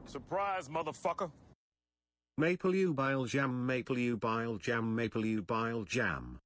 Surprise, motherfucker. Maple ubile jam, maple ubile jam, maple ubile jam.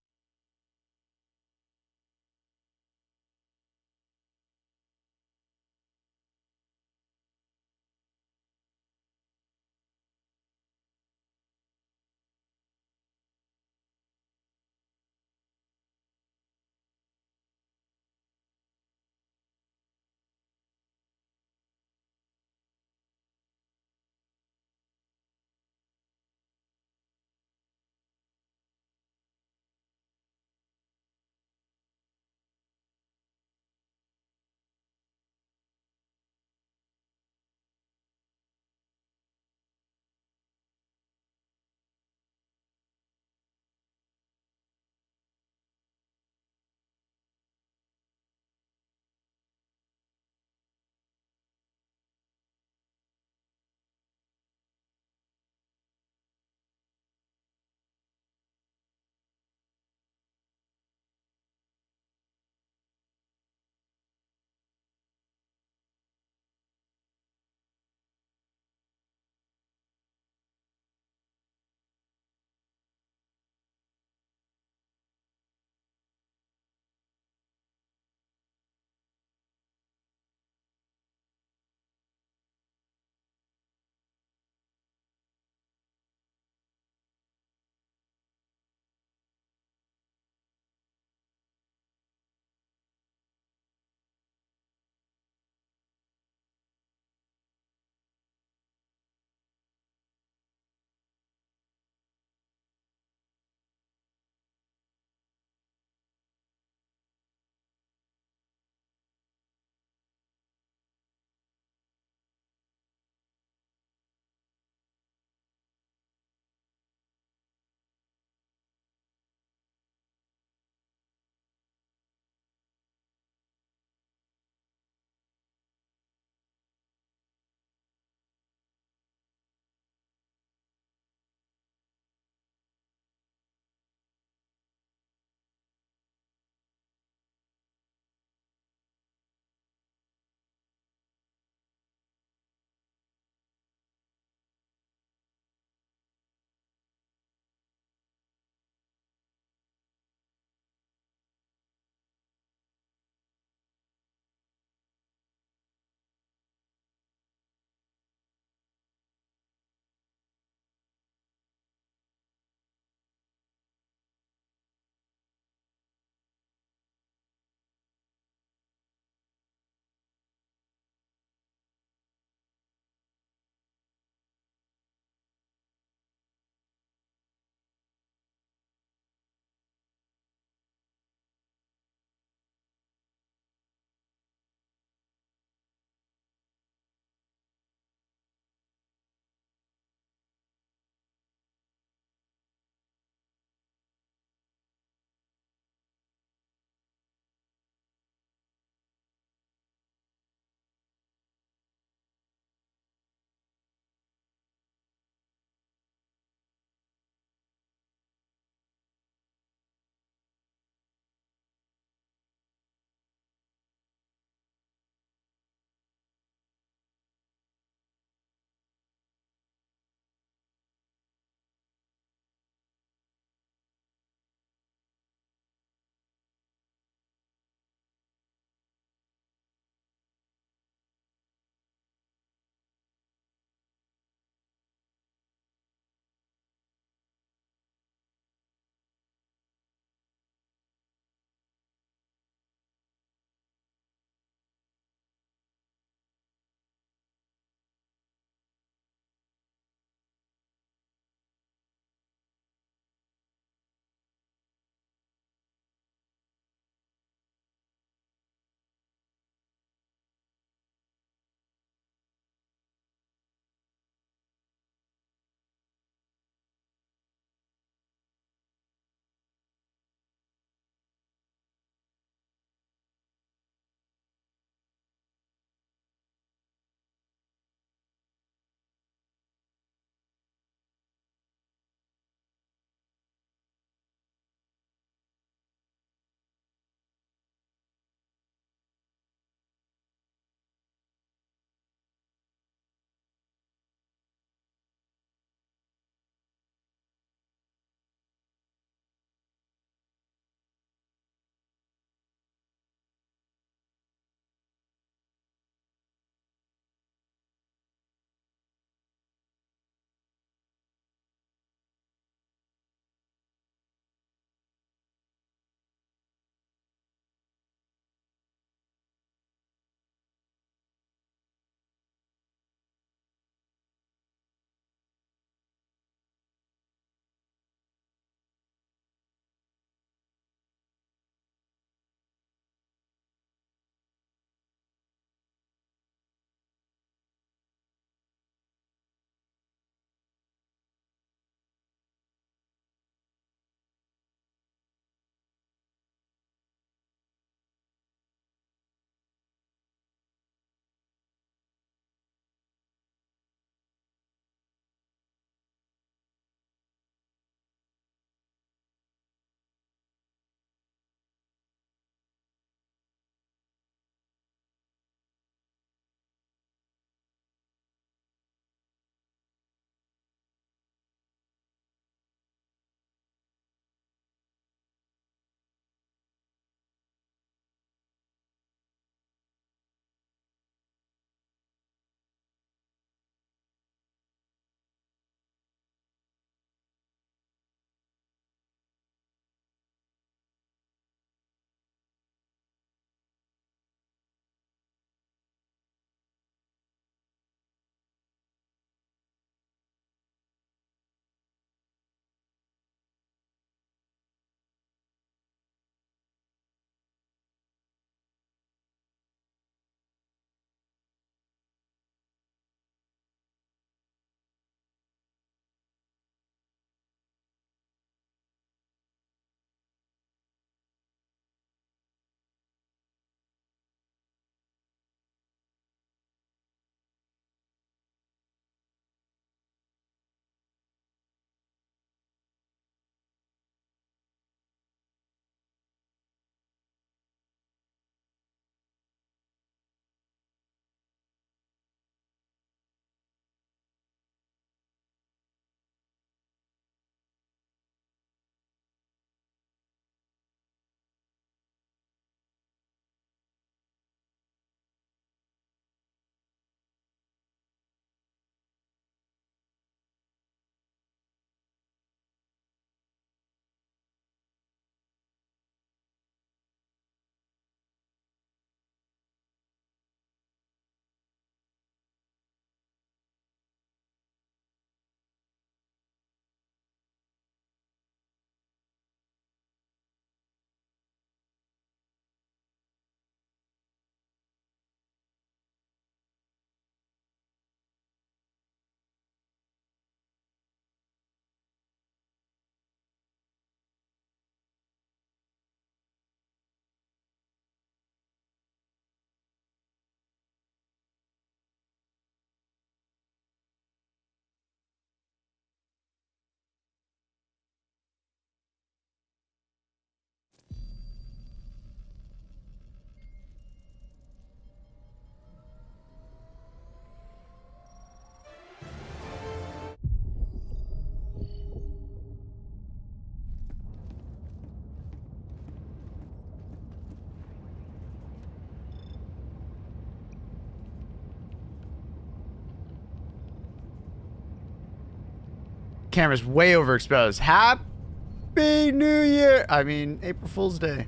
Camera's way overexposed. Happy New Year! I mean, April Fool's Day.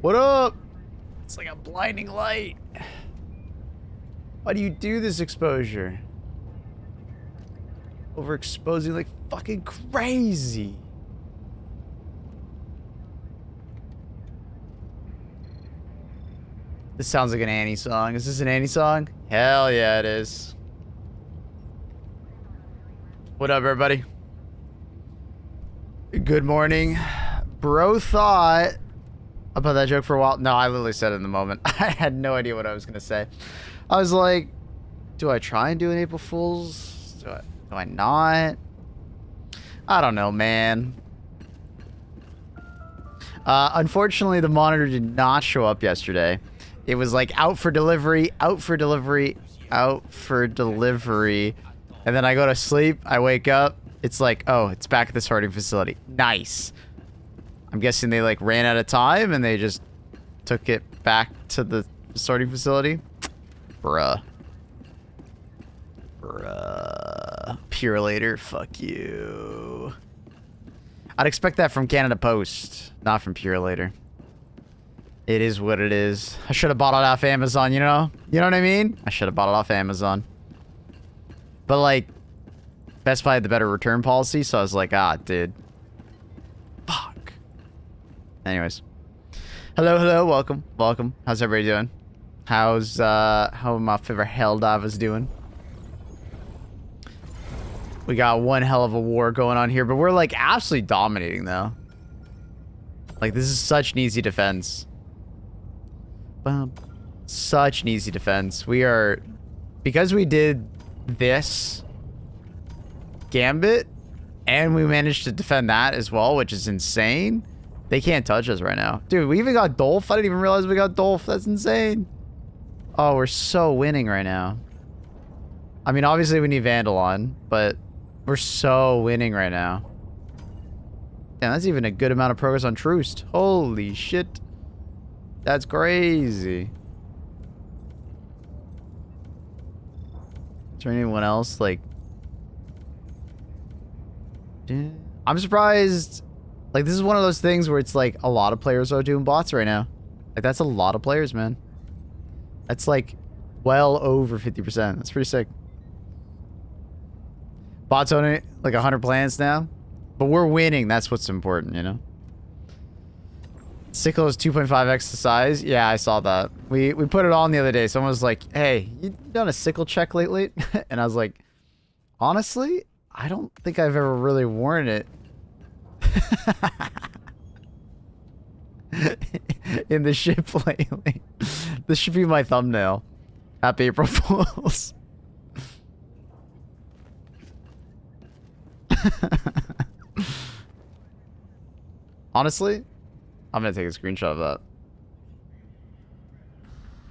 What up? It's like a blinding light. Why do you do this exposure? Overexposing like fucking crazy. This sounds like an Annie song. Is this an Annie song? Hell yeah, it is. What up, everybody? Good morning. Bro thought about that joke for a while. No, I literally said it in the moment. I had no idea what I was going to say. I was like, do I try and do an April Fool's? Do I not? I don't know, man. Unfortunately, the monitor did not show up yesterday. It was like out for delivery, out for delivery, out for delivery. And then I go to sleep. I wake up. It's like, oh, it's back at the sorting facility. Nice. I'm guessing they like ran out of time and they just took it back to the sorting facility. Bruh. Bruh. Pure later. Fuck you. I'd expect that from Canada Post, not from Pure later. It is what it is. I should have bought it off Amazon, you know? You know what I mean? I should have bought it off Amazon. But, like, Best Buy had the better return policy, so I was like, ah, dude. Fuck. Anyways. Hello, hello, welcome, welcome. How's everybody doing? How my favorite Helldivers doing? We got one hell of a war going on here, but we're, like, absolutely dominating, though. Like, this is such an easy defense. Such an easy defense. We are... Because we did this gambit, and we managed to defend that as well, which is insane. They can't touch us right now. Dude, we even got Dolph. I didn't even realize we got Dolph. That's insane. Oh, we're so winning right now. I mean, obviously we need Vandalon, but we're so winning right now. Damn, that's even a good amount of progress on Troost. Holy shit. That's crazy. Is there anyone else, like... I'm surprised... Like, this is one of those things where it's like, a lot of players are doing bots right now. Like, that's a lot of players, man. That's like, well over 50%. That's pretty sick. Bots own it, like 100 plants now. But we're winning, that's what's important, you know? Sickle is 2.5x the size. Yeah, I saw that. We put it on the other day. Someone was like, hey, you done a sickle check lately? And I was like, honestly, I don't think I've ever really worn it. In the ship lately. This should be my thumbnail. Happy April Fools. Honestly, I'm gonna take a screenshot of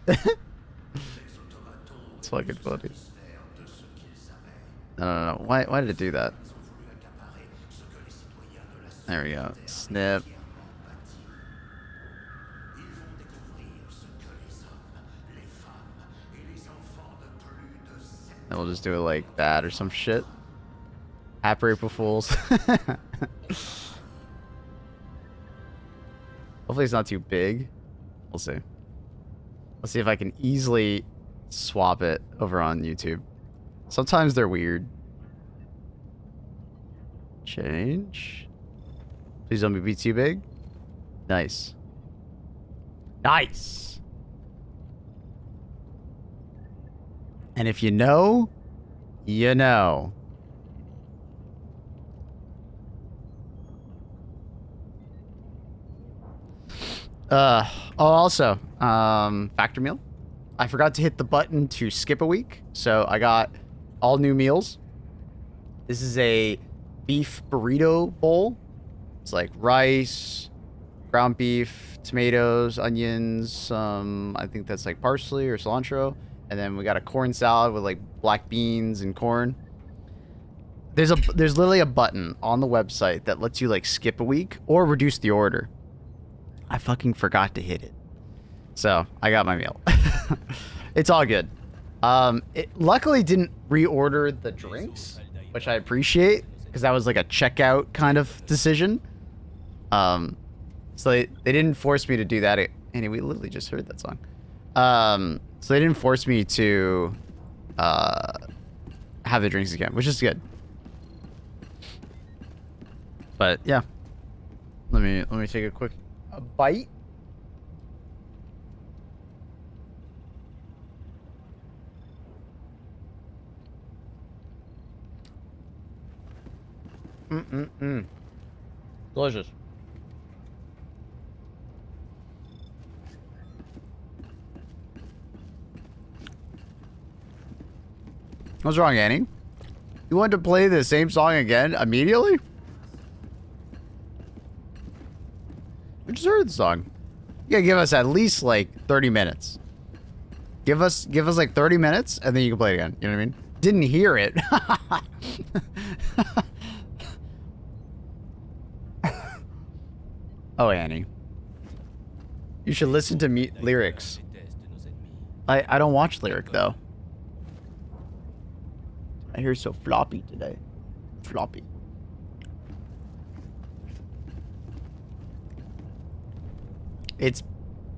that. It's fucking funny. No. Why did it do that? There we go. Snip. And we'll just do it like that or some shit. Happy April Fools. Hopefully it's not too big. We'll see. Let's see if I can easily swap it over on YouTube. Sometimes they're weird. Change. Please don't be too big. Nice. Nice. And if you know, you know. Also, factor meal. I forgot to hit the button to skip a week, so I got all new meals. This is a beef burrito bowl. It's like rice, ground beef, tomatoes, onions, I think that's like parsley or cilantro, and then we got a corn salad with like black beans and corn. There's literally a button on the website that lets you like skip a week or reduce the order. I fucking forgot to hit it. So, I got my meal. It's all good. It luckily didn't reorder the drinks. which I appreciate because that was like a checkout kind of decision. So they didn't force me to do that. Anyway, we literally just heard that song. So they didn't force me to have the drinks again, which is good. But yeah, let me take a quick bite. Delicious. What's wrong, Annie? You wanted to play the same song again immediately? We just heard the song. You gotta give us at least like 30 minutes. Give us like 30 minutes and then you can play it again. You know what I mean? Didn't hear it. Oh, Annie. You should listen to lyrics. I don't watch lyric though. I hear so floppy today. Floppy. It's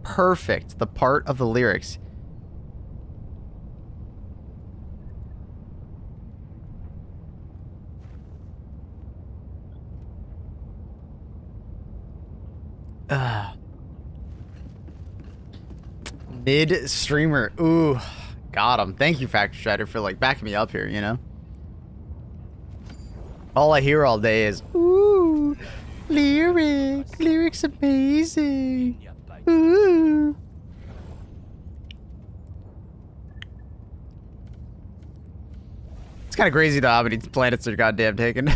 perfect. The part of the lyrics. Mid streamer. Ooh. Got him. Thank you, Factor Strider, for like backing me up here, you know? All I hear all day is, ooh, lyrics amazing. Ooh. It's kind of crazy though how many planets are goddamn taken.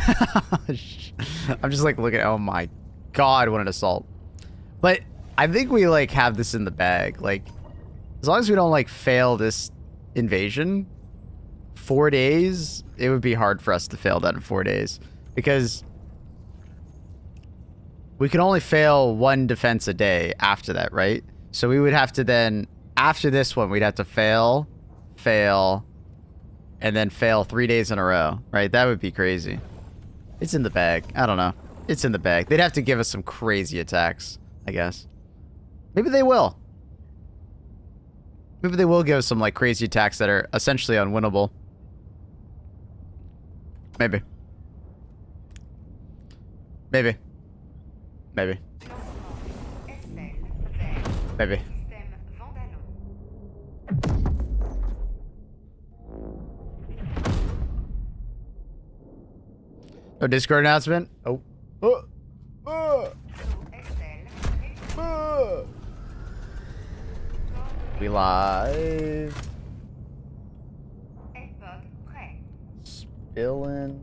I'm just like looking, oh my god, what an assault. But I think we like have this in the bag. Like, as long as we don't like fail this invasion, 4 days, it would be hard for us to fail that in 4 days because we can only fail one defense a day after that, right? So we would have to then, after this one, we'd have to fail, and then fail 3 days in a row, right? That would be crazy. It's in the bag. I don't know. It's in the bag. They'd have to give us some crazy attacks, I guess. Maybe they will. Maybe they will give us some like crazy attacks that are essentially unwinnable. Maybe. Maybe. Maybe. Maybe. No Discord announcement? Oh. We live. Spilling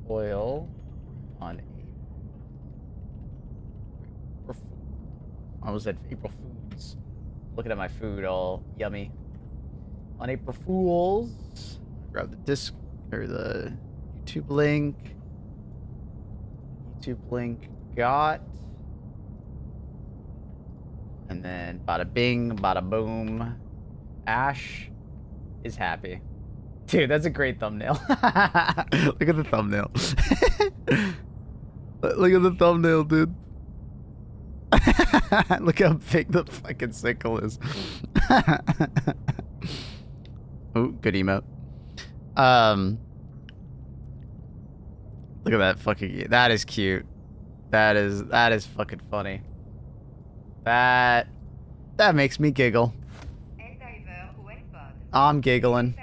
oil on I was at April Fools. Looking at my food all yummy. On April Fools. Grab the disc or the YouTube link. YouTube link got. And then bada bing, bada boom. Ash is happy. Dude, that's a great thumbnail. Look at the thumbnail. Look at the thumbnail, dude. Look how big the fucking sickle is. Oh, good emote. Look at that fucking. That is cute. That is fucking funny. That makes me giggle. I'm giggling.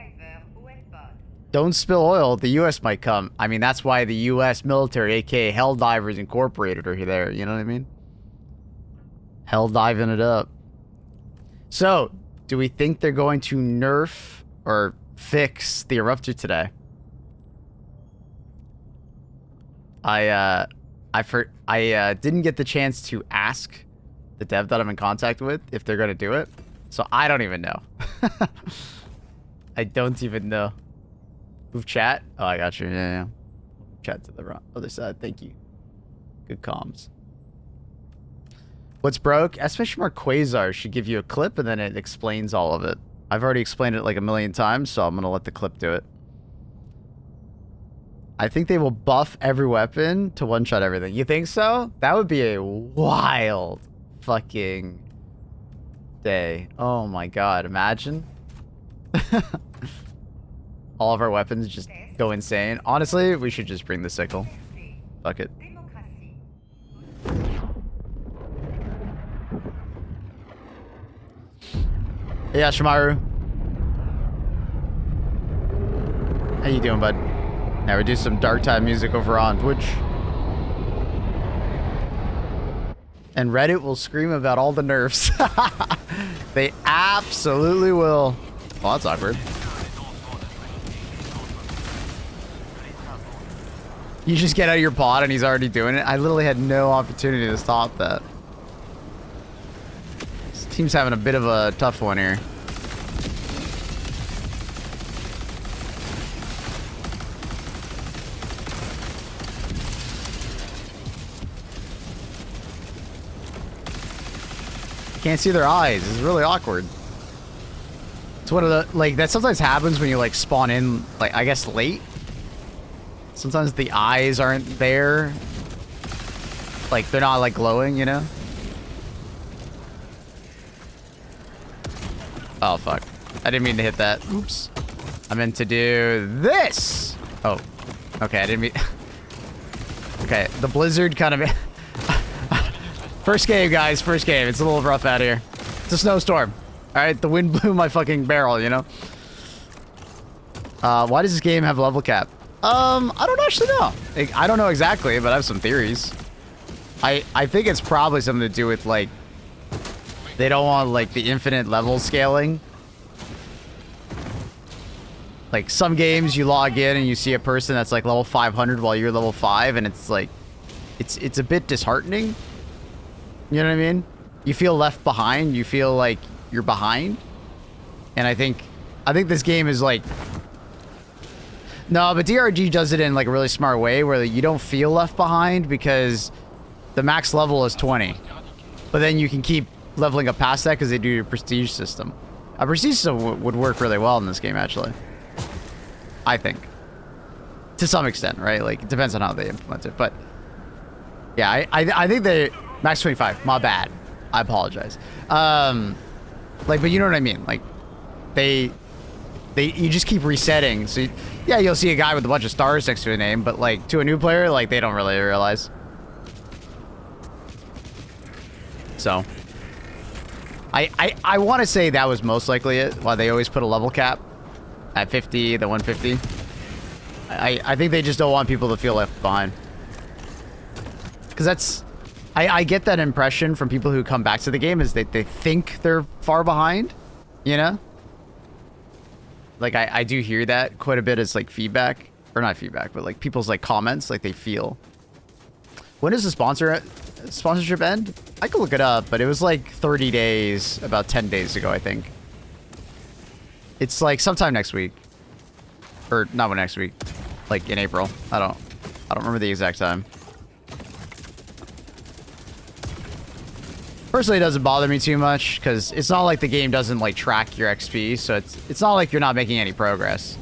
Don't spill oil. The U.S. might come. I mean, that's why the U.S. military, aka Helldivers Incorporated, are there. You know what I mean? Hell diving it up. So, do we think they're going to nerf or fix the Eruptor today? I didn't get the chance to ask the dev that I'm in contact with if they're going to do it. So I don't even know. I don't even know. Move chat? Oh, I got you. Yeah. Chat to the other side. Thank you. Good comms. What's broke? Especially more Quasar should give you a clip and then it explains all of it. I've already explained it like a million times, so I'm going to let the clip do it. I think they will buff every weapon to one-shot everything. You think so? That would be a wild fucking day. Oh my god, imagine. All of our weapons just go insane. Honestly, we should just bring the sickle. Fuck it. Yeah, Shimaru. How you doing, bud? Now we do some Dark Tide music over on Twitch. And Reddit will scream about all the nerfs. They absolutely will. Well, that's awkward. You just get out of your pod and he's already doing it. I literally had no opportunity to stop that. This team's having a bit of a tough one here. Can't see their eyes. It's really awkward. It's one of the, like, that sometimes happens when you, like, spawn in, like, I guess late. Sometimes the eyes aren't there. Like, they're not, like, glowing, you know? Oh, fuck. I didn't mean to hit that. Oops. I meant to do this. Oh. Okay, I didn't mean... Okay, the blizzard kind of... First game, guys. First game. It's a little rough out here. It's a snowstorm. Alright, the wind blew my fucking barrel, you know? Why does this game have level cap? I don't actually know. I don't know exactly, but I have some theories. I think it's probably something to do with, like, they don't want, like, the infinite level scaling. Like, some games you log in and you see a person that's, like, level 500 while you're level 5, and it's, like, it's a bit disheartening. You know what I mean? You feel left behind. You feel like you're behind. And I think this game is, like... No, but DRG does it in, like, a really smart way where you don't feel left behind because the max level is 20. But then you can keep leveling up past that because they do your prestige system. A prestige system would work really well in this game, actually. I think. To some extent, right? Like, it depends on how they implement it. But, yeah, I think they... Max 25. My bad. I apologize. Like, but you know what I mean? Like, you just keep resetting. So, yeah, you'll see a guy with a bunch of stars next to a name, but, like, to a new player, like, they don't really realize. So, I want to say that was most likely it, why they always put a level cap at 50, the 150. I think they just don't want people to feel left behind. Because that's... I get that impression from people who come back to the game is that they think they're far behind, you know? Like, I do hear that quite a bit as, like, feedback. Or not feedback, but, like, people's, like, comments, like, they feel. When does the sponsorship end? I could look it up, but it was, like, 30 days, about 10 days ago, I think. It's, like, sometime next week. Or, not next week. Like, in April. I don't remember the exact time. Personally, it doesn't bother me too much because it's not like the game doesn't, like, track your XP, so it's not like you're not making any progress.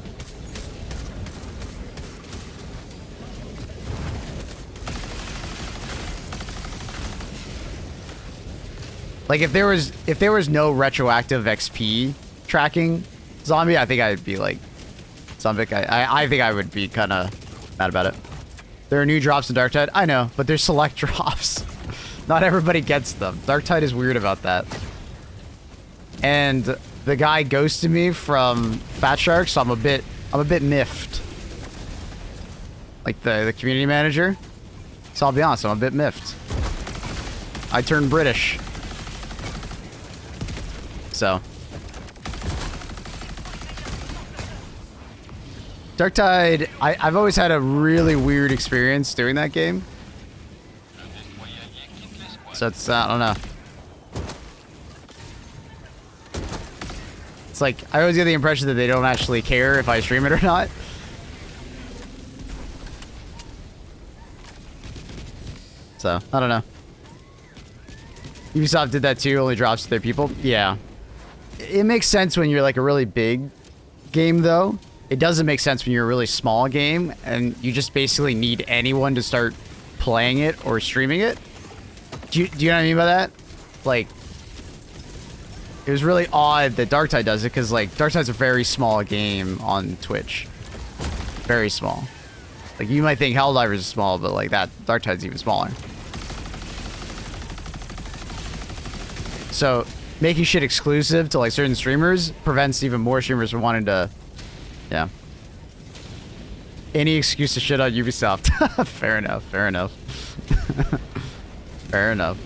Like, if there was no retroactive XP tracking zombie, I think I'd be like zombie. I think I would be kind of mad about it. There are new drops in Dark Tide. I know, but there's select drops. Not everybody gets them. Dark Tide is weird about that. And the guy ghosted me from Fat Shark, so I'm a bit miffed. Like the community manager. So I'll be honest, I'm a bit miffed. I turned British. So. Dark Tide, I've always had a really weird experience doing that game. So it's, I don't know. It's like, I always get the impression that they don't actually care if I stream it or not. So, I don't know. Ubisoft did that too, only drops to their people. Yeah. It makes sense when you're like a really big game though. it doesn't make sense when you're a really small game and you just basically need anyone to start playing it or streaming it. Do you know what I mean by that? Like, it was really odd that Darktide does it because, like, Darktide's a very small game on Twitch. Very small. Like, you might think Helldivers is small, but, like, that Darktide's even smaller. So, making shit exclusive to, like, certain streamers prevents even more streamers from wanting to... Yeah. Any excuse to shit on Ubisoft. Fair enough, fair enough. Fair enough.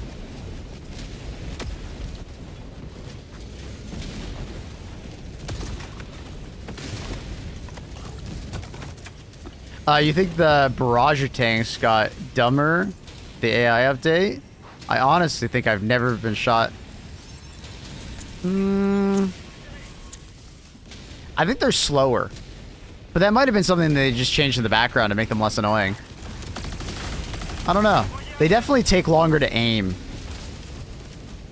You think the barrage tanks got dumber, the AI update? I honestly think I've never been shot. I think they're slower. But that might have been something they just changed in the background to make them less annoying. I don't know. They definitely take longer to aim.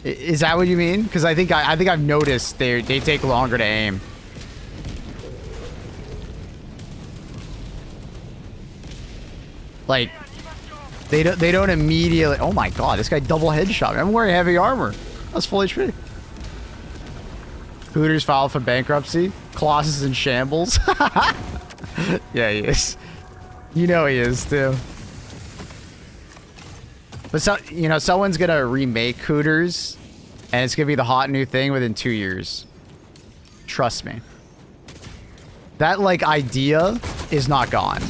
Is that what you mean? Because I think I've noticed they take longer to aim. Like, they don't immediately... Oh my god, this guy double headshot me. I'm wearing heavy armor. That's full HP. Hooters filed for bankruptcy. Colossus in shambles. Yeah, he is. You know he is, too. But, so, you know, someone's gonna remake Hooters, and it's gonna be the hot new thing within 2 years. Trust me. That, like, idea is not gone.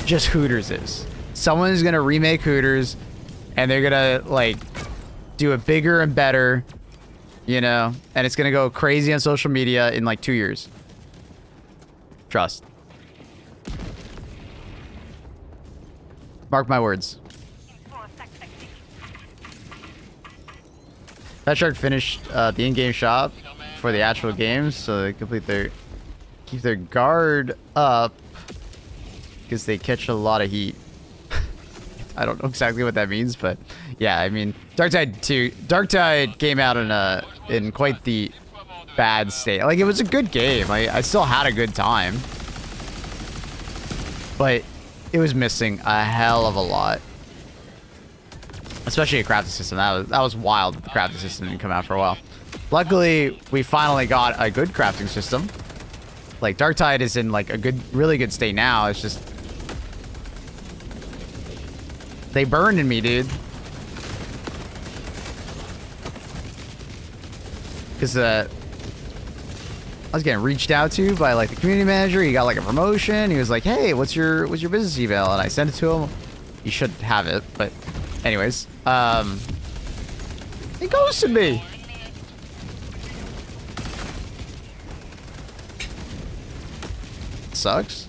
Just Hooters is. Someone's gonna remake Hooters, and they're gonna, like, do it bigger and better, you know, and it's gonna go crazy on social media in, like, 2 years. Trust. Mark my words. That shark finished the in-game shop for the actual games, so they keep their guard up because they catch a lot of heat. I don't know exactly what that means, but yeah, I mean, Darktide came out in quite the bad state. Like, it was a good game. I still had a good time, but it was missing a hell of a lot. Especially a crafting system. That was wild that the crafting system didn't come out for a while. Luckily, we finally got a good crafting system. Like, Darktide is in, like, a really good state now. It's just... They burned in me, dude. Because, I was getting reached out to by, like, the community manager. He got, like, a promotion. He was like, hey, what's your business email? And I sent it to him. You should have it, but... Anyways, he ghosted me. Sucks.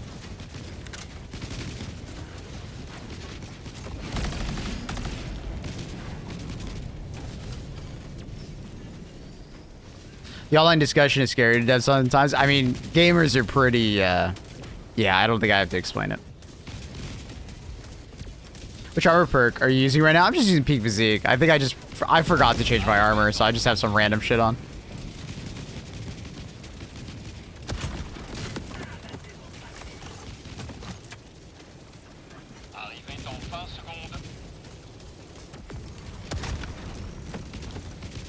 The online discussion is scary to death sometimes. I mean, gamers are pretty, yeah, I don't think I have to explain it. Which armor perk are you using right now? I'm just using peak physique. I think I forgot to change my armor, so I just have some random shit on.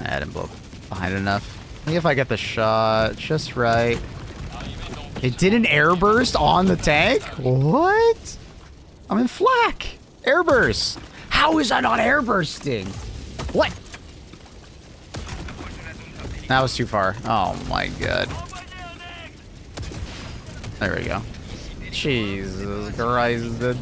I didn't blow up behind enough. I think if I get the shot just right. It did an airburst on the tank? What? I'm in flak. Airburst. How is that not airbursting? What? That was too far. Oh my god. There we go. Jesus Christ, dude.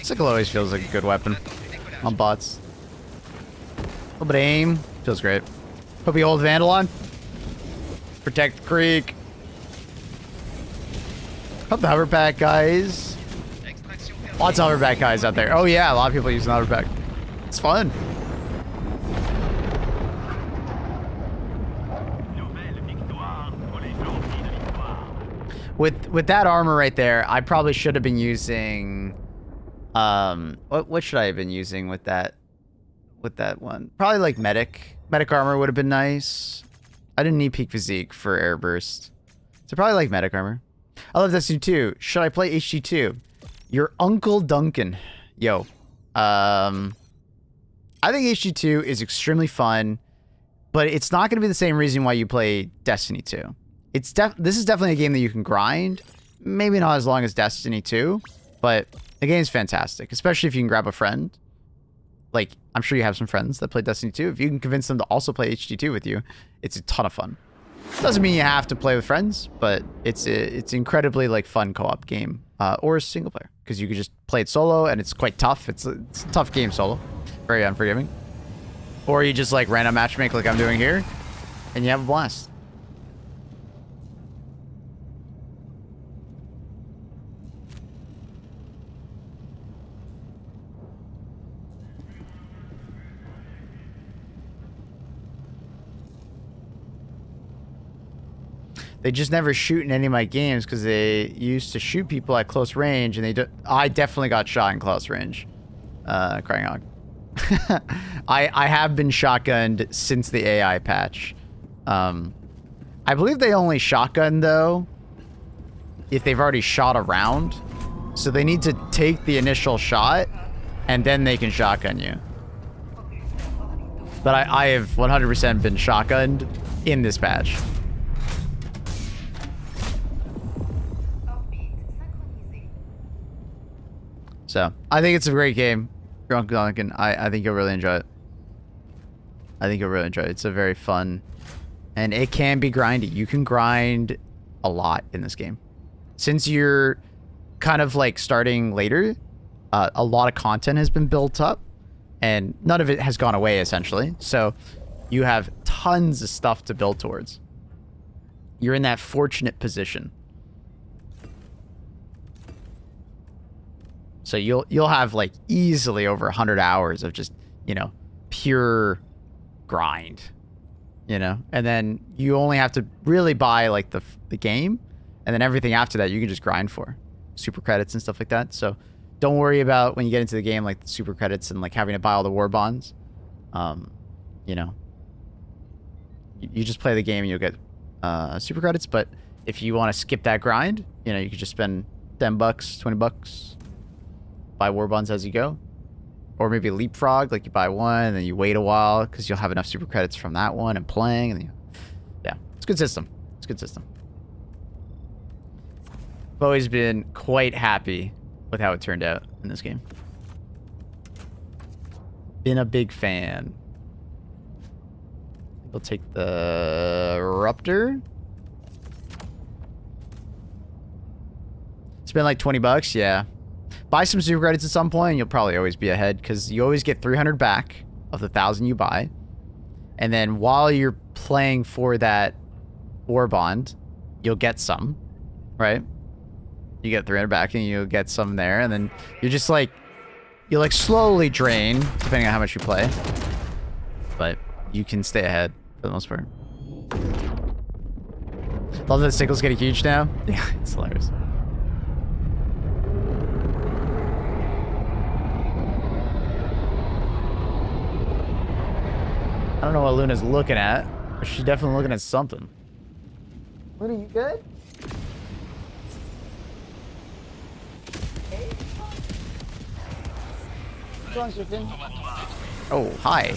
Sickle always feels like a good weapon on bots. A little bit of aim. Feels great. Hope you hold Vandalon. Protect the creek. Hope the hoverback guys. Lots of hoverback guys out there. Oh yeah, a lot of people using hoverback. It's fun. With that armor right there, I probably should have been using what should I have been using with that? with that one. Probably like medic. Medic armor would have been nice. I didn't need peak physique for air burst. So probably like medic armor. I love Destiny 2. Should I play HG2? Your Uncle Duncan. Yo. I think HG2 is extremely fun, but it's not going to be the same reason why you play Destiny 2. This is definitely a game that you can grind. Maybe not as long as Destiny 2, but the game's fantastic, especially if you can grab a friend. Like, I'm sure you have some friends that play Destiny 2. If you can convince them to also play HG2 with you, it's a ton of fun. Doesn't mean you have to play with friends, but it's incredibly like fun co-op game, or single player, because you can just play it solo and it's quite tough. It's a tough game solo, very unforgiving. Or you just like random matchmake like I'm doing here, and you have a blast. They just never shoot in any of my games because they used to shoot people at close range, and I definitely got shot in close range. Crying out. I have been shotgunned since the AI patch. I believe they only shotgun though if they've already shot around. So they need to take the initial shot and then they can shotgun you. But I have 100% been shotgunned in this patch. So, I think it's a great game. Drunk Duncan, I think you'll really enjoy it. I think you'll really enjoy it. It's a very fun, and it can be grindy. You can grind a lot in this game. Since you're kind of like starting later, a lot of content has been built up, and none of it has gone away essentially. So, you have tons of stuff to build towards. You're in that fortunate position. So you'll have like easily over 100 hours of just, you know, pure grind, you know, and then you only have to really buy like the game, and then everything after that you can just grind for super credits and stuff like that. So don't worry about when you get into the game like the super credits and like having to buy all the war bonds. You know, you just play the game and you'll get super credits. But if you want to skip that grind, you know, you could just spend $10, $20. Buy war bonds as you go, or maybe leapfrog, like you buy one and then you wait a while because you'll have enough super credits from that one and playing, and yeah, it's a good system. It's a good system. I've always been quite happy with how it turned out in this game. Been a big fan. We'll take the Ruptor. Spend like $20, yeah. Buy some super credits at some point, and you'll probably always be ahead because you always get 300 back of the 1,000 you buy. And then while you're playing for that war bond, you'll get some, right? You get 300 back and you'll get some there, and then you're just like, you like slowly drain depending on how much you play. But you can stay ahead for the most part. Love that sickles getting huge now. Yeah, it's hilarious. I don't know what Luna's looking at, but she's definitely looking at something. Luna, you good? Hey? What's wrong, chicken? Oh, hi.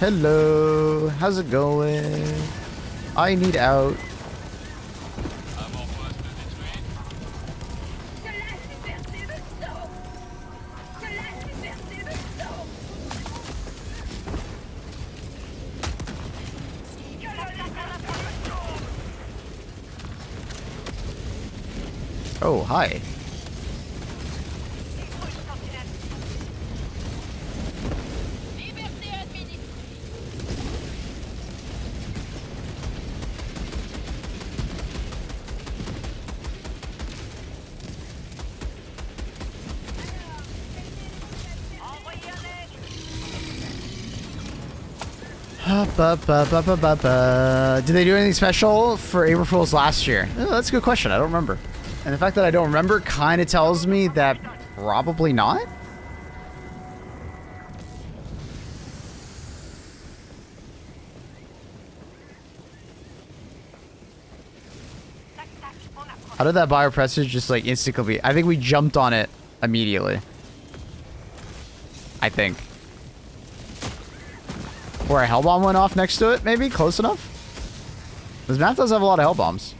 Hello. How's it going? I need out. Oh, hi. Did they do anything special for April Fool's last year? Oh, that's a good question. I don't remember. And the fact that I don't remember kind of tells me that Probably not. How did that biopressage just like instantly? I think we jumped on it immediately. I think. Or a hell bomb went off next to it, maybe? Close enough? This map does have a lot of hell bombs.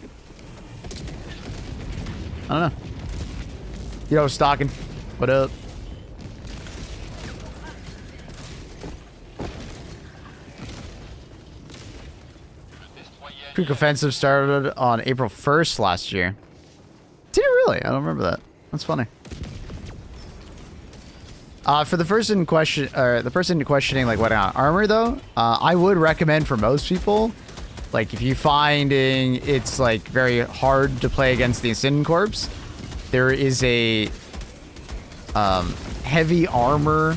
I don't know. Yo, stalking. What up? Creek Offensive started on April 1st last year. Did it really? I don't remember that. That's funny. For the person questioning like what armor though, I would recommend for most people, like if you finding it's like very hard to play against the Ascendant Corps, there is a heavy armor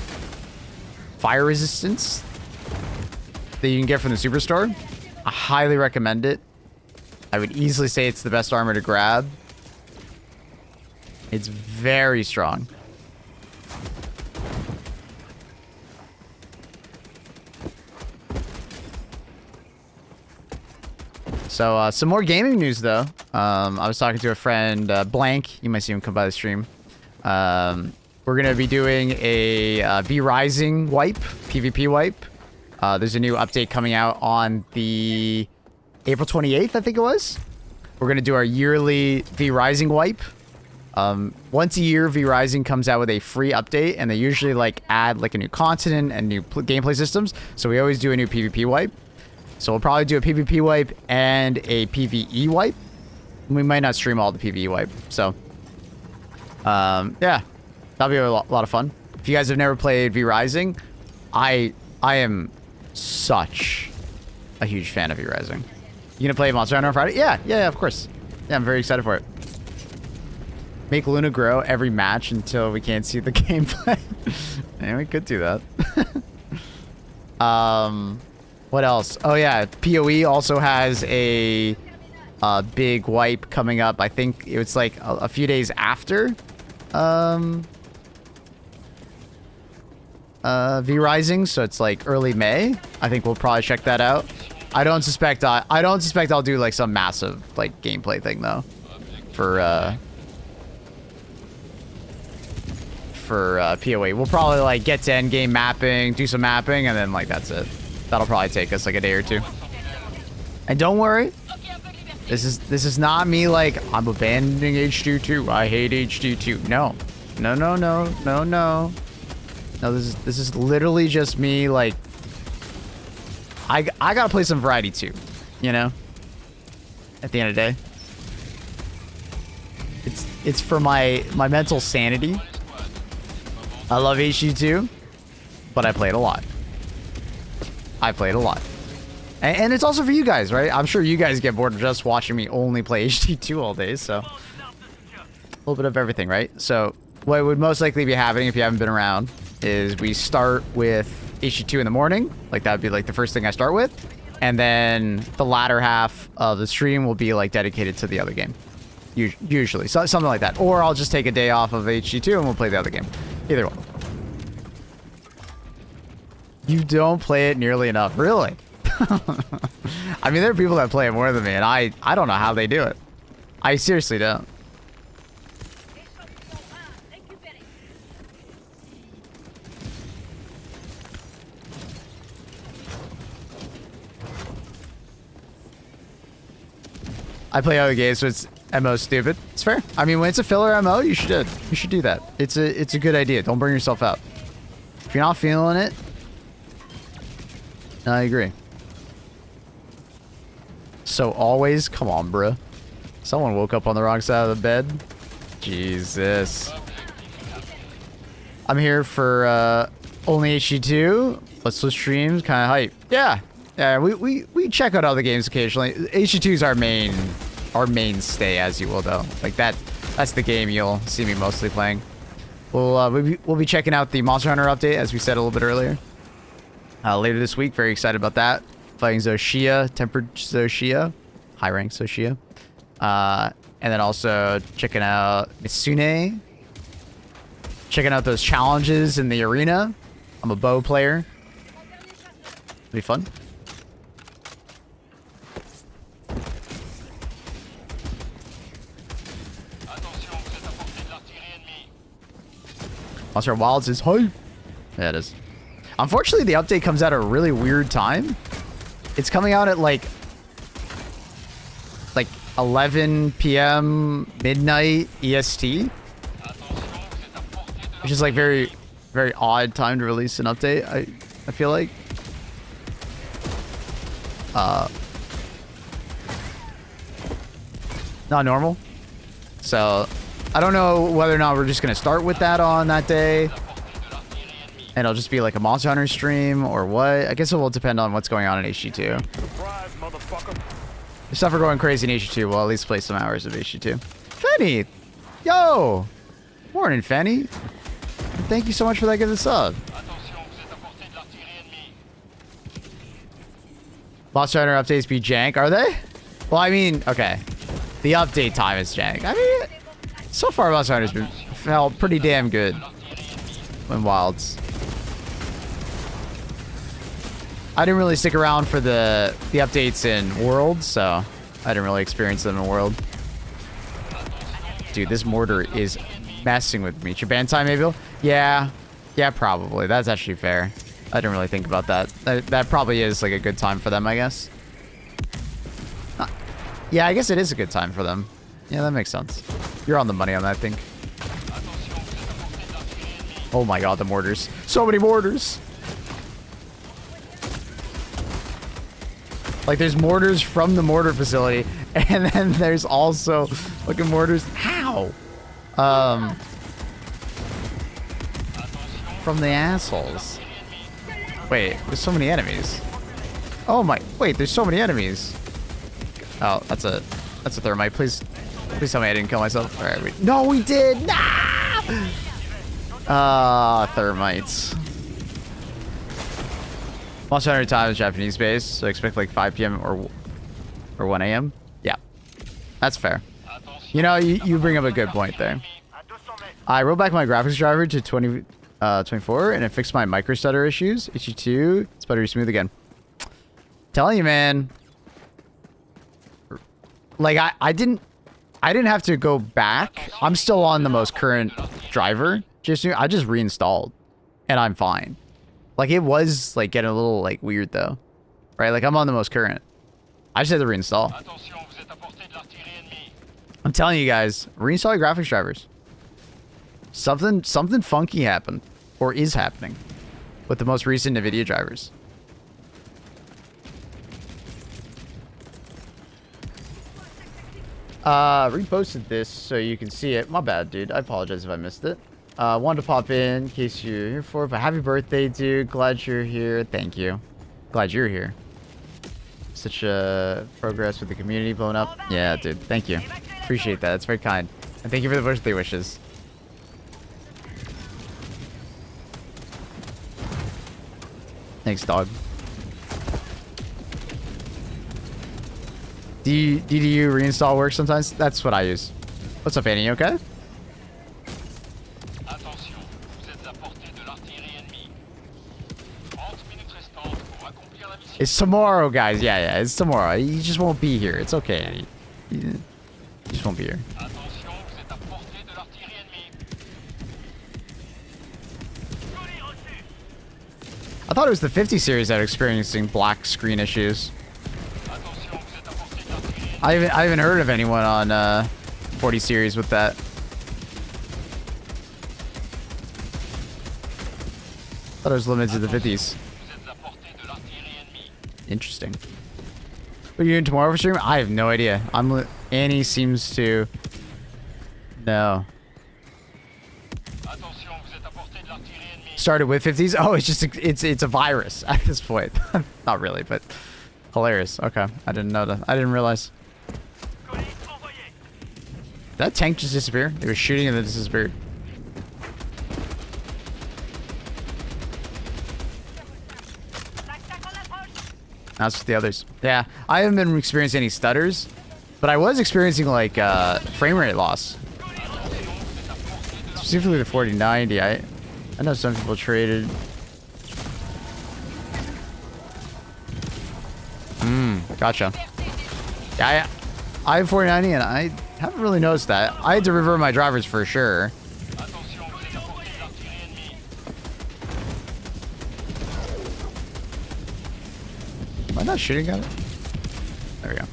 fire resistance that you can get from the superstore. I highly recommend it. I would easily say it's the best armor to grab. It's very strong. So, some more gaming news, though. I was talking to a friend, Blank. You might see him come by the stream. We're going to be doing a V-Rising wipe, PvP wipe. There's a new update coming out on the April 28th, I think it was. We're going to do our yearly V-Rising wipe. Once a year, V-Rising comes out with a free update, and they usually like add like a new continent and new gameplay systems. So we always do a new PvP wipe. So we'll probably do a PvP wipe and a PvE wipe. We might not stream all the PvE wipe. So, yeah, that'll be a lot of fun. If you guys have never played V-Rising, I am such a huge fan of V-Rising. You gonna play Monster Hunter on Friday? Yeah, of course. Yeah, I'm very excited for it. Make Luna grow every match until we can't see the gameplay. And we could do that. What else? Oh yeah, PoE also has a big wipe coming up. I think it was like a few days after V-Rising, so it's like early May. I think we'll probably check that out. I don't suspect I'll do like some massive like gameplay thing though for PoE. We'll probably like get to end game mapping, do some mapping, and then like that's it. That'll probably take us like a day or two. And don't worry, this is not me like I'm abandoning HD2. I hate HD2. No, this is literally just me like I gotta play some variety too, you know. At the end of the day, it's for my mental sanity. I love HD2, but I play it a lot. And it's also for you guys, right? I'm sure you guys get bored of just watching me only play HD2 all day, so a little bit of everything, right? So what would most likely be happening if you haven't been around is we start with HD2 in the morning. Like that would be like the first thing I start with. And then the latter half of the stream will be like dedicated to the other game. Usually, so, something like that. Or I'll just take a day off of HD2 and we'll play the other game. Either one. You don't play it nearly enough, really? I mean, there are people that play it more than me, and I don't know how they do it. I seriously don't. I play other games, so it's MO stupid. It's fair. I mean, when it's a filler MO, you should do that. It's a good idea. Don't burn yourself out. If you're not feeling it, I agree. So always, come on, bruh. Someone woke up on the wrong side of the bed. Jesus. I'm here for only HD2. Let's switch streams. Kind of hype. Yeah. We check out other games occasionally. HD2 is our mainstay, as you will though. Like that's the game you'll see me mostly playing. We'll be checking out the Monster Hunter update, as we said a little bit earlier. Later this week. Very excited about that. Fighting Zoshia, Tempered Zoshia, high rank Zoshia. And then also checking out Misune. Checking out those challenges in the arena. I'm a bow player. Be fun. Monster Wilds is hype. Yeah, it is. Unfortunately, the update comes out at a really weird time. It's coming out at like 11 p.m. midnight EST, which is like very odd time to release an update. I feel like. Not normal. So I don't know whether or not we're just gonna start with that on that day, and it'll just be like a Monster Hunter stream or what. I guess it will depend on what's going on in HG2. Surprise, motherfucker. If stuff are going crazy in HG2, we'll at least play some hours of HG2. Fenny! Yo! Morning, Fenny. Thank you so much for that good sub. Monster Hunter updates be jank, are they? Well, I mean, okay. The update time is jank. I mean, so far Monster Hunter's felt pretty damn good when Wilds. I didn't really stick around for the updates in World, so I didn't really experience them in World. Dude, this mortar is messing with me. Chaban time, maybe? Yeah, probably. That's actually fair. I didn't really think about that. That probably is like a good time for them, I guess. Yeah, I guess it is a good time for them. Yeah, that makes sense. You're on the money on that, I think. Oh my god, the mortars. So many mortars. Like, there's mortars from the mortar facility, and then there's also fucking mortars. How? From the assholes. Wait, there's so many enemies. Oh my, wait, there's so many enemies. Oh, that's a thermite. Please tell me I didn't kill myself. All right, no, we did. Nah! Thermites. Monster Hunter time is Japanese base, so expect like 5 p.m. or 1 a.m. Yeah, that's fair. You know, you bring up a good point there. I rolled back my graphics driver to 24, and it fixed my micro stutter issues. Issue 2, it's buttery smooth again. Telling you, man. Like, I didn't have to go back. I'm still on the most current driver. I just reinstalled, and I'm fine. Like, it was like getting a little like weird though, right? Like, I'm on the most current. I just had to reinstall. I'm telling you guys, reinstall your graphics drivers. Something funky happened, or is happening, with the most recent NVIDIA drivers. Reposted this so you can see it. My bad, dude. I apologize if I missed it. Wanted to pop in case you're here for it, but happy birthday, dude. Glad you're here. Thank you. Glad you're here. Such a progress with the community blowing up. Yeah, dude. Thank you. Appreciate that. That's very kind. And thank you for the birthday wishes. Thanks, dog. DDU reinstall work sometimes? That's what I use. What's up, Annie? You okay? It's tomorrow, guys. Yeah, it's tomorrow. You just won't be here. It's okay, Annie. You just won't be here. I thought it was the 50 series that are experiencing black screen issues. I haven't heard of anyone on 40 series with that. Thought it was limited to the 50s. Interesting. What are you doing tomorrow for stream? I have no idea. Annie seems to know. Started with 50s? Oh, it's just it's a virus at this point. Not really, but hilarious. Okay, I didn't know that. I didn't realize. Did that tank just disappear? They were shooting and then disappeared. That's with the others. Yeah, I haven't been experiencing any stutters, but I was experiencing like frame rate loss. specifically the 4090. I know some people traded. Gotcha. Yeah, I have 4090 and I haven't really noticed that. I had to revert my drivers for sure. Am I not shooting at it? There we go.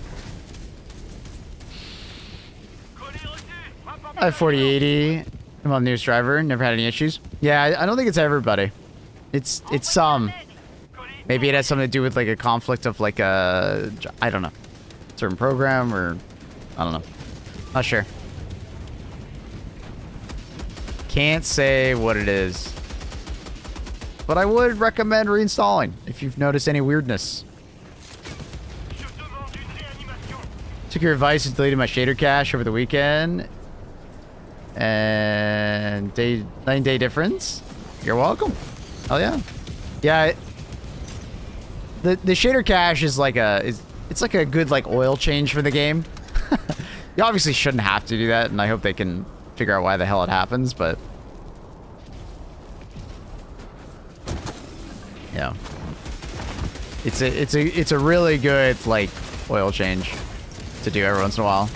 I have 4080. I'm on the newest driver. Never had any issues. Yeah, I don't think it's everybody. It's some. Maybe it has something to do with like a conflict of like a, I don't know, certain program or I don't know. Not sure. Can't say what it is. But I would recommend reinstalling if you've noticed any weirdness. Took your advice and deleted my shader cache over the weekend. And 9-day difference. You're welcome. Oh yeah. Yeah. The shader cache is like it's like a good like oil change for the game. You obviously shouldn't have to do that, and I hope they can figure out why the hell it happens, but yeah. It's a really good like oil change to do every once in a while.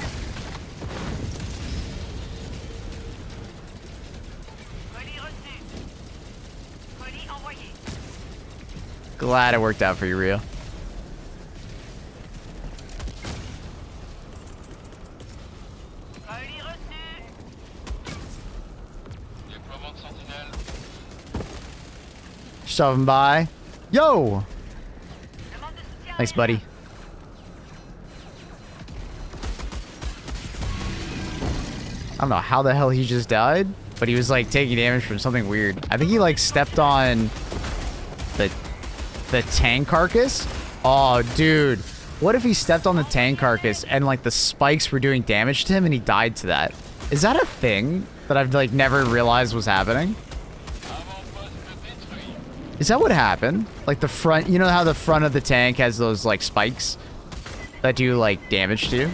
Glad it worked out for you, Rio. Shoving by. Yo! Thanks, buddy. I don't know how the hell he just died, but he was like taking damage from something weird. I think he like stepped on the tank carcass. Oh, dude. What if he stepped on the tank carcass and like the spikes were doing damage to him and he died to that? Is that a thing that I've like never realized was happening? Is that what happened? Like the front, you know how the front of the tank has those like spikes that do like damage to you?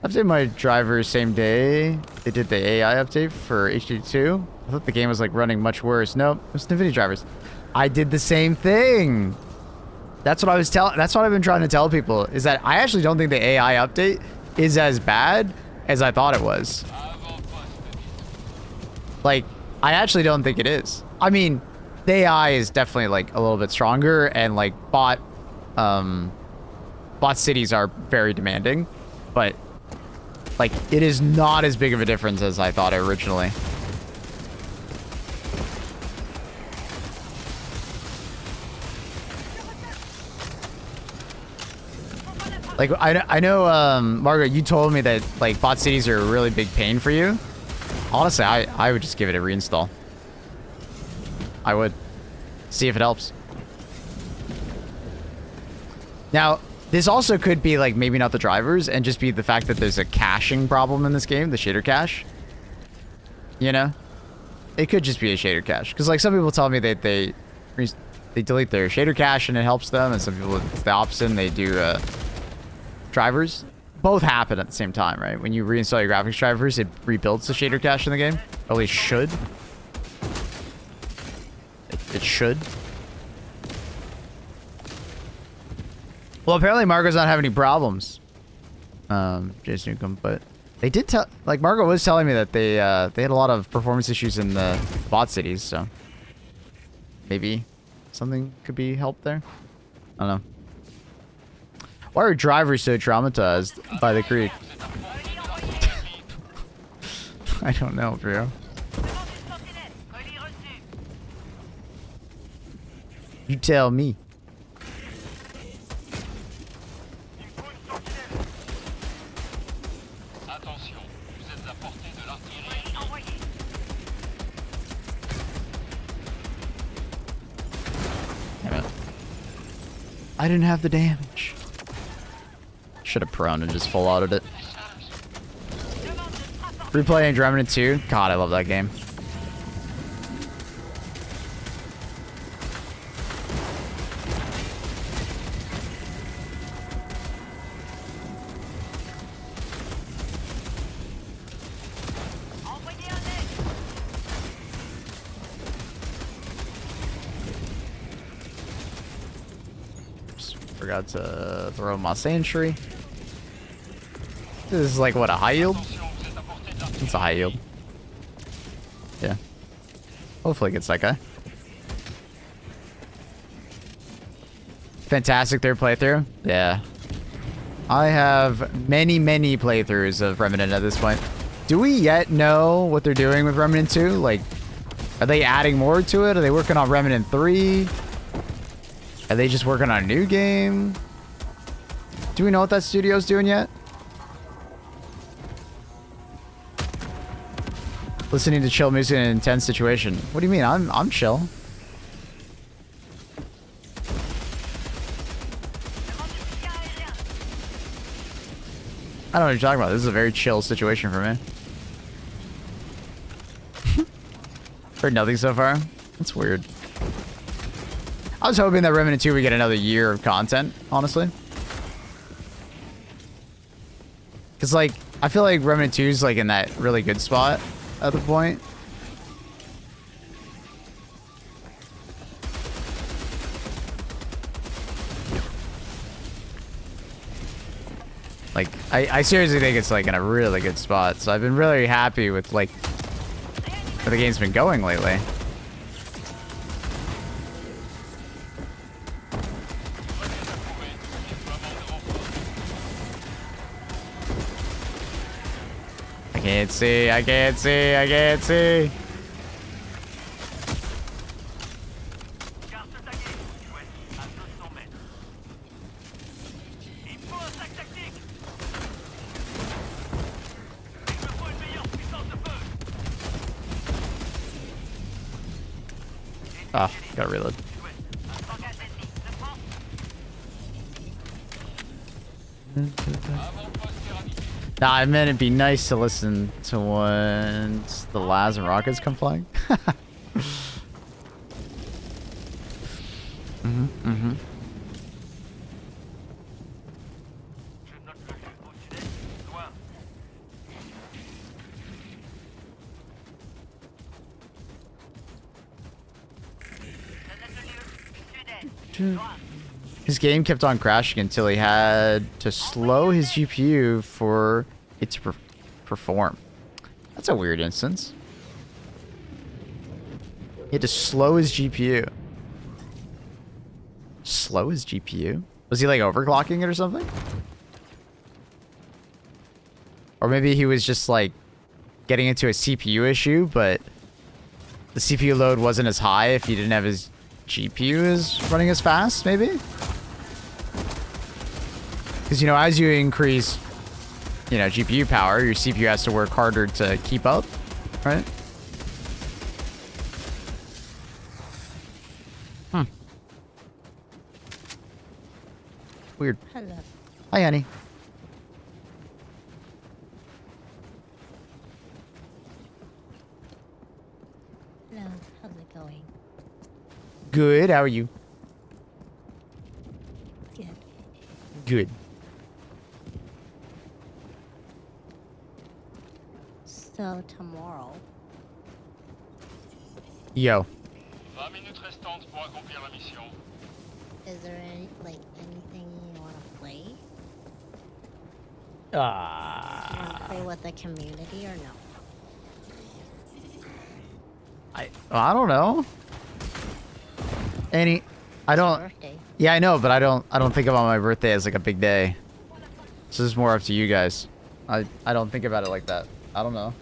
Update my driver same day. They did the AI update for HD2. I thought the game was like running much worse. Nope, it was NVIDIA drivers. I did the same thing. That's what I was telling. That's what I've been trying to tell people, is that I actually don't think the AI update is as bad as I thought it was. Like, I actually don't think it is. I mean, the AI is definitely like a little bit stronger, and like bot cities are very demanding, but like it is not as big of a difference as I thought originally. Like, I know, Margaret, you told me that, like, bot cities are a really big pain for you. Honestly, I would just give it a reinstall. I would. See if it helps. Now, this also could be, like, maybe not the drivers, and just be the fact that there's a caching problem in this game, the shader cache. You know? It could just be a shader cache. Because, like, some people tell me that they delete their shader cache and it helps them, and some people, it's the opposite, and they do, drivers. Both happen at the same time, right? When you reinstall your graphics drivers, it rebuilds the shader cache in the game. Or at least should. It should. Well, apparently Margot's not having any problems. Jason Newcomb, but they did tell, like, Margot was telling me that they had a lot of performance issues in the bot cities, so maybe something could be helped there. I don't know. Why are drivers so traumatized by the creek? I don't know, bro. You tell me. Damn it. I didn't have the damage. Should have prone and just full outed it. Replaying Remnant 2. God, I love that game. forgot to throw my sentry. This is like, what, a high yield? It's a high yield. Yeah. Hopefully it gets that guy. Fantastic third playthrough. Yeah. I have many, many playthroughs of Remnant at this point. Do we yet know what they're doing with Remnant 2? Like, are they adding more to it? Are they working on Remnant 3? Are they just working on a new game? Do we know what that studio's doing yet? Listening to chill music in an intense situation. What do you mean? I'm chill. I don't know what you're talking about. This is a very chill situation for me. Heard nothing so far. That's weird. I was hoping that Remnant 2 would get another year of content, honestly. Because, like, I feel like Remnant 2 is, like, in that really good spot at the point. Like, I seriously think it's, like, in a really good spot. So I've been really happy with, like, where the game's been going lately. I can't see, I can't see, I can't see. Ah, gotta reload. Nah, I meant it'd be nice to listen to once the Laz and rockets come flying. Mm-hmm. His game kept on crashing until he had to slow his GPU for it to perform. That's a weird instance. He had to slow his GPU. Slow his GPU? Was he like overclocking it or something? Or maybe he was just like getting into a CPU issue, but the CPU load wasn't as high if he didn't have his GPU is running as fast, maybe? Because, you know, as you increase, you know, GPU power, your CPU has to work harder to keep up, right? Hmm. Weird. Hello. Hi, honey. Hello. How's it going? Good. How are you? Good. Good. So tomorrow. Yo. 20 minutes restantes pour accomplir la mission. Is there any anything you want to play? You want to play with the community or no? I don't know. I It's your don't. birthday. Yeah, I know, but I don't think about my birthday as like a big day. So this is more up to you guys. I don't think about it like that. I don't know.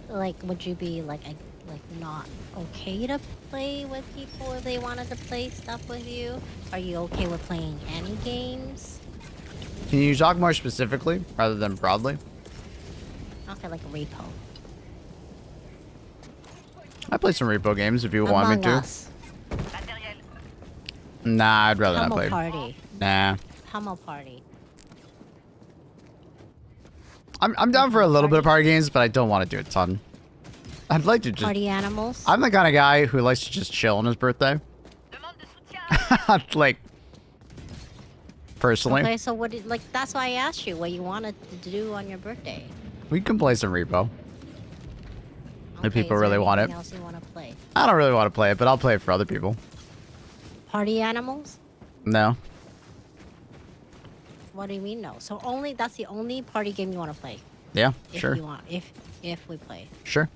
Like, would you be like not okay to play with people if they wanted to play stuff with you? Are you okay with playing any games? Can you talk more specifically rather than broadly? Okay, like Repo. I play some repo games if you want me Among to. Us. Nah, I'd rather not Hummel play. Party. Nah. Hummel Party. I'm down for a little bit of party games, but I don't want to do a ton. I'd like to just... Party Animals. I'm the kind of guy who likes to just chill on his birthday. Like, personally. Okay, so what? Like, that's why I asked you what you wanted to do on your birthday. We can play some repo. If Okay, people is there really want it. anything else you want to play? I don't really want to play it, but I'll play it for other people. Party Animals. No. What do you mean no? So only that's the only party game you want to play. Yeah, If sure. you want, if we play. Sure.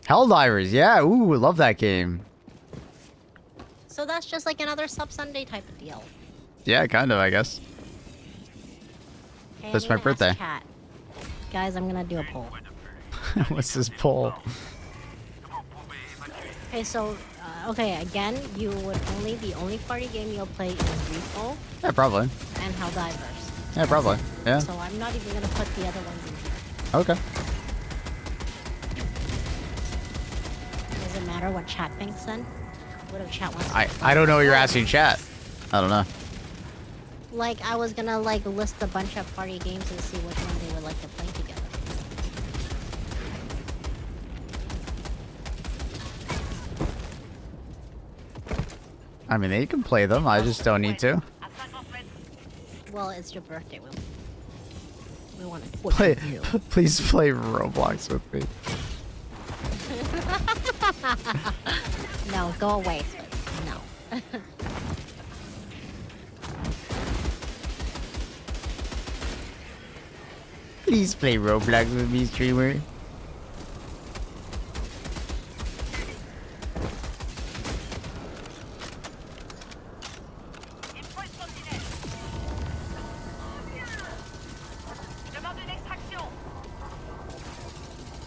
Helldivers, yeah. Ooh, love that game. So that's just like another Sub Sunday type of deal. Yeah, kind of, I guess. Okay, That's I'm my gonna ask birthday. Chat. Guys, I'm gonna do a poll. What's this poll? Okay, so okay, again, you would the only party game you'll play is Repo Yeah, probably. and Helldivers. Yeah, probably. Yeah. So I'm not even gonna put the other ones in here. Okay. Does it matter what chat thinks then? What if chat wants? I don't know what you're asking chat. I don't know. Like I was gonna like list a bunch of party games and see which one they would like to play together. I mean, they can play them. I just don't need to. Well, it's your birthday. We want to Play, please play Roblox with me. No, go away, Swift. No. Please play Roblox with me, streamer.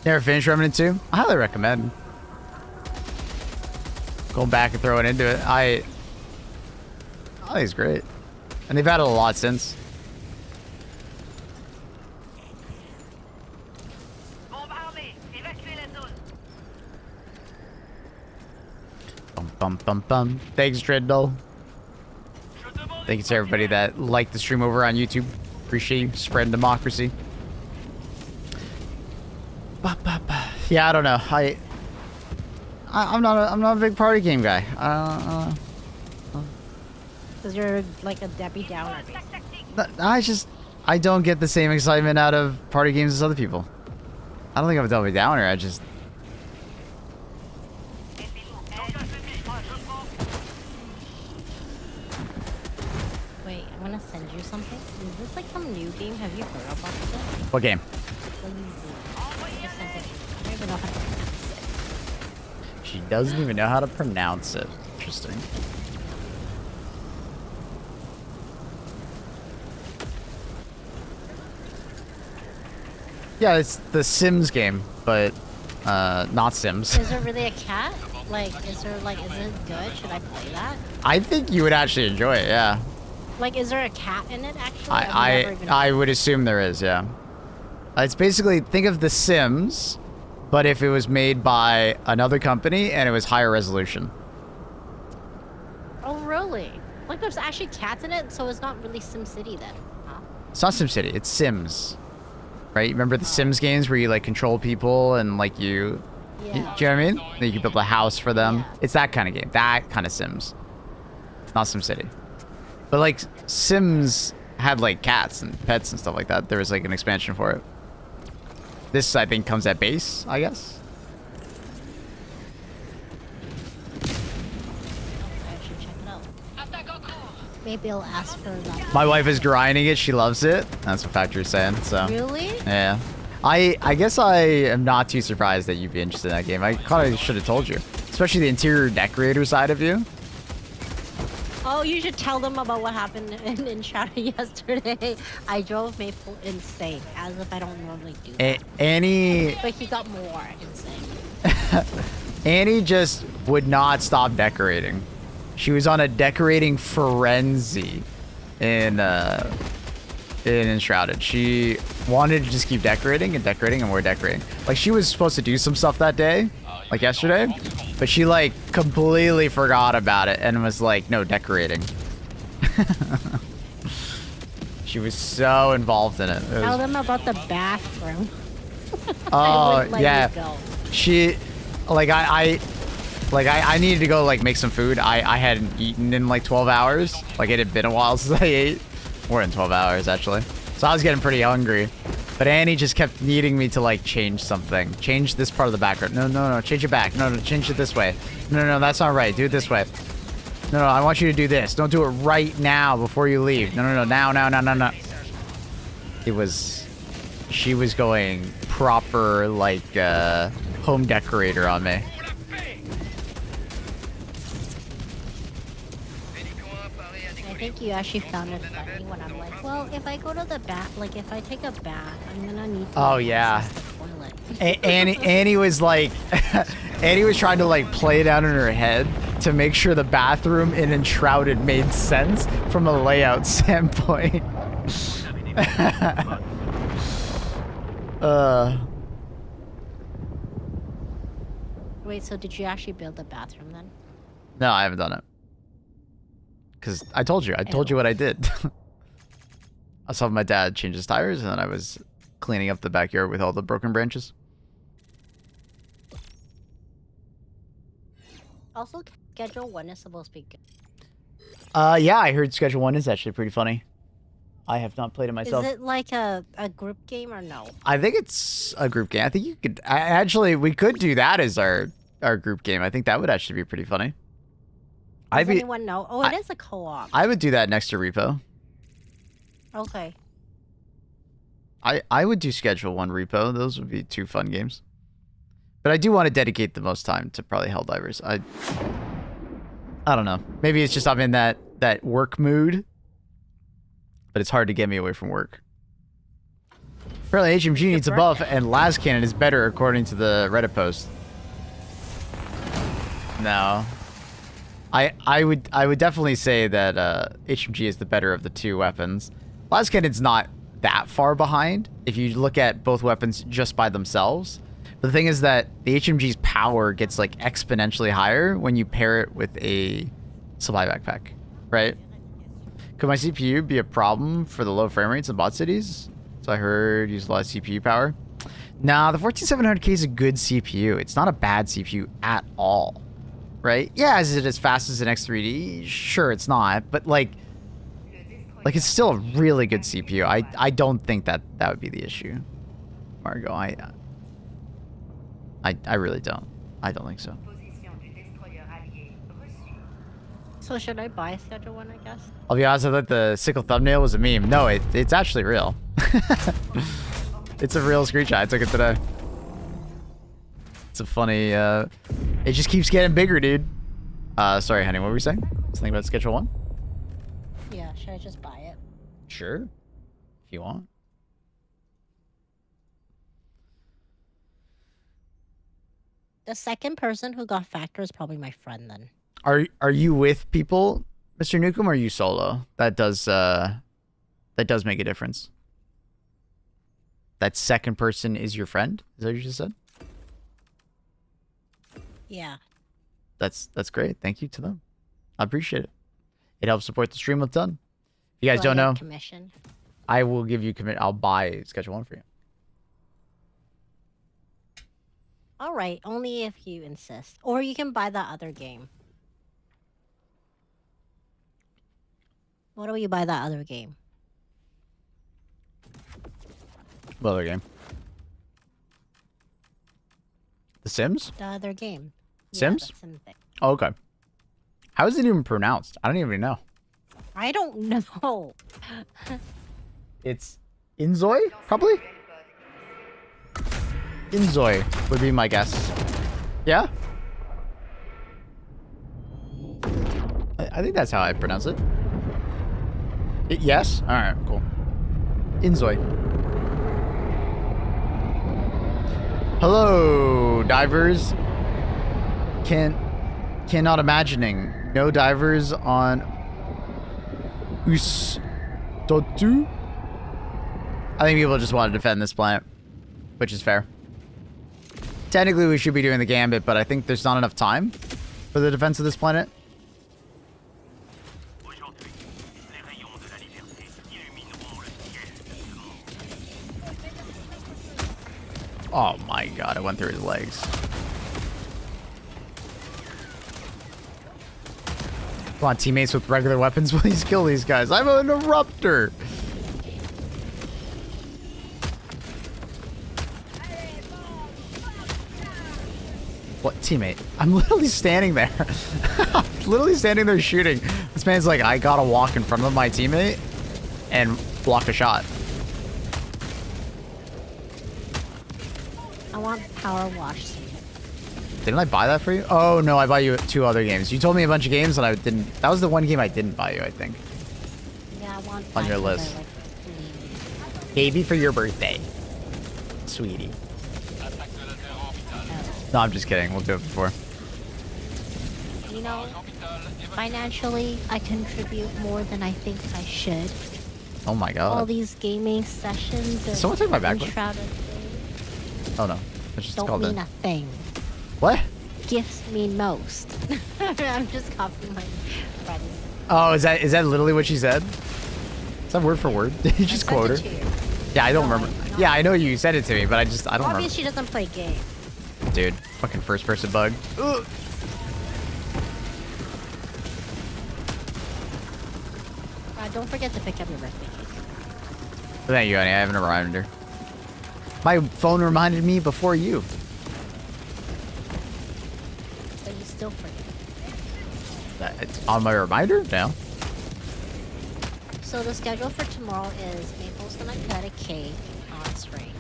Never finished Remnant 2? I highly recommend. Going back and throwing into it. I think it's great. And they've added a lot since. Bum bum bum bum. Thanks, Dreadnought. Thank you to everybody that liked the stream over on YouTube. Appreciate you spreading democracy. Yeah, I don't know. I'm not a big party game guy. Because you're like a Debbie Downer. I don't get the same excitement out of party games as other people. I don't think I'm a Debbie Downer. I just. Wait, I'm gonna send you something. Is this like some new game? Have you heard about this? What game? I just sent it to you. I don't even know how to pronounce it. She doesn't even know how to pronounce it. Interesting. Yeah, it's the Sims game, but not Sims. Is there really a cat? Like, is it good? Should I play that? I think you would actually enjoy it, yeah. Like, is there a cat in it, actually? I've never even I would assume there is, yeah. It's basically, think of The Sims, but if it was made by another company and it was higher resolution. Oh, really? Like, there's actually cats in it, so it's not really SimCity then, huh? It's not SimCity, it's Sims. Right? Remember the Sims games where you, like, control people and, like, you... Yeah. Do you know what I mean? Like, you can build a house for them. Yeah. It's that kind of game. That kind of Sims. It's not SimCity. But, like, Sims had, like, cats and pets and stuff like that. There was, like, an expansion for it. This, I think, comes at base, I guess. I should check it out. Maybe I'll ask for that. My wife is grinding it. She loves it. That's what Factory's saying, so... Really? Yeah. I guess I am not too surprised that you'd be interested in that game. I kind of should have told you. Especially the interior decorator side of you. Oh, you should tell them about what happened in Shadow yesterday. I drove Maple insane, as if I don't normally do that. Annie... But he got more insane. Annie just would not stop decorating. She was on a decorating frenzy in Enshrouded. She wanted to just keep decorating and decorating and more decorating. Like, she was supposed to do some stuff that day, like yesterday, but she, like, completely forgot about it and was like, no, decorating. She was so involved in it. Tell them about the bathroom. Oh, Let yeah. you go. She, like, I needed to go, like, make some food. I hadn't eaten in, like, 12 hours. Like, it had been a while since I ate. More than 12 hours, actually. So I was getting pretty hungry. But Annie just kept needing me to like change something. Change this part of the background. No, no, no. Change it back. No, no. Change it this way. No, no, no. That's not right. Do it this way. No, no. I want you to do this. Don't do it right now before you leave. No, no, no. Now, now, now, now, now. It was... She was going proper, like, home decorator on me. I think you actually found it funny when I'm like, well, if I go to the bath, like if I take a bath, I'm gonna need to Oh, yeah. access the toilet. Annie was like... Annie was trying to, like, play it out in her head to make sure the bathroom in Enshrouded made sense from a layout standpoint. Wait, so did you actually build the bathroom then? No, I haven't done it. Because I told you. I told you what I did. I saw my dad change his tires, and then I was cleaning up the backyard with all the broken branches. Also, Schedule 1 is supposed to be good. Yeah, I heard Schedule 1 is actually pretty funny. I have not played it myself. Is it like a group game or no? I think it's a group game. I think you could... actually, we could do that as our group game. I think that would actually be pretty funny. Does anyone know? Oh, it is a co-op. I would do that next to Repo. Okay. I would do Schedule 1 Repo. Those would be two fun games. But I do want to dedicate the most time to probably Helldivers. I don't know. Maybe it's just I'm in that work mood. But it's hard to get me away from work. Apparently HMG needs a buff and Las Cannon is better according to the Reddit post. No. I would definitely say that HMG is the better of the two weapons. Las Cannon's not that far behind if you look at both weapons just by themselves. But the thing is that the HMG's power gets like exponentially higher when you pair it with a supply backpack, right? Could my CPU be a problem for the low frame rates in bot cities? So I heard use a lot of CPU power. Nah, the 14700K is a good CPU. It's not a bad CPU at all, right? Yeah, is it as fast as an X3D? Sure, it's not, but like it's still a really good CPU. I don't think that would be the issue, Margot. I really don't. I don't think so. So should I buy Schedule 1, I guess? I'll be honest, I thought the sickle thumbnail was a meme. No, it's actually real. It's a real screenshot. I took it today. It's a funny, it just keeps getting bigger, dude. Sorry, honey, what were we saying? Something about Schedule 1? Yeah, should I just buy it? Sure. If you want. The second person who got Factor is probably my friend then. Are you with people, Mr. Nukem, or are you solo? That does make a difference. That second person is your friend? Is that what you just said? Yeah. That's great. Thank you to them. I appreciate it. It helps support the stream a ton. If you guys don't know, Commission. I will give you commit. I'll buy Schedule 1 for you. All right, only if you insist. Or you can buy that other game. What do you buy that other game? What other game? The Sims? The other game. Sims? Yeah, the Sim thing. Oh, okay. How is it even pronounced? I don't even know. I don't know. It's Inzoi, probably? Inzoi would be my guess. Yeah? I think that's how I pronounce it. Yes? Alright, cool. Inzoi. Hello, divers. Cannot imagining. No divers on Us-Dotu? I think people just want to defend this planet, which is fair. Technically, we should be doing the gambit, but I think there's not enough time for the defense of this planet. Oh my god, I went through his legs. Come on, teammates with regular weapons, please kill these guys. I'm an eruptor. teammate. I'm literally standing there. Literally standing there shooting. This man's like, I gotta walk in front of my teammate and block a shot. I want power wash. Didn't I buy that for you? Oh, no, I bought you 2 other games. You told me a bunch of games and I didn't. That was the one game I didn't buy you, I think. Yeah, I want On that your 'cause list. I like green. Baby for your birthday. Sweetie. Attaque de la terre orbitale. No, I'm just kidding. We'll do it before. You know, Orbital, évacué. financially, I contribute more than I think I should. Oh my All god. these gaming sessions and Someone take my backpack? enshrouded things Oh no. That's just don't called mean it. a thing. What? Gifts mean most. I'm just copying my friends. Oh, is that literally what she said? Is that word for word? Did you just I sent quote her? it to you. Yeah, I don't No, remember. no. Yeah, I know you said it to me, but I don't remember. Obviously, she doesn't play games. Dude, fucking first person bug. Ugh. Don't forget to pick up your birthday cake. Thank you, honey. I haven't reminded her. My phone reminded me before you. But you still forget. It's on my reminder now. So the schedule for tomorrow is Maple's gonna cut a cake on stream.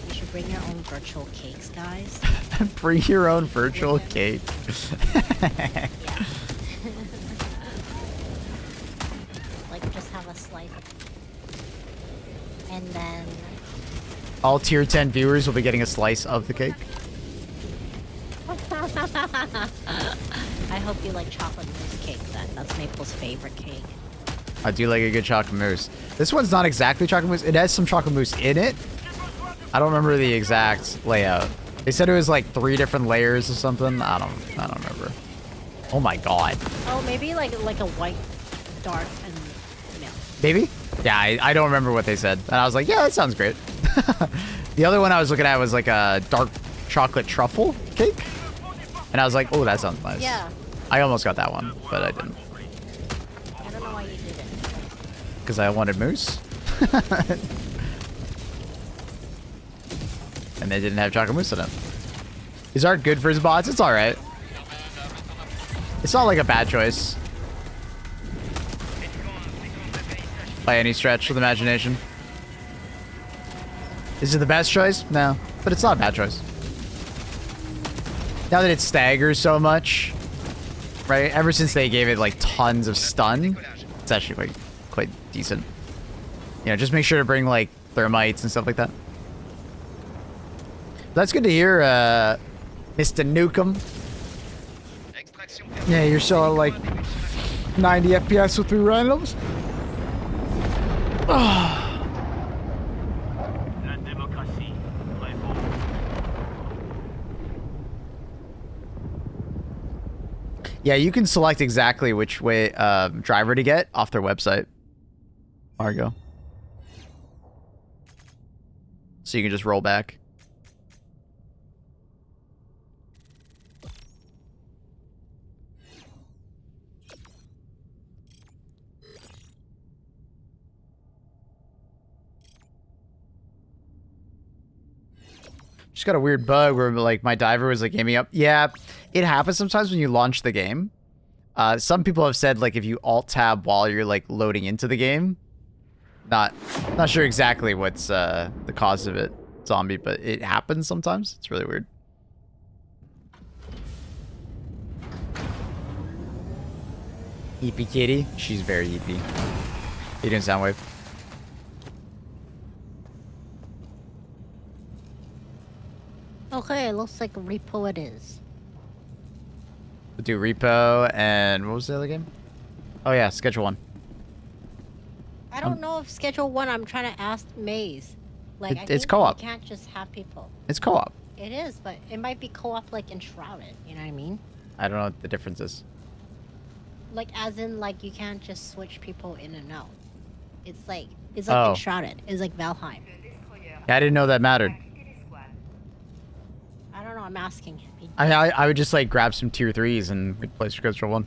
You should bring your own virtual cakes, guys. Bring your own virtual cake. Yeah. Like, just have a slice of... And then... All tier 10 viewers will be getting a slice of the cake. I hope you like chocolate mousse cake then. That's Maple's favorite cake. I do like a good chocolate mousse. This one's not exactly chocolate mousse. It has some chocolate mousse in it. I don't remember the exact layout. They said it was like 3 different layers or something. I don't remember. Oh my god. Oh, maybe like a white, dark, and milk. Maybe? Yeah, I don't remember what they said. And I was like, yeah, that sounds great. The other one I was looking at was like a dark chocolate truffle cake. And I was like, oh, that sounds nice. Yeah. I almost got that one, but I didn't. I don't know why you did it. Because I wanted mousse. And they didn't have chocolate mousse in it. Is art good for his bots? It's alright. It's not like a bad choice. By any stretch of the imagination. Is it the best choice? No. But it's not a bad choice. Now that it staggers so much, right? Ever since they gave it like tons of stun, it's actually quite decent. You know, just make sure to bring like thermites and stuff like that. That's good to hear, Mr. Nukem. Yeah, you're still at like 90 FPS with 3 randoms. Yeah, you can select exactly which way driver to get off their website. Argo. So you can just roll back. Just got a weird bug where like my diver was like aiming up. Yeah, it happens sometimes when you launch the game. Some people have said like if you alt tab while you're like loading into the game. Not sure exactly what's the cause of it, zombie, but it happens sometimes. It's really weird. Eepy kitty. She's very eepy. You doing Soundwave? Okay, it looks like repo it is. We'll do repo and what was the other game? Oh yeah, schedule 1. I don't know if schedule 1. I'm trying to ask Maze. Like, I It's think co-op. You can't just have people. It's co-op. It is, but it might be co-op like enshrouded. You know what I mean? I don't know what the difference is. Like, as in, like, you can't just switch people in and out. It's like Oh. enshrouded. It's like Valheim. Yeah, I didn't know that mattered. I don't know. I'm asking. I would just like grab some tier 3s and we'd play schedule 1.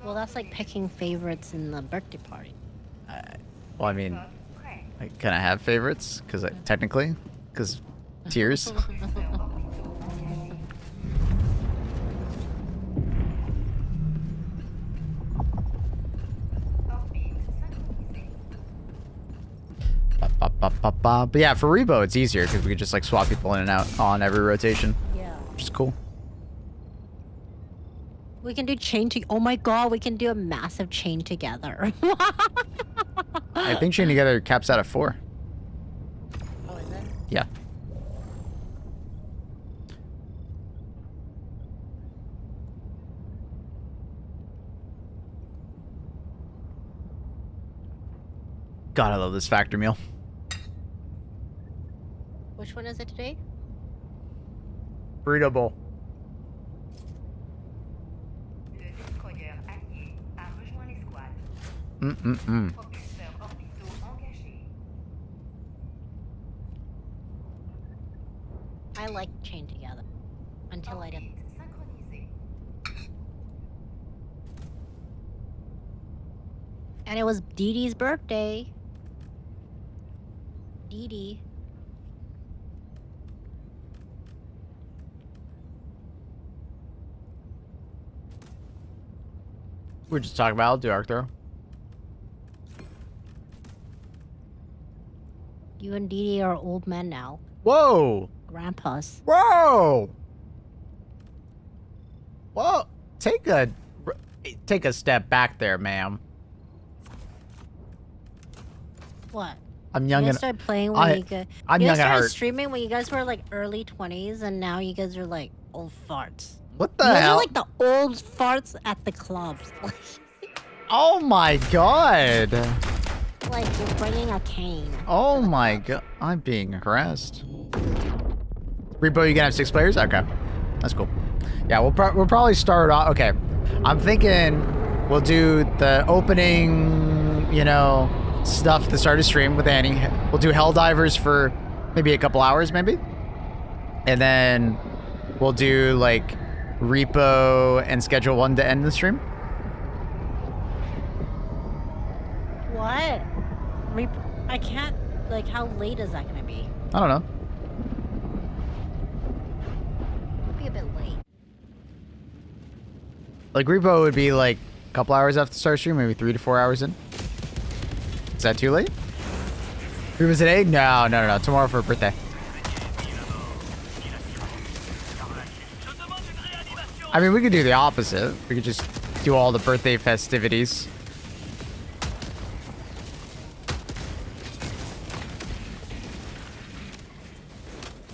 Well, that's like picking favorites in the birthday party. Well, I mean, I kind of have favorites because technically, because tiers. But yeah, for Rebo, it's easier because we could just like swap people in and out on every rotation, Yeah. which is cool. We can do chain to. Oh my god, we can do a massive chain together. I think chain together caps out at 4. Oh, is it? Yeah. God, I love this factor meal. Which one is it today? Burrito bowl. Le destroyer allié a rejoint l'escouade. Mm-mm-mm. Propulseurs orbitaux engagés. I like chain together. Until I didn't. Orbite synchronisée. And it was Dee Dee's birthday. Dee Dee. We're just talking about I'll do arc throw. You and Dee Dee are old men now. Whoa! Grandpas. Whoa! Whoa! Take a step back there, ma'am. What? I'm You young guys and started playing when you guys... I'm you young guys at started heart. streaming when you guys were like early 20s, and now you guys are like old farts. What the You guys are hell? like the old farts at the clubs. Oh my god! Like you're bringing a cane. Oh my god! I'm being harassed. Repo, you gonna have 6 players? Okay, that's cool. Yeah, we'll probably start off. Okay, I'm thinking we'll do the opening, you know, stuff at the start of stream with Annie. We'll do Helldivers for maybe a couple hours, maybe, and then we'll do like Repo and Schedule 1 to end the stream. What? I can't. Like, how late is that gonna be? I don't know. It'll be a bit late. Like Repo would be like a couple hours after the start stream, maybe 3 to 4 hours in. Is that too late? Repo today? No. Tomorrow for a birthday. I mean, we could do the opposite. We could just do all the birthday festivities.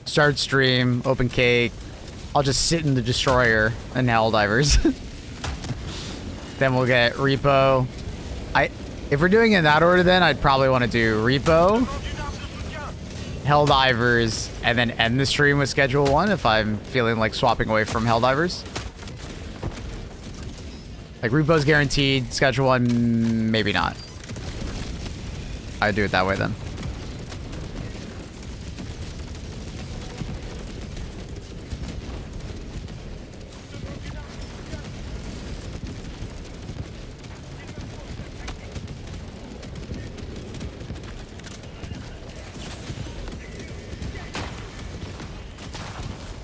Start stream, open cake. I'll just sit in the destroyer and Helldivers. Then we'll get Repo. If we're doing it in that order, then I'd probably want to do Repo, Helldivers, and then end the stream with Schedule 1 if I'm feeling like swapping away from Helldivers. Like Repo's guaranteed, Schedule 1 maybe not. I'd do it that way then.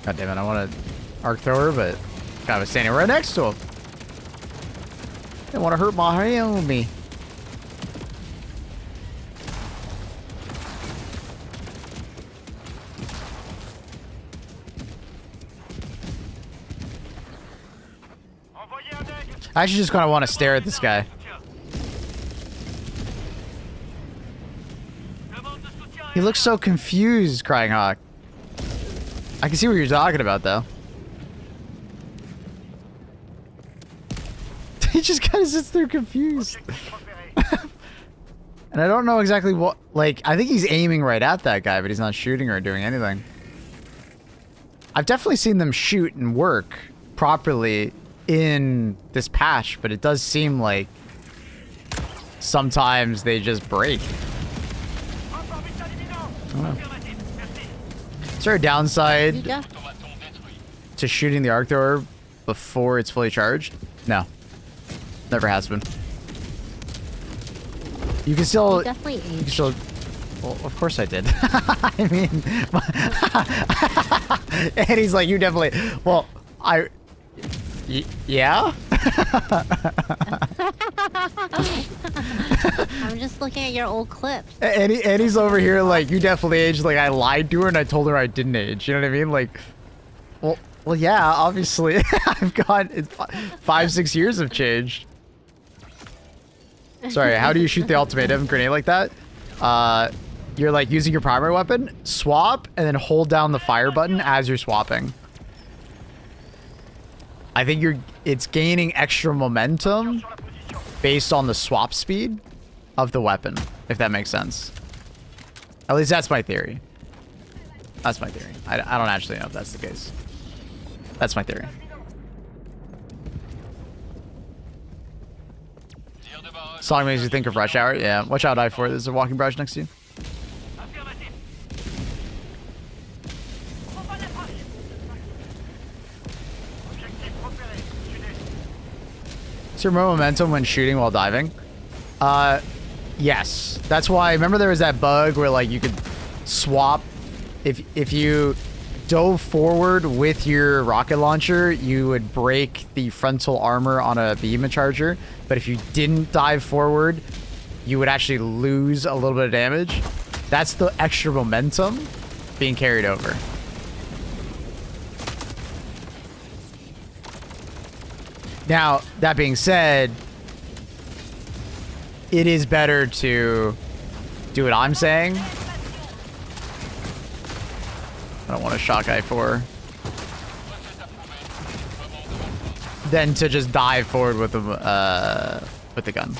God damn it, I want to arc thrower, but guy was standing right next to him. Didn't want to hurt my homie. I actually just kind of want to stare at this guy. He looks so confused, Crying Hawk. I can see what you're talking about, though. He just kind of sits there confused. And I don't know exactly what... Like, I think he's aiming right at that guy, but he's not shooting or doing anything. I've definitely seen them shoot and work properly in this patch, but it does seem like sometimes they just break. I don't know. Is there a downside Yeah. to shooting the arc thrower before it's fully charged? No. Never has been. You can still... You definitely You can aged. still... Well, of course I did. I mean... And he's like, you definitely... Well, yeah? I'm just looking at your old clips. Annie's over here like, you definitely aged. Like, I lied to her and I told her I didn't age. You know what I mean? Like, well, yeah, obviously. I've got 5-6 years have changed. Sorry, how do you shoot the ultimatum grenade like that? You're like using your primary weapon, swap, and then hold down the fire button as you're swapping. I think it's gaining extra momentum based on the swap speed of the weapon, if that makes sense. At least that's my theory. That's my theory. I don't actually know if that's the case. That's my theory. Song makes you think of Rush Hour. Yeah, watch out, I-4. There's a walking barrage next to you. Is there more momentum when shooting while diving? Yes. That's why, remember there was that bug where like you could swap. If you dove forward with your rocket launcher, you would break the frontal armor on a beam charger. But if you didn't dive forward, you would actually lose a little bit of damage. That's the extra momentum being carried over. Now, that being said, it is better to do what I'm saying. I don't want to shock I-4. Than to just dive forward with the gun.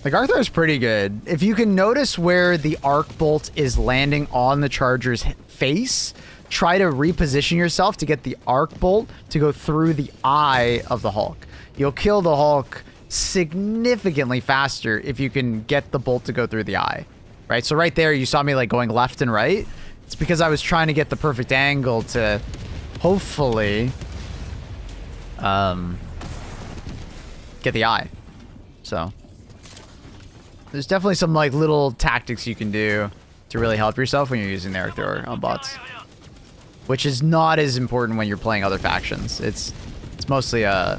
Like, Arthur is pretty good. If you can notice where the arc bolt is landing on the charger's face, try to reposition yourself to get the arc bolt to go through the eye of the Hulk. You'll kill the Hulk significantly faster if you can get the bolt to go through the eye. Right? So right there, you saw me like going left and right. It's because I was trying to get the perfect angle to hopefully get the eye. So there's definitely some like little tactics you can do to really help yourself when you're using the arc thrower on bots, which is not as important when you're playing other factions. It's mostly a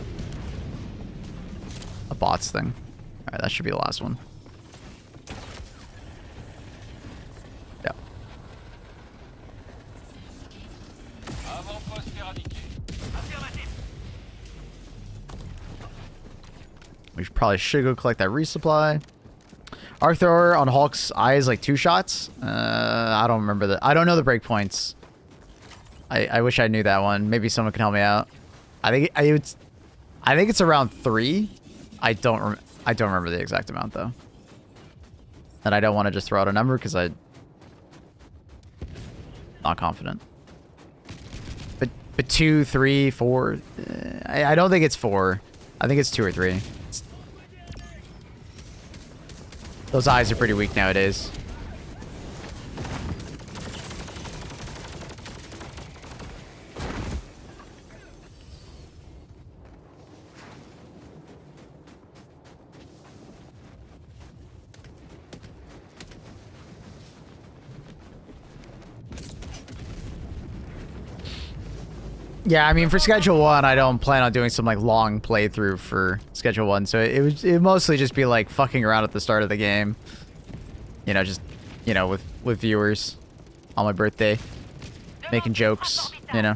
bots thing. All right, that should be the last one. Yeah. We probably should go collect that resupply. Arc thrower on Hulk's eye is like 2 shots. I don't remember that. I don't know the breakpoints. I wish I knew that one. Maybe someone can help me out. I think it's around 3. I don't remember the exact amount though. And I don't want to just throw out a number because I'm not confident. But 2, 3, 4. I don't think it's 4. I think it's 2 or 3. Those eyes are pretty weak nowadays. Yeah, I mean, for Schedule 1, I don't plan on doing some, like, long playthrough for Schedule 1, so it would mostly just be, like, fucking around at the start of the game. You know, just, you know, with viewers on my birthday. Making jokes, you know.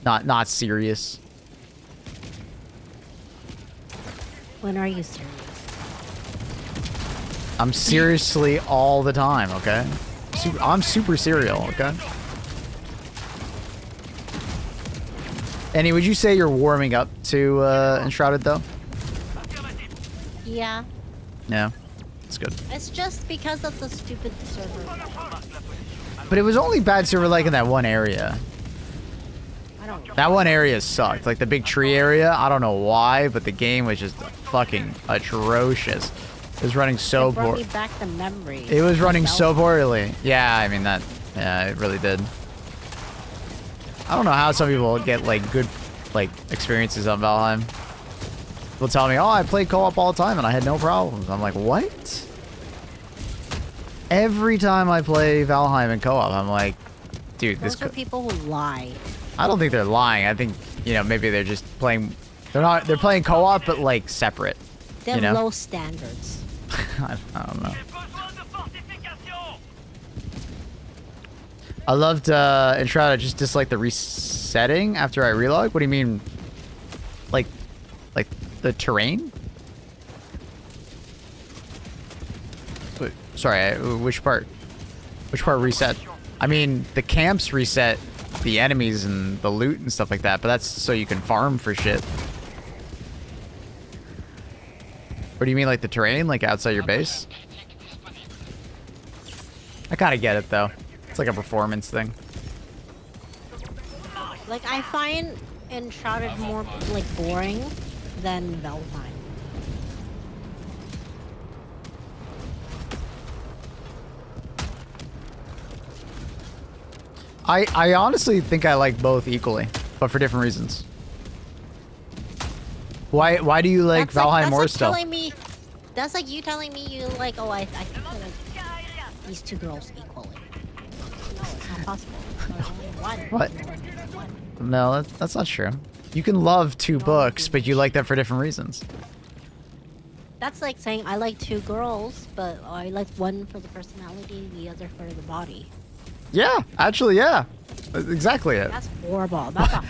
Not serious. When are you serious? I'm seriously all the time, okay? I'm super serial, okay? Annie, would you say you're warming up to Enshrouded, though? Yeah. Yeah, that's good. It's just because of the stupid server. But it was only bad server, like, in that one area. I don't know. That one area sucked. Like, the big tree area, I don't know why, but the game was just fucking atrocious. It was running so It brought poor. me back the memories. It was running so poorly. Yeah, I mean, yeah, it really did. I don't know how some people get, like, good like experiences on Valheim. People tell me, "Oh, I play co-op all the time and I had no problems." I'm like, "What?" Every time I play Valheim in co-op, I'm like, "Dude, this." Those are people who lie. I don't think they're lying. I think, you know, maybe they're just playing. They're playing co-op, but like separate. They have You know? low standards. I don't know. I loved Enshrouded. I just dislike the resetting after I relog. What do you mean? Like the terrain? Wait, sorry, which part? Which part reset? I mean, the camps reset the enemies and the loot and stuff like that, but that's so you can farm for shit. What do you mean, like the terrain, like outside your base? I kind of get it though. It's like a performance thing. Like, I find Enshrouded more, like, boring than Valheim. I honestly think I like both equally, but for different reasons. Why do you like Valheim more still? That's like you telling me you like, oh, I think I like these two girls equally. No, it's not possible. There's only one. What? One. No, that's not true. You can love two books, but you like them for different reasons. That's like saying I like two girls, but I like one for the personality, the other for the body. Yeah, actually, yeah. That's exactly it. That's horrible. That's not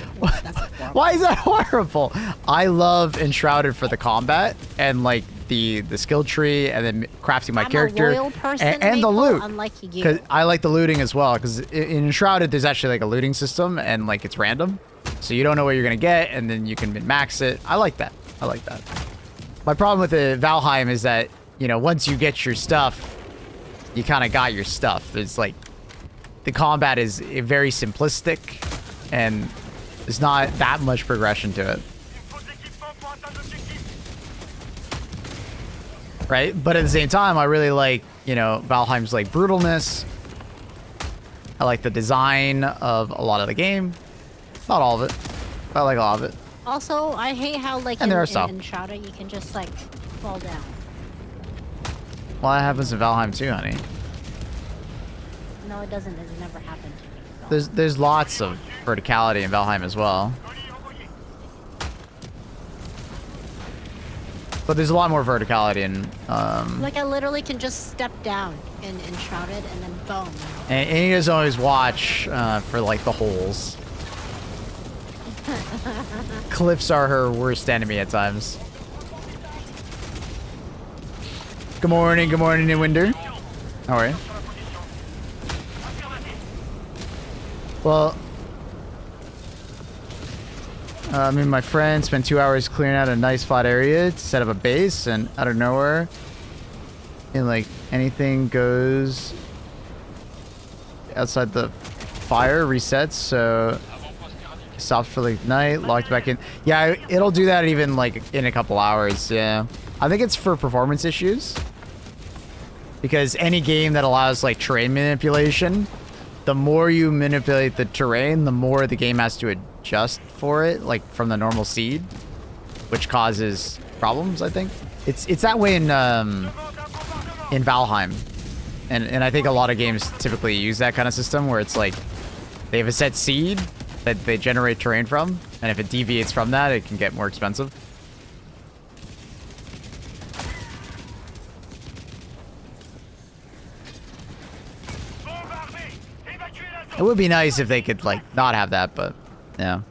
that's horrible. Why is that horrible? I love Enshrouded for the combat and like the skill tree and then crafting my character a loyal person, and the loot. Unlike you. Cause I like the looting as well. Because in Enshrouded, there's actually like a looting system and like it's random, so you don't know what you're gonna get, and then you can min-max it. I like that. I like that. My problem with the Valheim is that, you know, once you get your stuff, you kind of got your stuff. It's like the combat is very simplistic, and there's not that much progression to it. Right? But at the same time, I really like, you know, Valheim's like brutalness. I like the design of a lot of the game. Not all of it, but I like a lot of it. Also, I hate how like And in there are some. Enshrouded you can just like fall down. Well, that happens in Valheim too, honey. No, it doesn't. It's never happened to me. There's lots of verticality in Valheim as well. But there's a lot more verticality in Like I literally can just step down in Enshrouded and then boom. and he doesn't always watch for like the holes. Cliffs are her worst enemy at times. Good morning, Winder. How are you? Well, I mean, my friend spent 2 hours clearing out a nice flat area to set up a base, and out of nowhere, and like anything goes outside the fire resets, so stopped for like night, locked back in. Yeah, it'll do that even like in a couple hours. Yeah, I think it's for performance issues, because any game that allows like terrain manipulation, the more you manipulate the terrain, the more the game has to adjust for it, like from the normal seed, which causes problems. I think it's that way in Valheim, and I think a lot of games typically use that kind of system where it's like they have a set seed that they generate terrain from, and if it deviates from that, it can get more expensive. It would be nice if they could like not have that, but yeah.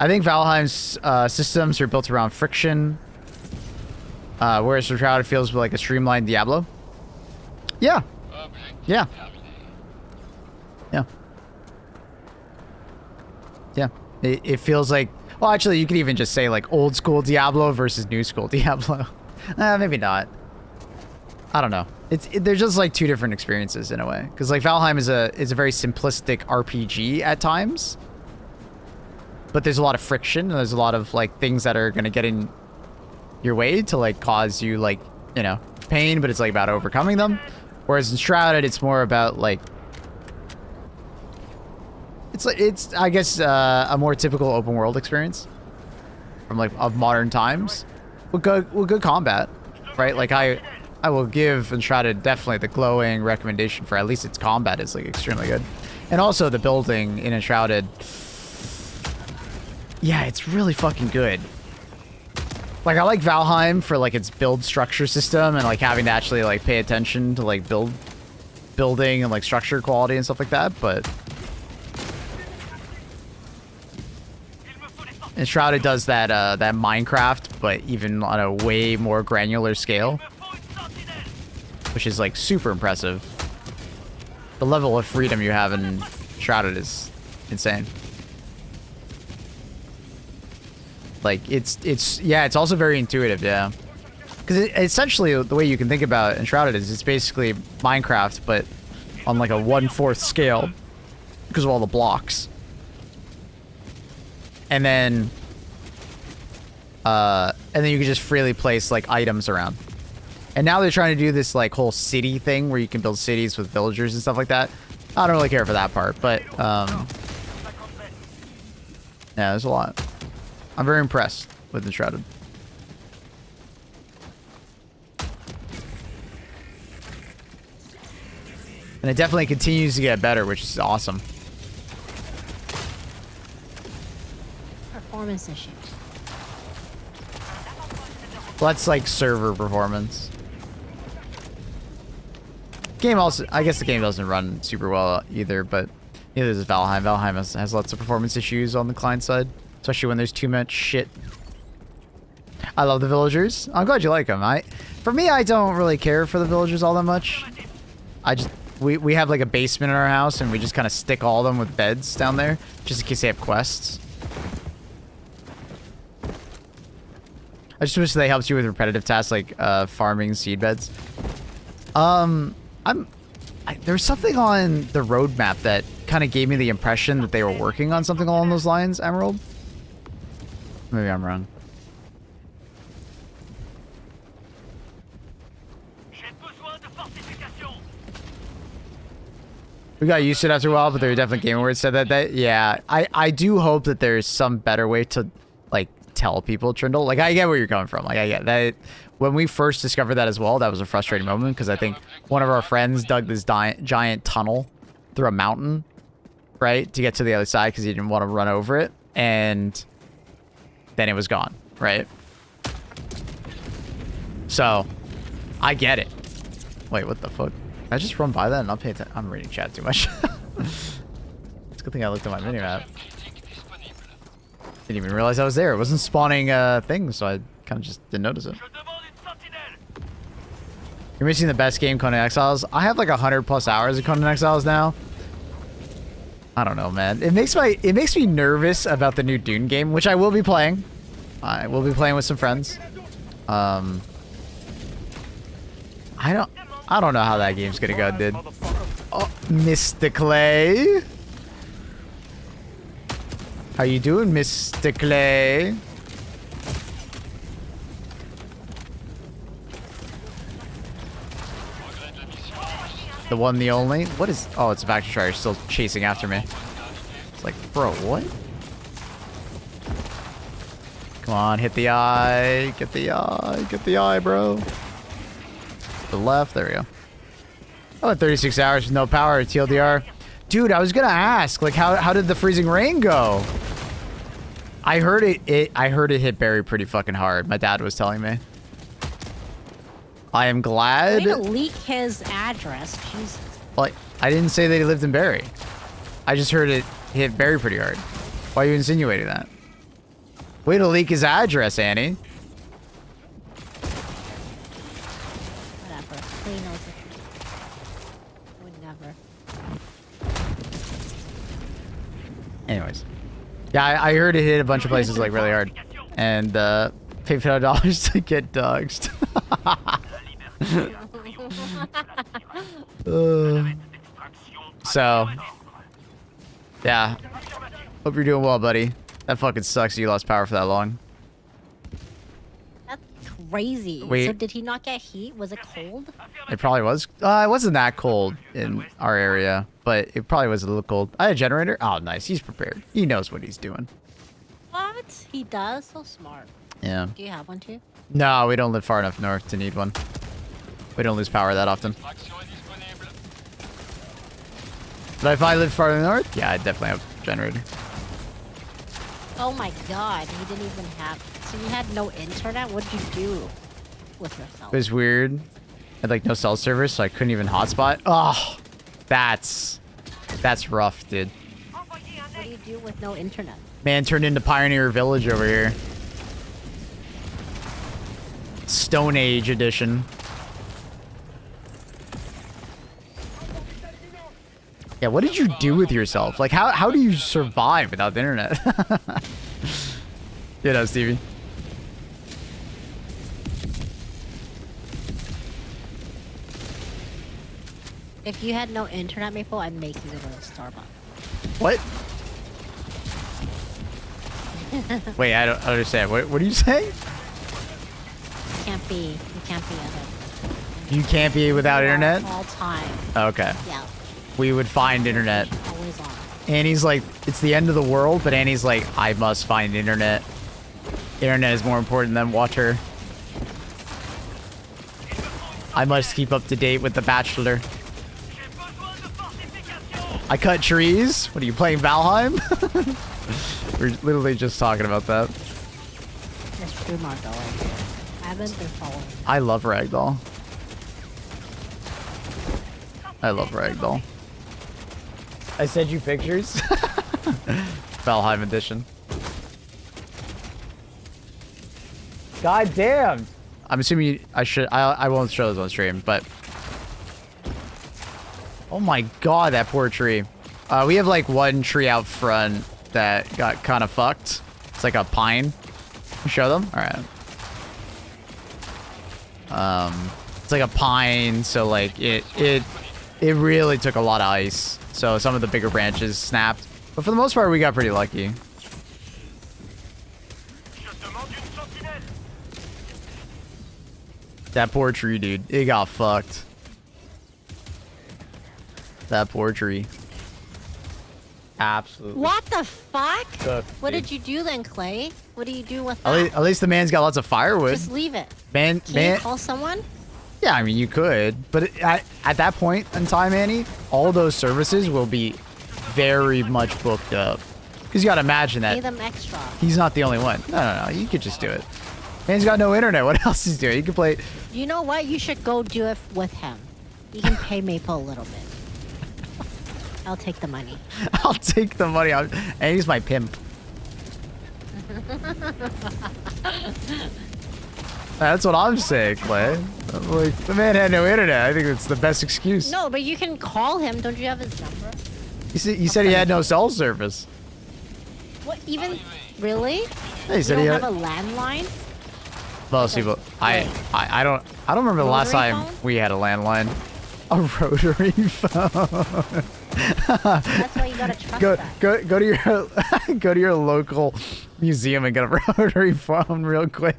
I think Valheim's systems are built around friction, whereas Shrouded feels like a streamlined Diablo. Yeah. Yeah. Yeah. Yeah. It feels like, well, actually, you could even just say like old school Diablo versus new school Diablo. Maybe not. I don't know. They're just like two different experiences in a way. Because like Valheim is a very simplistic RPG at times, but there's a lot of friction and there's a lot of like things that are gonna get in your way to like cause you like, you know, pain, but it's like about overcoming them. Whereas in Shrouded, it's more about like it's I guess a more typical open world experience from like of modern times with good combat, right? Like I will give Enshrouded definitely the glowing recommendation for at least its combat is like extremely good, and also the building in Enshrouded. Yeah, it's really fucking good. Like, I like Valheim for, like, its build structure system and, like, having to actually, like, pay attention to, like, building and, like, structure quality and stuff like that, but Enshrouded does that, that Minecraft, but even on a way more granular scale, which is, like, super impressive. The level of freedom you have in Shrouded is insane. Like, it's also very intuitive, yeah. Because essentially, the way you can think about Enshrouded is it's basically Minecraft, but on like a 1/4 scale because of all the blocks. And then you can just freely place like items around. And now they're trying to do this like whole city thing where you can build cities with villagers and stuff like that. I don't really care for that part, but yeah, there's a lot. I'm very impressed with Enshrouded. And it definitely continues to get better, which is awesome. Performance issues. Well, that's like server performance. Game also, I guess the game doesn't run super well either, but neither does Valheim. Valheim has lots of performance issues on the client side. Especially when there's too much shit. I love the villagers. I'm glad you like them. For me, I don't really care for the villagers all that much. We have like a basement in our house, and we just kind of stick all of them with beds down there, just in case they have quests. I just wish they helped you with repetitive tasks like farming seed beds. There's something on the roadmap that kind of gave me the impression that they were working on something along those lines, Emerald. Maybe I'm wrong. We got used to it after a while, but there were definitely Game Awards said that. Yeah, I do hope that there's some better way to like tell people Trindle. Like, I get where you're coming from. Like, I get that. When we first discovered that as well, that was a frustrating moment because I think one of our friends dug this giant tunnel through a mountain, right, to get to the other side because he didn't want to run over it, and then it was gone, right? So, I get it. Wait, what the fuck? Did I just run by that and not pay attention? I'm reading chat too much. It's a good thing I looked at my minimap. Didn't even realize I was there. It wasn't spawning things, so I kind of just didn't notice it. You're missing the best game, Conan Exiles. I have like 100+ hours of Conan Exiles now. I don't know, man. It makes me nervous about the new Dune game, which I will be playing. I will be playing with some friends. I don't know how that game's gonna go, dude. Oh, Mr. Clay. How you doing, Mr. Clay? The one, the only? What is... Oh, it's a Factory Strider still chasing after me. It's like, bro, what? Come on, hit the eye. Get the eye. Get the eye, bro. To the left. There we go. Oh, 36 hours with no power. TLDR. Dude, I was gonna ask, like, how did the freezing rain go? I heard it hit Barry pretty fucking hard. My dad was telling me. I am glad. Way to leak his address. Jesus. Like, I didn't say that he lived in Barry. I just heard it hit Barry pretty hard. Why are you insinuating that? Way to leak his address, Annie. Whatever. He knows it. Would never. Anyways. Yeah, I heard it hit a bunch of places like really hard. And pay $50 to get doxed. So, yeah. Hope you're doing well, buddy. That fucking sucks you lost power for that long. That's crazy. Wait. So did he not get heat? Was it cold? It probably was. It wasn't that cold in our area, but it probably was a little cold. I had a generator. Oh, nice. He's prepared. He knows what he's doing. What? He does? So smart. Yeah. Do you have one too? No, we don't live far enough north to need one. We don't lose power that often. Action est disponible. But if I lived farther north, yeah, I'd definitely have a generator. Oh my god, he didn't even have... So you had no internet? What did you do with yourself? It was weird. I had like no cell service, so I couldn't even hotspot. Oh, that's rough, dude. What do you do with no internet? Man turned into Pioneer Village over here. Stone Age edition. Yeah, what did you do with yourself? Like, how do you survive without the internet? You know, Stevie. If you had no internet, Maple, I'd make you go to Starbucks. What? Wait, I don't understand. What are you saying? You can't be other. You can't be without internet? All time. Okay. Yeah. We would find internet. Always on. Annie's like, it's the end of the world, but Annie's like, I must find internet. Internet is more important than water. I must keep up to date with The Bachelor. I cut trees. What are you playing, Valheim? We're literally just talking about that. That's true, Marco. I haven't been following. I love Ragdoll. I love Ragdoll. I sent you pictures. Valheim edition. God damn. I'm assuming I won't show this on stream, but oh my god, that poor tree. We have like one tree out front that got kind of fucked. It's like a pine. Show them? All right. It's like a pine, so like it really took a lot of ice. So some of the bigger branches snapped. But for the most part, we got pretty lucky. That poor tree, dude. It got fucked. That poor tree. Absolutely. What the fuck? Cooked, What dude. did you do then, Clay? What do you do with that? At least the man's got lots of firewood. Just leave it. Man, Can you call someone? Yeah, I mean, you could. But at that point in time, Annie, all those services will be very much booked up. Because you got to imagine Pay that them extra. he's not the only one. No. You could just do it. Man's got no internet. What else is doing? You can play... You know what? You should go do it with him. You can pay Maple a little bit. I'll take the money. I'll take the money. And he's my pimp. That's what I'm saying, Clay. Like, the man had no internet. I think it's the best excuse. No, but you can call him. Don't you have his number? You said he had no cell service. What? Even? Really? He You said don't he have had... a landline? Most people... I don't remember the last Rotary time phone? we had a landline. A rotary phone. That's why you gotta trust that. Go to your go to your local museum and get a rotary phone real quick.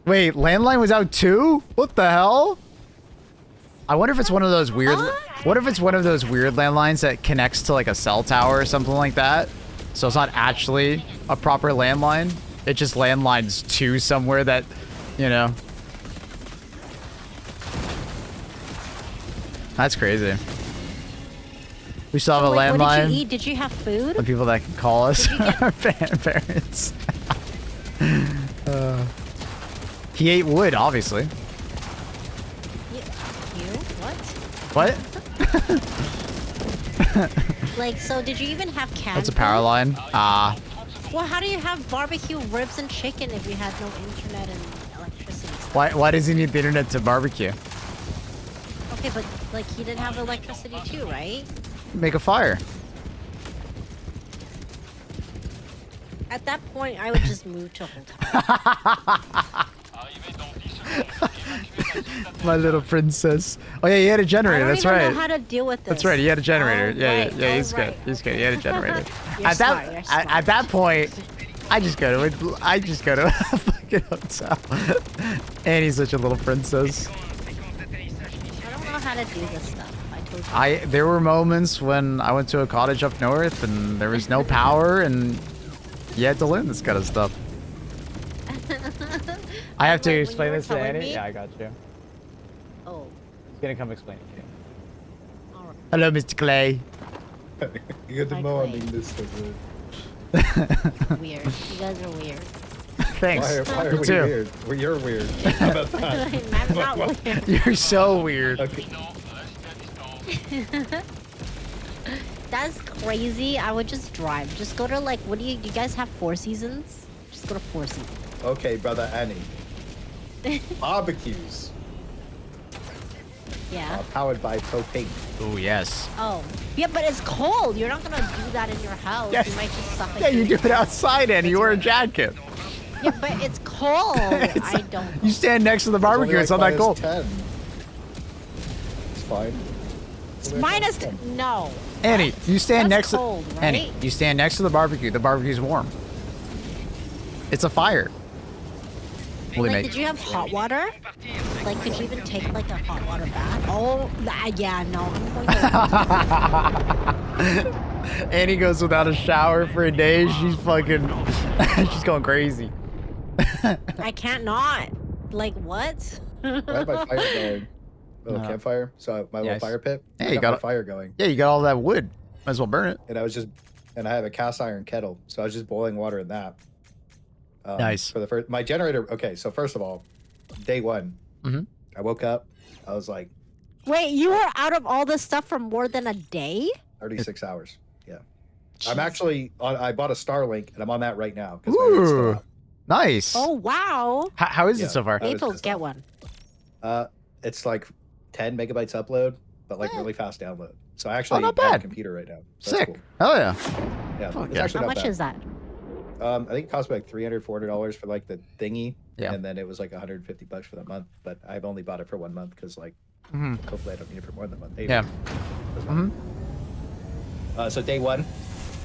Wait, landline was out too? What the hell? I wonder if it's one of those weird. What if it's one of those weird landlines that connects to like a cell tower or something like that? So it's not actually a proper landline. It just landlines to somewhere that, you know. That's crazy. We still have a Wait, what did landline. you eat? Did you have food? The people that can call us Did you get- are parents. He ate wood, obviously. You? What? What? Like, so did you even have canned That's a power food? line. Ah. Well, how do you have barbecue ribs and chicken if you had no internet and electricity? Why does he need the internet to barbecue? Okay, but like he didn't have electricity too, right? Make a fire. At that point, I would just move to a hotel. Arrivé dans 10 secondes. Évacuez la zone My little princess. Oh yeah, he had a I generator. don't That's even right. know how to deal with this. That's right. He had a generator. Oh, Yeah, right. yeah. He's Oh, good. right. He's good. He had a generator. You're at smart, you're that at that point, I just go to a fucking hotel. Annie's such a little princess. I don't know how to do this stuff. I told you. There were moments when I went to a cottage up north and there was no power and you had to learn this kind of stuff. I have to When you explain were this to telling Annie. me- Yeah, I got you. Oh, He's gonna come explain it to you. all right. Hello, Mr. Clay. You got Hi, the mo Clay. on this so good. Weird. You guys are weird. Thanks. Why are You we too. weird? Well, you're weird. How about that? I'm not weird. You're so weird. Okay. That's crazy. I would just drive. Just go to like, what do you guys have 4 seasons? Just go to 4 seasons. Okay, brother Annie. Barbecues Yeah. powered by propane. Oh yes. Oh. Yeah, but it's cold. You're not gonna do that in your house. Yes. You might just suffocate. Yeah, you do it outside, Annie. You wear a It's jacket. Yeah, but it's cold. I don't. You stand next to the barbecue. It's not that cold. 10. It's fine. It's minus. No. Annie, you stand That's next cold, to right? Annie. You stand next to the barbecue. The barbecue's warm. It's a fire. Holy Like, mate. did you have hot water? Like, could you even take like a hot water bath? Oh, yeah, no. I'm going to. Annie goes without a shower for a day. She's fucking. She's going crazy. I can't not. Like, what? I have my fire going. Little No. campfire. So my little Yes. fire pit. Yeah, I you got my got it. fire going. Yeah, you got all that wood. Might as well burn it. And I have a cast iron kettle. So I was just boiling water in that. Nice. For the first, my generator. Okay, so first of all, day one, Mhm. I woke up. I was like Wait, you were out of all this stuff for more than a day? 36 hours. Yeah. Jeez. I'm actually on. I bought a Starlink, and I'm on that right now. 'Cause my internet's still Ooh, out. nice. Oh, wow. How is Yeah. it so far? I was Maple, just get off. one. It's like 10 megabytes upload, but like really fast download. So I actually not have bad. a computer right now. So that's Sick. cool. Hell yeah. Yeah, Fuck it's yeah. actually How not much bad. is that? I think it cost me like $300-$400 for like the thingy, Yeah. and then it was like $150 for the month. But I've only bought it for 1 month because like Mhm. hopefully I don't need it for more than a month. Yeah. Mhm. So day one,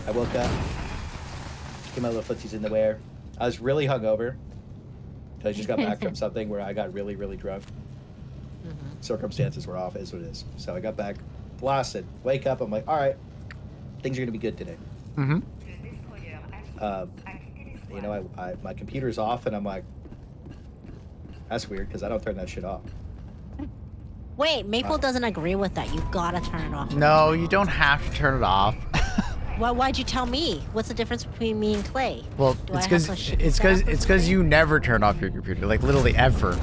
I woke up, get my little footsies in the wear. I was really hungover. I just got back from something where I got really, really drunk. Circumstances were off, is what it is. So I got back, blasted. Wake up, I'm like, all right, things are gonna be good today. Mhm. Le destroyer a quitté You know, my computer's off, and I'm like, that's weird because I don't turn that shit off. Wait, Maple doesn't agree with that. You gotta turn it off. No, you don't have to turn it off. Well, why'd you tell me? What's the difference between me and Clay? Well, Do I it's have because some shit set up with it's because you never turn off your computer, like literally ever.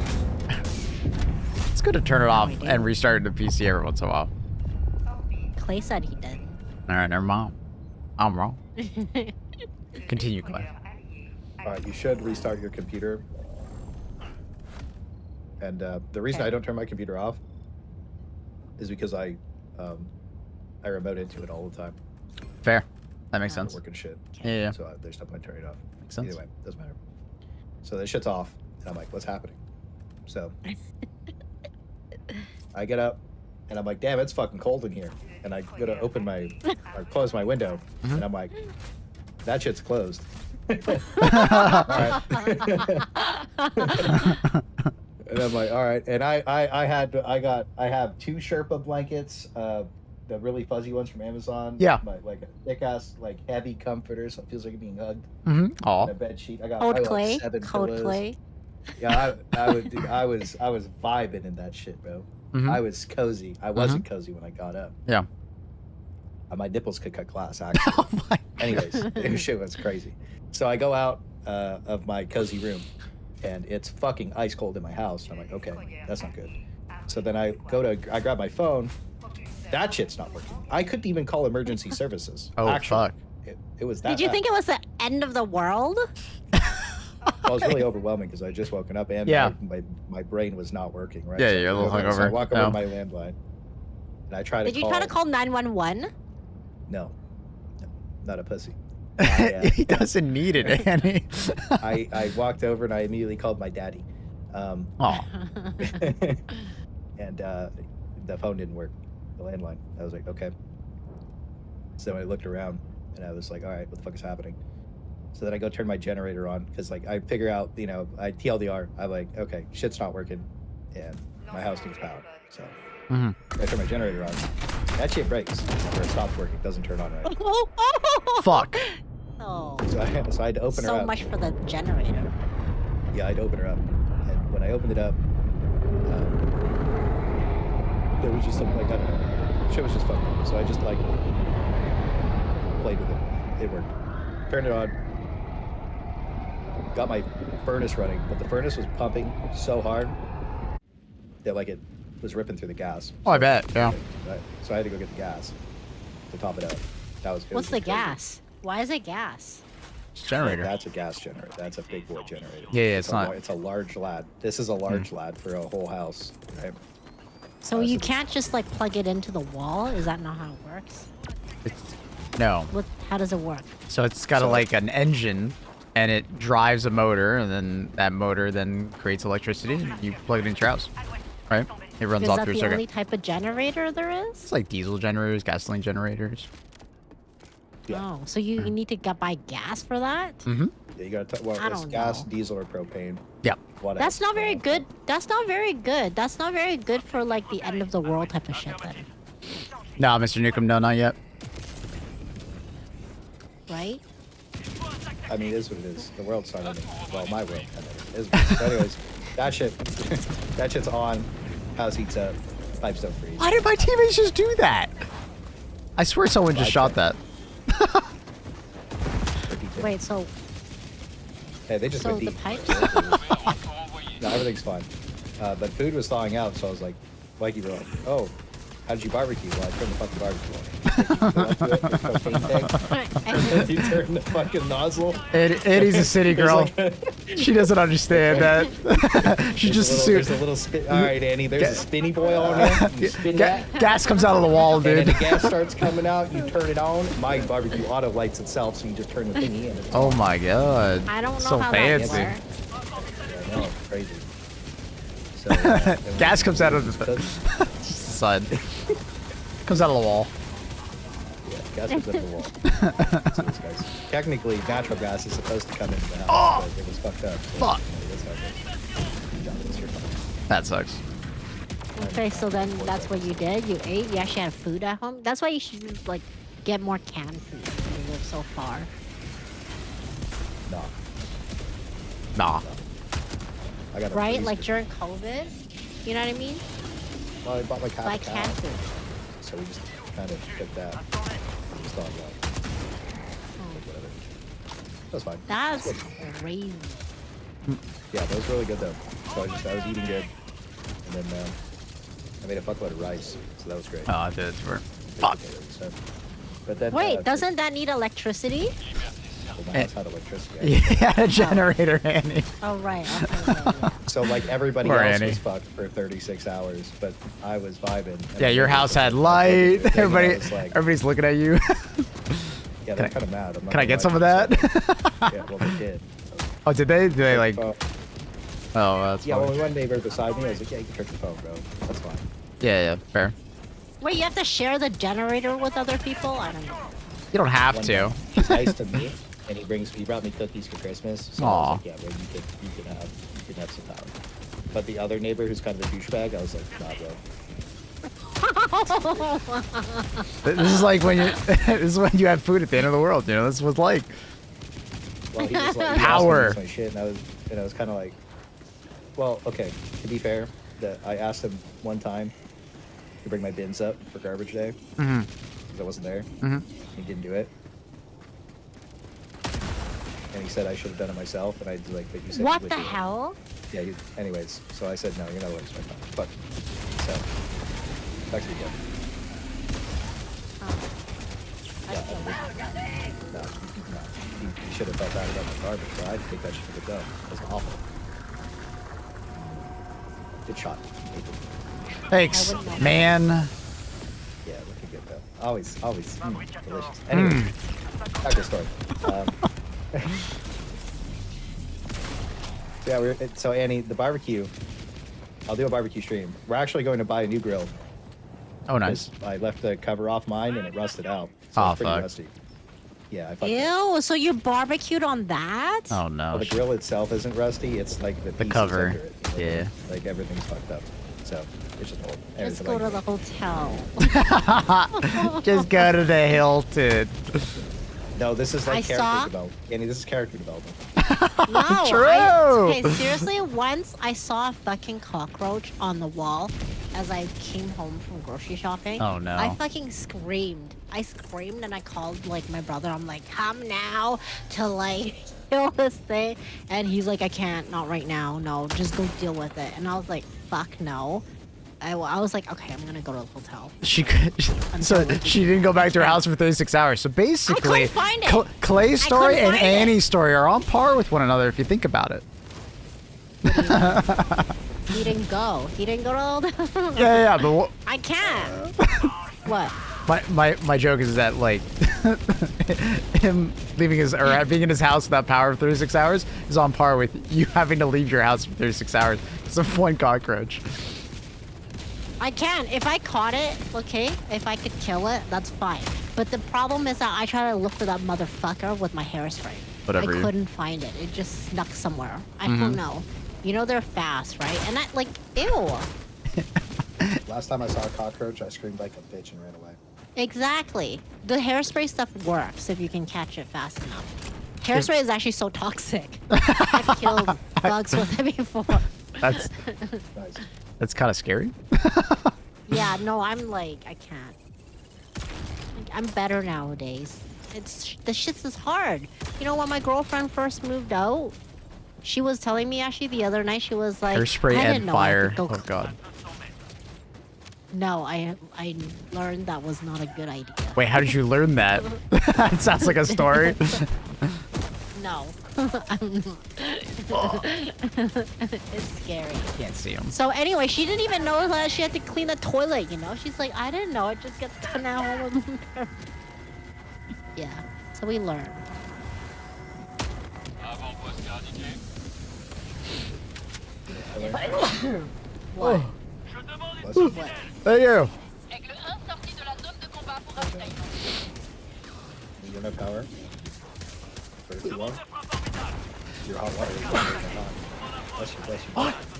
It's good to turn it off I do. and restart the PC every once in a while. Clay said he did. All right, never mind. I'm wrong. Continue, Clay. All right, you should restart your computer. And the reason I don't turn my computer off is because I remote into it all the time. Fair. That makes for sense. Work and shit. Yeah, yeah. So there's no point turning it off. Makes sense. Either way, doesn't matter. So the shit's off, and I'm like, what's happening? So I get up, and I'm like, damn, it's fucking cold in here. And I go to open my, or close my window, and I'm like, that shit's closed. All right. And I'm like, all right. And I have 2 Sherpa blankets, the really fuzzy ones from Amazon. Yeah. Like a thick ass, like heavy comforter, so it feels like you're being hugged. Mm-hmm. And Aw. a bed sheet. I got Cold probably Clay? like 7 Cold pillows. Clay? Yeah, I was vibing in that shit, bro. Mhm. I was cozy. I wasn't cozy when I got up. Yeah. My nipples could cut glass, actually. Oh my. Anyways, this shit was crazy. So I go out of my cozy room, and it's fucking ice cold in my house. And I'm like, okay, that's not good. So then I grab my phone. That shit's not working. I couldn't even call emergency services. Oh Actually, fuck. It was that. Did you bad. think it was the end of the world? Well, it was really overwhelming because I just woken up and Yeah. my brain was not working. Right. Yeah, So you're a little I go there, so I hungover. walk over Yeah. to my landline, and I try to. Did you try to call 911? No, not a pussy. He doesn't need it, Annie. I walked over and I immediately called my daddy. Aw. And the phone didn't work, the landline. I was like, okay. So I looked around and I was like, all right, what the fuck is happening? So then I go turn my generator on because like I figure out, you know, I TLDR. I'm like, okay, shit's not working, and my house needs power. So Hmm. I turn my generator on. That shit breaks, or it stops working. Doesn't turn on right. Fuck. Oh, So I had to open her so up. much for the generator. Yeah, I'd open her up, and when I opened it up, there was just something like I don't know, shit was just fucked up. So I just like played with it. It worked. Turned it on. Got my furnace running, but the furnace was pumping so hard that like it was ripping through the gas. Oh, I bet. Yeah. So I had to go get the gas to top it up. That was. What's the gas? Why is it gas? It's generator. That's a gas generator. That's a big boy generator. Yeah, it's not. It's a large lad. This is a large lad for a whole house, right? So you can't just like plug it into the wall? Is that not how it works? No. How does it work? So it's got like an engine, and it drives a motor, and then that motor then creates electricity, and you plug it into your house, right? It runs Is off that through a the circuit. only type of generator there is? It's like diesel generators, gasoline generators. Yeah. Oh, so you need to buy gas for that? Mm-hmm. Yeah, you gotta. Well, I it's don't gas, know. diesel, or propane. Yeah. Whatever. That's not very good. That's not very good. That's not very good for like the end of the world type of shit then, No, Mr. Nukem, no, not yet. right? I mean, it is what it is. The world's not ending. Well, my world kind of is. So anyways, that shit's on. House heats up. Pipes don't freeze. Why did my teammates just do that? I swear someone just shot that. Wait, so Hey, they just so went the deep. pipes? No, everything's fine. But food was thawing out, so I was like, Mikey, we're like, oh, how did you barbecue? Well, I turned the fucking barbecue on. You turn the fucking nozzle. Eddie's a city There's girl. like She doesn't understand that. She just there's assumed a little spin. All right, Annie, there's a spinny boy on there. You spin that. gas comes out of the wall, And then dude. the gas starts coming out, you turn it on. My barbecue auto lights itself, so you just turn the thingy in. It's Oh my god. I don't know So how fancy. that works. I know, it's crazy. So, Gas comes out of the just the side. Comes out of the wall. Yeah, gas comes out of the wall. So this guy's, technically, natural gas is supposed to come into the house, but it was fucked up. So, Fuck. That's not good. Yeah, that's your fault. That sucks. Okay, so then that's what you did. You ate. You actually had food at home. That's why you should like get more canned food. When you live so far. No, Nah. I got a Right? freezer. Like during COVID. You know what I mean? Well, I bought like half Buy a cow, canned food. so we just kind of took that. And just thought, like, whatever. That's fine. That's crazy. Yeah, that was really good though. So I was eating good, and then I made a fuckload of rice, so that was great. Oh, I did. Fuck. But then Wait, doesn't that need electricity? well, my house had electricity. Yeah, a generator, Annie. Oh right. Okay, yeah. So like everybody Poor else Annie. was fucked for 36 hours, but I was vibing. And Yeah, your house had light. Everybody's looking at you. Yeah, they're kind of mad. Can I get some of that? Yeah, well they did. Oh, did they? Did they like? Oh, Oh, that's yeah, well, funny. one neighbor beside me, I was like, yeah, you can turn your phone, bro. That's fine. Yeah, fair. Wait, you have to share the generator with other people? I don't know. You don't have One to. day, he's nice to me, and he brought me cookies for Christmas. So I Aw. was like, yeah, well, you could have some power. But the other neighbor, who's kind of a douchebag, I was like, nah, bro. This is like when you. This is when you have food at the end of the world. You know, this is what it's like. Well, he was like, he Power. asked me my shit, and I was kind of like, well, okay. To be fair, that I asked him one time to bring my bins up for garbage day Mm-hmm. because I wasn't there. Mm-hmm. He didn't do it, and he said I should have done it myself. And I was like, but you said What you would the do it. hell? Yeah. Anyways, so I said no. You're not allowed to spend time. Fuck. So back to you again. Yeah. No, you should have felt bad about my garbage, but I think that should have been done. That's awful. Good shot. Thanks, I wouldn't know. man. Yeah, looking good though. Always delicious. Anyway, back to the story. So Annie, the barbecue. I'll do a barbecue stream. We're actually going to buy a new grill. Oh, nice. 'Cause I left the cover off mine and it rusted out. So Aw, it's pretty fuck. rusty. Yeah, I fucked up. Ew, so you barbecued on that? Oh no. Well, the grill itself isn't rusty. It's like the pieces cover. under it, you know? Yeah. Like everything's fucked up. So it's just old. Let's Everything go to like the hotel. Just go to the Hilton. No, this is like I character saw- development. Annie, this is character development. No, True. okay, seriously, once I saw a fucking cockroach on the wall as I came home from grocery shopping. Oh, no. I fucking screamed. I screamed and I called like my brother. I'm like, come now to like kill this thing. And he's like, I can't, not right now. No, just go deal with it. And I was like, fuck no. I was like, okay, I'm gonna go to the hotel. She could. So she didn't go back to her house for 36 hours. So basically, I couldn't find it. Clay's I story couldn't and find it. Annie's story are on par with one another if you think about it. He didn't go. He didn't go to the hotel. Yeah, but I can't. What? my joke is that like him leaving his or being in his house without power for 36 hours is on par with you having to leave your house for 36 hours because of one cockroach. I can. If I caught it, okay, if I could kill it, that's fine. But the problem is that I try to look for that motherfucker with my hairspray. Whatever I you- couldn't find it. It just snuck somewhere. I Mm-hmm. don't know. You know they're fast, right? And that, like, ew. Last time I saw a cockroach, I screamed like a bitch and ran away. Exactly. The hairspray stuff works if you can catch it fast enough. Hairspray is actually so toxic. I've killed bugs with it before. That's Nice. kind of scary. Yeah, no, I'm like, I can't. I'm better nowadays. The shit's is hard. You know, when my girlfriend first moved out, she was telling me actually the other night, she was like, Hairspray I and didn't know I fire. could go Oh god. No, I learned that was not a good idea. Wait, how did you learn that? That sounds like a story. No. It's scary. Can't see him. So anyway, she didn't even know that she had to clean the toilet, you know? She's like, I didn't know. It just gets done at home. Yeah, so we learn. Avant-poste indiqué. What? Je demande Bless une you. What? Hey you. Aigle 1 sorti de la zone de combat pour ravitaillement. You don't have power? For too long? Your hot water is not Bless you, bless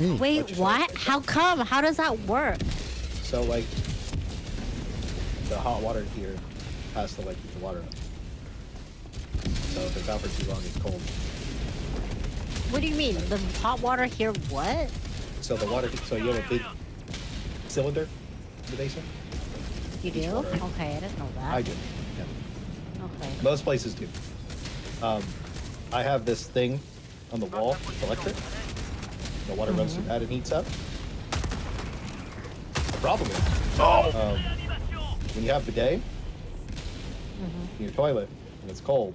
you. Wait, what? How come? How does that work? So, like, the hot water here has to, like, keep the water up. So if it's out for too long, it's cold. What do you mean? The hot water here, what? So the water, so you have a big cylinder in the basement? You do? water. Okay, I didn't know that. I do. Yeah. Okay. Most places do. I have this thing on the wall, electric. The water runs through that and heats up. The problem is, when you have bidet in your toilet and it's cold,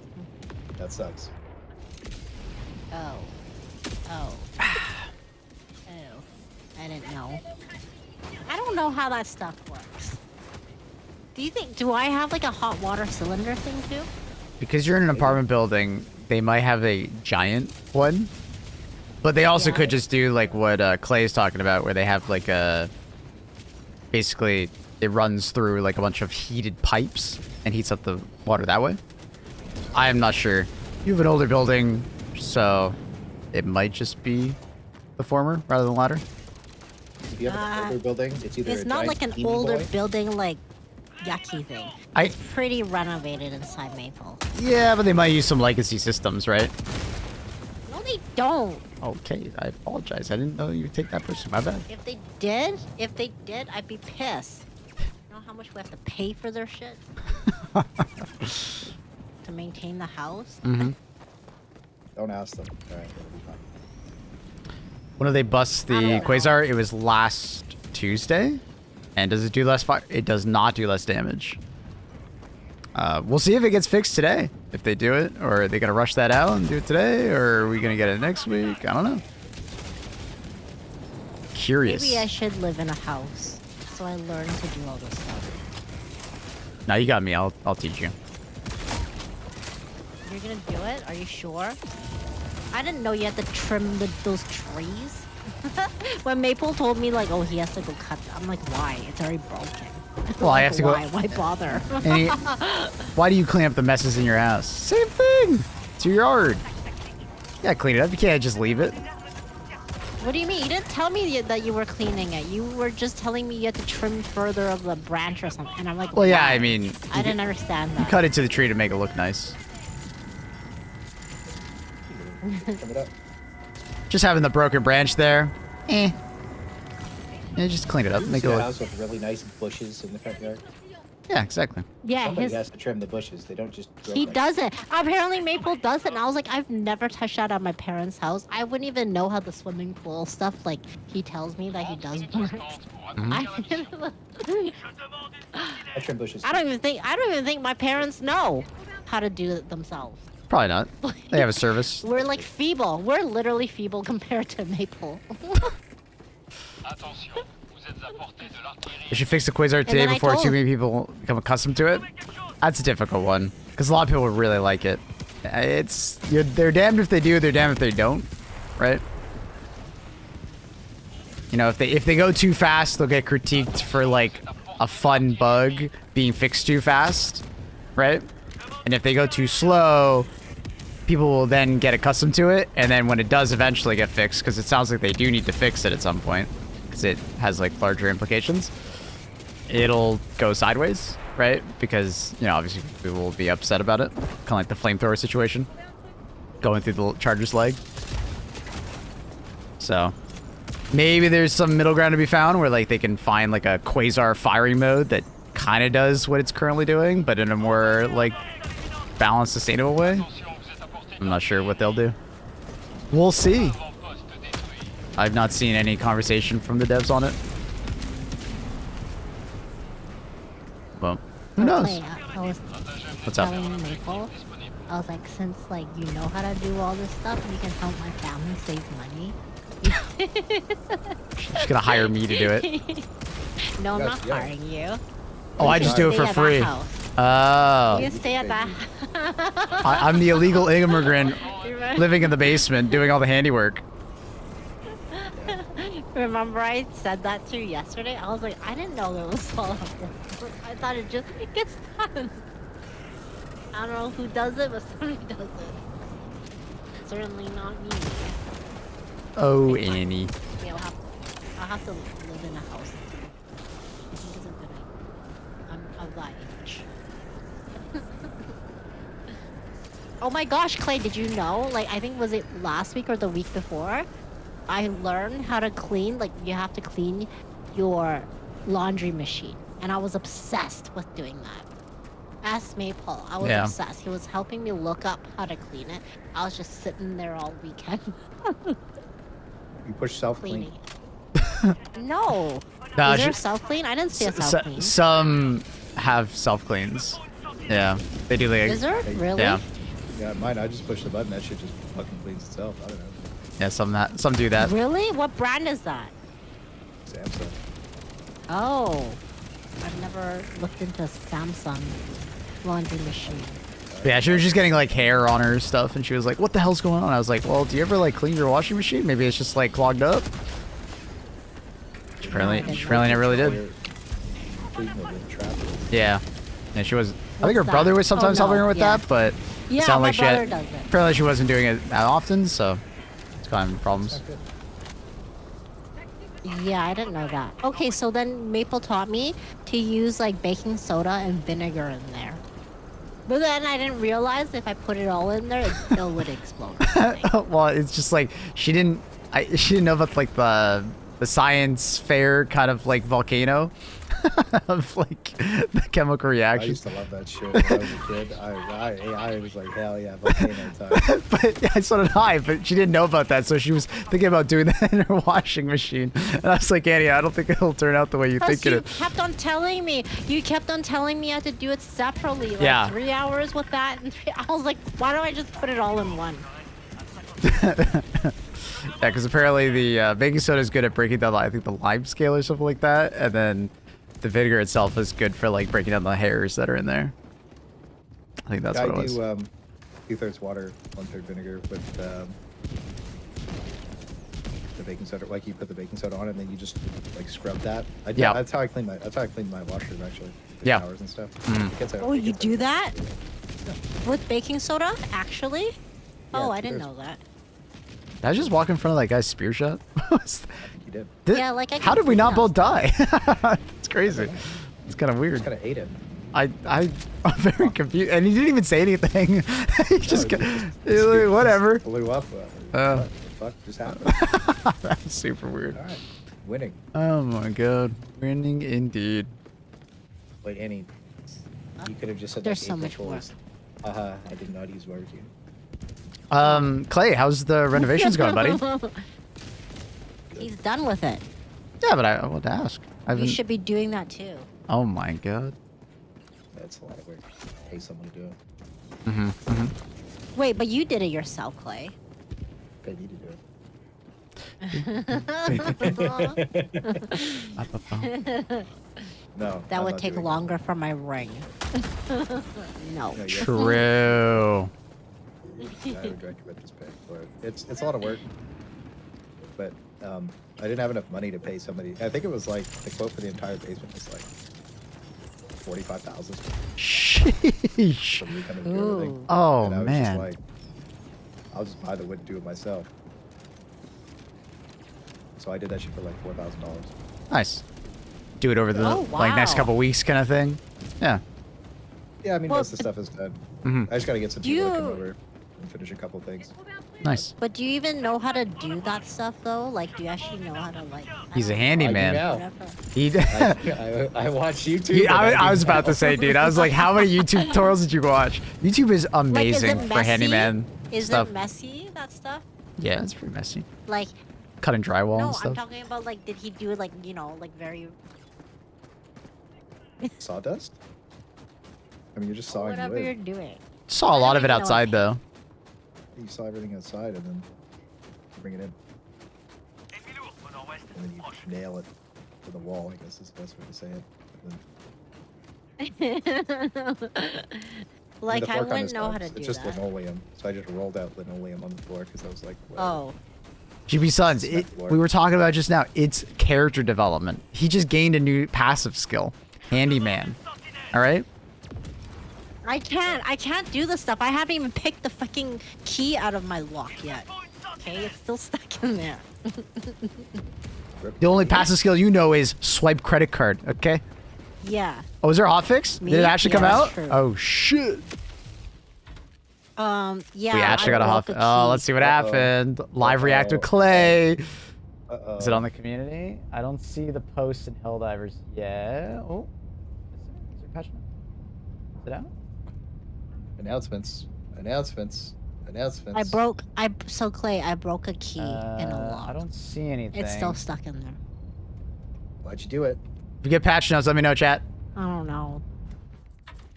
that sucks. Oh. Oh. Oh. I didn't know. I don't know how that stuff works. Do I have like a hot water cylinder thing too? Because you're in an apartment building, they might have a giant one. But they also Yeah. could just do like what Clay is talking about, where they have like a... Basically, it runs through like a bunch of heated pipes and heats up the water that way. I am not sure. You have an older building, so it might just be the former rather than the latter. If you have an older building, it's either It's a not giant like an steamy older boy. building like yucky thing. I It's pretty renovated inside Maple. Yeah, but they might use some legacy systems, right? No, they don't. Okay, I apologize. I didn't know you would take that person. My bad. If they did, I'd be pissed. You know how much we have to pay for their shit to maintain the house? Mm-hmm. Don't ask them. All right, it'll be fine. When did they bust I the don't know. Quasar? It was last Tuesday. And does it do less fire? It does not do less damage. We'll see if it gets fixed today. If they do it, or are they gonna rush that out and do it today, or are we gonna get it next week? I don't know. Curious. Maybe I should live in a house so I learn to do all this stuff. Now you got me. I'll teach you. You're gonna do it? Are you sure? I didn't know you had to trim those trees. When Maple told me like, oh, he has to go cut them, I'm like, why? It's already broken. Well, I have to go. Why bother? Any, why do you clean up the messes in your house? Same thing. It's your yard. Yeah, clean it up. You can't just leave it. What do you mean? You didn't tell me that you were cleaning it. You were just telling me you had to trim further of the branch or something. And I'm like, Well, yeah, why? I mean, I didn't understand you that. cut it to the tree to make it look nice. Trim it up. Just having the broken branch there, Yeah, just clean it up. Make See it a look. house with really nice bushes in the front yard. Yeah, exactly. Yeah, Somebody has to trim the bushes. They don't just. grow he like- doesn't. Apparently, Maple does it. And I was like, I've never touched that at my parents' house. I wouldn't even know how the swimming pool stuff. Like he tells me that he does work. I I trim bushes. don't even think my parents know how to do it themselves. Probably not. They have a service. We're like feeble. We're literally feeble compared to Maple. Attention, vous êtes à portée de l'artillerie. They should fix the Quasar today then I before too told- many people become accustomed to it. That's a difficult one because a lot of people really like it. They're damned if they do, they're damned if they don't, right? You know, if they go too fast, they'll get critiqued for like a fun bug being fixed too fast, right? And if they go too slow, people will then get accustomed to it, and then when it does eventually get fixed, because it sounds like they do need to fix it at some point, because it has like larger implications, it'll go sideways, right? Because, you know, obviously people will be upset about it, kind of like the flamethrower situation, going through the charger's leg. So maybe there's some middle ground to be found where like they can find like a Quasar firing mode that kind of does what it's currently doing, but in a more like balanced, sustainable way. Attention, vous êtes à portée de I'm not sure what they'll do. We'll see. l'avant-poste détruit. I've not seen any conversation from the devs on it. Well, who knows? Wait, I was What's up? telling Maple, I was like, since like you know how to do all this stuff, you can help my family save money. She's gonna hire me to do it. No, I'm Yes, not yeah. hiring you. Oh, I just do it Stay for at that free. house. Oh, You stay at that. I'm the illegal immigrant living in the basement doing all the handiwork. Remember I said that to you yesterday? I was like, I didn't know there was all of this. I thought it gets done. I don't know who does it, but somebody does it. Certainly not me. Oh, Annie. Yeah, I'll have to live in a house. I think it's a good idea. I'm of that age. Oh my gosh, Clay, did you know? Like, I think was it last week or the week before? I learned how to clean, like, you have to clean your laundry machine. And I was obsessed with doing that. Ask Maple. I was Yeah. obsessed. He was helping me look up how to clean it. I was just sitting there all weekend You push self-clean. cleaning it. No. Nah, Is there she- self-clean? I didn't see a S- self-clean. some have self-cleans. Yeah, they do like. Is there? Really? Yeah, Yeah, mine. I just push the button. That shit just fucking cleans itself. I don't know. yeah. Some do that. Really? What brand is that? Samsung. Oh. I've never looked into a Samsung laundry machine. Yeah, she was just getting like hair on her stuff, and she was like, "What the hell's going on?" I was like, "Well, do you ever like clean your washing machine? Maybe it's just like clogged up." She apparently never really did. Cleaning it with a trap. Yeah, and she was. I What's think her brother that? was sometimes Oh, no, helping her with yeah. that, but Yeah, it sounded my like she brother had. does it. Apparently, she wasn't doing it that often, so it's kind of problems. Not good. Yeah, I didn't know that. Okay, so then Maple taught me to use like baking soda and vinegar in there. But then I didn't realize if I put it all in there, it would explode. Well, it's just like she didn't know about like the science fair kind of like volcano of like the chemical I reaction. used to love that shit when I was a kid. I was like, hell yeah, volcano time. But yeah, so did I. But she didn't know about that, so she was thinking about doing that in her washing machine. And I was like, Annie, I don't think it'll turn out the way you Plus, think you it. kept on telling me. You kept on telling me I had to do it separately. Like Yeah. 3 hours with that. And I was like, why don't I just put it all in one? Yeah, because apparently the baking soda is good at breaking down, I think, the lime scale or something like that, and then the vinegar itself is good for like breaking down the hairs that are in there. I think that's I what it was. do 2/3 water, 1/3 vinegar with the baking soda, like you put the baking soda on it, and then you just like scrub that. Yeah. That's how I clean my washers actually. The Yeah. showers and stuff. Mhm. It gets out- Oh, it you gets do out- that with baking soda? Actually? Oh, I didn't there's- know that. Did I just walk in front of that guy's spear shot? I think you did. Yeah, like, I How can did we see not that both stuff. die? It's crazy. It's kind of weird. Just kind of ate it. I'm very confused, and he didn't even say anything. He just, No, got, it he was like, whatever. Blew up. Uh. What the fuck just happened? That's super weird. All right, winning. Oh my god, winning indeed. Wait, Annie, you could have just said There's like so April much more. Fools. I did not use barbecue. Clay, how's the renovations going, buddy? He's done with it. Yeah, but I want to ask. I've You been... should be doing that too. Oh my god. That's a lot of work. Pay someone to do it. Mm-hmm. Mm-hmm. Wait, but you did it yourself, Clay. Pay me to do it. No. That I'm would not take doing it. longer for my ring. No. No, you're- True. I would recommend this pay for it. It's a lot of work, but I didn't have enough money to pay somebody. I think it was like the quote for the entire basement was like 45,000 Sheesh. for me kind of do everything. Ooh. Oh And I was man. just like, I'll just buy the wood and do it myself. So I did that shit for like $4,000. Nice. Do it over the Oh, like next wow. couple weeks kind of thing. Yeah. Yeah, I mean Well, most of the stuff is done. Mhm. I just gotta get some Do people to you- come over and finish a couple things. Nice. But do you even know how to do that stuff though? Like, do you actually know how to like? I He's a don't know, handyman. now. whatever. He. I watch YouTube. He- and I do was about to say, dude. I was like, how many YouTube tutorials did you watch? YouTube is Like, amazing is it for messy? handyman Is stuff. it messy, that stuff? Yeah, it's pretty messy. Like, Cutting drywall no, and I'm stuff. talking about like, did he do it like, you know, like very Sawdust? I mean, you're just sawing whatever wood. you're doing? Saw a I lot don't of it even know outside though. You saw everything outside and then you bring it in. And then you nail it to the wall, I guess is the best way to say it. And then- Like, the I floor kinda wouldn't know how to sucks. do It's just that. linoleum, so I just rolled out linoleum on the floor because I was like, whatever. Oh, GB Sons, Cement it, floor. we were talking about just now. It's character development. He just gained a new passive skill, handyman. All right. I can't do this stuff. I haven't even picked the fucking key out of my lock yet. Okay, it's still stuck in there. The only passive skill you know is swipe credit card. Okay. Yeah. Oh, is there a hotfix? Me? Did it actually Yeah, come that's out? true. Oh shit. Yeah. We actually I got a broke hotfix. key. Oh, let's see what happened. Live react with Clay. Uh-oh. Is it on the community? I don't see the post in Helldivers yet. Oh. Is it patching? Is it out? Announcements. Announcements. Announcements. So Clay, I broke a key in a lock. I don't see anything. It's still stuck in there. Why'd you do it? If you get patch notes, let me know, chat. I don't know.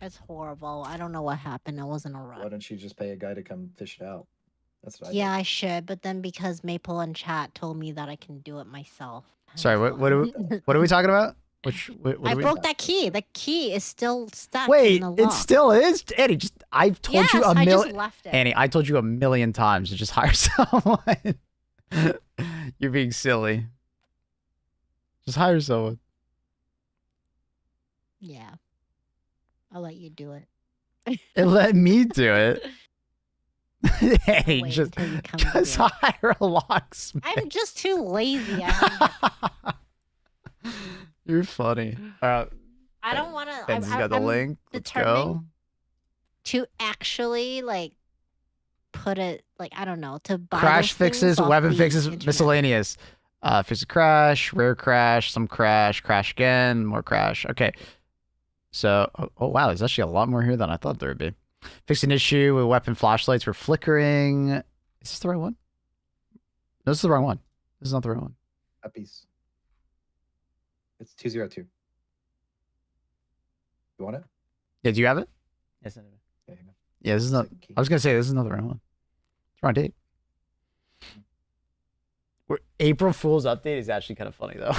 It's horrible. I don't know what happened. It wasn't a Why rut. don't you just pay a guy to come fish it out? That's what I Yeah, I should, but then because Maple and Chat told me that I can do it myself. Sorry, what are we talking about? What I are we... broke that key. The key is still stuck in Wait, the lock. it still is? Annie, I've told you Yes, a I just million. left it. Annie, I told you a million times to just hire someone. You're being silly. Just hire someone. Yeah. I'll let you do it. And let me do it. Hey, Wait just till you come to just do it. hire a locksmith. I'm just too lazy. I You're funny. I don't want to. Ben's got the I'm link. Let's go. determined to actually like put it like I don't know to buy Crash those things fixes, off weapon the fixes, internet. miscellaneous. Fix a crash, rare crash, some crash, crash again, more crash. Okay. So, oh wow, there's actually a lot more here than I thought there would be. Fix an issue with weapon flashlights were flickering. Is this the right one? No, this is the wrong one. This is not the right one. A piece. It's 202. You want it? Yeah, do you have it? Yes, I do. Yeah, hang on. Yeah, this is not. Second key. I was gonna say this is not the right one. It's the wrong date. April Fool's update is actually kind of funny though.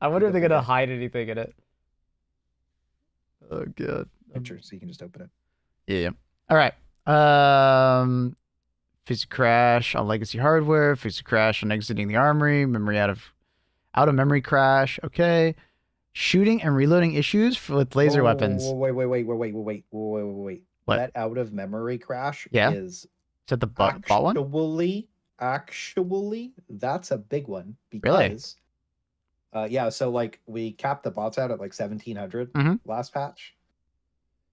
I wonder if they're gonna hide anything in it. Oh god. Picture, so you can just open it. Yeah. All right. Physics crash on legacy hardware. Physics crash on exiting the armory. Memory out of memory crash. Okay. Shooting and reloading issues with laser weapons. Wait. What? That out of memory crash Yeah? is Is that the bot one? actually, that's a big one Really? because, yeah. So like we capped the bots out at like 1700 Mhm. last patch.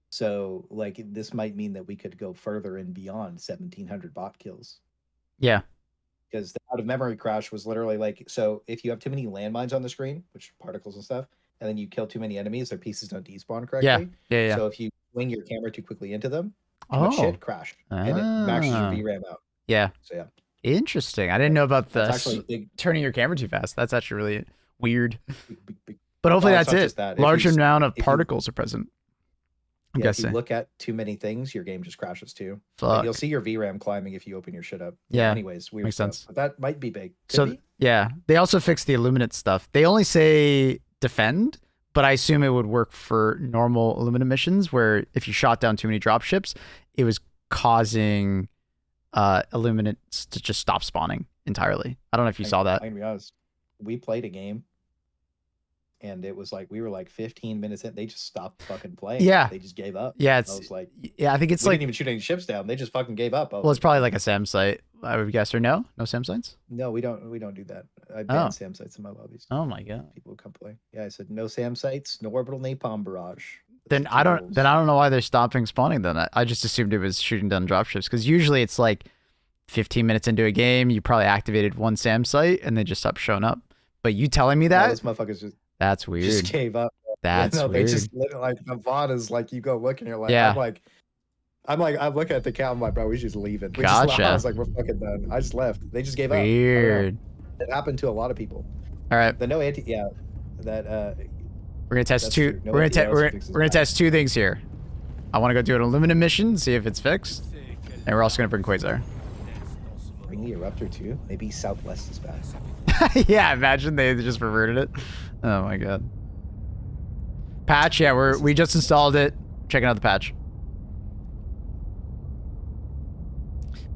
So like this might mean that we could go further and beyond 1700 bot kills. Yeah. Because the out of memory crash was literally like, so if you have too many landmines on the screen, which are particles and stuff, and then you kill too many enemies, their pieces don't despawn correctly. Yeah. So if you swing your camera too quickly into them, too Oh. much shit crash, and it maxes your VRAM out. Yeah. So yeah, Interesting. I didn't know about that's the actually a big. turning your camera too fast. That's actually really weird. big But hopefully Well, it's that's not it. just that. If you Large s- amount of if you- particles are present. I'm Yeah, if you guessing. look at too many things, your game just crashes too. Fuck. Like, you'll see your VRAM climbing if you open your shit up. Yeah, Anyways, weird makes stuff. sense. But that might be big. Could So be. yeah, they also fixed the illuminate stuff. They only say defend, but I assume it would work for normal illuminate missions where if you shot down too many dropships, it was causing illuminates to just stop spawning entirely. I don't know if you saw that. I'm gonna be honest. We played a game, and it was like we were like 15 minutes in. They just stopped fucking playing. Yeah. They just gave up. Yeah, I it's was like, yeah, I think it's we like didn't even shoot any ships down. They just fucking gave up. I was well, it's like, probably like a SAM site, I would guess, or no SAM sites. no, we don't do that. I Oh. banned SAM sites in my lobbies. Oh my god. People would come play. Yeah, I said no SAM sites, no orbital napalm barrage. Then Those I two don't rules. then I don't know why they're stopping spawning. Then I just assumed it was shooting down dropships because usually it's like 15 minutes into a game, you probably activated one SAM site and they just stopped showing up. But you telling me No, that? those motherfuckers That's weird. just gave up. That's no, weird. They just literally like the VOD is like you go look and you're like, Yeah. I'm looking at the count. I'm like, bro, we should just leaving. Gotcha. I was like, we're fucking done. I just left. They just gave up. I don't know. Weird. It happened to a lot of people. All right, The no anti, yeah, that we're gonna test That's two. true. No we're gonna idea how we're to fix this gonna map. test two things here. I want to go do an illuminate mission, see if it's fixed, and we're also gonna bring Quasar. bring the eruptor too. Maybe Southwest is bad. Yeah, imagine they just reverted it. Oh my god. Patch, yeah, we just installed it. Checking out the patch.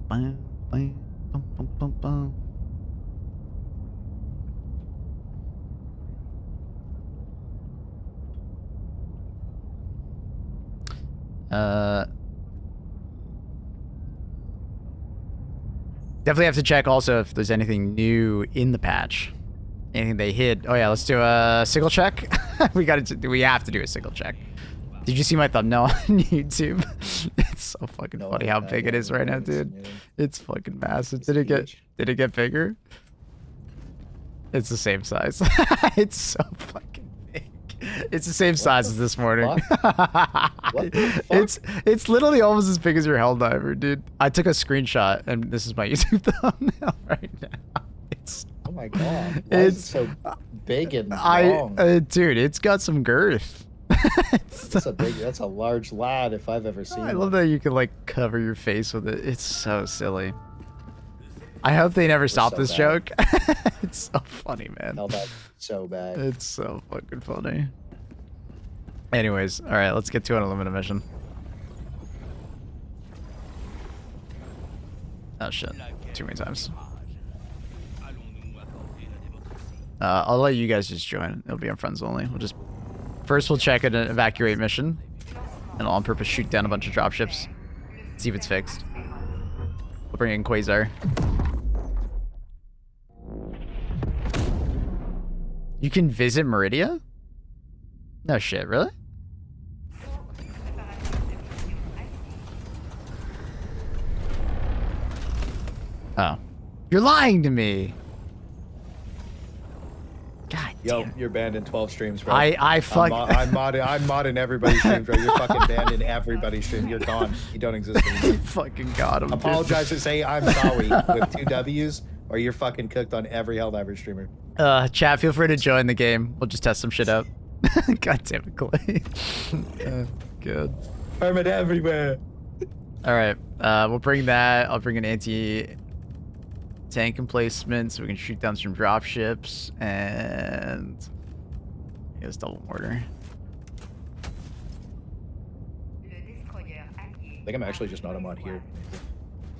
Bum, bum, bum, bum, bum, bum. Definitely have to check also if there's anything new in the patch. Anything they hid. Oh yeah, let's do a signal check. we have to do a signal check. Did you see my thumbnail on YouTube? It's so fucking No, funny how I big it is right now, dude. haven't seen it. It's fucking massive. It's Did huge. it get bigger? It's the same size. It's so fucking big. It's the same size as this morning. What the fuck? It's literally almost as big as your Helldiver, dude. I took a screenshot and this is my YouTube thumbnail right now. It's Oh my god. Why is it It's- so big and long? dude, it's got some girth. That's a large lad if I've ever seen I one. love that you can like cover your face with it. It's so silly. I hope they never stop so this bad. joke. It's so funny, man. Hell, that's so bad. It's so fucking funny. Anyways, all right, let's get to an aluminum mission. Oh shit, too many times. I'll let you guys just join. It'll be on friends only. We'll check an evacuate mission, and I'll on purpose shoot down a bunch of dropships. See if it's fixed. We'll bring in Quasar. You can visit Meridia? No shit, really? Oh. You're lying to me! God Yo, damn. you're banned in 12 streams, bro. I fuck... I'm modding everybody's stream, bro. You're fucking banned in everybody's stream. You're gone. You don't exist anymore. fucking got him. dude. Apologize to say I'm sorry with 2 W's, or you're fucking cooked on every Helldiver streamer. Chat, feel free to join the game. We'll just test some shit out. God damn it, Clay. Good. Permit everywhere. Alright, we'll bring that. I'll bring an anti-tank emplacement so we can shoot down some dropships, and I guess double mortar. Le destroyer allié. I think I'm actually just not a mod here.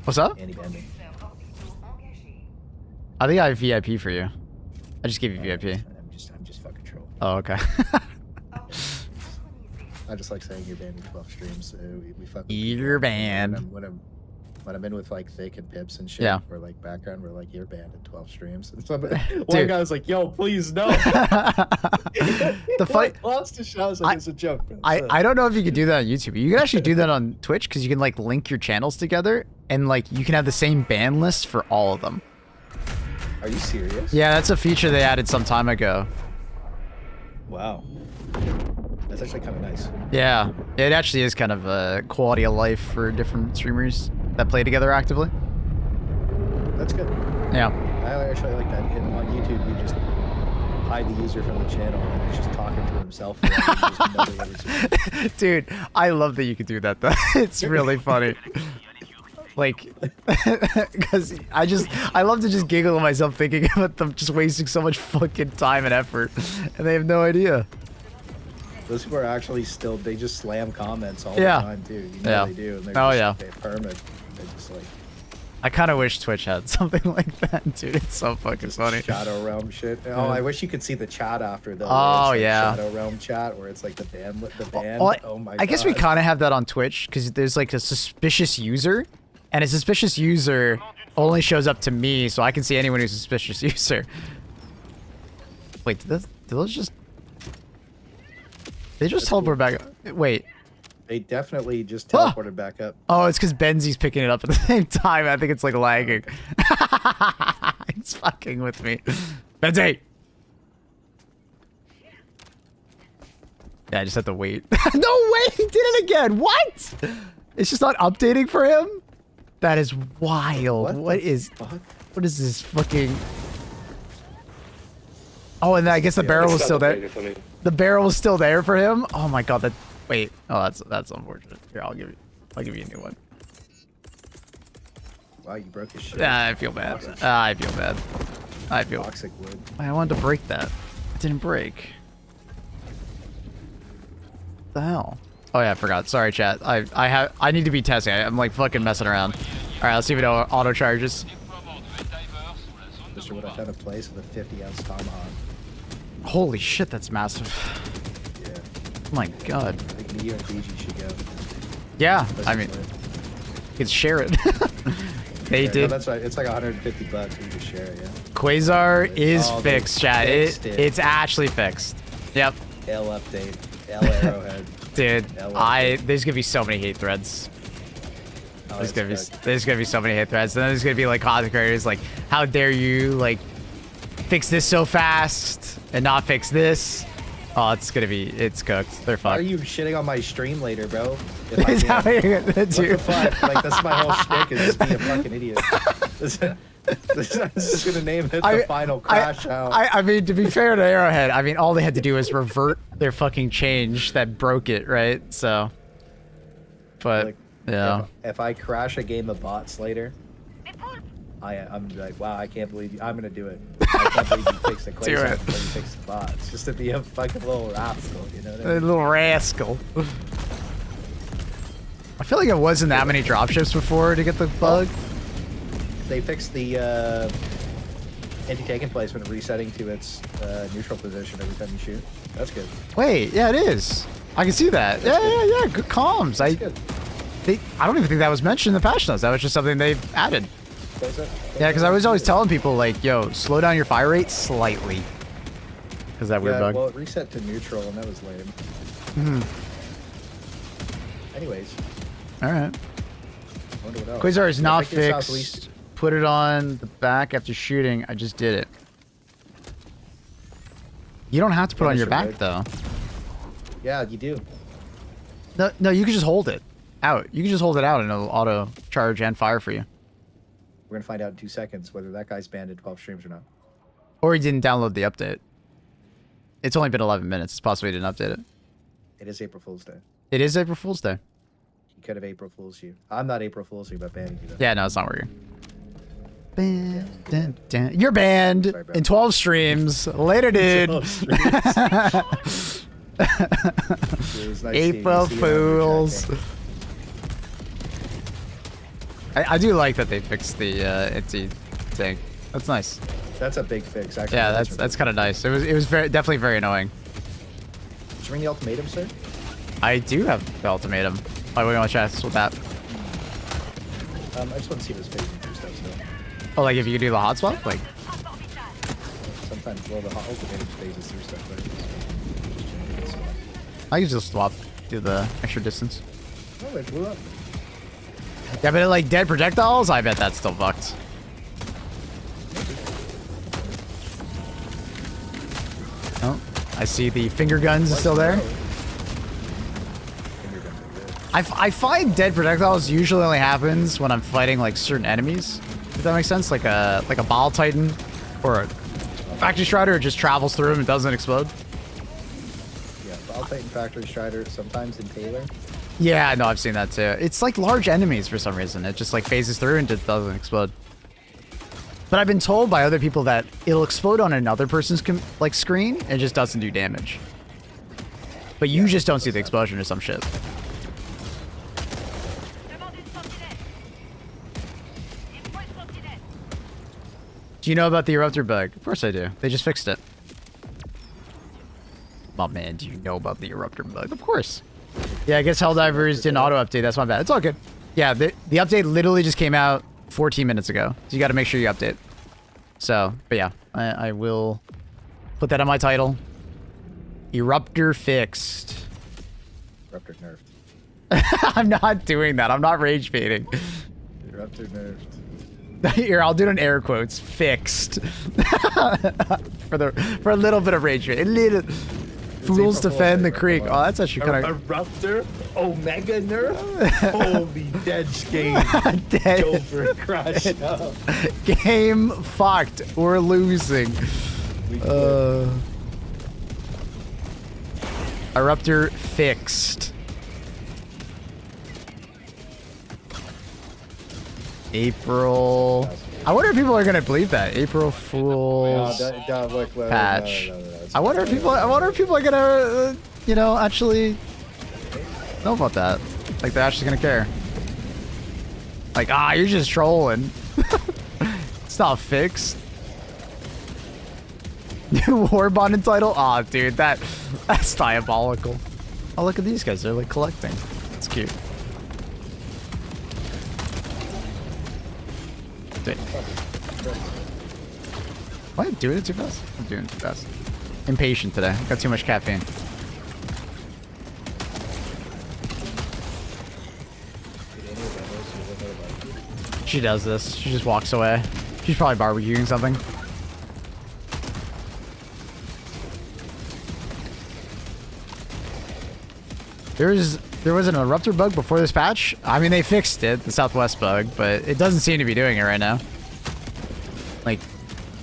What's up? Anti-ban me. Orbitaux engagés. I think I have VIP for you. I just gave you VIP. I'm just fucking trolling. Oh, okay. Orbitaux synchronisés. I just like saying you're banned in 12 streams. So we fuck with You're people. banned. When I'm in with like Thick and Pips and shit, Yeah. or like background, we're like, you're banned in 12 streams. And somebody, one Dude. guy was like, yo, please no. The fight. Lost his shot. I was like, it's a joke, bro. I don't know if you could do that on YouTube. You can actually do that on Twitch because you can like link your channels together and like you can have the same ban list for all of them. Are you serious? Yeah, that's a feature they added some time ago. Wow. That's actually kind of nice. Yeah, it actually is kind of a quality of life for different streamers that play together actively. That's good. Yeah. I actually like that. And on YouTube, you just hide the user from the channel and it's just talking to himself. Just nobody ever sees it. Dude, I love that you could do that though. It's really funny. Like, because I love to just giggle at myself thinking about them just wasting so much fucking time and effort, and they have no idea. Those people are actually still, they just slam comments all Yeah. the time, too. You know Yeah. they do. And they're Oh, just, yeah. They're permanent. They're just like, I kind of wish Twitch had something like that, dude. It's so fucking funny. Shadow Realm shit. Oh, I wish you could see the chat after though. Oh, where it's like yeah. Shadow Realm chat where it's like the band. Well, Oh my god. I guess we kind of have that on Twitch because there's like a suspicious user, and a suspicious user only shows up to me, so I can see anyone who's a suspicious user. Wait, did those just? They just That's teleport back. Wait. They definitely just Ah! teleported back up. Oh, it's because Benzi's picking it up at the same time. I think it's like lagging. He's fucking with me. Benzi! Yeah, I just have to wait. No way! He did it again! What? It's just not updating for him? That is wild. What the is fuck? what is this fucking... Oh, and I guess the barrel was still there. The barrel was still there for him? Oh my god, that... Wait. Oh, that's unfortunate. Here, I'll give you a new one. Wow, you broke his shit. I feel bad. I feel bad. I feel... Toxic wood. I wanted to break that. It didn't break. What the hell? Oh yeah, I forgot. Sorry, chat. I need to be testing. I'm like fucking messing around. All right, let's see if it auto charges. Mr. Wood, I found a place with a 50-ounce tomahawk. Holy shit, that's massive. Yeah. Oh my god. I think me, you, and BG should go. Yeah, That's I mean, lit. you can share it. They Yeah, no, did. that's right. It's like $150. You can share it, yeah. Quasar is Oh, they fixed, chat. fixed it. It's actually fixed. Yep, L update. L arrowhead. dude. Yeah, There's gonna be so many hate threads. Oh, There's that's gonna be so many hate threads. And then there's gonna be like content creators like, how dare you like fix this so fast and not fix this? Oh, it's cooked. They're Why are fucked. you shitting on my stream later, bro? If I Is that can? what you're gonna What do? the fuck? Like, that's my whole shtick is just be a fucking idiot. I'm just gonna name it the final crash out. I mean, to be fair to Arrowhead, I mean, all they had to do was revert their fucking change that broke it, right? So, but Like, yeah, If I crash a game of bots later, I'm like, wow, I can't believe you. I'm gonna do it. I can't believe you fixed the Do Quasar it. before you fixed the bots. Just to be a fucking little rascal, you know what I a mean? little rascal. I feel like it wasn't that many dropships before to get the bug. They fixed the anti-tank placement resetting to its neutral position every time you shoot. That's good. Wait, yeah, it is. I can see that. That's Yeah. Good comms. That's good. I don't even think that was mentioned in the patch notes. That was just something they've added. Yeah, because I was always telling people like, yo, slow down your fire rate slightly. Because that weird Yeah, bug. well, it reset to neutral, and that was lame. Anyways, All right. I wonder what else. Quasar is Yeah, not I think in fixed. Southeast- Put it on the back after shooting. I just did it. You don't have to put it on your back Finish it, though. Yeah, you do. No, you can just hold it out. You can just hold it out and it'll auto charge and fire for you. We're gonna find out in 2 seconds whether that guy's banned in 12 streams or not. Or he didn't download the update. It's only been 11 minutes. It's possible he didn't update it. It is April Fool's Day. It is April Fool's Day. He could have April Fool's you. I'm not April Fool's you, but banning you though. Yeah, no, it's not working. You're banned Sorry, bro. in 12 streams. Later, dude. 12 streams. It was nice seeing you. April See you on the Fools. chat, I do like that they fixed the anti thing. That's nice. That's a big fix, actually. Yeah, that's kind of nice. It was definitely very annoying. Did you bring the ultimatum, sir? I do have the ultimatum. Why we want to chat with that? I just want to see this phasing through stuff. So Oh, like if you could do the hot swap, like. sometimes, well, the ultimatum phases through stuff, but I can just swap, do the extra distance. oh, they blew up. Yeah, but like dead projectiles, I bet that's still fucked. Oh, I see the finger guns is still there. Finger guns are good. I find dead projectiles usually only happens when I'm fighting like certain enemies. If that makes sense, like a ball titan or a factory strider, it just travels through them and doesn't explode. Yeah, Ball Titan Factory Strider, sometimes in Taylor. Yeah, no, I've seen that too. It's like large enemies for some reason. It just like phases through and just doesn't explode. But I've been told by other people that it'll explode on another person's like screen and it just doesn't do damage. But you just don't see the explosion or some shit. Do you know about the eruptor bug? Of course I do. They just fixed it. Oh man, do you know about the eruptor bug? Of course. Yeah, I guess Helldivers didn't auto-update. That's my bad. It's all good. Yeah, the update literally just came out 14 minutes ago. So you got to make sure you update. So, but yeah, I will put that on my title. Eruptor fixed. Eruptor nerfed. I'm not doing that. I'm not rage baiting. Eruptor nerfed. Here, I'll do it in air quotes. Fixed. for a little bit of rage bait. A little. Fools defend the creek. Oh, that's actually kind of. Eruptor Omega nerf. Holy dead game. Dead. Go for a crush. Game fucked. We're losing. Eruptor fixed. April. I wonder if people are gonna believe that April Fool's patch. I wonder if people are gonna, you know, actually know about that. Like they're actually gonna care. Like, you're just trolling. It's not fixed. New Warbond title? Aw, dude, that's diabolical. Oh, look at these guys. They're like collecting. It's cute. Dude. What? I'm doing it too fast? I'm doing it too fast. Impatient today. Got too much caffeine. She does this. She just walks away. She's probably barbecuing something. There was an eruptor bug before this patch. I mean, they fixed it, the Southwest bug, but it doesn't seem to be doing it right now. Like,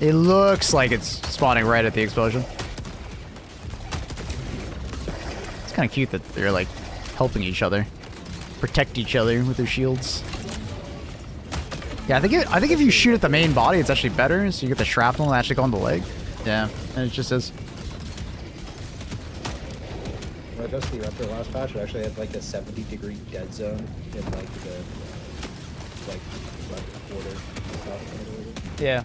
it looks like it's spawning right at the explosion. It's kind of cute that they're like helping each other, protect each other with their shields. Yeah, I think if you shoot at the main body, it's actually better, so you get the shrapnel and actually go on the leg. Yeah, and it just is. When I goes to the Eruptor last patch, it actually had like a 70-degree dead zone in like the left quarter. Yeah.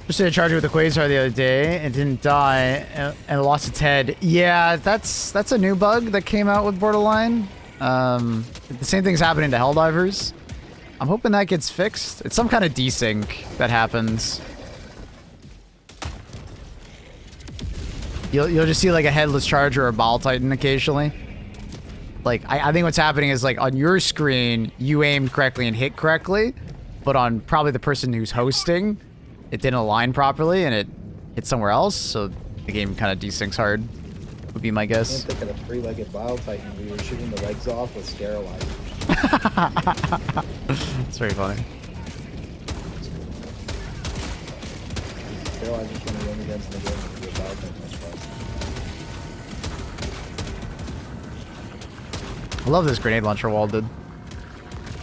Just did a charger with the Quasar the other day and didn't die and lost its head. Yeah, that's a new bug that came out with Borderline. The same thing's happening to Helldivers. I'm hoping that gets fixed. It's some kind of desync that happens. You'll just see like a headless charger or a ball titan occasionally. Like I think what's happening is like on your screen you aimed correctly and hit correctly, but on probably the person who's hosting, it didn't align properly and it hit somewhere else, so the game kind of desyncs hard, would be my guess. I can't think of a three-legged Bile Titan. We were shooting the legs off with sterilizers. It's very funny. Sterilizers when we win against the game with the Bile Titan. I love this grenade launcher wall, dude.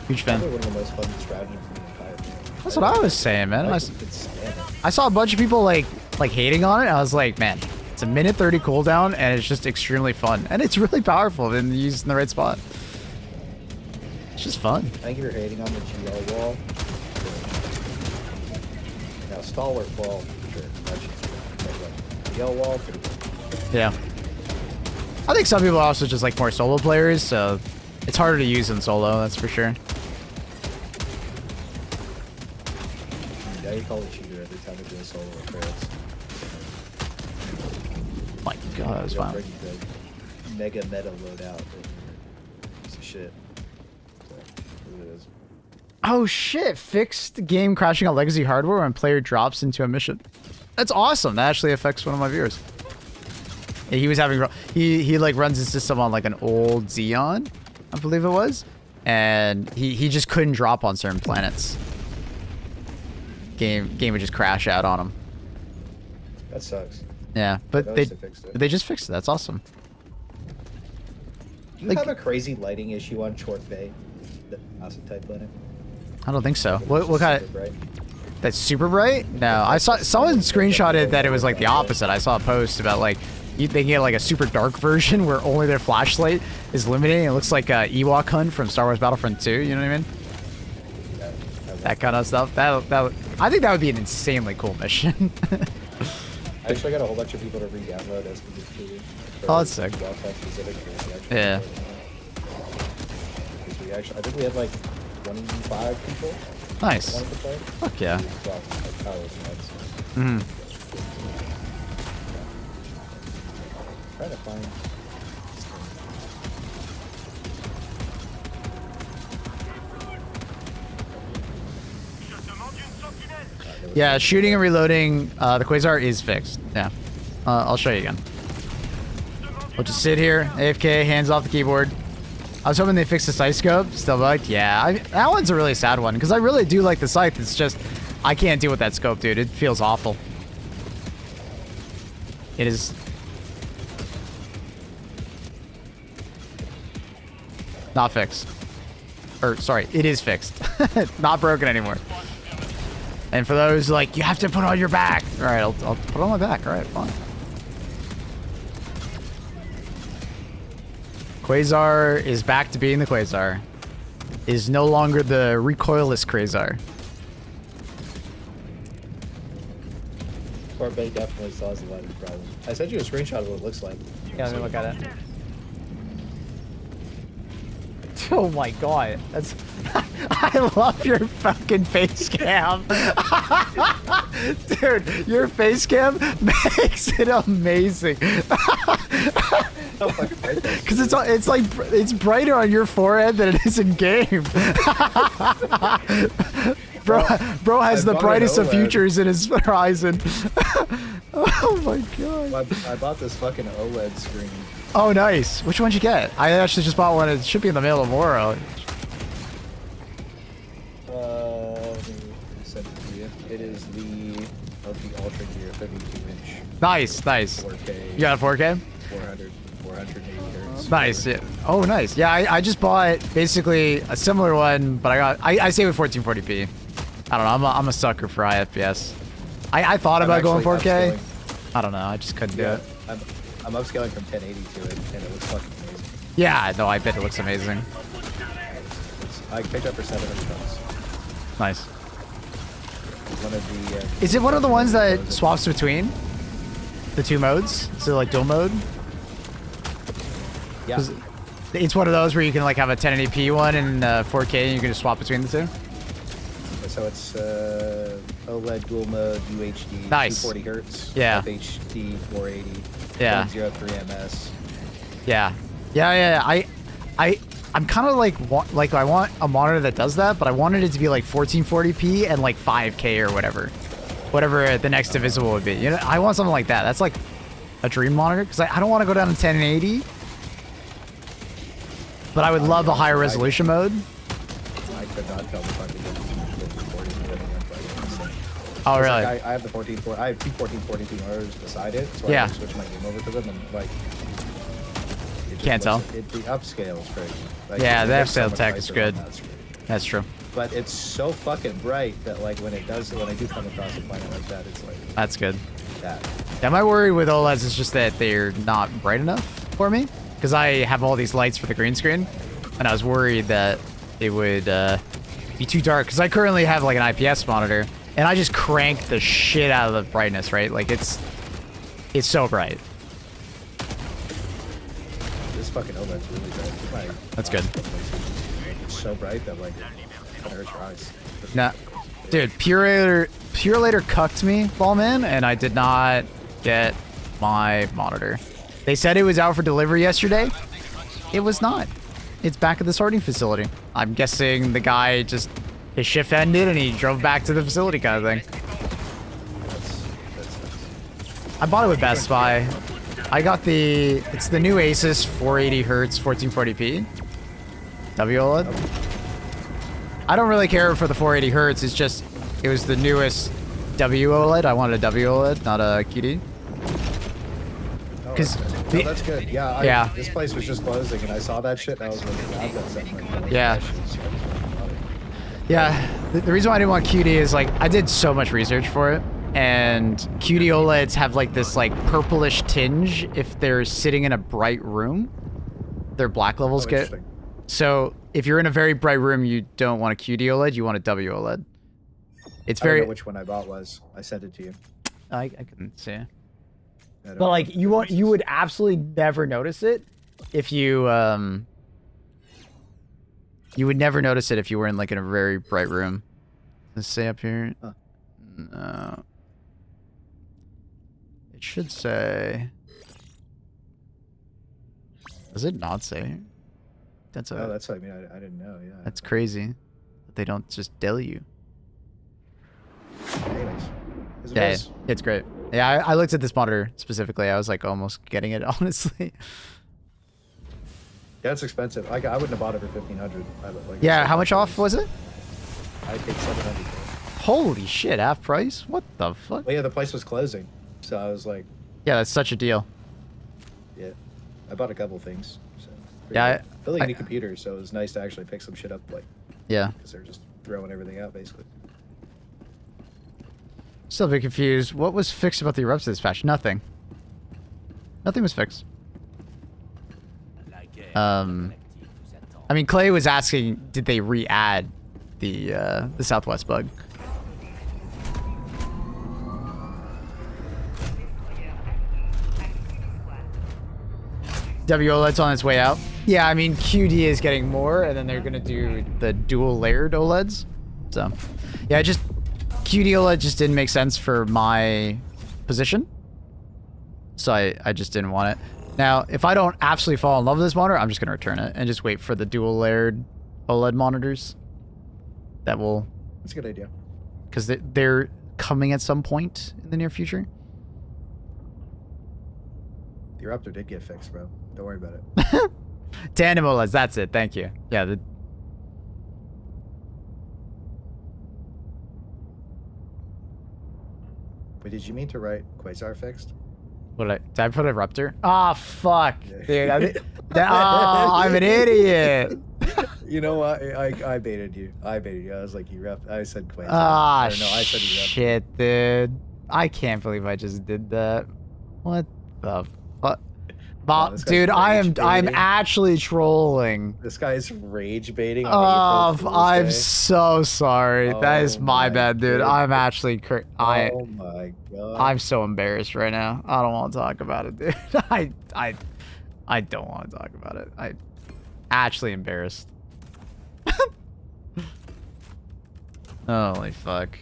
Huge fan. Probably one of the most fun strategies in the entire game. That's what I was saying, man. Like, you could spam it. I saw a bunch of people like hating on it. I was like, man, It's a minute 30 cooldown, and it's just extremely fun. And it's really powerful when used in the right spot. It's just fun. Thank you for hating on the GL wall. Now, stalwart wall, sure. That's just GL wall, pretty good. Yeah. I think some people are also just like more solo players, so it's harder to use in solo, that's for sure. Yeah, you call it cheater every time we do a solo appearance. My god, that was fun. The mega meta loadout. Piece of shit. So, it is. Oh shit, fixed game crashing on legacy hardware when player drops into a mission. That's awesome. That actually affects one of my viewers. Yeah, he was having he like runs his system on like an old Xeon, I believe it was, and he just couldn't drop on certain planets. Game would just crash out on him. That sucks. Yeah, but They fixed it. they just fixed it. That's awesome. Do you Like- have a crazy lighting issue on Short Bay, the acid type planet? I don't think so. What kind of? Super bright. That's super bright? No, I saw someone screenshotted that it was like the opposite. I saw a post about like they can get like a super dark version where only their flashlight is illuminating. It looks like a Ewok hunt from Star Wars Battlefront 2. You know what I mean? That kind of stuff. I think that would be an insanely cool mission. I actually got a whole bunch of people to re-download SPG2. Oh, that's sick. Yeah. I think we had like 25 people Nice. wanted to play. Fuck yeah. Well, like, that was nuts. Hmm. Trying to find. Yeah, shooting and reloading the Quasar is fixed. Yeah. I'll show you again. We'll just sit here, AFK, hands off the keyboard. I was hoping they fixed the sight scope. Still bugged? Yeah, that one's a really sad one because I really do like the sight. It's just, I can't deal with that scope, dude. It feels awful. It is... not fixed. Or, sorry, it is fixed. Not broken anymore. And for those like, you have to put it on your back. All right, I'll put it on my back. All right, fine. Quasar is back to being the Quasar. Is no longer the recoilless Quasar. Short Bay definitely still has a lighting problem. I sent you a screenshot of what it looks like. Yeah, let me look at it. Oh my god, that's... I love your fucking face cam. Dude, your face cam makes it amazing. Because it's like it's brighter on your forehead than it is in game. Bro has the brightest of futures in his horizon. Oh my god. I bought this fucking OLED screen. Oh, nice. Which one did you get? I actually just bought one. It should be in the mail tomorrow. Send it to you. It is the Ultra Gear 32-inch. Nice, nice. 4K. You got a 4K? 480 hertz. Nice. Yeah. Oh, nice. Yeah, I just bought basically a similar one, but I stay with 1440p. I don't know. I'm a sucker for high FPS. I thought about going 4K. I don't know. I just couldn't do it. I'm upscaling from 1080 to it, and it looks fucking amazing. Yeah, no, I bet it looks amazing. I picked up for $700. Nice. One of the. Is it one of the ones that swaps between the two modes? Is it like dual mode? Yeah. It's one of those where you can like have a 1080p one and 4K, and you can just swap between the two. So it's OLED dual mode UHD. Nice. 240 hertz. Yeah. FHD 480. Yeah. 0.03 ms. Yeah. I'm kind of like I want a monitor that does that, but I wanted it to be like 1440p and like 5K or whatever the next divisible would be. You know, I want something like that. That's like a dream monitor because I don't want to go down to 1080, but I would love a higher resolution mode. I could not tell if I could get this recording Oh really? Like, I have the 1440. I have two 1440p monitors beside it, so Yeah. I can switch my game over to them and like. it just Can't tell. looks- the upscale is crazy. Like, Yeah, the there's so upscale much tech is nicer on good. that screen. That's true. But it's so fucking bright that like when I do come across a planet like that, it's like That's good. that. Yeah, my worry with OLEDs is just that they're not bright enough for me. Because I have all these lights for the green screen. And I was worried that it would be too dark. Because I currently have like an IPS monitor. And I just crank the shit out of the brightness, right? Like it's so bright. This fucking OLED's really bright. That's good. It's so bright that like it hurts your eyes. Nah. Dude, Pure Later cucked me, Ballman, and I did not get my monitor. They said it was out for delivery yesterday. It was not. It's back at the sorting facility. I'm guessing the guy just, his shift ended and he drove back to the facility kind of thing. I bought it with Best Buy. I got it's the new Asus 480 Hertz 1440p WOLED. I don't really care for the 480 Hertz. It's just, it was the newest WOLED. I wanted a WOLED, not a QD. Because that's good. Yeah. This place was just closing, and I saw that shit, and I was like, I've got something like that. Yeah. Yeah. The reason why I didn't want QD is like I did so much research for it, and QD OLEDs have like this like purplish tinge if they're sitting in a bright room. Their black levels get. So if you're in a very bright room, you don't want a QD OLED. You want a WOLED. It's very. I don't know which one I bought was. I sent it to you. I couldn't see. But like you would absolutely never notice it if you would never notice it if you were in like in a very bright room. Let's say up here. Huh. No. It should say. Does it not say? That's Oh, that's what I mean. I didn't know. Yeah. That's crazy. That they don't just tell you. Anyways, Yeah, it's great. Yeah, I looked at this monitor specifically. I was like almost getting it, honestly. Yeah, it's expensive. I wouldn't have bought it for $1,500. Like, Yeah, how much off was it? I paid $700. Holy shit, half price? What the fuck? Well, yeah, the place was closing, so I was like, Yeah, that's such a deal. yeah, I bought a couple things. So Yeah, building a new computer, so it was nice to actually pick some shit up, like, yeah. because they're just throwing everything out basically. Still a bit confused. What was fixed about the erupts of this patch? Nothing. Nothing was fixed. I mean, Clay was asking, did they re-add the Southwest bug? WOLED's on its way out. Yeah, I mean, QD is getting more, and then they're gonna do the dual layered OLEDs. So, yeah, QD OLED just didn't make sense for my position. So I just didn't want it. Now, if I don't absolutely fall in love with this monitor, I'm just going to return it and just wait for the dual layered OLED monitors. That will... That's a good idea. Because they're coming at some point in the near future. The Eruptor did get fixed, bro. Don't worry about it. Tandem OLEDs, that's it. Thank you. Yeah, Wait, did you mean to write Quasar fixed? did I put a Eruptor? Ah, fuck. Yeah. Dude, I'm an idiot. You know what? I baited you. I was like, I said Quasar. Ah, I said shit, dude. I can't believe I just did that. What the fuck? Dude, I'm actually trolling. This guy's rage baiting on April Fool's I'm Day. so sorry. That is my my bad, dude. goodness. I'm actually Oh my god. I'm so embarrassed right now. I don't want to talk about it, dude. I don't want to talk about it. I'm actually embarrassed. Holy fuck.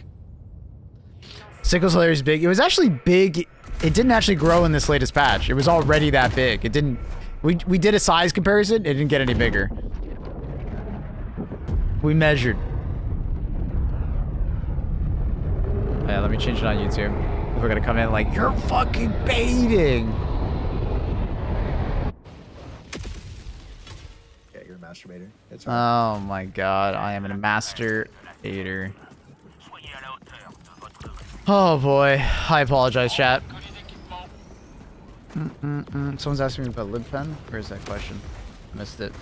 Sickle Slayer is big. It was actually big. It didn't actually grow in this latest patch. It was already that big. It didn't... We did a size comparison. It didn't get any bigger. We measured. Yeah, let me change it on YouTube. We're gonna come in like, you're fucking baiting. Yeah, you're a masturbator. It's Oh my god, I am a master hater. Oh boy, I apologize, chat. Someone's asking me about lib pen. Where's that question? Missed it.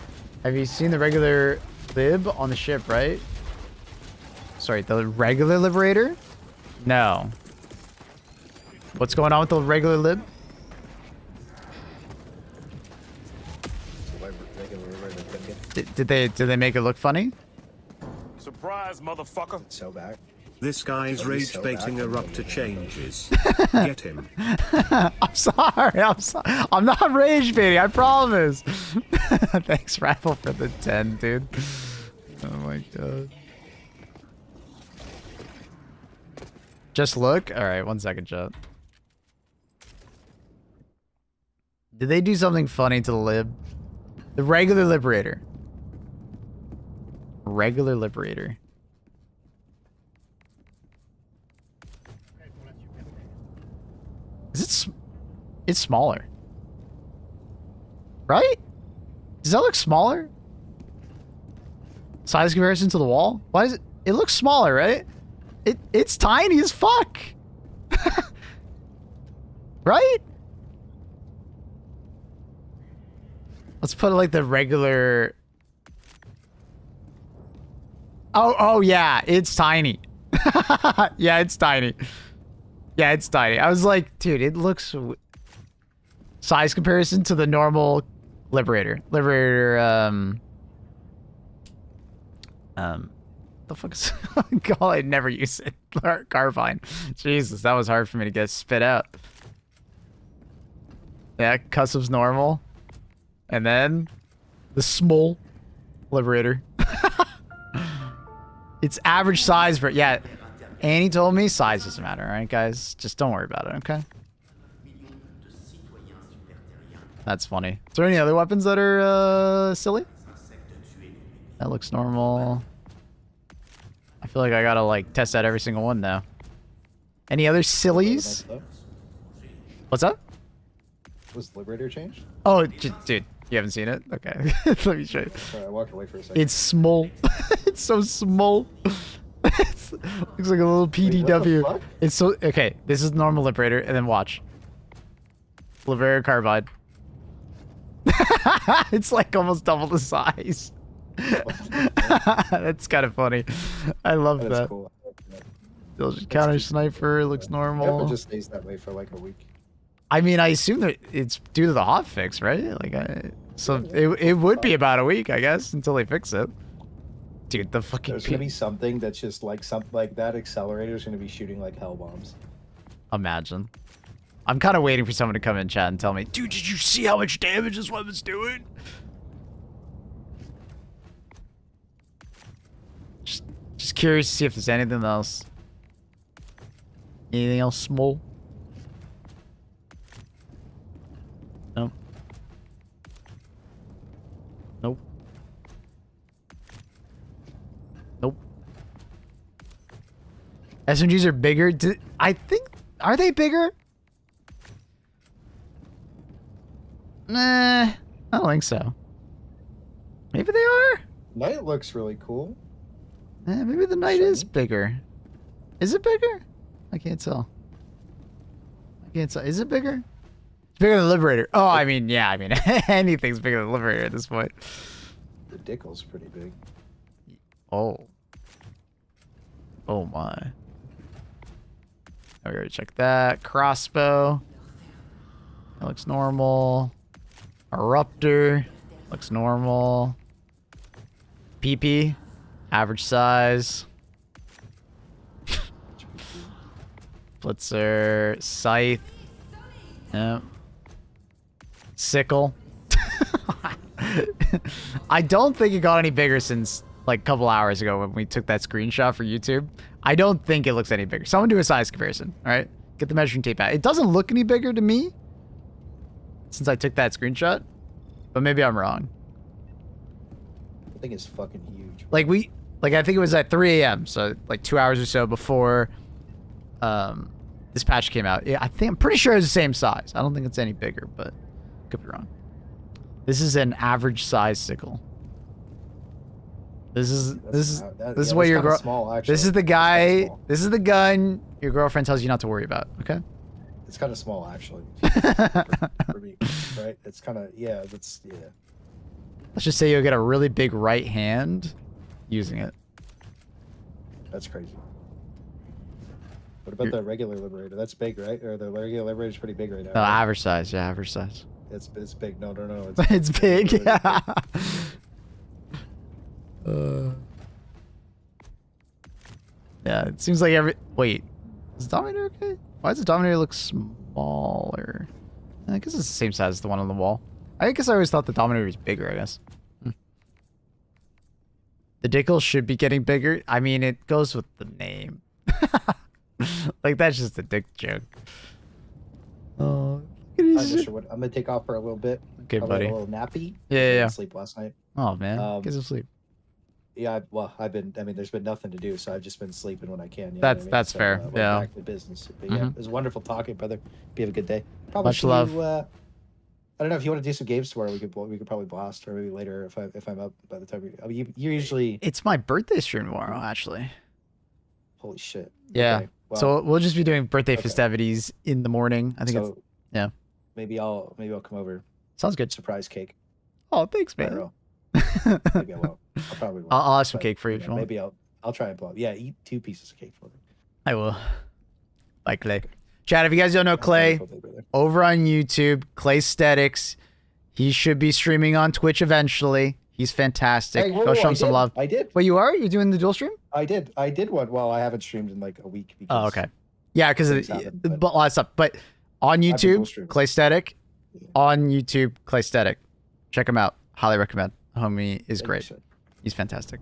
Have you seen the regular lib on the ship, right? Sorry, the regular Liberator? No. What's going on with the regular lib? Did they make it look funny? Surprise, motherfucker. So back. This guy's He'll be rage so baiting back. Erupt changes. Get him. I'm sorry. I'm not rage baiting. I promise. Thanks, Raffle, for the 10, dude. Oh my god. Just look. All right, 1 second, chat. Did they do something funny to the lib? The regular liberator. Regular liberator. It's smaller. Right? Does that look smaller? Size comparison to the wall? Why is it? It looks smaller, right? It's tiny as fuck. Right? Let's put like the regular. Oh yeah, it's tiny. Yeah, it's tiny. Yeah, it's tiny. I was like, dude, it looks size comparison to the normal Liberator. The fuck is God, I never use it. Carbine. Jesus, that was hard for me to get spit out. Yeah, customs normal. And then the small Liberator. It's average size, but yeah. Annie told me size doesn't matter, alright guys? Just don't worry about it, okay? That's funny. Is there any other weapons that are silly? That looks normal. I feel like I gotta like test out every single one now. Any other sillies? What's up? Was Liberator changed? Oh, dude, you haven't seen it? Okay, let me show you. Sorry, I walked away for a second. It's small. It's so small. It looks like a little PDW. fuck? It's so okay. This is normal Liberator, and then watch. Liberator Carbide. It's like almost double the size. That's kind of funny. I love That that. is cool. Counter sniper looks It normal. just stays that way for like a week. I mean, I assume that it's due to the hotfix, right? Like, so it would be about a week, I guess, until they fix it. Dude, the fucking. There's gonna be something that's just like something like that accelerator is gonna be shooting like hell bombs. Imagine. I'm kind of waiting for someone to come in chat and tell me, dude, did you see how much damage this weapon's doing? Just curious to see if there's anything else. Anything else small? No. Nope. Nope. SMGs are bigger. I think, are they bigger? Nah, I don't think so. Maybe they are. Knight looks really cool. Maybe the Knight is bigger. Is it bigger? I can't tell. I can't tell. Is it bigger? It's bigger than Liberator. Oh, I mean, yeah. I mean, anything's bigger than Liberator at this point. The Dickle's pretty big. Oh. Oh my. We already checked that. Crossbow. That looks normal. Eruptor. Looks normal. PP. Average size. Blitzer. Scythe. Yep. Sickle. I don't think it got any bigger since like a couple hours ago when we took that screenshot for YouTube. I don't think it looks any bigger. Someone do a size comparison. All right. Get the measuring tape out. It doesn't look any bigger to me since I took that screenshot, but maybe I'm wrong. I think it's fucking huge. Like I think it was at 3 a.m. So like 2 hours or so before this patch came out. Yeah, I'm pretty sure it's the same size. I don't think it's any bigger, but could be wrong. This is an average size sickle. This is what your girl. This is the guy. This is the gun your girlfriend tells you not to worry about. Okay. It's kind of small, actually. for me, right? It's kind of yeah. That's yeah. Let's just say you'll get a really big right hand using it. That's crazy. What about the regular Liberator? That's big, right? Or the regular Liberator's pretty big right now. No, right? average size. Yeah, average size. It's big. No. It's big. really Yeah. big. Yeah, it seems like every... Wait. Is the Dominator okay? Why does the Dominator look smaller? I guess it's the same size as the one on the wall. I guess I always thought the Dominator was bigger, I guess. The Dickle should be getting bigger. I mean, it goes with the name. Like, that's just a dick joke. Oh, I'm gonna take off for a little bit. Okay, Probably buddy. a little nappy. Yeah, I yeah. didn't sleep last night. Oh, man. Um, Get some sleep. Yeah, there's been nothing to do, so I've just been sleeping when I can. You know That's what I mean? that's So, fair. we're Yeah. Back to business. But yeah, Mhm. it was wonderful talking, brother. You have a good day. Probably Much see love. You, I don't know if you want to do some games tomorrow. We could probably blast, or maybe later if I'm up by the time you're usually. It's my birthday stream tomorrow, actually. Holy shit. Yeah. Okay, well, So we'll just be doing birthday okay. festivities in the morning. I think it's... so yeah. Maybe I'll come over. Sounds good. Surprise cake. Oh, thanks, I man. don't know. Maybe I won't. I'll probably won't. I'll have some but, cake for you know, if you want. Maybe I'll try and blow up. Yeah, eat 2 pieces of cake for me. I will. Bye, Clay. Chad, if you guys don't know Clay, Wonderful day, brother. over on YouTube, Clay Statics. He should be streaming on Twitch eventually. He's fantastic. Hey, Go show him some love. I did. Wait, you are? You're doing the dual stream? I did one. Well, I haven't streamed in like a week. Because Oh, okay. Yeah, because things happen, but- a lot of stuff. But on been dual YouTube, streaming. Clay Static. Yeah. On YouTube, Clay Static. Check him out. Highly recommend. Homie is Thank you, great. sir. He's fantastic.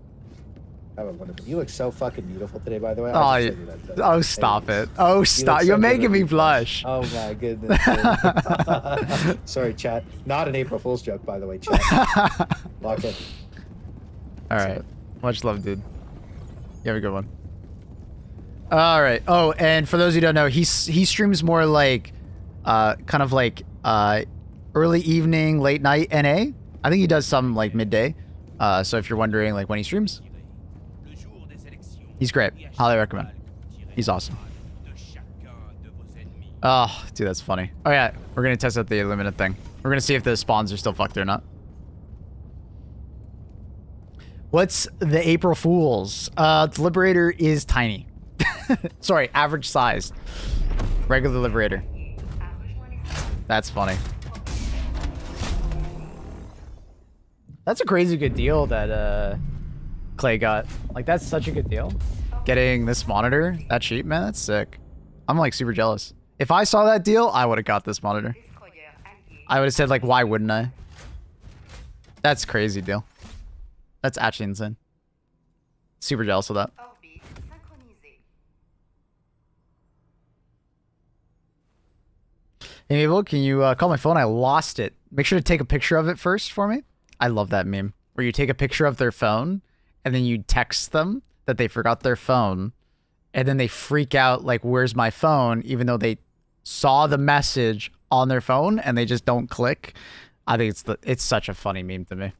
Have a wonderful. You look so fucking beautiful today, by the way. Oh, I yeah. just said that, Oh, stop it. Oh, stop. so You're good making with me your blush. Oh my goodness. dude. Sorry, chat. Not an April Fool's joke, by the way, chat. Lock it. All right. Much love, dude. You have a good one. All right. Oh, and for those who don't know, he streams more like, kind of like early evening, late night NA. I think he does some like midday. So if you're wondering like when he streams, he's great. Highly recommend. He's awesome. Oh, dude, that's funny. Oh yeah, we're gonna test out the Illuminate thing. We're gonna see if the spawns are still fucked or not. What's the April Fools? The Liberator is tiny. Sorry, average size. Regular Liberator. That's funny. That's a crazy good deal that Clay got. Like, that's such a good deal. Getting this monitor that cheap, man, that's sick. I'm like super jealous. If I saw that deal, I would have got this monitor. I would have said like, why wouldn't I? That's a crazy deal. That's actually insane. Super jealous of that. Orbite synchronisée. Hey Mabel, can you call my phone? I lost it. Make sure to take a picture of it first for me. I love that meme where you take a picture of their phone and then you text them that they forgot their phone and then they freak out like, where's my phone? Even though they saw the message on their phone and they just don't click. I think it's such a funny meme to me.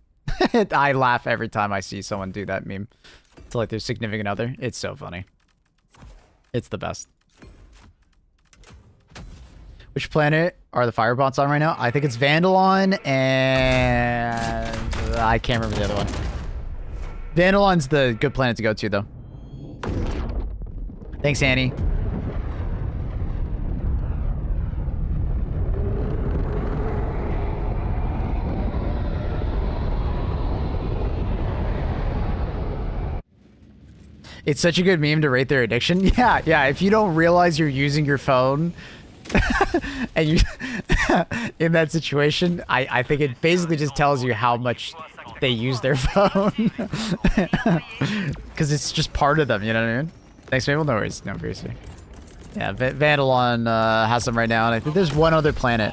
I laugh every time I see someone do that meme to like their significant other. It's so funny. It's the best. Which planet are the firebots on right now? I think it's Vandalon and I can't remember the other one. Vandalon's the good planet to go to though. Thanks, Annie. It's such a good meme to rate their addiction. Yeah, yeah. If you don't realize you're using your phone and you in that situation, I think it basically just tells you how much they use their phone. Because it's just part of them, you know what I mean? Thanks, Mabel. No worries. No, seriously. Yeah, Vandalon has them right now, and I think there's one other planet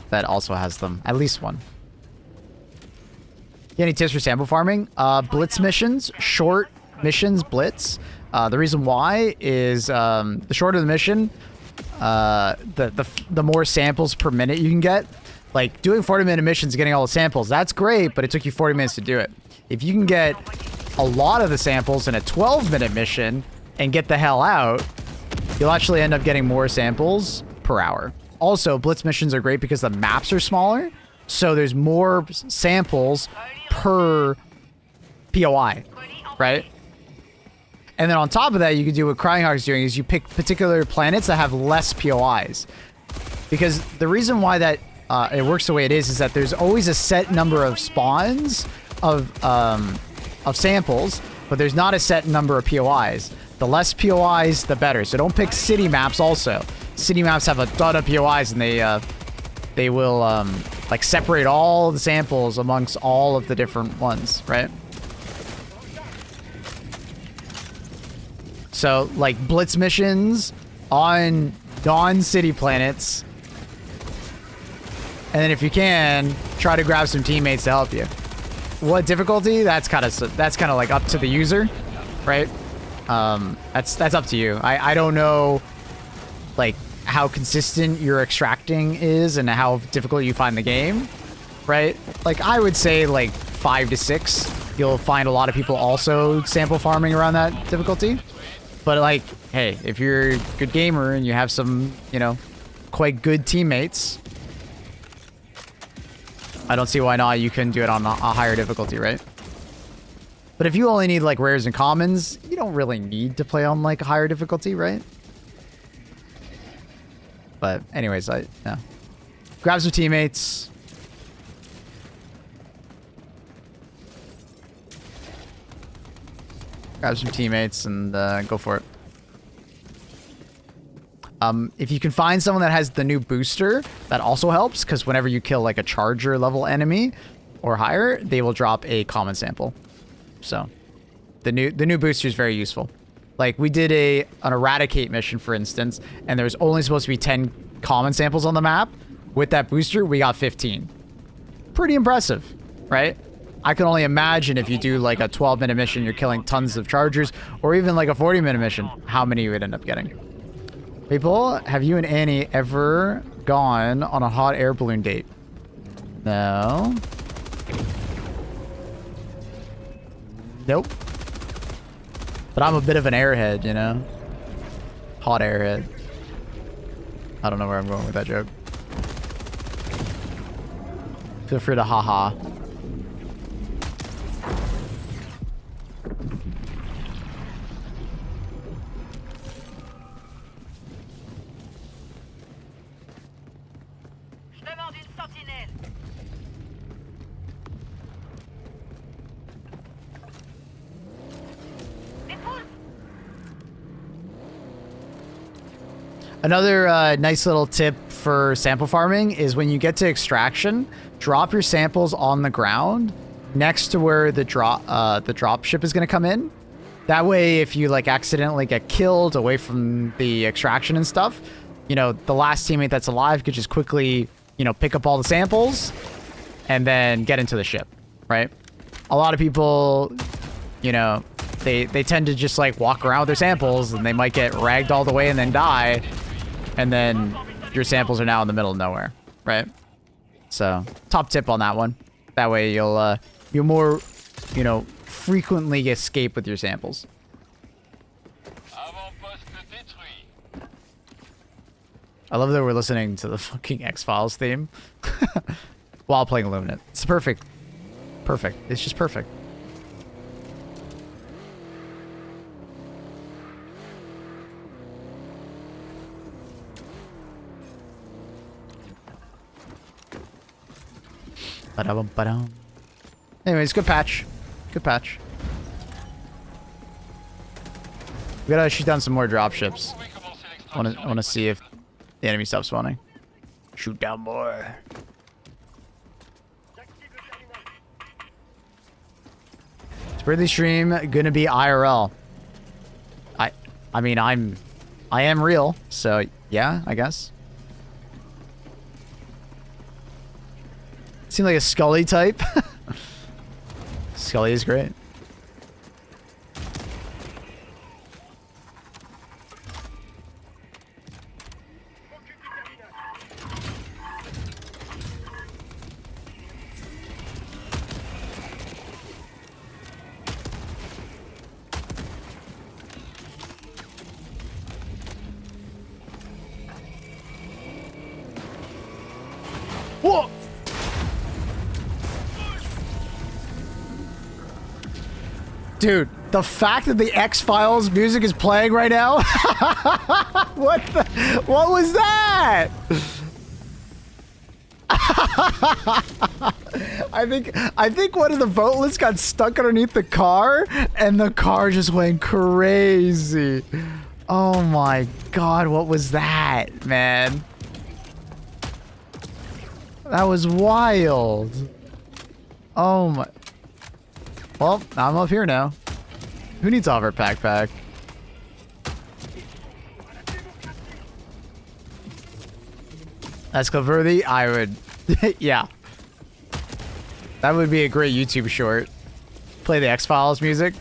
that also has them. At least one. You any tips for sample farming? Blitz missions, short missions, blitz. The reason why is the shorter the mission, the more samples per minute you can get. Like doing 40-minute missions, getting all the samples, that's great, but it took you 40 minutes to do it. If you can get a lot of the samples in a 12-minute mission and get the hell out, you'll actually end up getting more samples per hour. Also, blitz missions are great because the maps are smaller, so there's more samples per POI, right? And then on top of that, you can do what Cryinghawk's doing is you pick particular planets that have less POIs. Because the reason why that it works the way it is that there's always a set number of spawns of samples, but there's not a set number of POIs. The less POIs, the better. So don't pick city maps also. City maps have a ton of POIs, and they will like separate all the samples amongst all of the different ones, right? So like blitz missions on non-city planets, and then if you can, try to grab some teammates to help you. What difficulty? That's kind of like up to the user, right? That's up to you. I don't know like how consistent your extracting is and how difficult you find the game, right? Like I would say like 5 to 6. You'll find a lot of people also sample farming around that difficulty. But like, hey, if you're a good gamer and you have some, you know, quite good teammates, I don't see why not. You can do it on a higher difficulty, right? But if you only need like rares and commons, you don't really need to play on like a higher difficulty, right? But anyways, yeah. Grab some teammates. Grab some teammates and go for it. If you can find someone that has the new booster, that also helps, because whenever you kill like a charger level enemy or higher, they will drop a common sample. So the new booster is very useful. Like we did an eradicate mission, for instance, and there was only supposed to be 10 common samples on the map. With that booster, we got 15. Pretty impressive, right? I can only imagine if you do like a 12-minute mission, you're killing tons of chargers, or even like a 40-minute mission, how many you would end up getting. People, have you and Annie ever gone on a hot air balloon date? No. Nope. But I'm a bit of an airhead, you know? Hot airhead. I don't know where I'm going with that joke. Feel free to haha. Another nice little tip for sample farming is when you get to extraction, drop your samples on the ground next to where the drop ship is going to come in. That way, if you like accidentally get killed away from the extraction and stuff, you know, the last teammate that's alive could just quickly, you know, pick up all the samples and then get into the ship, right? A lot of people, you know, they tend to just like walk around with their samples and they might get ragged all the way and then die. And then your samples are now in the middle of nowhere, right? So, top tip on that one. That way you'll more, you know, frequently escape with your samples. I love that we're listening to the fucking X-Files theme while playing Illuminate. It's perfect. Perfect. It's just perfect. Anyways, good patch. Good patch. We gotta shoot down some more dropships. I wanna see if the enemy stops spawning. Shoot down more. Birthday stream gonna be IRL. I mean I am real, so yeah, I guess. Seemed like a Scully type. Scully is great. Whoa! Dude, The fact that the X-Files music is playing right now? What was that? I think one of the voteless got stuck underneath the car and the car just went crazy. Oh my god, what was that, man? That was wild. Oh my. Well, I'm up here now. Who needs all of our pack? That's worthy. I would. Yeah. That would be a great YouTube short. Play the X-Files music.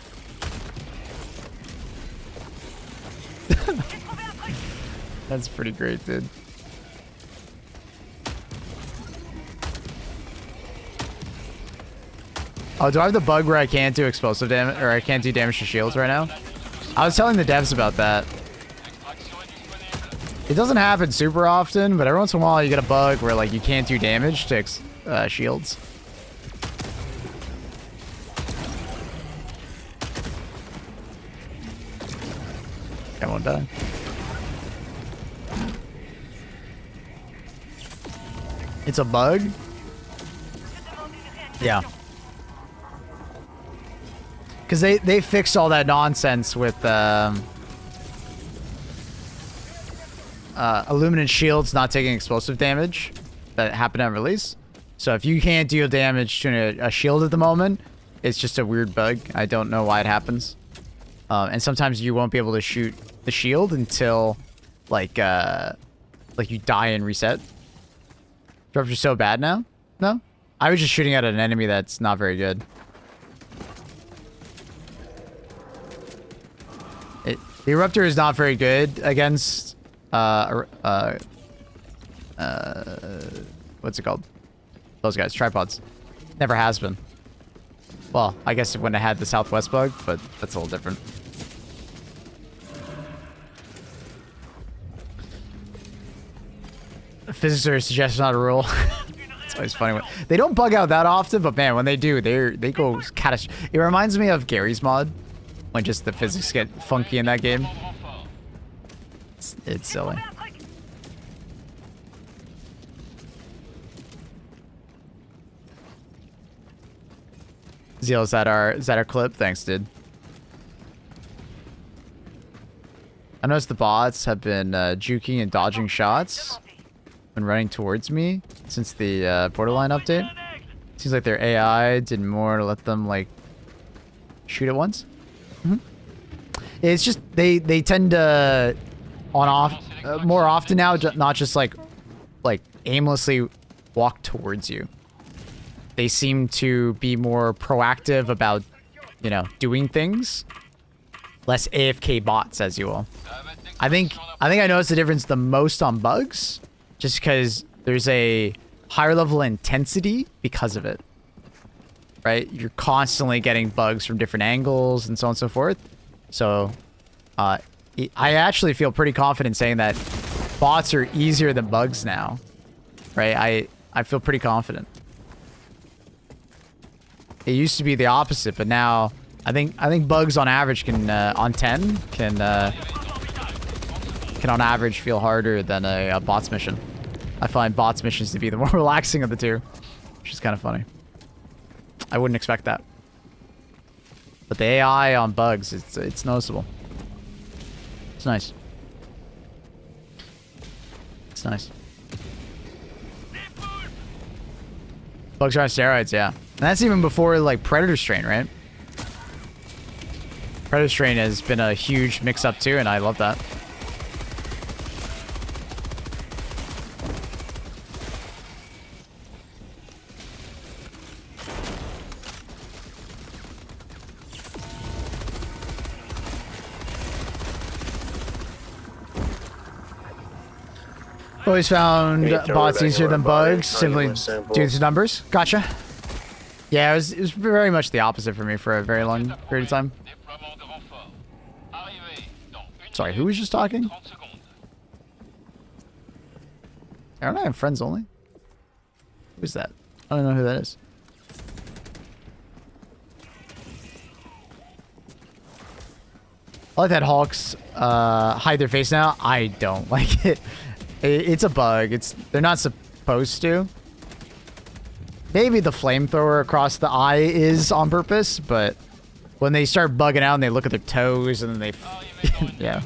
That's pretty great, dude. Oh, do I have the bug where I can't do explosive damage, or I can't do damage to shields right now? I was telling the devs about that. It doesn't happen super often, but every once in a while you get a bug where like you can't do damage to shields. I won't die. It's a bug? Yeah. Because they fixed all that nonsense with aluminum shields not taking explosive damage that happened on release. So if you can't deal damage to a shield at the moment, it's just a weird bug. I don't know why it happens. And sometimes you won't be able to shoot the shield until like you die and reset. Drops are so bad now? No? I was just shooting at an enemy that's not very good. The Eruptor is not very good against what's it called? Those guys, tripods. Never has been. Well, I guess when it had the Southwest bug, but that's a little different. Physics are a suggestion, not a rule. It's always funny when they don't bug out that often, but man, when they do, they go catastrophic. It reminds me of Gary's mod, when just the physics get funky in that game. It's silly. Zeal, is that our clip? Thanks, dude. I noticed the bots have been juking and dodging shots when running towards me since the borderline update. Seems like their AI did more to let them like shoot at once. It's just they tend to on off more often now, not just like aimlessly walk towards you. They seem to be more proactive about, you know, doing things. Less AFK bots, as you will. I think I noticed the difference the most on bugs, just because there's a higher level of intensity because of it. Right? You're constantly getting bugs from different angles and so on and so forth. So, I actually feel pretty confident saying that bots are easier than bugs now. Right? I feel pretty confident. It used to be the opposite, but now I think bugs on average can on 10 can on average feel harder than a bots mission. I find bots missions to be the more relaxing of the two, which is kind of funny. I wouldn't expect that. But the AI on bugs, it's noticeable. It's nice. It's nice. Bugs are on steroids, yeah. And that's even before like Predator Strain, right? Predator Strain has been a huge mix-up too, and I love that. Always found bots easier than bugs, simply due to numbers. Gotcha. Yeah, it was very much the opposite for me for a very long period of time. Sorry, who was just talking? Aren't I have friends only? Who's that? I don't know who that is. I like that Hawks hide their face now. I don't like it. It's a bug. They're not supposed to. Maybe the flamethrower across the eye is on purpose, but when they start bugging out and they look at their toes and then they... yeah.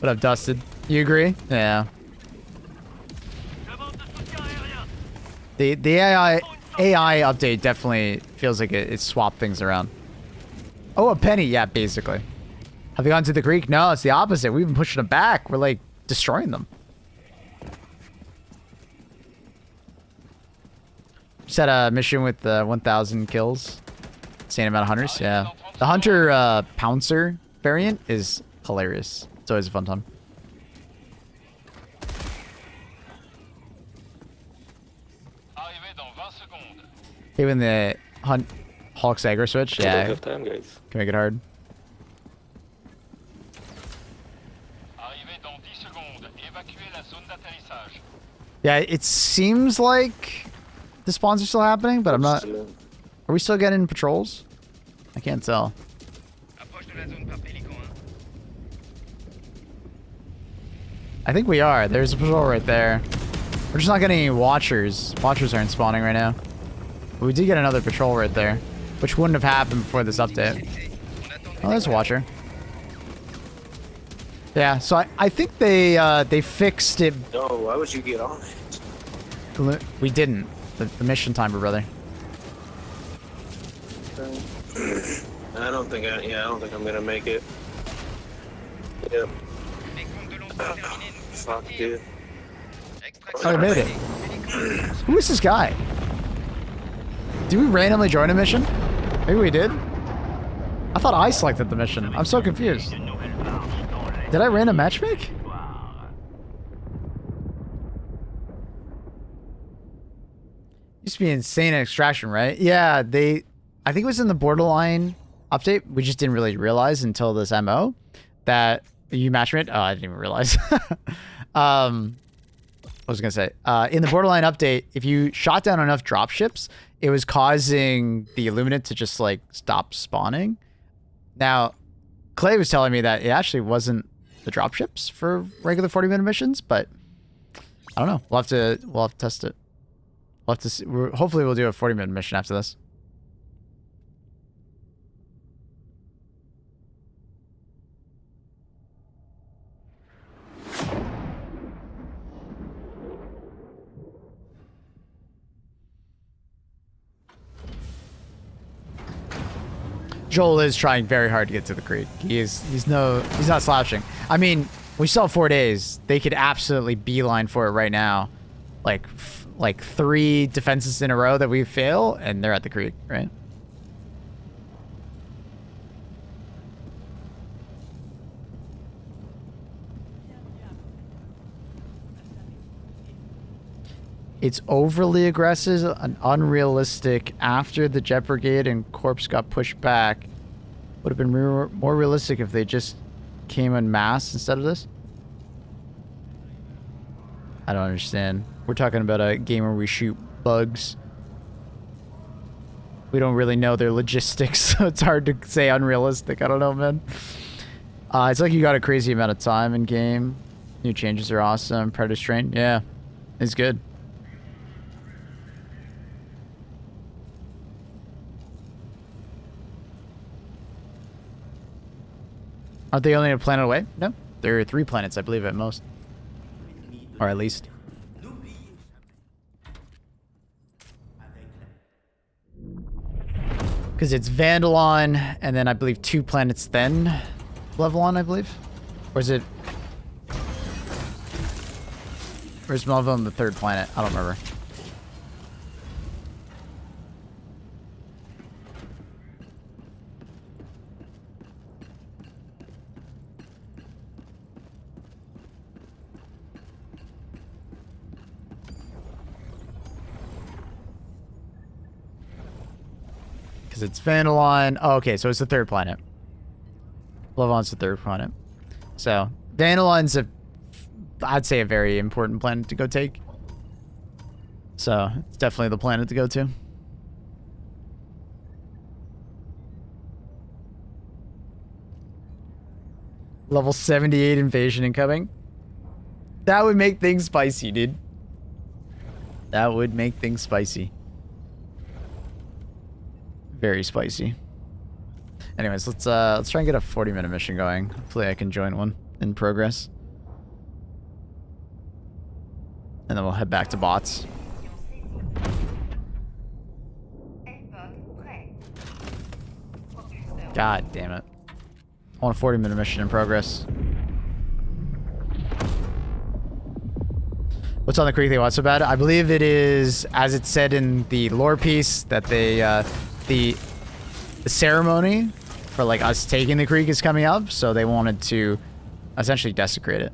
What up, Dusted? You agree? Yeah. The AI update definitely feels like it swapped things around. Oh, a penny. Yeah, basically. Have you gone to the creek? No, it's the opposite. We've been pushing them back. We're like destroying them. Just had a mission with 1,000 kills. Same amount of hunters. Yeah. The hunter pouncer variant is hilarious. It's always a fun time. Arrivé dans 20 secondes. Even the Hawk's aggro switch. Yeah. Have time, guys. Can make it hard. Arrivé dans 10 secondes. Évacuez la zone d'atterrissage. Yeah, it seems like the spawns are still happening, but I'm not... Are we still getting patrols? I can't tell. I think we are. There's a patrol right there. We're just not getting any watchers. Watchers aren't spawning right now. But we did get another patrol right there, which wouldn't have happened before this update. Oh, there's a watcher. Yeah, so I think they fixed it. No, why would you get on it? We didn't. The mission timer, brother. I don't think I'm gonna make it. Yep. Fuck, dude. Oh, we made it. Who is this guy? Did we randomly join a mission? Maybe we did. I thought I selected the mission. I'm so confused. Did I random matchmake? Used to be insane at extraction, right? Yeah, I think it was in the Borderline update. We just didn't really realize until this MO that you matchmade. Oh, I didn't even realize. What was I gonna say? In the Borderline update, if you shot down enough dropships, it was causing the Illuminate to just like stop spawning. Now, Clay was telling me that it actually wasn't the dropships for regular 40-minute missions, but I don't know. We'll have to test it. We'll have to see. Hopefully we'll do a 40-minute mission after this. Joel is trying very hard to get to the creek. He's not slouching. I mean, we still have 4 days. They could absolutely beeline for it right now. Like 3 defenses in a row that we fail, and they're at the creek, right? It's overly aggressive and unrealistic. After the Jet Brigade and Corpse got pushed back, would have been more realistic if they just came en masse instead of this. I don't understand. We're talking about a game where we shoot bugs. We don't really know their logistics, so it's hard to say unrealistic. I don't know, man. It's like you got a crazy amount of time in game. New changes are awesome. Predator Strain, yeah, it's good. Aren't they only a planet away? No. There are 3 planets, I believe, at most. Or at least. Because it's Vandalon, and then I believe 2 planets then Levelon, I believe. Or is it... Or is Levelon the 3rd planet? I don't remember. It's Vandalon. Oh, okay, so it's the 3rd planet. Levelon's the 3rd planet. So, Vandalon's I'd say a very important planet to go take. So, it's definitely the planet to go to. Level 78 invasion incoming. That would make things spicy, dude. That would make things spicy. Very spicy. Anyways, let's try and get a 40-minute mission going. Hopefully I can join one in progress. And then we'll head back to bots. God damn it. I want a 40-minute mission in progress. What's on the creek they want so bad? I believe it is, as it said in the lore piece, that they, the ceremony for like us taking the creek is coming up, so they wanted to essentially desecrate it.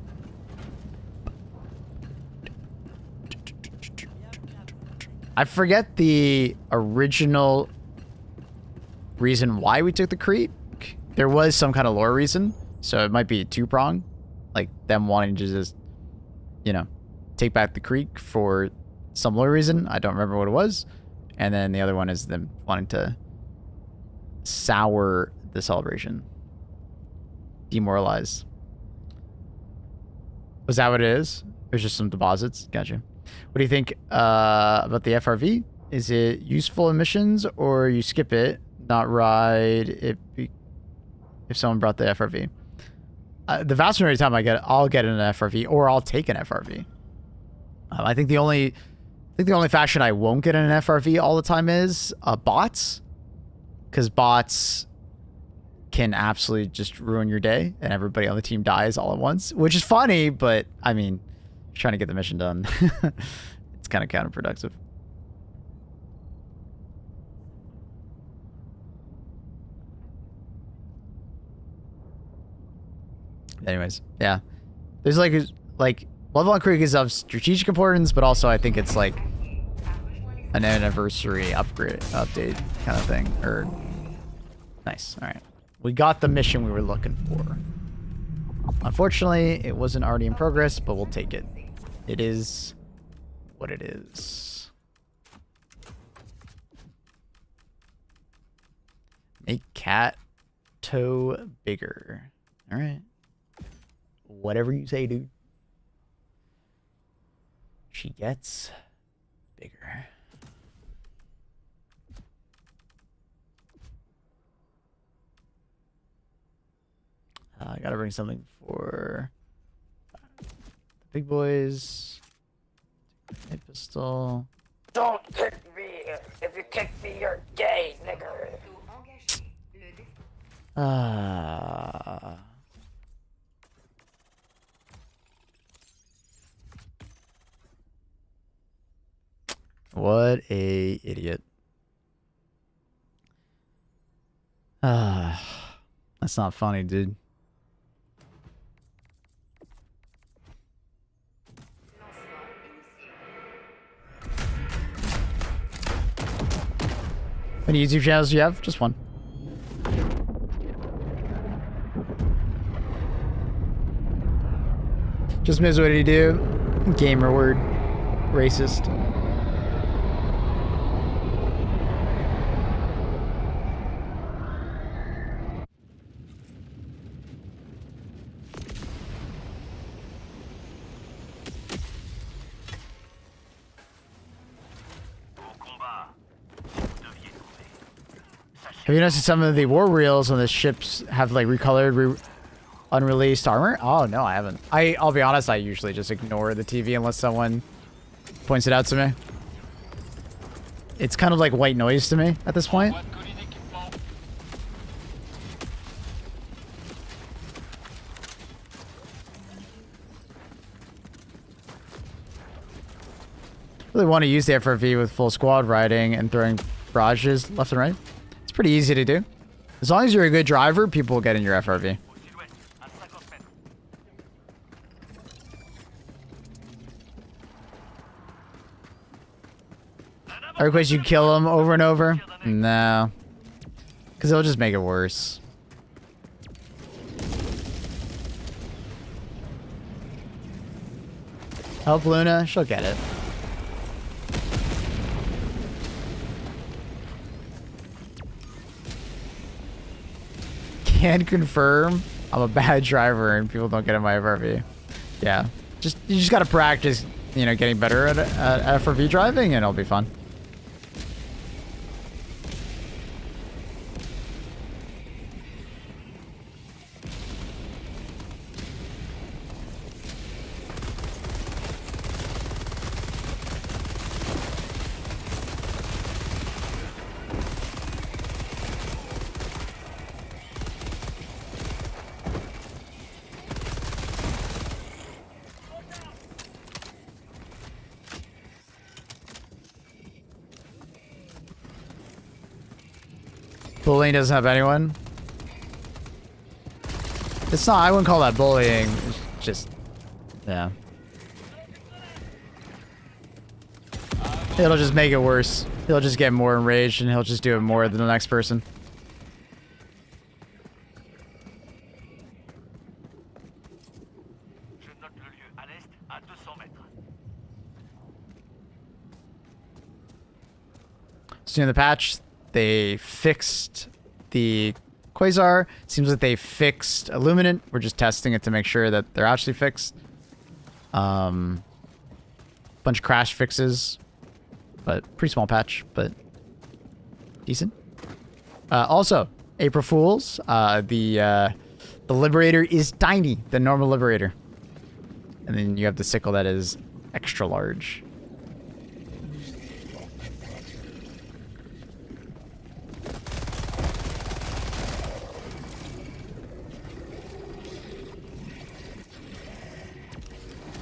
I forget the original reason why we took the creek. There was some kind of lore reason, so it might be two-pronged. Like them wanting to just, you know, take back the creek for some lore reason. I don't remember what it was. And then the other one is them wanting to sour the celebration. Demoralize. Was that what it is? There's just some deposits. Gotcha. What do you think about the FRV? Is it useful in missions, or you skip it, not ride it if someone brought the FRV? The vast majority of the time I'll get an FRV, or I'll take an FRV. I think the only faction I won't get an FRV all the time is bots, because bots can absolutely just ruin your day, and everybody on the team dies all at once, which is funny, but I mean, trying to get the mission done, it's kind of counterproductive. Anyways, yeah, there's like Level on Creek is of strategic importance, but also I think it's like an anniversary update kind of thing. Or nice. All right, we got the mission we were looking for. Unfortunately, it wasn't already in progress, but we'll take it. It is what it is. Make cat toe bigger. All right. Whatever you say, dude. She gets bigger. I gotta bring something for the big boys. A pistol. Don't kick me. If you kick me, you're gay, nigger. What a idiot. That's not funny, dude. How many YouTube channels do you have? Just one. Just miss what do you do? Gamer word. Racist. Have you noticed some of the war reels on the ships have like recolored, unreleased armor? Oh no, I haven't. I'll be honest, I usually just ignore the TV unless someone points it out to me. It's kind of like white noise to me at this point. Really want to use the FRV with full squad riding and throwing barrages left and right. It's pretty easy to do. As long as you're a good driver, people will get in your FRV. I request you kill them over and over. No. Because it'll just make it worse. Help Luna, she'll get it. Can confirm. I'm a bad driver and people don't get in my FRV. Yeah, you just gotta practice, you know, getting better at FRV driving, and it'll be fun. Bullying doesn't have anyone. It's not, I wouldn't call that bullying. It's just, yeah. It'll just make it worse. He'll just get more enraged and he'll just do it more than the next person. So in the patch, they fixed the Quasar. Seems like they fixed Illuminant. We're just testing it to make sure that they're actually fixed. Bunch of crash fixes, but pretty small patch, but decent. Also, April Fools. The Liberator is tiny, the normal Liberator, and then you have the sickle that is extra large.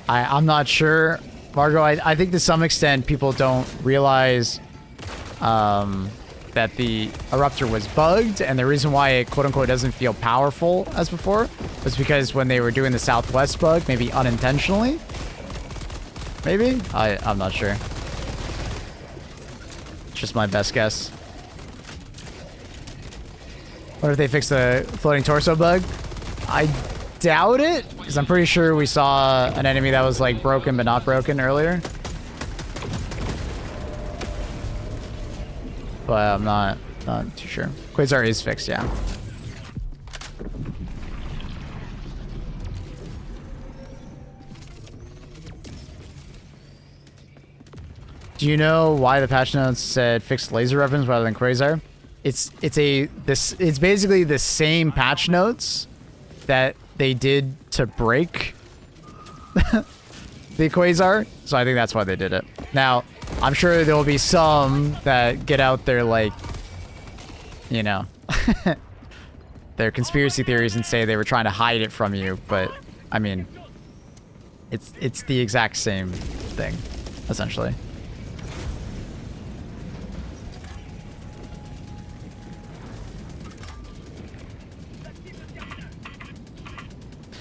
I'm not sure, Margo. I think to some extent people don't realize that the Eruptor was bugged, and the reason why it quote-unquote doesn't feel powerful as before was because when they were doing the Southwest bug, maybe unintentionally. Maybe? I'm not sure. It's just my best guess. What if they fix the floating torso bug? I doubt it, because I'm pretty sure we saw an enemy that was like broken but not broken earlier. But I'm not too sure. Quasar is fixed, yeah. Do you know why the patch notes said fixed laser weapons rather than Quasar? It's basically the same patch notes that they did to break the Quasar, so I think that's why they did it. Now, I'm sure there will be some that get out there like, you know, their conspiracy theories and say they were trying to hide it from you, but I mean, it's the exact same thing, essentially.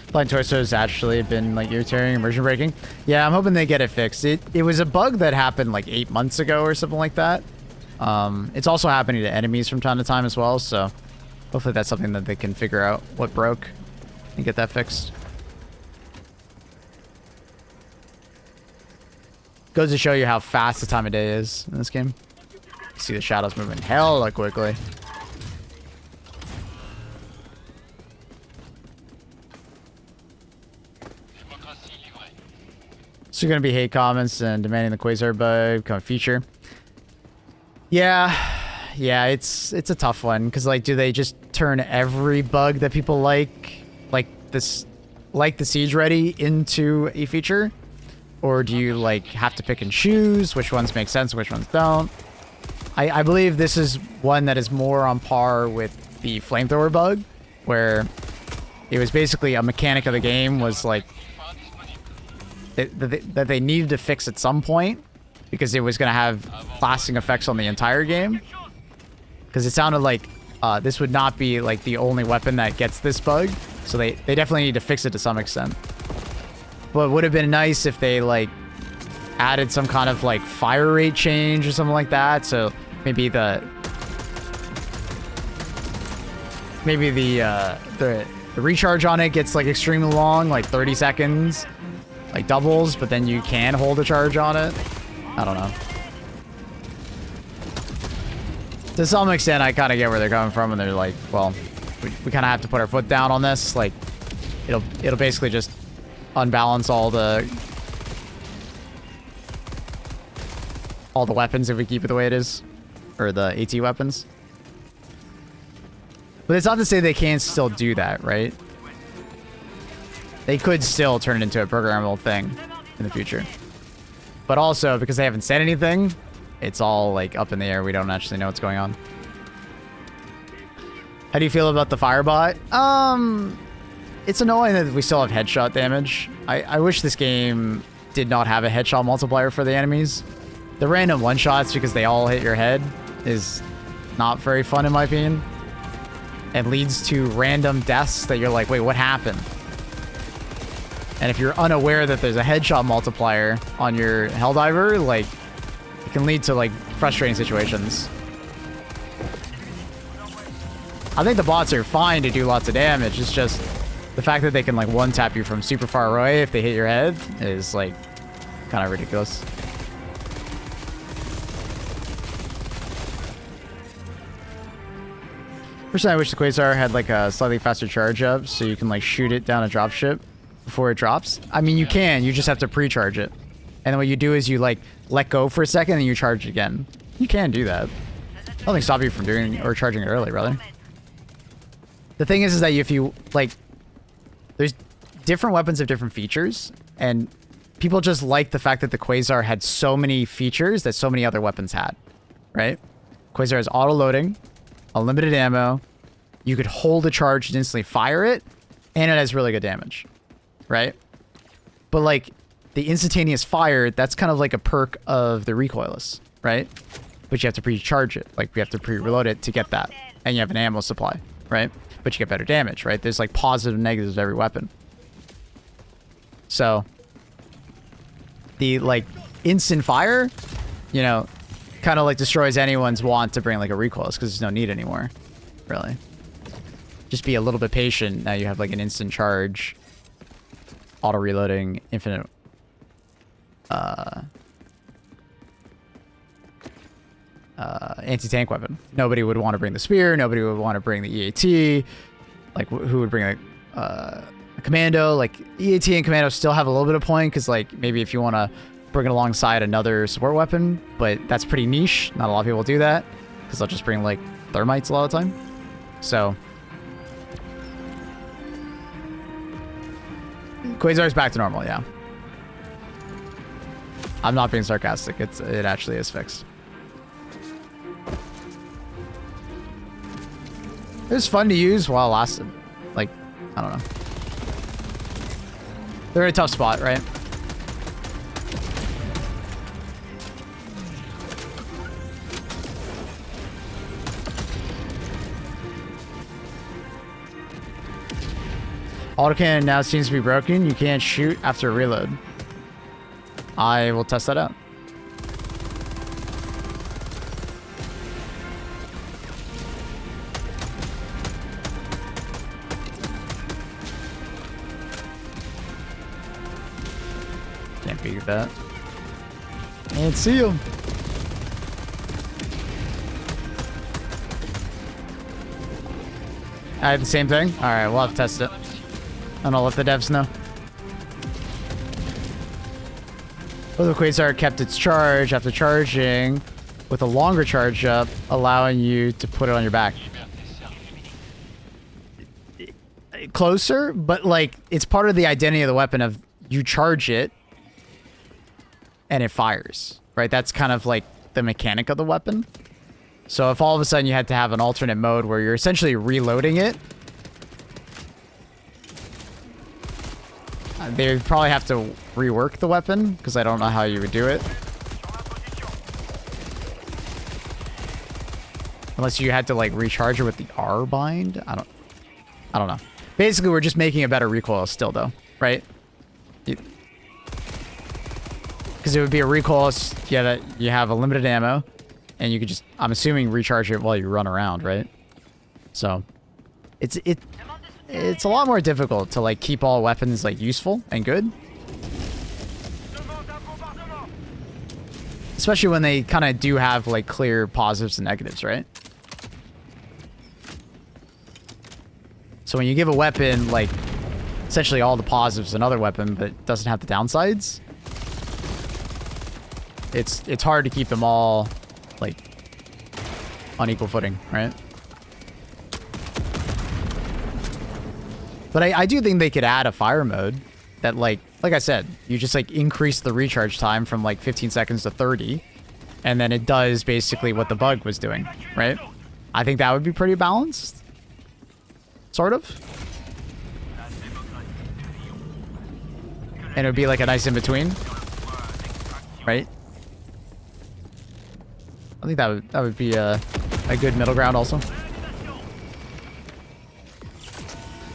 Flying torso has actually been like irritating, immersion breaking. Yeah, I'm hoping they get it fixed. It was a bug that happened like 8 months ago or something like that. It's also happening to enemies from time to time as well, so hopefully that's something that they can figure out what broke and get that fixed. Goes to show you how fast the time of day is in this game. See the shadows moving hella quickly. So you're gonna be hate comments and demanding the Quasar bug become a feature. Yeah, it's a tough one, because like, do they just turn every bug that people like the siege ready into a feature, or do you like have to pick and choose which ones make sense and which ones don't? I believe this is one that is more on par with the flamethrower bug, where it was basically a mechanic of the game was like that they needed to fix at some point, because it was going to have lasting effects on the entire game. Because it sounded like this would not be like the only weapon that gets this bug, so they definitely need to fix it to some extent. But it would have been nice if they like added some kind of like fire rate change or something like that, so maybe the recharge on it gets like extremely long, like 30 seconds. Like doubles, but then you can hold a charge on it. I don't know. To some extent, I kind of get where they're coming from, and they're like, well, we kind of have to put our foot down on this. Like, it'll basically just unbalance all the weapons if we keep it the way it is, or the AT weapons. But it's not to say they can't still do that, right? They could still turn it into a programmable thing in the future. But also, because they haven't said anything, it's all like up in the air. We don't actually know what's going on. How do you feel about the firebot? It's annoying that we still have headshot damage. I wish this game did not have a headshot multiplier for the enemies. The random one-shots, because they all hit your head, is not very fun in my opinion. It leads to random deaths that you're like, wait, what happened? And if you're unaware that there's a headshot multiplier on your Helldiver, like, it can lead to, like, frustrating situations. I think the bots are fine to do lots of damage. It's just the fact that they can, like, one-tap you from super far away if they hit your head is, like, kind of ridiculous. Personally, I wish the Quasar had like a slightly faster charge up so you can like shoot it down a dropship before it drops. I mean, you can. You just have to pre-charge it. And then what you do is you like let go for a second and you charge it again. You can do that. Nothing stop you from doing or charging it early, brother. The thing is that if you like, there's different weapons have different features, and people just like the fact that the Quasar had so many features that so many other weapons had, right? Quasar has auto-loading, unlimited ammo, you could hold a charge and instantly fire it, and it has really good damage, right? But like, the instantaneous fire, that's kind of like a perk of the recoilless, right? But you have to pre-charge it, like you have to pre-reload it to get that, and you have an ammo supply, right? But you get better damage, right? There's like positive and negatives of every weapon. So, the like instant fire, you know, kind of like destroys anyone's want to bring like a recoilless because there's no need anymore, really. Just be a little bit patient. Now you have like an instant charge, auto reloading, infinite anti-tank weapon. Nobody would want to bring the spear. Nobody would want to bring the EAT. Like who would bring a commando? Like EAT and commando still have a little bit of point because like maybe if you want to bring it alongside another support weapon, but that's pretty niche. Not a lot of people do that because they'll just bring like thermites a lot of the time. So Quasar's back to normal, yeah. I'm not being sarcastic. It actually is fixed. It was fun to use while it lasted. Like, I don't know. They're in a tough spot, right? Autocannon now seems to be broken. You can't shoot after reload. I will test that out. Can't beat that. Can't see him. I have the same thing? Alright, we'll have to test it. And I'll let the devs know. Well, the Quasar kept its charge after charging with a longer charge up, allowing you to put it on your back. Closer, but like it's part of the identity of the weapon of you charge it and it fires, right? That's kind of like the mechanic of the weapon. So if all of a sudden you had to have an alternate mode where you're essentially reloading it, they would probably have to rework the weapon because I don't know how you would do it. Unless you had to like recharge it with the R bind. I don't know. Basically, we're just making a better recoil still though, right? Because it would be a recoil, yeah, that you have a limited ammo and you could just, I'm assuming, recharge it while you run around, right? So it's a lot more difficult to like keep all weapons like useful and good. Especially when they kind of do have like clear positives and negatives, right? So when you give a weapon, like, essentially all the positives of another weapon, but it doesn't have the downsides, it's hard to keep them all, like, on equal footing, right? But I do think they could add a fire mode that, like I said, you just, like, increase the recharge time from, like, 15 seconds to 30, and then it does basically what the bug was doing, right? I think that would be pretty balanced. Sort of. And it would be like a nice in-between. Right? I think that would be a good middle ground also.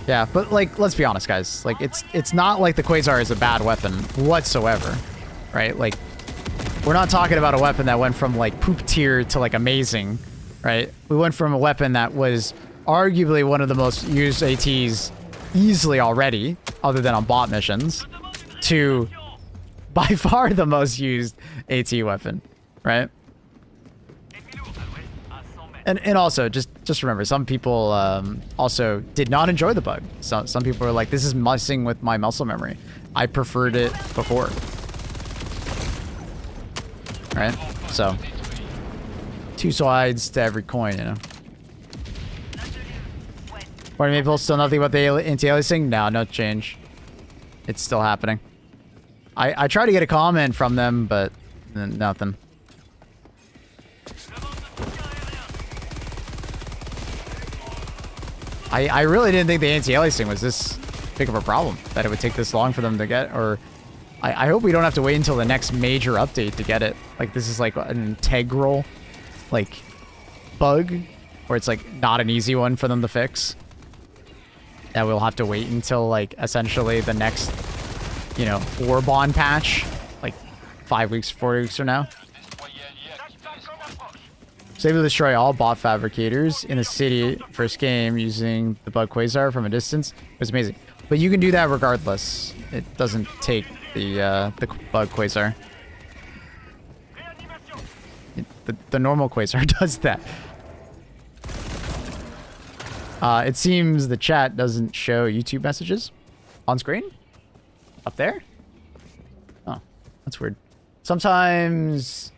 Yeah, but like, let's be honest, guys. Like, it's not like the Quasar is a bad weapon whatsoever. Right? Like, we're not talking about a weapon that went from like poop tier to like amazing. Right? We went from a weapon that was arguably one of the most used ATs easily already, other than on bot missions, to by far the most used AT weapon, right? And also, just remember, some people also did not enjoy the bug. Some people are like, this is messing with my muscle memory. I preferred it before. Right? So, two sides to every coin, you know? Party Maple, still nothing about the anti-aliasing? No change. It's still happening. I tried to get a comment from them, but nothing. I really didn't think the anti-aliasing was this big of a problem, that it would take this long for them to get, or I hope we don't have to wait until the next major update to get it. Like, this is like an integral, like, bug, where it's like not an easy one for them to fix. That we'll have to wait until, like, essentially the next, you know, Warbond patch, like 5 weeks, 4 weeks from now. So able to destroy all bot fabricators in the city first game using the bug Quasar from a distance. It was amazing. But you can do that regardless. It doesn't take the bug Quasar. The normal Quasar does that. It seems the chat doesn't show YouTube messages on screen. Up there? Oh, that's weird. Sometimes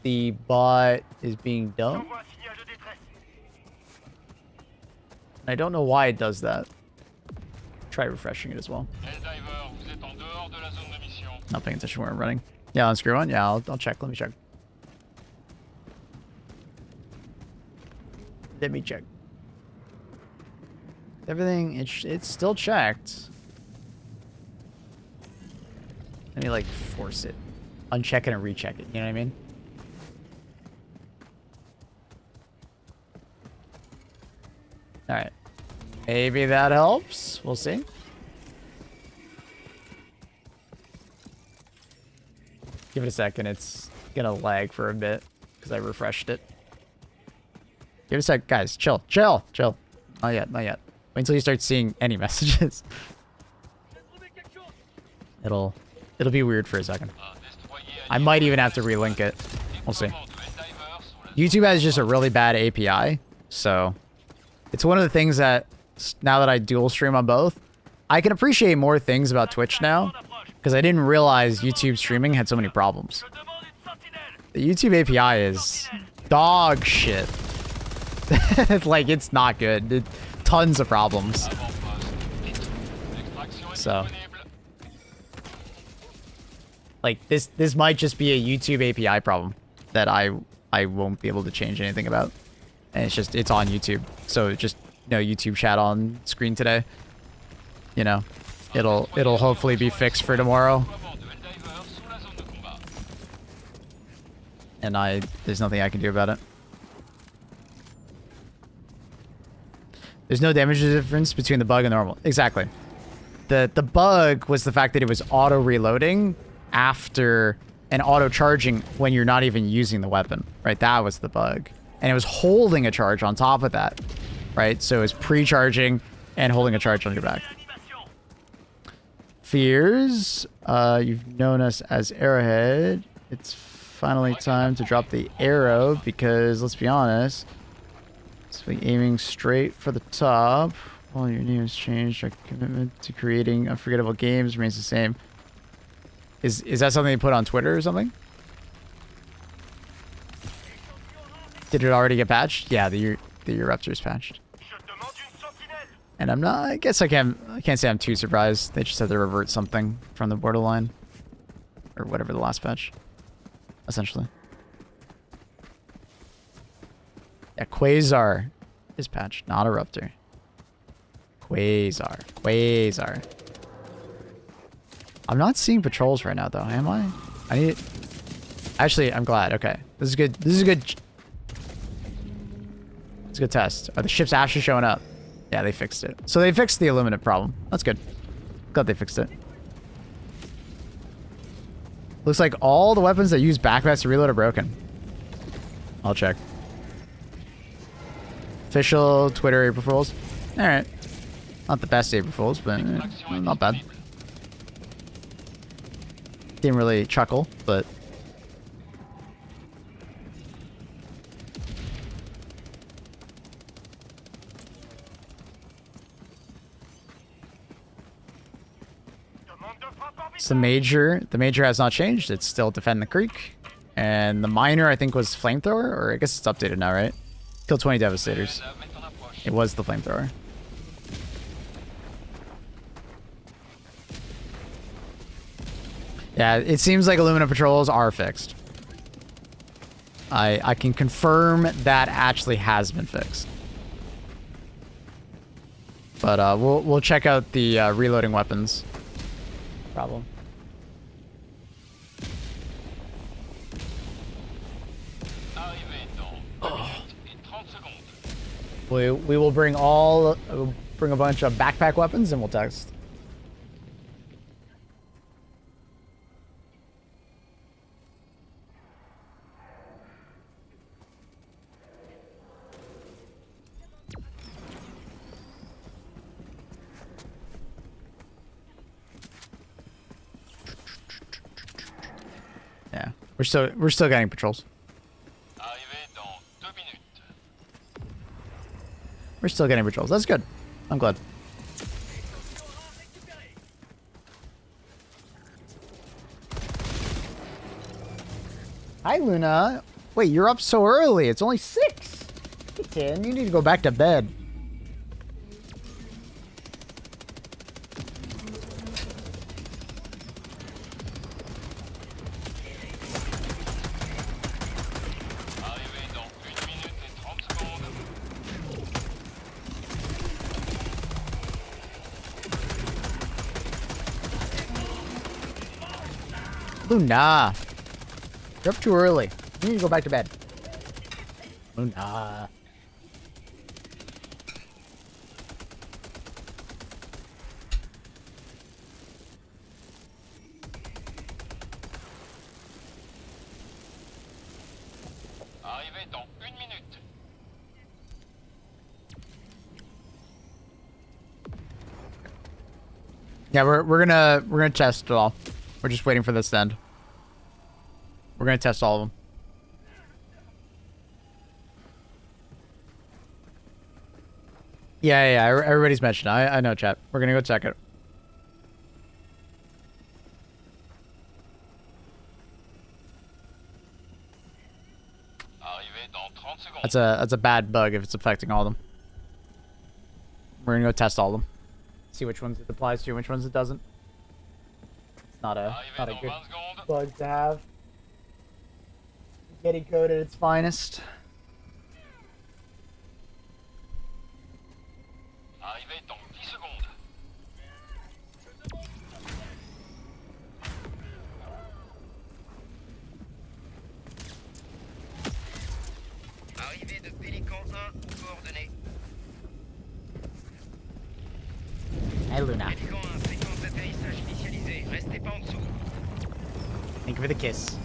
the bot is being dumb. I don't know why it does that. Try refreshing it as well. Not paying attention where I'm running. Yeah, on screw one? Yeah, I'll check. Let me check. Let me check. Everything, it's still checked. Let me, like, force it. Uncheck it and recheck it, you know what I mean? Alright. Maybe that helps. We'll see. Give it a second. It's gonna lag for a bit because I refreshed it. Give it a sec. Guys, chill. Chill. Chill. Not yet. Not yet. Wait until you start seeing any messages. It'll be weird for a second. I might even have to relink it. We'll see. YouTube has just a really bad API, so it's one of the things that now that I dual stream on both, I can appreciate more things about Twitch now because I didn't realize YouTube streaming had so many problems. The YouTube API is dog shit. Like, it's not good. Tons of problems. So, like, this might just be a YouTube API problem that I won't be able to change anything about. And it's on YouTube. So just no YouTube chat on screen today. You know, it'll hopefully be fixed for tomorrow. And there's nothing I can do about it. There's no damage difference between the bug and the normal. Exactly. The bug was the fact that it was auto reloading after and auto charging when you're not even using the weapon, right? That was the bug. And it was holding a charge on top of that, right? So it was pre-charging and holding a charge on your back. Fears, you've known us as Arrowhead. It's finally time to drop the arrow because, let's be honest, it's like aiming straight for the top. All your names changed. Our commitment to creating unforgettable games remains the same. Is that something you put on Twitter or something? Did it already get patched? Yeah, the Eruptor's patched. And I'm not. I guess I can't say I'm too surprised. They just had to revert something from the borderline, or whatever the last patch, essentially. Yeah, Quasar is patched, not Eruptor. Quasar. I'm not seeing patrols right now, though. Am I? I need it. Actually, I'm glad. Okay, this is good. This is a good. It's a good test. Are the ships actually showing up? Yeah, they fixed it. So they fixed the illuminate problem. That's good. Glad they fixed it. Looks like all the weapons that use backpacks to reload are broken. I'll check. Official Twitter April Fools. Alright. Not the best April Fools, but not bad. Didn't really chuckle, but... It's the major. The major has not changed. It's still defend the creek. And the minor, I think, was flamethrower, or I guess it's updated now, right? Kill 20 devastators. It was the flamethrower. Yeah, it seems like aluminum patrols are fixed. I can confirm that actually has been fixed. But we'll check out the reloading weapons problem. We will bring bring a bunch of backpack weapons and we'll test. Yeah, we're still getting patrols. We're still getting patrols. That's good. I'm glad. Hi, Luna. Wait, you're up so early. It's only 6. Hey, Tin, you need to go back to bed. Luna, you're up too early. You need to go back to bed. Luna. Arrivé dans 1 minute. Yeah, we're gonna test it all. We're just waiting for this to end. We're gonna test all of them. Yeah, everybody's mentioned. I know, chat. We're gonna go check it. That's a bad bug if it's affecting all of them. We're gonna go test all of them. See which ones it applies to and which ones it doesn't. It's not a good bug to have. Getting code at its finest. Arrivé dans 10 secondes. Arrivée de Pélican 1, coordonnées. Hey, Luna. Pélican 1, séquence d'atterrissage initialisée. Restez pas en dessous. Thank you for the kiss.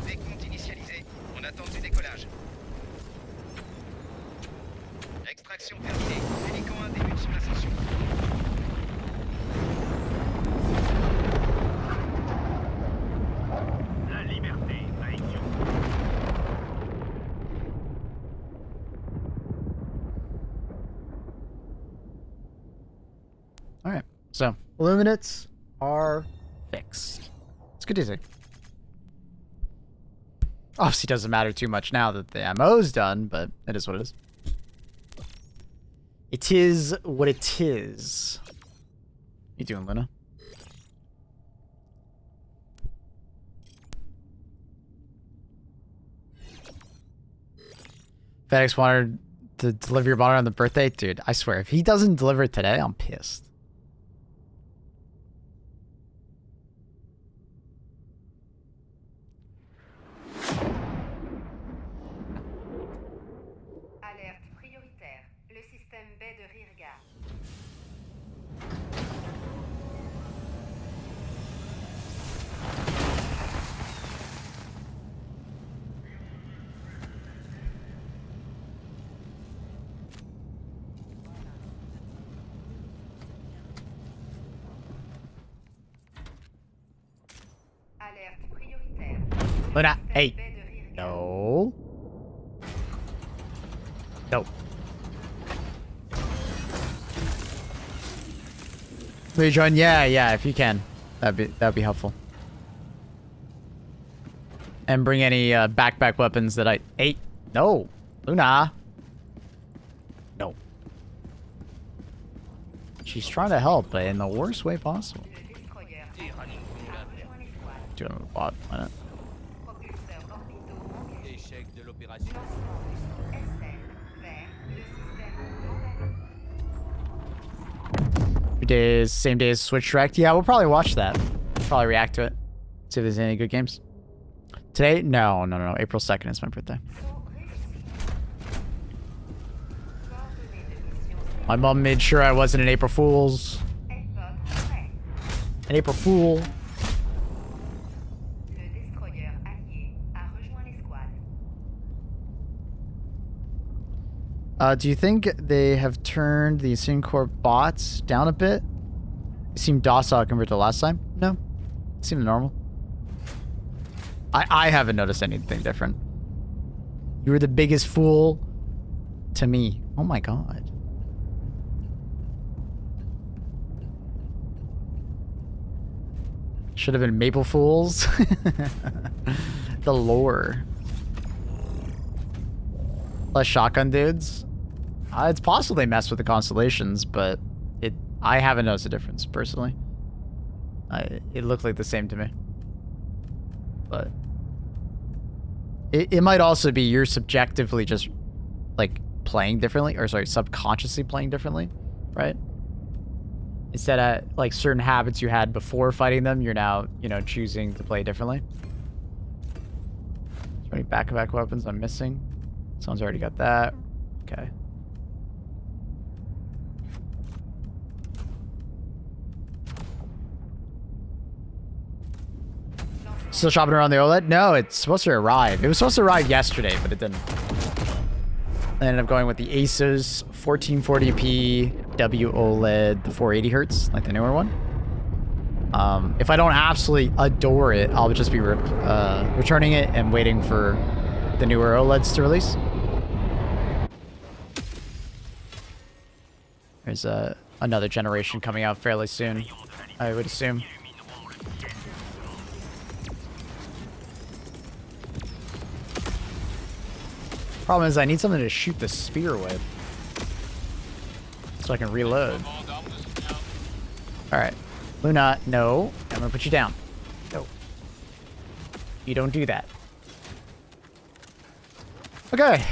Décompte initialisé. On attend du décollage. Extraction terminée. Pélican 1 débute son ascension. La liberté, action. All right. So illuminates are fixed. It's good to see. Obviously, doesn't matter too much now that the MO's done, but it is what it is. It is what it is. You doing, Luna? FedEx wanted to deliver your monitor on the birthday? Dude, I swear, if he doesn't deliver it today, I'm pissed. Alerte prioritaire. Le système baie de rearguard. Alerte prioritaire. Luna, Système hey. baie de rearguard. No. No. Will you join? Yeah, if you can. That'd be helpful. And bring any backpack weapons that I... Hey, no. Luna. No. She's trying to help, but in the worst way possible. Le destroyer allié a rejoint l'escouade. Doing a bot planet. Propulseurs orbitaux engagés. Lancement de SL vers le système Vandalin. Same day as Switch Direct. Yeah, we'll probably watch that. Probably react to it. See if there's any good games. Today? No. April 2nd is my birthday. Saut réussi. Coordonnées de mission My mom made sure I wasn't an April Fool's. Airpod prêt. An April Fool. Le destroyer allié a rejoint l'escouade. Do you think they have turned the Syncore bots down a bit? They seem docile compared to last time? No. It seemed normal. I haven't noticed anything different. You were the biggest fool to me. Oh my god. Should have been Maple Fools. The lore. Less shotgun dudes. It's possible they mess with the constellations, but I haven't noticed a difference personally. It looked like the same to me. But it might also be you're subjectively just like playing differently, or sorry, subconsciously playing differently, right? Instead of like certain habits you had before fighting them, you're now, choosing to play differently. Is there any back-to-back weapons I'm missing? Someone's already got that. Okay. Still shopping around the OLED? No, it's supposed to arrive. It was supposed to arrive yesterday, but it didn't. I ended up going with the Asus 1440p W OLED, the 480 hertz, like the newer one. If I don't absolutely adore it, I'll just be returning it and waiting for the newer OLEDs to release. There's another generation coming out fairly soon, I would assume. Problem is I need something to shoot the spear with, so I can reload. Alright. Luna, no. I'm gonna put you down. No. You don't do that. Okay.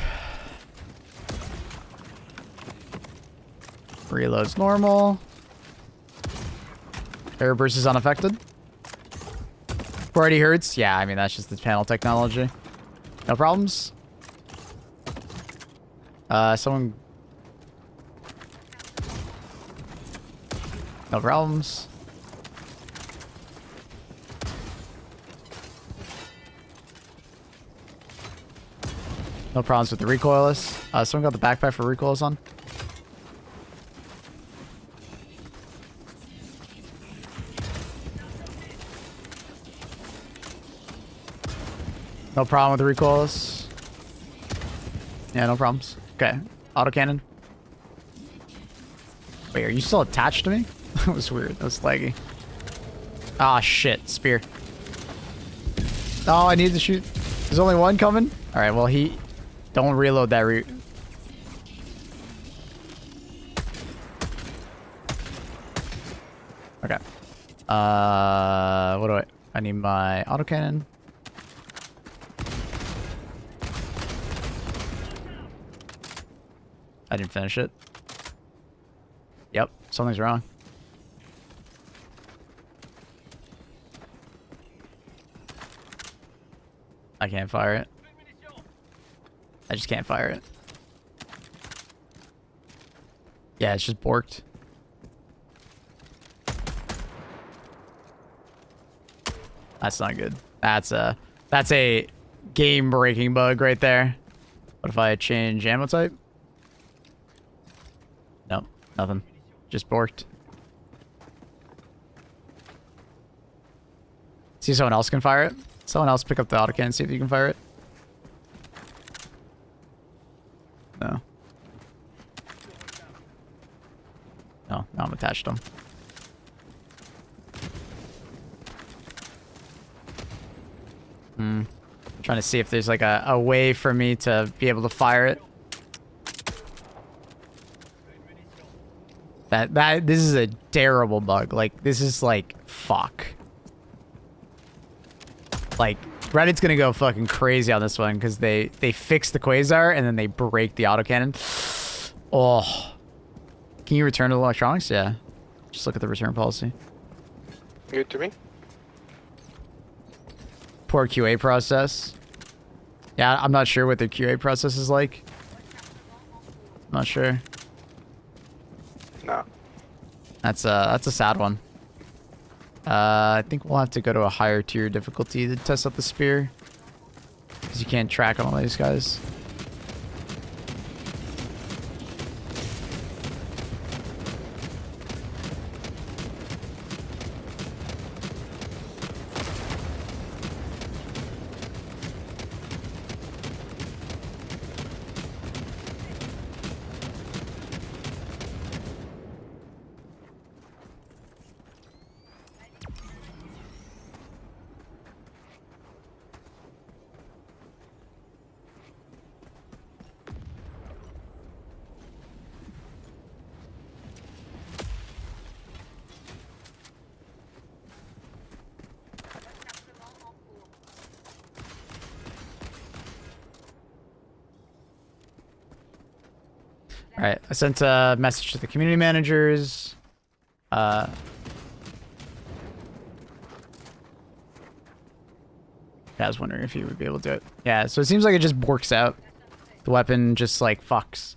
Reload's normal. Air burst is unaffected. 480 hertz? Yeah, I mean, that's just the panel technology. No problems. Someone... No problems. No problems with the recoilless. Someone got the backpack for recoilless on? No problem with the recoilless. Yeah, no problems. Okay. Autocannon. Wait, are you still attached to me? That was weird. That was laggy. Ah, shit. Spear. Oh, I need to shoot. There's only one coming? Alright, well, don't reload that route. Okay. What do I need my autocannon. I didn't finish it. Yep, something's wrong. I can't fire it. I just can't fire it. Yeah, it's just borked. That's not good. That's a game-breaking bug right there. What if I change ammo type? Nope, nothing. Just borked. See if someone else can fire it. Someone else pick up the autocannon, see if you can fire it. No. No, I'm attached to them. Trying to see if there's like a way for me to be able to fire it. This is a terrible bug. Like, this is like, fuck. Like, Reddit's gonna go fucking crazy on this one because they fix the quasar and then they break the autocannon. Oh. Can you return to the electronics? Yeah. Just look at the return policy. Good to me. Poor QA process. Yeah, I'm not sure what their QA process is like. Not sure. No. That's a sad one. I think we'll have to go to a higher tier difficulty to test out the spear. Because you can't track on all these guys. Alright, I sent a message to the community managers. I was wondering if you would be able to do it. Yeah, so it seems like it just borks out. The weapon just, like, fucks.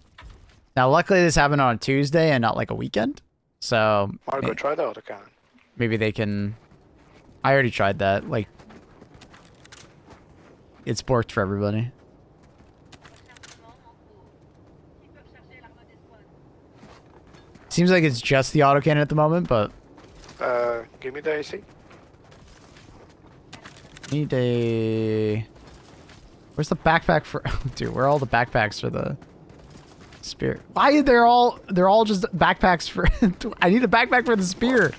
Now, luckily this happened on a Tuesday and not, like, a weekend. So... I'll go try the autocannon. Maybe they can... I already tried that. Like... It's borked for everybody. Seems like it's just the autocannon at the moment, but... Give me the AC. Need a... Where's the backpack for... Dude, where are all the backpacks for the... Spear? Why they're all just backpacks for... I need a backpack for the spear.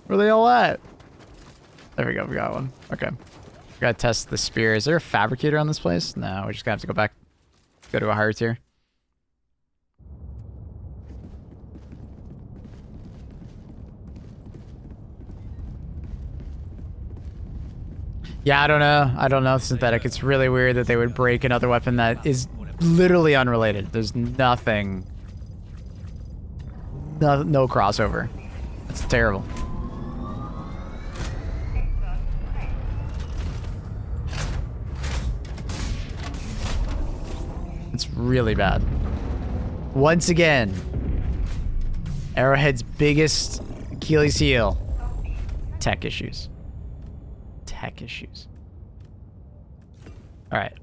Where are they all at? There we go, we got one. Okay. Gotta test the spear. Is there a fabricator on this place? No, we're just gonna have to go back. Go to a higher tier. Yeah, I don't know. I don't know synthetic. It's really weird that they would break another weapon that is literally unrelated. There's nothing. No crossover. That's terrible. It's really bad. Once again, Arrowhead's biggest Achilles heel. Tech issues. Tech issues. Alright.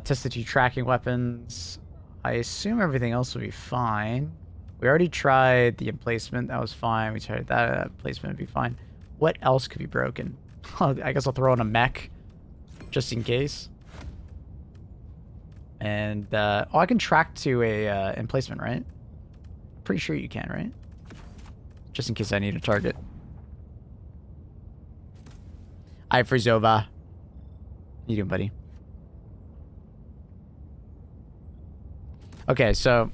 Test the two tracking weapons. I assume everything else will be fine. We already tried the emplacement. That was fine. We tried that. Emplacement would be fine. What else could be broken? I guess I'll throw in a mech. Just in case. And, oh, I can track to a emplacement, right? Pretty sure you can, right? just in case I need a target. Hi, Frizova. How you doing, buddy? Okay, so...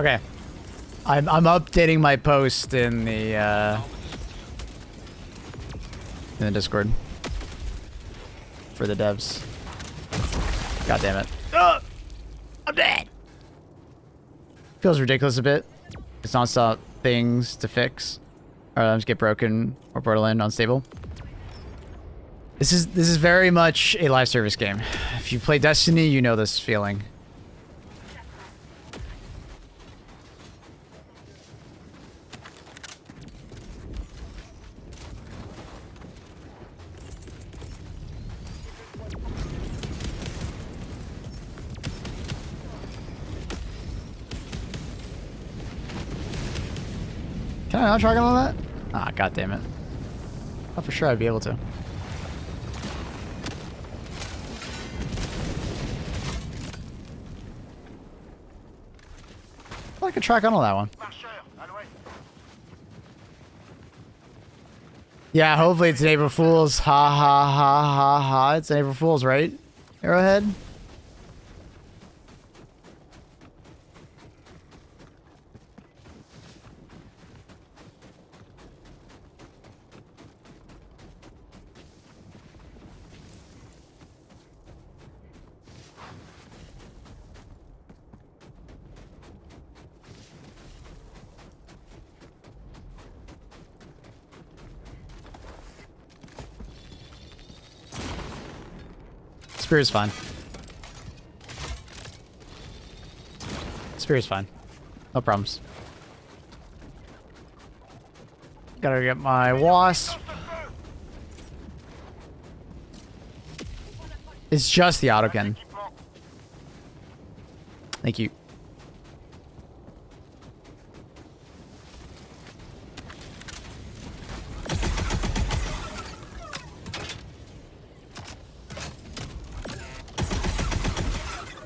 Okay. I'm updating my post in the Discord for the devs. God damn it. Ugh! I'm dead. Feels ridiculous a bit. It's non-stop things to fix. Or items get broken or borderline unstable. This is very much a live service game. If you play Destiny, you know this feeling. Can I not track all that? Ah, god damn it. I thought for sure I'd be able to. I could track on all that one. Yeah, hopefully it's an April Fool's. Ha ha ha ha ha. It's an April Fool's, right? Arrowhead? Spear's fine. Spear's fine. No problems. Gotta get my wasp. It's just the autocan. Thank you.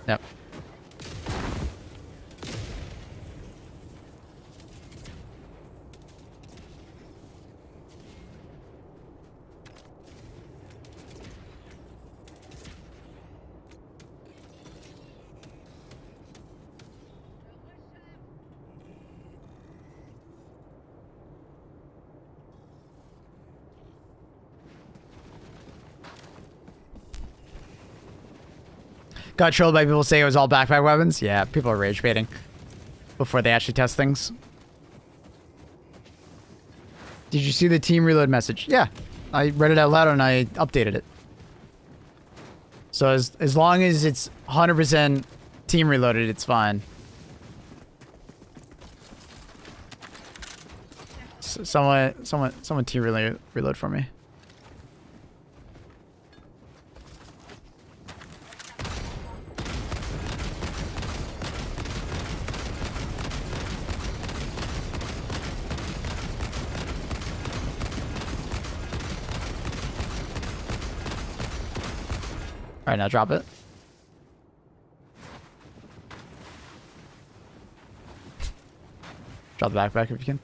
Yep. Got trolled by people saying it was all backpack weapons. Yeah, people are rage baiting before they actually test things. Did you see the team reload message? Yeah, I read it out loud and I updated it. So as long as it's 100% team reloaded, it's fine. Someone team reload for me. Alright, now drop it. Drop the backpack if you can.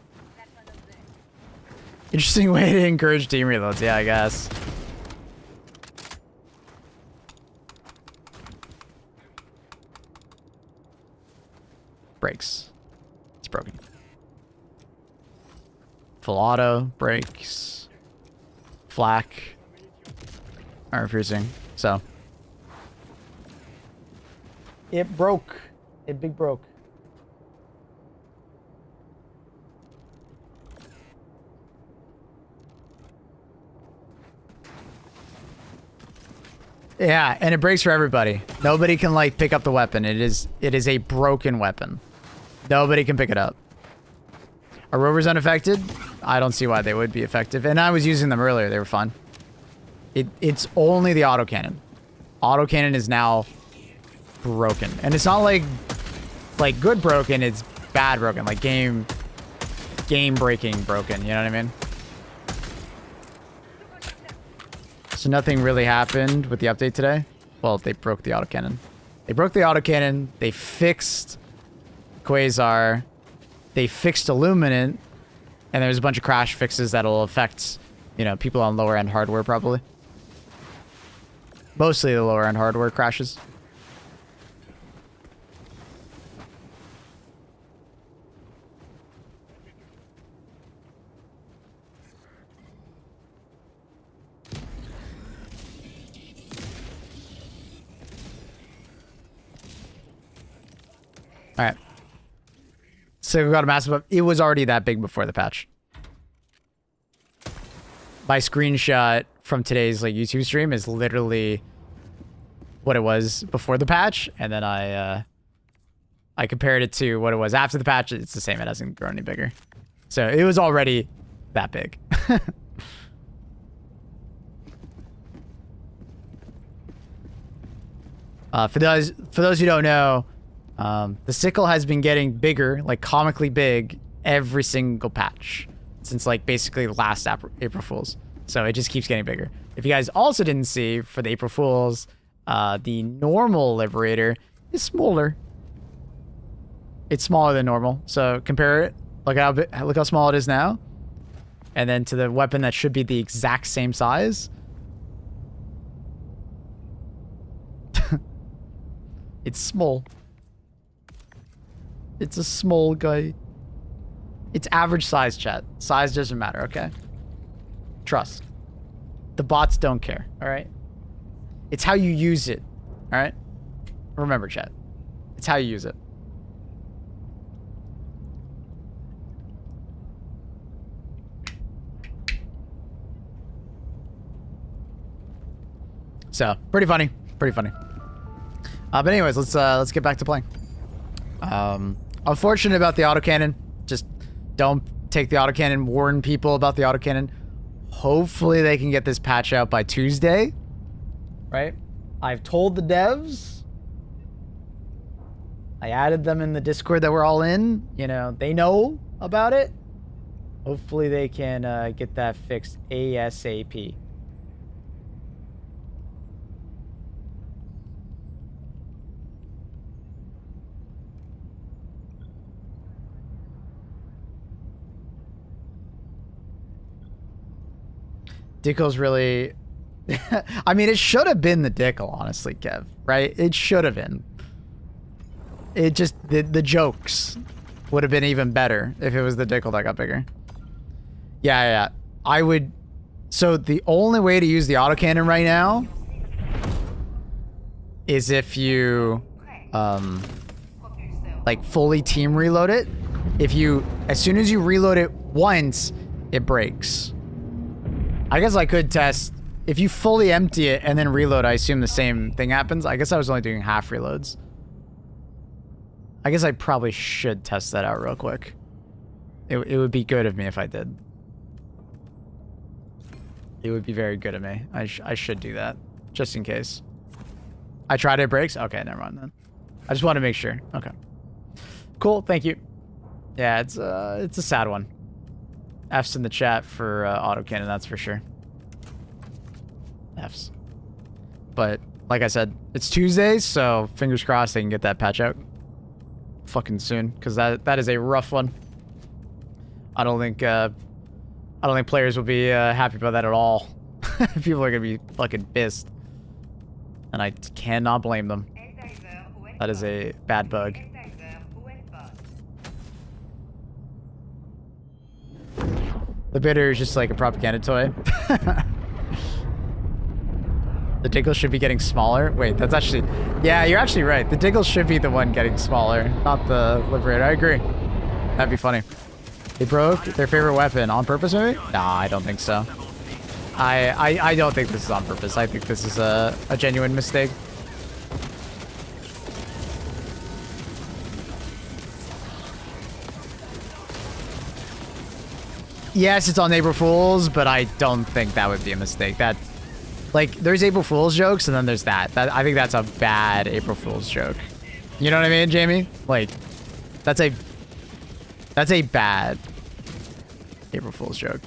Interesting way to encourage team reloads, yeah, I guess. Brakes. It's broken. Full auto, brakes. Flak. Are refusing, so. It broke. It big broke. Yeah, and it breaks for everybody. Nobody can like pick up the weapon. It is a broken weapon. Nobody can pick it up. Are rovers unaffected? I don't see why they would be effective. And I was using them earlier. They were fun. It's only the autocannon. Autocannon is now broken. And it's not like good broken. It's bad broken. Like game breaking broken. You know what I mean? So nothing really happened with the update today. Well, they broke the autocannon. They broke the autocannon. They fixed Quasar. They fixed Illuminant. And there's a bunch of crash fixes that'll affect, you know, people on lower end hardware probably. Mostly the lower end hardware crashes. All right. So we got a massive up. It was already that big before the patch. My screenshot from today's like YouTube stream is literally what it was before the patch, and then I compared it to what it was after the patch. It's the same. It hasn't grown any bigger. So it was already that big. For those who don't know, the sickle has been getting bigger, like comically big, every single patch since like basically last April Fools. So it just keeps getting bigger. If you guys also didn't see, for the April Fools, the normal Liberator is smaller. It's smaller than normal. So compare it. Look how small it is now, and then to the weapon that should be the exact same size. It's small. It's a small guy. It's average size, chat. Size doesn't matter, okay? Trust. The bots don't care, alright? It's how you use it, alright? Remember, chat. It's how you use it. So, pretty funny. Pretty funny. But anyways, let's get back to playing. Unfortunate about the autocannon. Just don't take the autocannon. Warn people about the autocannon. Hopefully they can get this patch out by Tuesday. Right? I've told the devs. I added them in the Discord that we're all in. You know, they know about it. Hopefully they can get that fixed ASAP. Dickle's really... I mean, it should have been the Dickle, honestly, Kev. Right? It should have been. It just... The jokes would have been even better if it was the Dickle that got bigger. Yeah. I would... So, the only way to use the autocannon right now is if you... like, fully team reload it. If you... As soon as you reload it once, it breaks. I guess I could test... If you fully empty it and then reload, I assume the same thing happens. I guess I was only doing half reloads. I guess I probably should test that out real quick. It would be good of me if I did. It would be very good of me. I should do that. Just in case. I tried it breaks? Okay, never mind then. I just want to make sure. Okay. Cool, thank you. Yeah, it's a sad one. F's in the chat for autocannon, that's for sure. F's. But, like I said, it's Tuesday, so fingers crossed they can get that patch out fucking soon, because that is a rough one. I don't think players will be happy about that at all. People are gonna be fucking pissed. And I cannot blame them. That is a bad bug. The bitter is just like a propaganda toy. The Diggle should be getting smaller. Wait, that's actually... Yeah, you're actually right. The Diggle should be the one getting smaller, not the Liberator. I agree. That'd be funny. They broke their favorite weapon on purpose, maybe? Nah, I don't think so. I don't think this is on purpose. I think this is a genuine mistake. yes, it's on April Fool's, but I don't think that would be a mistake. That, like, there's April Fool's jokes, and then there's that. I think that's a bad April Fool's joke. You know what I mean, Jamie? Like, that's a bad April Fool's joke.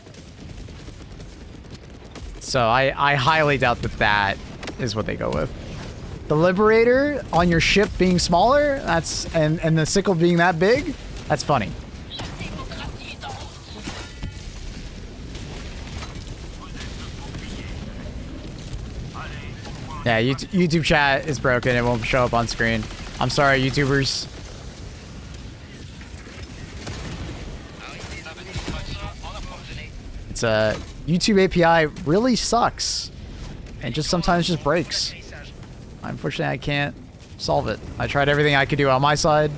So I highly doubt that that is what they go with. The Liberator on your ship being smaller, that's and the sickle being that big, that's funny. Yeah, YouTube chat is broken. It won't show up on screen. I'm sorry, YouTubers. It's a YouTube API really sucks, and just sometimes just breaks. Unfortunately, I can't solve it. I tried everything I could do on my side.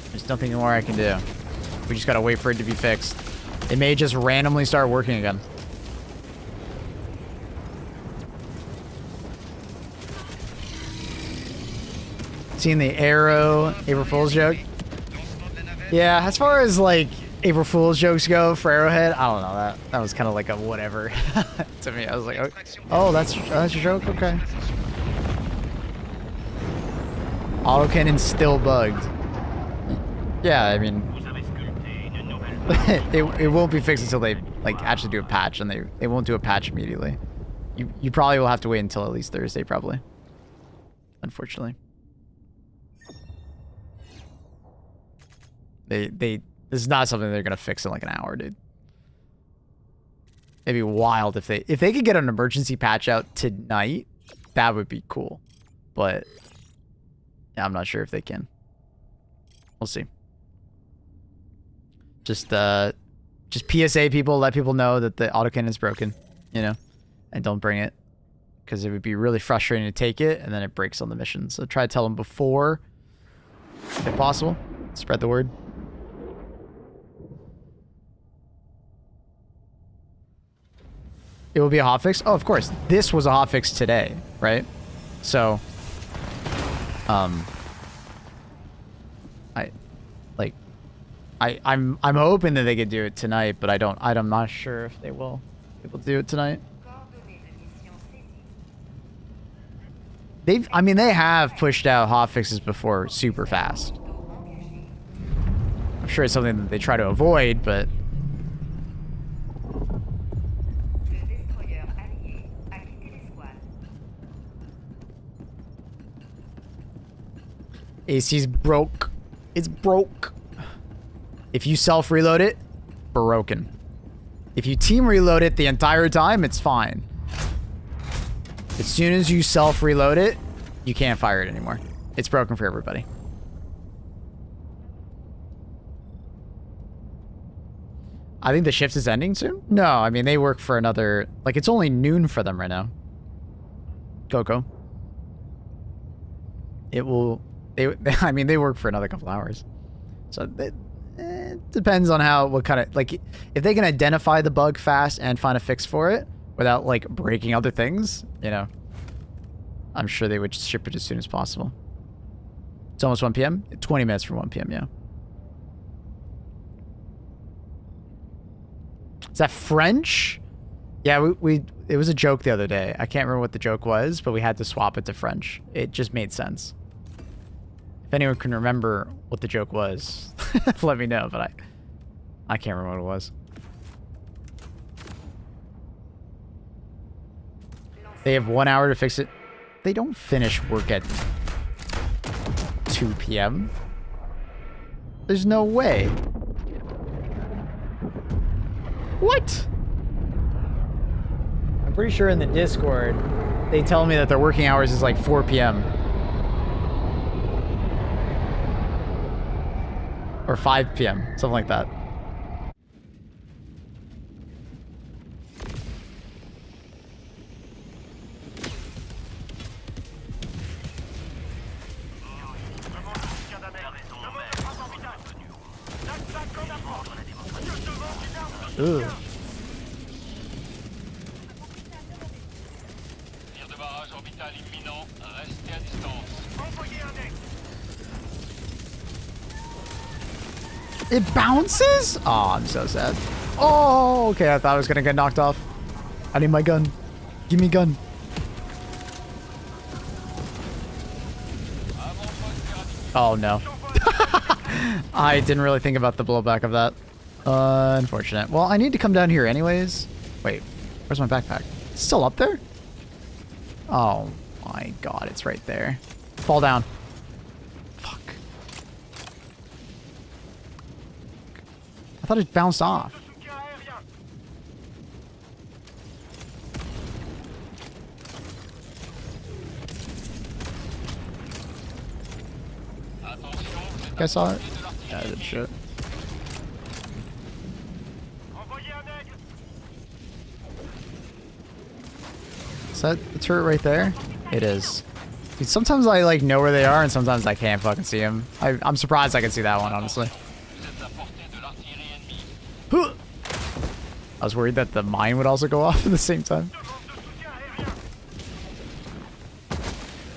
There's nothing more I can do. We just gotta wait for it to be fixed. It may just randomly start working again. Seeing the arrow April Fool's joke. Yeah, as far as like April Fool's jokes go for Arrowhead, I don't know. That was kind of like a whatever to me. I was like, oh, that's your joke, okay. Autocannon still bugged. Yeah, I mean, it won't be fixed until they like actually do a patch, and they won't do a patch immediately. You probably will have to wait until at least Thursday, probably. Unfortunately. This is not something they're gonna fix in like an hour, dude. It'd be wild if they could get an emergency patch out tonight. That would be cool, but yeah, I'm not sure if they can. We'll see. Just PSA people, let people know that the autocannon is broken, you know, and don't bring it, because it would be really frustrating to take it and then it breaks on the mission. So try to tell them before, if possible. Spread the word. It will be a hotfix? Oh, of course. This was a hotfix today, right? So, I'm hoping that they could do it tonight, but I'm not sure if they will be able to do it tonight. They have pushed out hotfixes before super fast. I'm sure it's something that they try to avoid, but AC's broke. It's broke. If you self-reload it, broken. If you team reload it the entire time, it's fine. As soon as you self-reload it, you can't fire it anymore. It's broken for everybody. I think the shift is ending soon? No, I mean, they work for another... Like, it's only noon for them right now. Coco. It will... I mean, they work for another couple hours. So, it depends on what kind of... Like, if they can identify the bug fast and find a fix for it without, like, breaking other things, you know, I'm sure they would just ship it as soon as possible. It's almost 1 p.m.? 20 minutes from 1 p.m., yeah. Is that French? Yeah, it was a joke the other day. I can't remember what the joke was, but we had to swap it to French. It just made sense. If anyone can remember what the joke was, let me know, but I can't remember what it was. They have 1 hour to fix it. They don't finish work at 2 p.m. There's no way. What? I'm pretty sure in the Discord, they tell me that their working hours is like 4 p.m. Or 5 p.m. Something like that. Ooh. Tir de barrage orbital imminent. Restez à distance. Envoyez un deck. It bounces? Oh, I'm so sad. Oh, okay. I thought I was going to get knocked off. I need my gun. Give me gun. Oh, no. I didn't really think about the blowback of that. Unfortunate. Well, I need to come down here anyways. Wait, where's my backpack? It's still up there? Oh my god, it's right there. Fall down. Fuck. I thought it bounced off. You guys saw it? Yeah, I did shit. Is that the turret right there? It is. Dude, sometimes I like know where they are and sometimes I can't fucking see them. I'm surprised I can see that one, honestly. I was worried that the mine would also go off at the same time.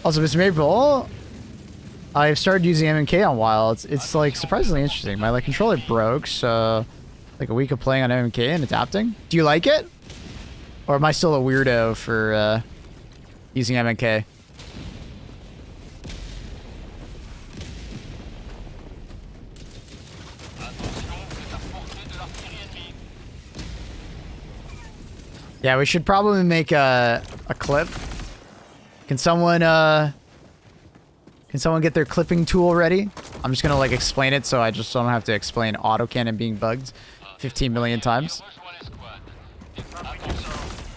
Also, Mr. Maple, I've started using MMK on a while. It's like surprisingly interesting. My like controller broke, so like a week of playing on MMK and adapting. Do you like it? Or am I still a weirdo for using MMK? Yeah, we should probably make a clip. Can someone get their clipping tool ready? I'm just gonna like explain it so I just don't have to explain autocannon being bugged 15 million times.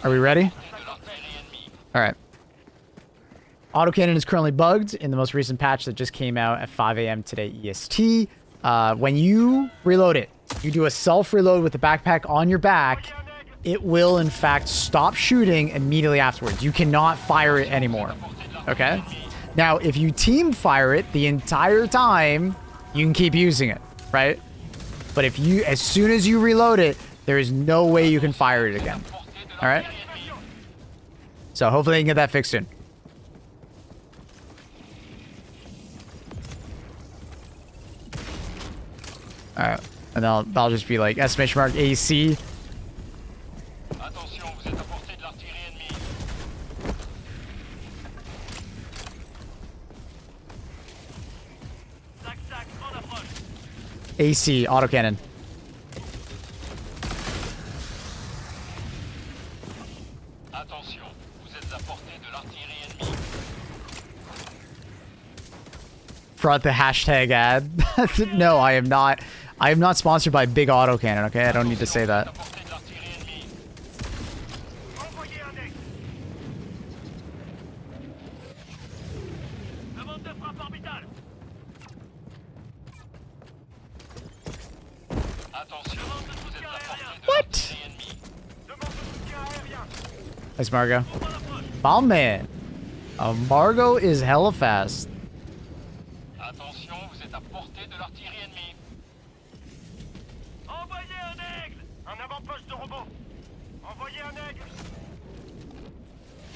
Are we ready? Alright. Autocannon is currently bugged in the most recent patch that just came out at 5 a.m. today EST. When you reload it, you do a self-reload with the backpack on your back, it will in fact stop shooting immediately afterwards. You cannot fire it anymore. Okay? Now, if you team fire it the entire time, you can keep using it, right? But if you, as soon as you reload it, there is no way you can fire it again. All right? So hopefully they can get that fixed soon. All right. And that'll just be like exclamation mark AC. AC autocannon. Brought the hashtag ad. No, I am not. I am not sponsored by Big Autocannon, okay? I don't need to say that. What? Nice, Margo. Bomb man. Margo is hella fast.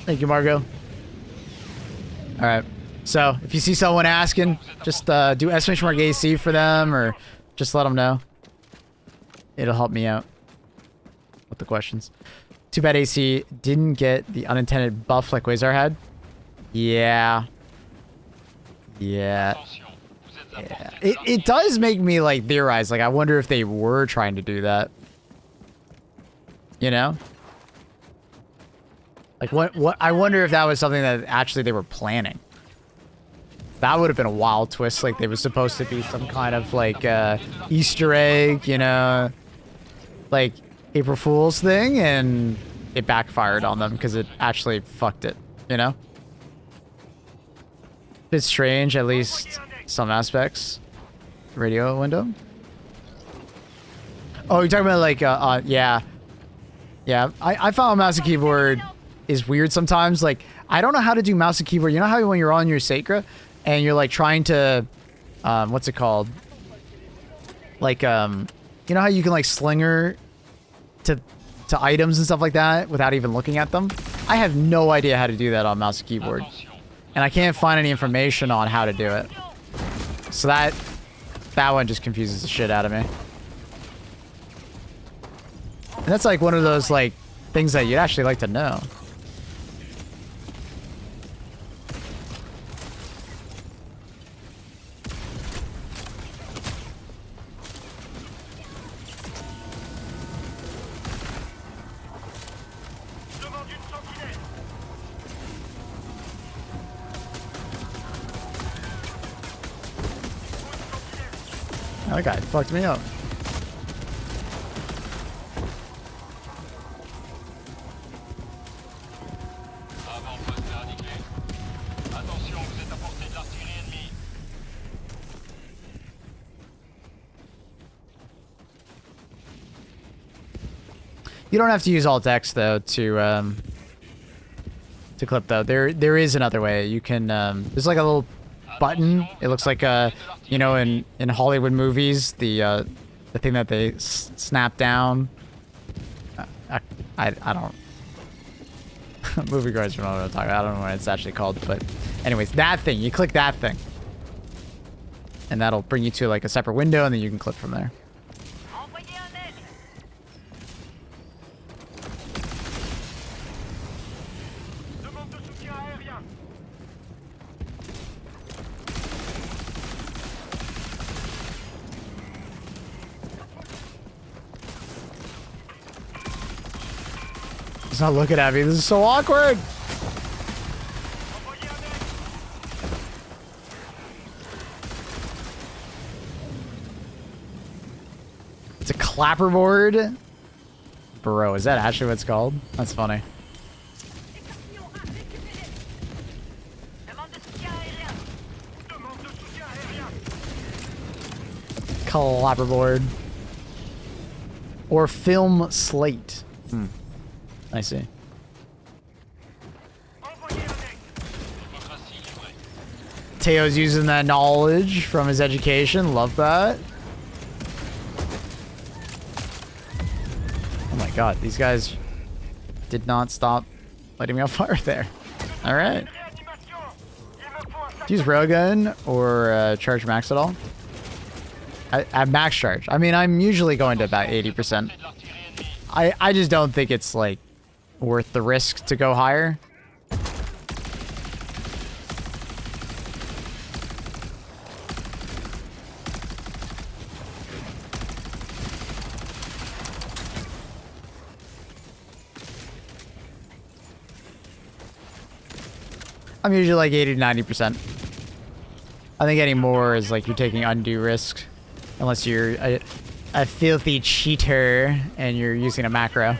Thank you, Margo. Alright. So, if you see someone asking, just do exclamation mark AC for them, or just let them know. It'll help me out with the questions. Too bad AC didn't get the unintended buff like Quasar had. Yeah. Yeah. Yeah. It does make me, like, theorize. Like, I wonder if they were trying to do that. You know? Like, what? I wonder if that was something that actually they were planning. That would have been a wild twist. Like, they were supposed to be some kind of, like, Easter egg, you know? Like, April Fool's thing, and it backfired on them because it actually fucked it, you know? It's strange, at least some aspects. Radio window? Oh, you're talking about, like, yeah. Yeah, I found mouse and keyboard is weird sometimes. Like, I don't know how to do mouse and keyboard. You know how when you're on your Sacra and you're like trying to, what's it called? Like, you know how you can like slinger to items and stuff like that without even looking at them? I have no idea how to do that on mouse and keyboard. And I can't find any information on how to do it. So that That one just confuses the shit out of me. And that's like one of those like things that you'd actually like to know. That guy fucked me up. Avant-poste indiqué. Attention, vous êtes à portée de l'artillerie ennemie. You don't have to use Alt-X though to clip though. There is another way. You can there's like a little button. It looks like you know, in Hollywood movies, the thing that they snap down. I don't. Movie guys don't know what I'm talking about. I don't know what it's actually called, but anyways, that thing. You click that thing, and that'll bring you to like a separate window, and then you can clip from there. Demande de soutien aérien. He's not looking at me. This is so awkward. It's a clapperboard. Bro, is that actually what it's called? That's funny. Clapperboard. Or film slate. I see. Teo's using that knowledge from his education. Love that. Oh my god, these guys did not stop lighting me on fire there. Alright. Use railgun or charge max at all? At max charge. I mean, I'm usually going to about 80%. I just don't think it's like worth the risk to go higher. I'm usually like 80 to 90%. I think any more is like you're taking undue risk. Unless you're a filthy cheater and you're using a macro.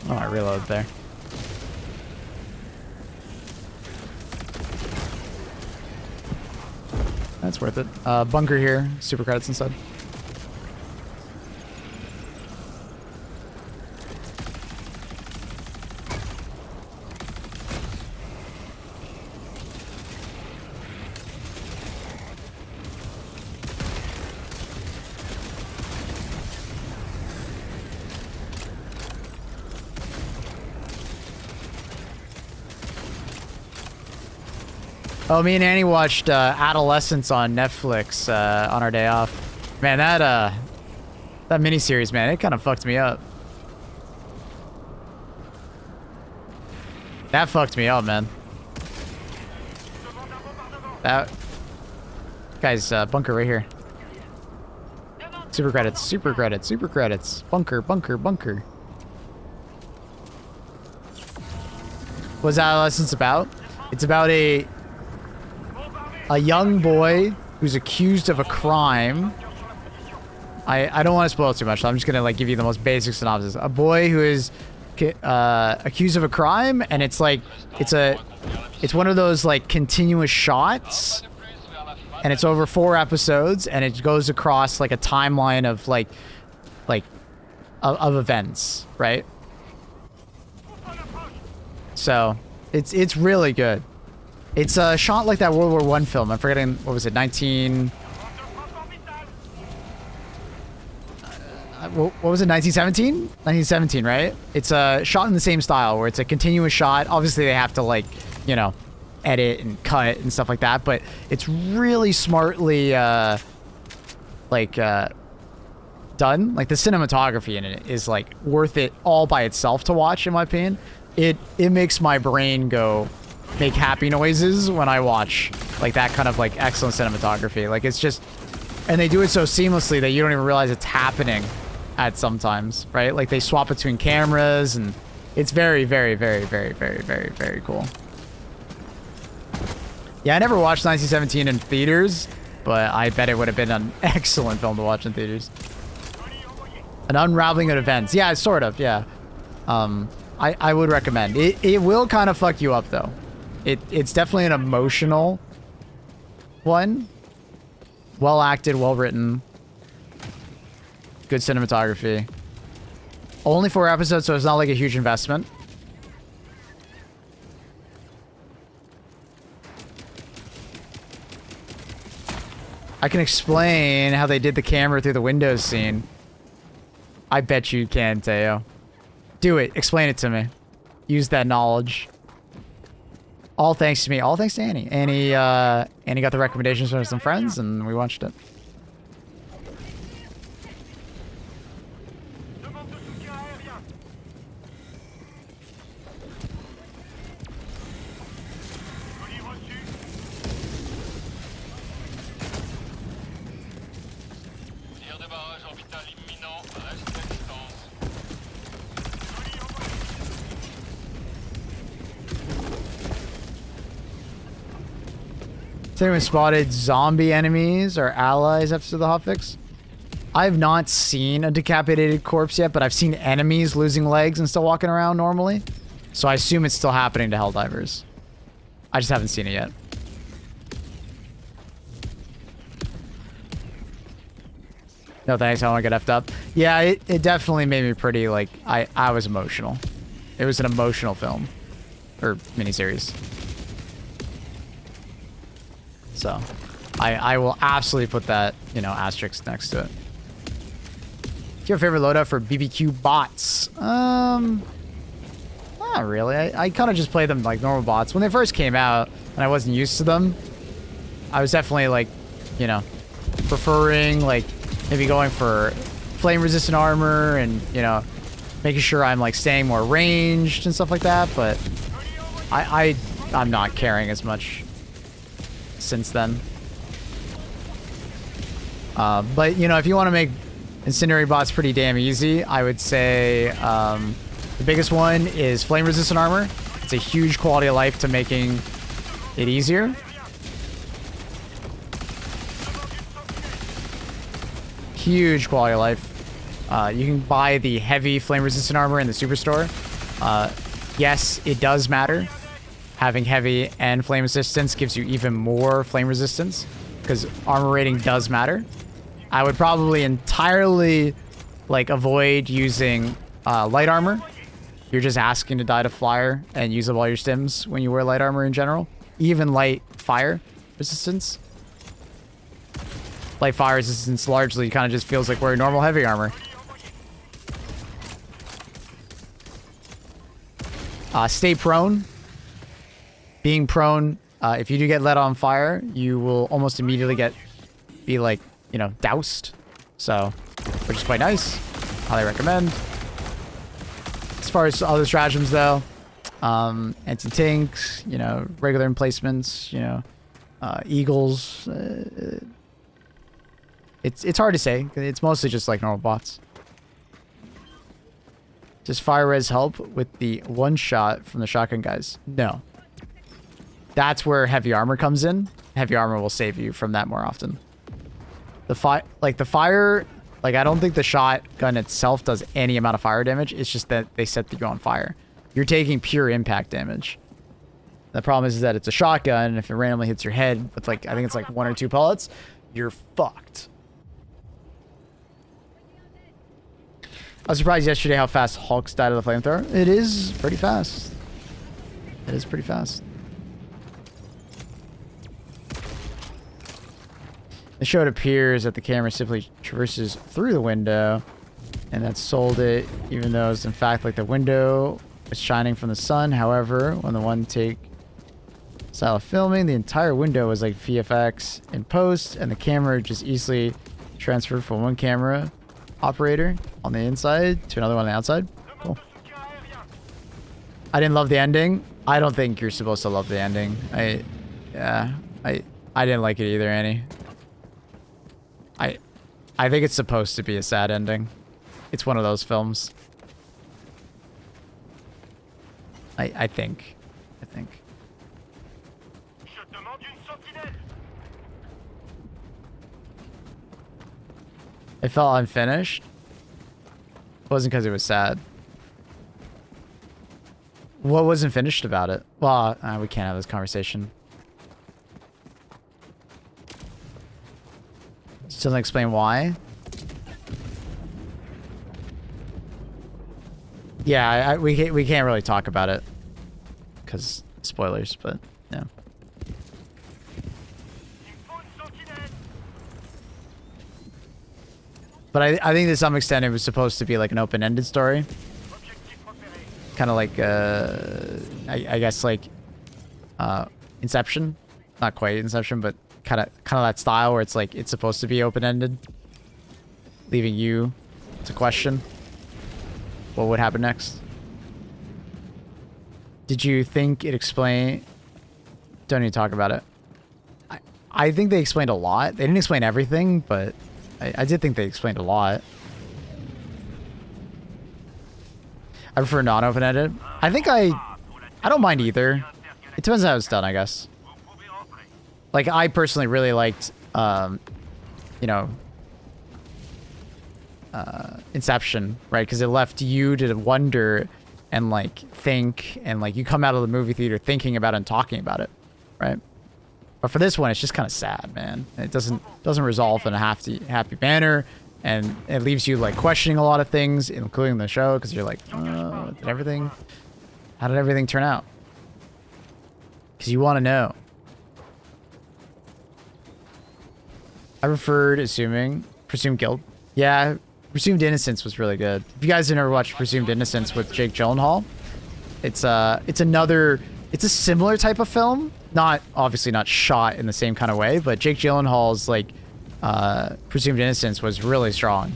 Oh, I reloaded there. That's worth it. Bunker here. Super credits inside. Oh, me and Annie watched Adolescence on Netflix on our day off. Man, that miniseries, man, it kind of fucked me up. That fucked me up, man. That guy's bunker right here. Super credits, super credits, super credits. Bunker, bunker, bunker. What's Adolescence about? It's about a young boy who's accused of a crime. I don't want to spoil too much, so I'm just gonna like give you the most basic synopsis. A boy who is accused of a crime, and it's like it's one of those like continuous shots, and it's over 4 episodes, and it goes across like a timeline of of events, right? So it's really good. It's shot like that World War I film. I'm forgetting, what was it, what was it, 1917? 1917, right? It's shot in the same style where it's a continuous shot. Obviously, they have to, like, you know, edit and cut and stuff like that, but it's really smartly, done. Like, the cinematography in it is, like, worth it all by itself to watch, in my opinion. It makes my brain make happy noises when I watch, like, that kind of, like, excellent cinematography. Like, it's just... And they do it so seamlessly that you don't even realize it's happening at sometimes, right? Like, they swap between cameras, and it's very, very, very, very, very, very, very cool. Yeah, I never watched 1917 in theaters, but I bet it would have been an excellent film to watch in theaters. An unraveling of events. Yeah, sort of, yeah. I would recommend. It will kind of fuck you up, though. It's definitely an emotional one. Well acted, well written. Good cinematography. Only 4 episodes, so it's not like a huge investment. I can explain how they did the camera through the windows scene. I bet you can, Teo. Do it. Explain it to me. Use that knowledge. All thanks to me. All thanks to Annie. Annie got the recommendations from some friends, and we watched it. Tir de barrage orbital imminent. Reste à distance. Has anyone spotted zombie enemies or allies after the hotfix? I have not seen a decapitated corpse yet, but I've seen enemies losing legs and still walking around normally. So I assume it's still happening to Helldivers. I just haven't seen it yet. No thanks, I don't want to get effed up. Yeah, it definitely made me pretty, like, I was emotional. It was an emotional film. Or miniseries. So, I will absolutely put that, you know, asterisk next to it. What's your favorite loadout for BBQ bots? Not really. I kind of just play them like normal bots. When they first came out, and I wasn't used to them, I was definitely, like, you know, preferring, like, maybe going for flame-resistant armor and, you know, making sure I'm, like, staying more ranged and stuff like that, but I'm not caring as much since then. But, you know, if you want to make incendiary bots pretty damn easy, I would say the biggest one is flame-resistant armor. It's a huge quality of life to making it easier. Huge quality of life. You can buy the heavy flame-resistant armor in the superstore. Yes, it does matter. Having heavy and flame resistance gives you even more flame resistance because armor rating does matter. I would probably entirely, like, avoid using light armor. You're just asking to die to fire and use up all your stims when you wear light armor in general. Even light fire resistance. Light fire resistance largely kind of just feels like wearing normal heavy armor. Stay prone. Being prone, if you do get lit on fire, you will almost immediately be like, you know, doused. So, which is quite nice. Highly recommend. As far as other stratagems though, anti-tanks, you know, regular emplacements, you know, eagles. It's hard to say. It's mostly just like normal bots. Does fire res help with the one shot from the shotgun guys? No. That's where heavy armor comes in. Heavy armor will save you from that more often. The fire, like, I don't think the shotgun itself does any amount of fire damage. It's just that they set you on fire. You're taking pure impact damage. The problem is that it's a shotgun, and if it randomly hits your head with, like, I think it's like 1 or 2 pellets, you're fucked. I was surprised yesterday how fast Hulks died of the flamethrower. It is pretty fast. It is pretty fast. The show, it appears that the camera simply traverses through the window and that sold it, even though it's in fact like the window is shining from the sun. However, when the one take style of filming, the entire window was like VFX in post, and the camera just easily transferred from one camera operator on the inside to another one on the outside. Cool. I didn't love the ending. I don't think you're supposed to love the ending. I didn't like it either, Annie. I think it's supposed to be a sad ending. It's one of those films. I think. It felt unfinished. It wasn't because it was sad. What wasn't finished about it? Well, we can't have this conversation. Still doesn't explain why. Yeah, we can't really talk about it because spoilers. But yeah. But I think to some extent it was supposed to be like an open-ended story. Kind of like, I guess like Inception. Not quite Inception, but kind of that style where it's like it's supposed to be open-ended. Leaving you to question what would happen next. Did you think it explained... Don't even talk about it. I think they explained a lot. They didn't explain everything, but I did think they explained a lot. I prefer non-open-ended. I think I don't mind either. It depends on how it's done, I guess. Like, I personally really liked, you know, Inception, right? Because it left you to wonder and, like, think, and, like, you come out of the movie theater thinking about it and talking about it, right? But for this one, it's just kind of sad, man. It doesn't resolve in a happy manner, and it leaves you like questioning a lot of things, including the show, because you're like, how did everything turn out? Because you want to know. I preferred Presumed Guilt. Yeah, Presumed Innocence was really good. If you guys have never watched Presumed Innocence with Jake Gyllenhaal, it's a similar type of film. Obviously not shot in the same kind of way, but Jake Gyllenhaal's like Presumed Innocence was really strong.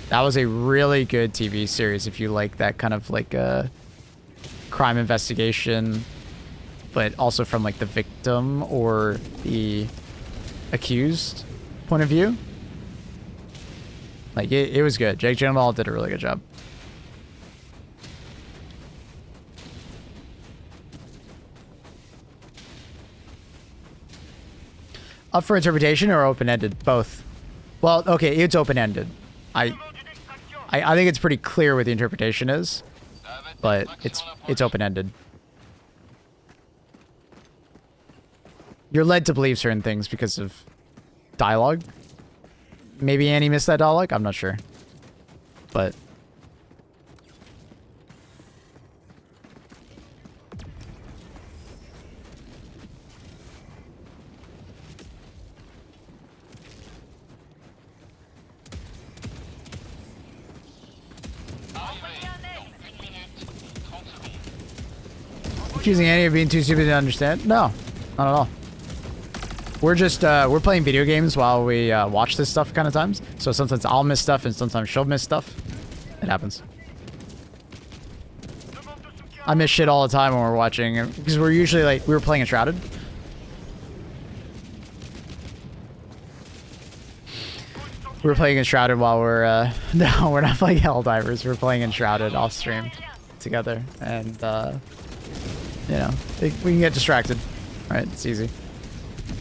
That was a really good TV series if you like that kind of like crime investigation, but also from like the victim or the accused point of view. Like it was good. Jake Gyllenhaal did a really good job. Up for interpretation or open-ended? Both. Well, okay, it's open-ended. I think it's pretty clear what the interpretation is, but it's open-ended. You're led to believe certain things because of dialogue. Maybe Annie missed that dialogue? I'm not sure. But... accusing Annie of being too stupid to understand? No, not at all. We're just, we're playing video games while we watch this stuff kind of times. So sometimes I'll miss stuff and sometimes she'll miss stuff. It happens. I miss shit all the time when we're watching because we're usually like, we were playing Enshrouded. We were playing Enshrouded while we're, no, we're not playing Helldivers. We're playing Enshrouded off stream together. And, you know, we can get distracted, right? It's easy.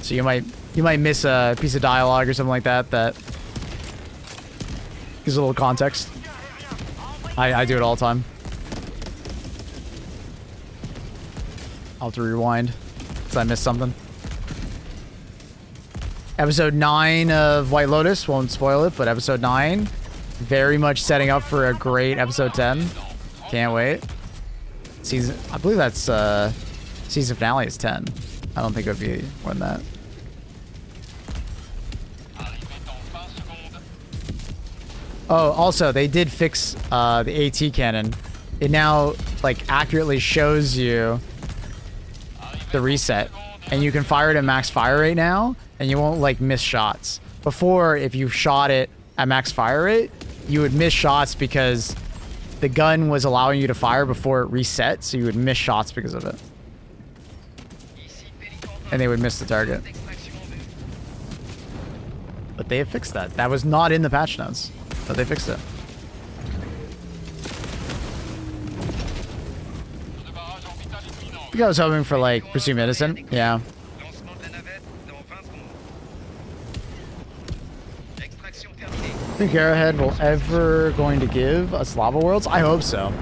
So you might miss a piece of dialogue or something like that that gives a little context. I do it all the time. I'll have to rewind because I missed something. Episode 9 of White Lotus, won't spoil it, but episode 9, very much setting up for a great episode 10. Can't wait. Season, I believe that's season finale is 10. I don't think it would be more than that. Oh, also, they did fix the AT cannon. It now, like, accurately shows you the reset. And you can fire it at max fire rate now, and you won't, like, miss shots. Before, if you shot it at max fire rate, you would miss shots because the gun was allowing you to fire before it reset, so you would miss shots because of it. And they would miss the target. But they have fixed that. That was not in the patch notes, but they fixed it. I think I was hoping for, like, Presume Innocent. Yeah. Think Arrowhead will ever going to give us Lava Worlds? I hope so.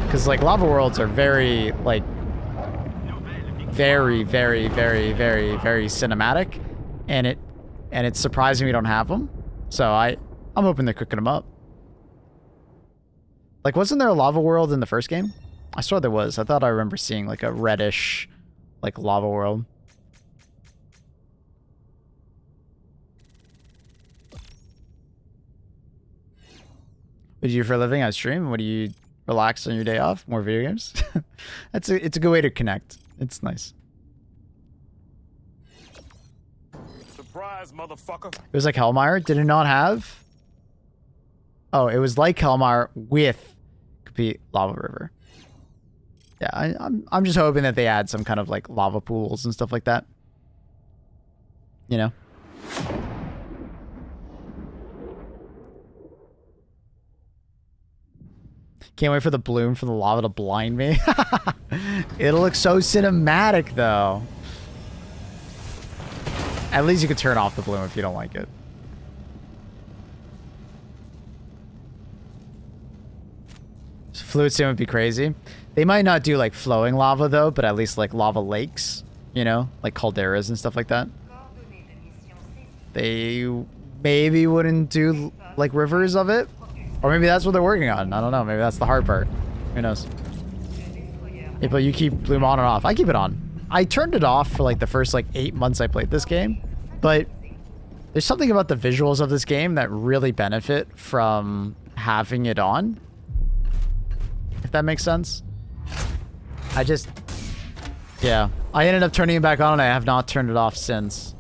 Because, like, Lava Worlds are very, like, very cinematic. And it's surprising we don't have them. So I'm hoping they're cooking them up. Like, wasn't there a Lava World in the first game? I swear there was. I thought I remember seeing, like, a reddish, like, Lava World. What do you do for a living? I stream. What do you relax on your day off? More video games? It's a good way to connect. It's nice. Surprise, motherfucker. It was like Hellmire. Did it not have? Oh, it was like Hellmire with complete lava river. Yeah, I'm just hoping that they add some kind of like lava pools and stuff like that. You know? Can't wait for the bloom from the lava to blind me. It'll look so cinematic, though. At least you could turn off the bloom if you don't like it. Fluid sim would be crazy. They might not do like flowing lava though, but at least like lava lakes, you know, like calderas and stuff like that. They maybe wouldn't do like rivers of it, or maybe that's what they're working on. I don't know. Maybe that's the hard part. Who knows? Yeah, but you keep bloom on and off. I keep it on. I turned it off for like the first like 8 months I played this game, but there's something about the visuals of this game that really benefit from having it on. If that makes sense. Yeah. I ended up turning it back on and I have not turned it off since.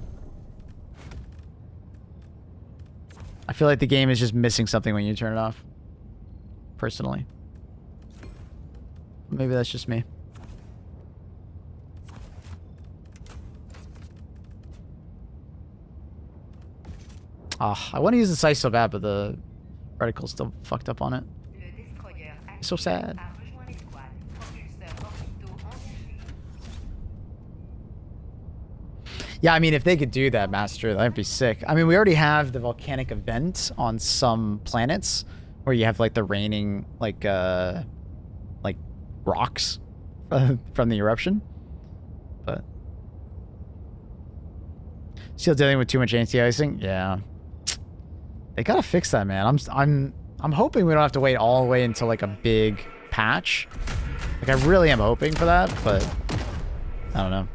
I feel like the game is just missing something when you turn it off. Personally. Maybe that's just me. I want to use the sight so bad, but the reticle's still fucked up on it. It's so sad. Yeah, I mean, if they could do that, Master, that'd be sick. I mean, we already have the volcanic event on some planets where you have, like, the raining, like rocks from the eruption. But still dealing with too much anti-icing? Yeah. They gotta fix that, man. I'm hoping we don't have to wait all the way until, like, a big patch. Like, I really am hoping for that, but I don't know.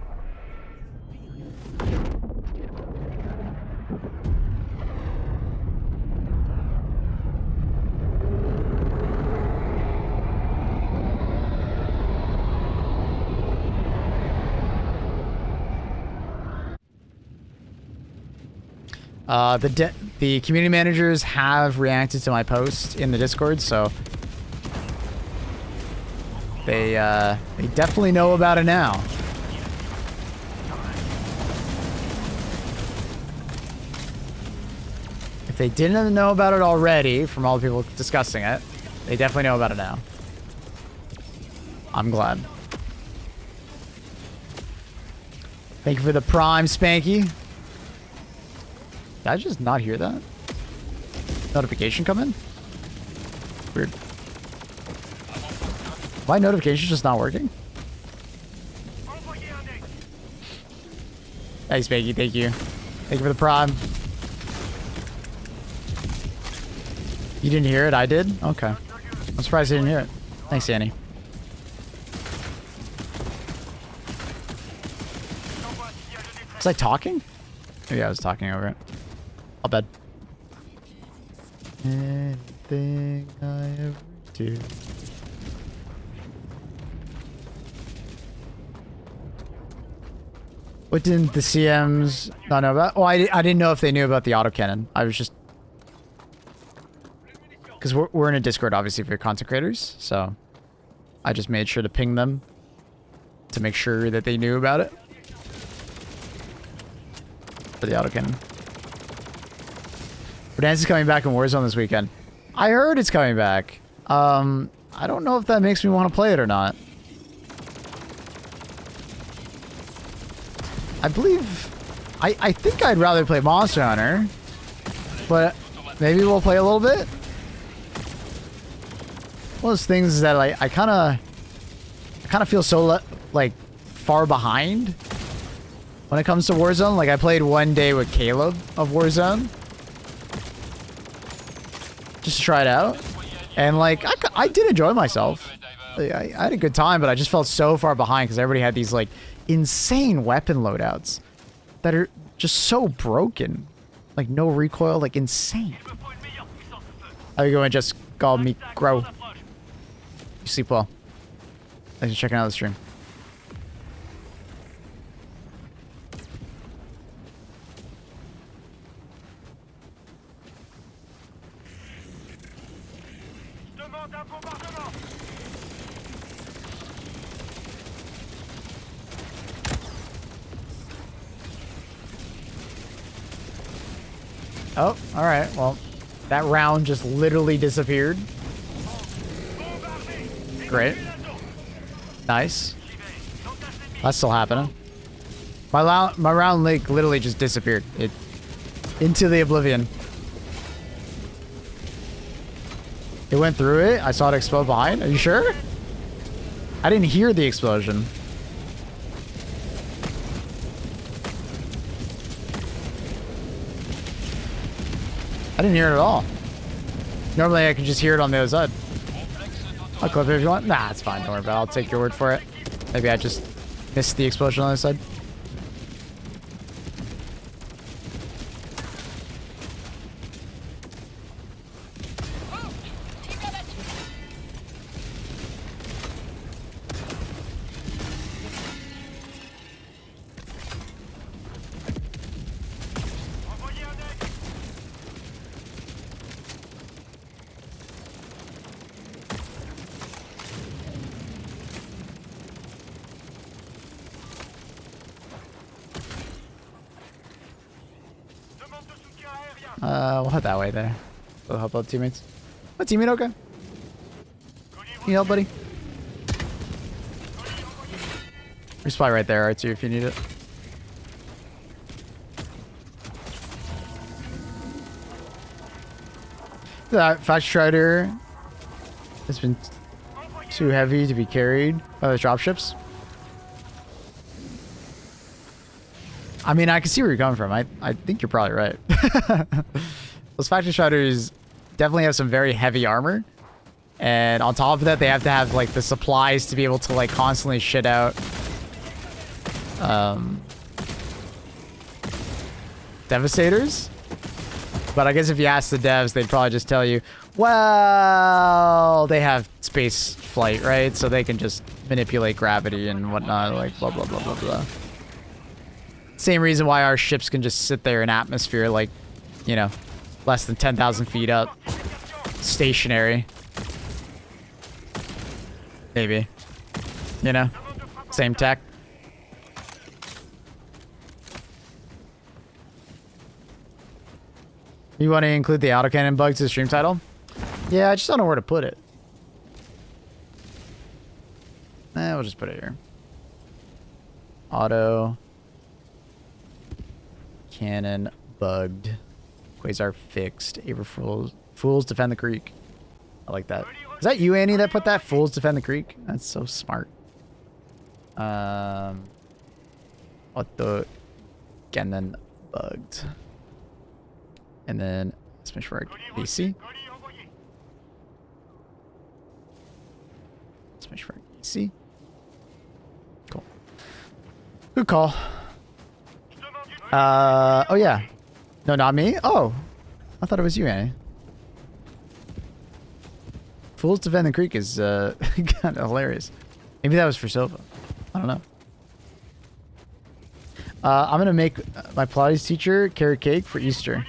The community managers have reacted to my post in the Discord, so they definitely know about it now. If they didn't know about it already, from all the people discussing it, they definitely know about it now. I'm glad. Thank you for the prime, Spanky. Did I just not hear that? Notification come in? Weird. My notification's just not working? Thanks, Spanky. Thank you. Thank you for the prime. You didn't hear it? I did? Okay. I'm surprised I didn't hear it. Thanks, Annie. Was I talking? Oh, yeah, I was talking over it. I'll bed. Anything I ever do. What didn't the CMs not know about? Well, I didn't know if they knew about the autocannon. I was just... Because we're in a Discord, obviously, for content creators. So I just made sure to ping them to make sure that they knew about it. For the autocannon. Verdansk is coming back in Warzone this weekend. I heard it's coming back. I don't know if that makes me want to play it or not. I believe... I think I'd rather play Monster Hunter. But maybe we'll play a little bit. One of those things is that I kind of feel so like far behind when it comes to Warzone. Like I played one day with Caleb of Warzone just to try it out, and like I did enjoy myself. I had a good time, but I just felt so far behind because everybody had these like insane weapon loadouts that are just so broken, like no recoil, like insane. How you going? Just call me Grow. You sleep well. Thanks for checking out the stream. Oh, alright. Well, that round just literally disappeared. Great. Nice. That's still happening. My round like literally just disappeared. It into the oblivion. It went through it. I saw it explode behind. Are you sure? I didn't hear the explosion. I didn't hear it at all. Normally I can just hear it on the other side. I'll clip it if you want. Nah, it's fine. Don't worry about it. I'll take your word for it. Maybe I just missed the explosion on the other side. We'll head that way there. We'll help out teammates. My teammate okay? Need help, buddy? Resupply right there, R2, if you need it. That Factory Strider has been too heavy to be carried by the dropships. I mean, I can see where you're coming from. I think you're probably right. Those Factory Striders definitely have some very heavy armor. And on top of that, they have to have, like, the supplies to be able to, like, constantly shit out. Devastators? But I guess if you ask the devs, they'd probably just tell you, well, they have space flight, right? So they can just manipulate gravity and whatnot, like, blah, blah, blah, blah, blah. Same reason why our ships can just sit there in atmosphere, like, you know, less than 10,000 feet up. Stationary. Maybe. You know? Same tech. You want to include the autocannon bug to the stream title? Yeah, I just don't know where to put it. We'll just put it here. Auto cannon bugged. Quasar fixed. April Fools defend the creek. I like that. Is that you, Annie, that put that? Fools defend the creek? That's so smart. Auto cannon bugged. And then smash for DC. Smash for DC. Cool. Good call. Oh yeah. No, not me. Oh, I thought it was you, Annie. Fools Defend the Creek is kind of hilarious. Maybe that was for Silva. I don't know. I'm gonna make my Pilates teacher carrot cake for Easter.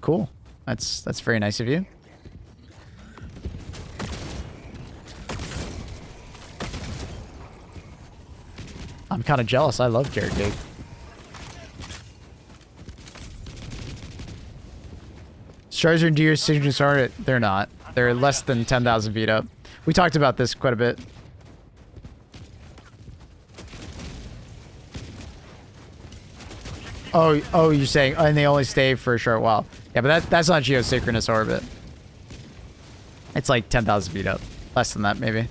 Cool. That's very nice of you. I'm kind of jealous. I love carrot cake. Stars and deer signatures are they're not. They're less than 10,000 feet up. We talked about this quite a bit. Oh, you're saying, and they only stay for a short while. Yeah, but that's not geosynchronous orbit. It's like 10,000 feet up. Less than that, maybe.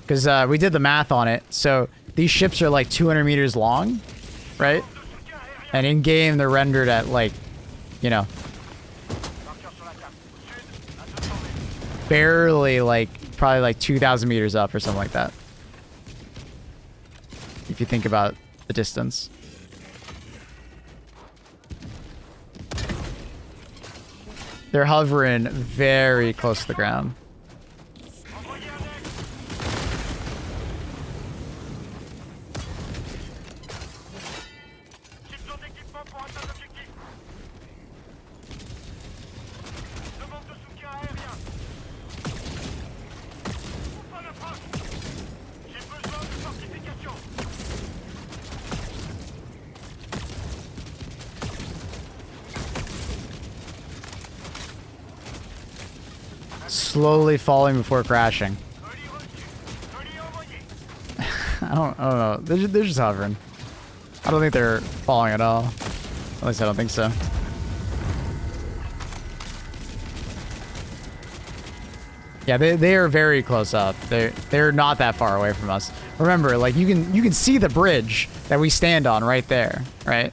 Because we did the math on it. So these ships are like 200 meters long, right? And in game, they're rendered at like, you know, barely like, probably like 2,000 meters up or something like that. If you think about the distance. They're hovering very close to the ground. Slowly falling before crashing. I don't know. They're just hovering. I don't think they're falling at all. At least I don't think so. Yeah, they are very close up. They're not that far away from us. Remember, like you can see the bridge that we stand on right there, right?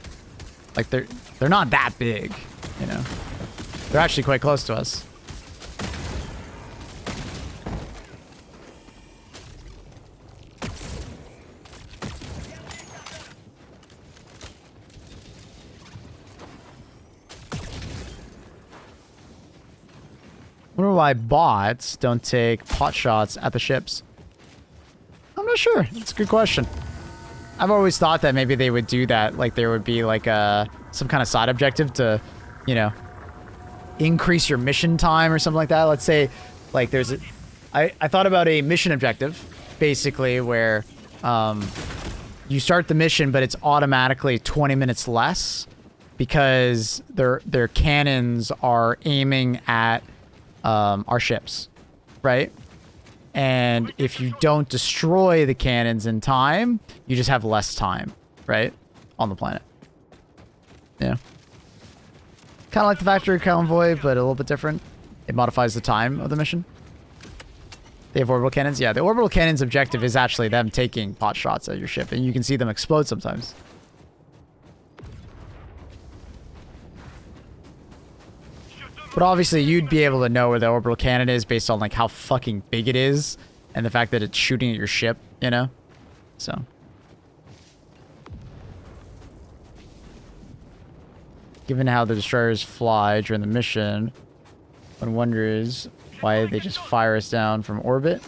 Like they're not that big, you know. They're actually quite close to us. I wonder why bots don't take pot shots at the ships. I'm not sure. That's a good question. I've always thought that maybe they would do that. Like there would be like some kind of side objective to, you know, increase your mission time or something like that. Let's say like there's a... I thought about a mission objective basically where you start the mission but it's automatically 20 minutes less because their cannons are aiming at our ships, right? And if you don't destroy the cannons in time, you just have less time, right? On the planet. Yeah. Kind of like the factory convoy, but a little bit different. It modifies the time of the mission. They have orbital cannons? Yeah, the orbital cannons objective is actually them taking pot shots at your ship, and you can see them explode sometimes. But obviously, you'd be able to know where the orbital cannon is based on like how fucking big it is and the fact that it's shooting at your ship, you know? So. Given how the destroyers fly during the mission, one wonders why they just fire us down from orbit.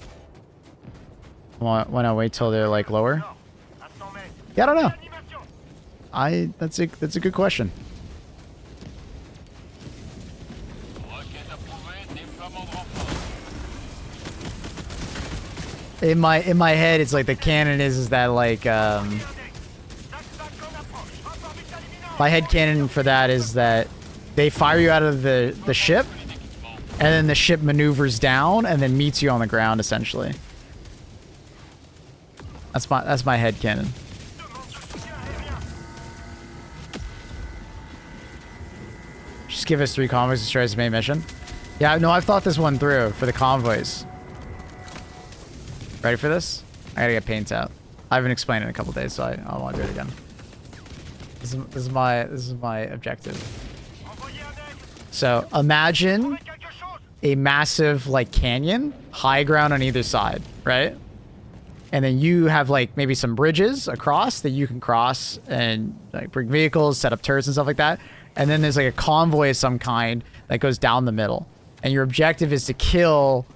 Why not wait till they're like lower? Yeah, I don't know. That's a good question. In my head, it's like the canon is that like my head canon for that is that they fire you out of the ship, and then the ship maneuvers down and then meets you on the ground essentially. That's my head canon. Just give us 3 convoys to destroy this main mission. Yeah, no, I've thought this one through for the convoys. Ready for this? I gotta get paint out. I haven't explained it in a couple days, so I want to do it again. This is my objective. So imagine a massive like canyon, high ground on either side, right? And then you have like maybe some bridges across that you can cross and like bring vehicles, set up turrets and stuff like that. And then there's like a convoy of some kind that goes down the middle. And your objective is to kill,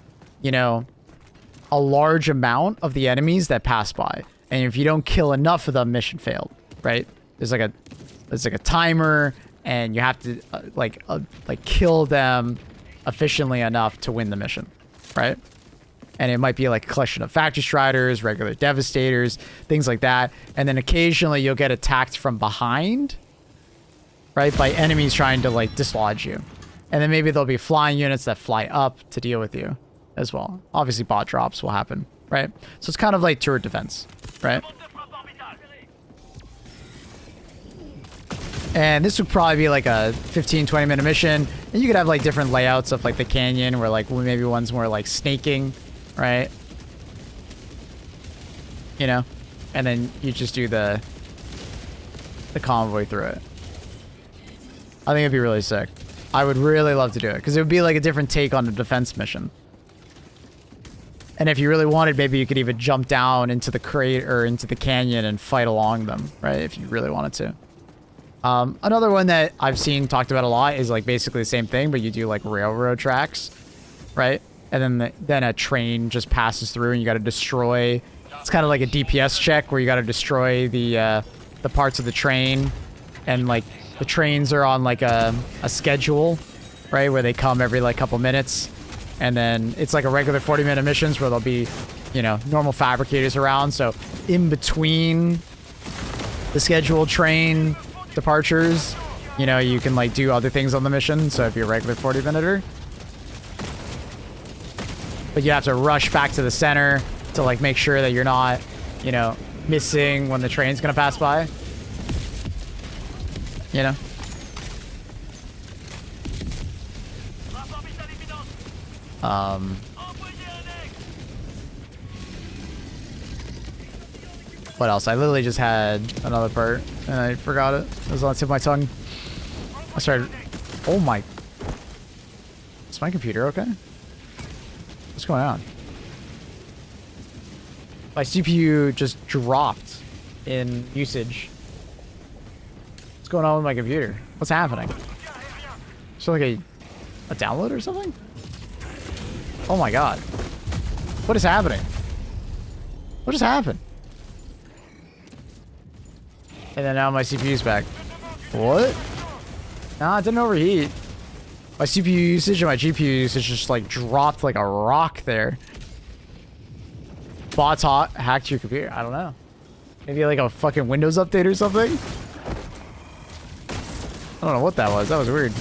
you know, a large amount of the enemies that pass by. And if you don't kill enough of them, mission failed, right? There's like a timer, and you have to like kill them efficiently enough to win the mission, right? And it might be like a collection of factory striders, regular devastators, things like that. And then occasionally you'll get attacked from behind, right? By enemies trying to like dislodge you. And then maybe there'll be flying units that fly up to deal with you as well. Obviously bot drops will happen, right? So it's kind of like turret defense, right? And this would probably be like a 15-20 minute mission. And you could have like different layouts of like the canyon where like maybe one's more like snaking, right? You know? And then you just do the convoy through it. I think it'd be really sick. I would really love to do it because it would be like a different take on a defense mission. And if you really wanted, maybe you could even jump down into the crate or into the canyon and fight along them, right? If you really wanted to. Another one that I've seen talked about a lot is like basically the same thing, but you do like railroad tracks, right? And then a train just passes through and you got to destroy. It's kind of like a DPS check where you got to destroy the parts of the train, and like the trains are on like a schedule, right? Where they come every like couple minutes, and then it's like a regular 40-minute missions where there'll be, you know, normal fabricators around. So in between the scheduled train departures, you know, you can like do other things on the mission. So if you're a regular 40-minuter, but you have to rush back to the center to like make sure that you're not, you know, missing when the train's gonna pass by. You know? What else? I literally just had another part and I forgot it. It was on the tip of my tongue. I started... Oh my... Is my computer okay? What's going on? My CPU just dropped in usage. What's going on with my computer? What's happening? Is there like a download or something? Oh my god. What is happening? What just happened? And then now my CPU's back. What? Nah, it didn't overheat. My CPU usage and my GPU usage just like dropped like a rock there. Bots hacked your computer. I don't know. Maybe like a fucking Windows update or something? I don't know what that was. That was weird.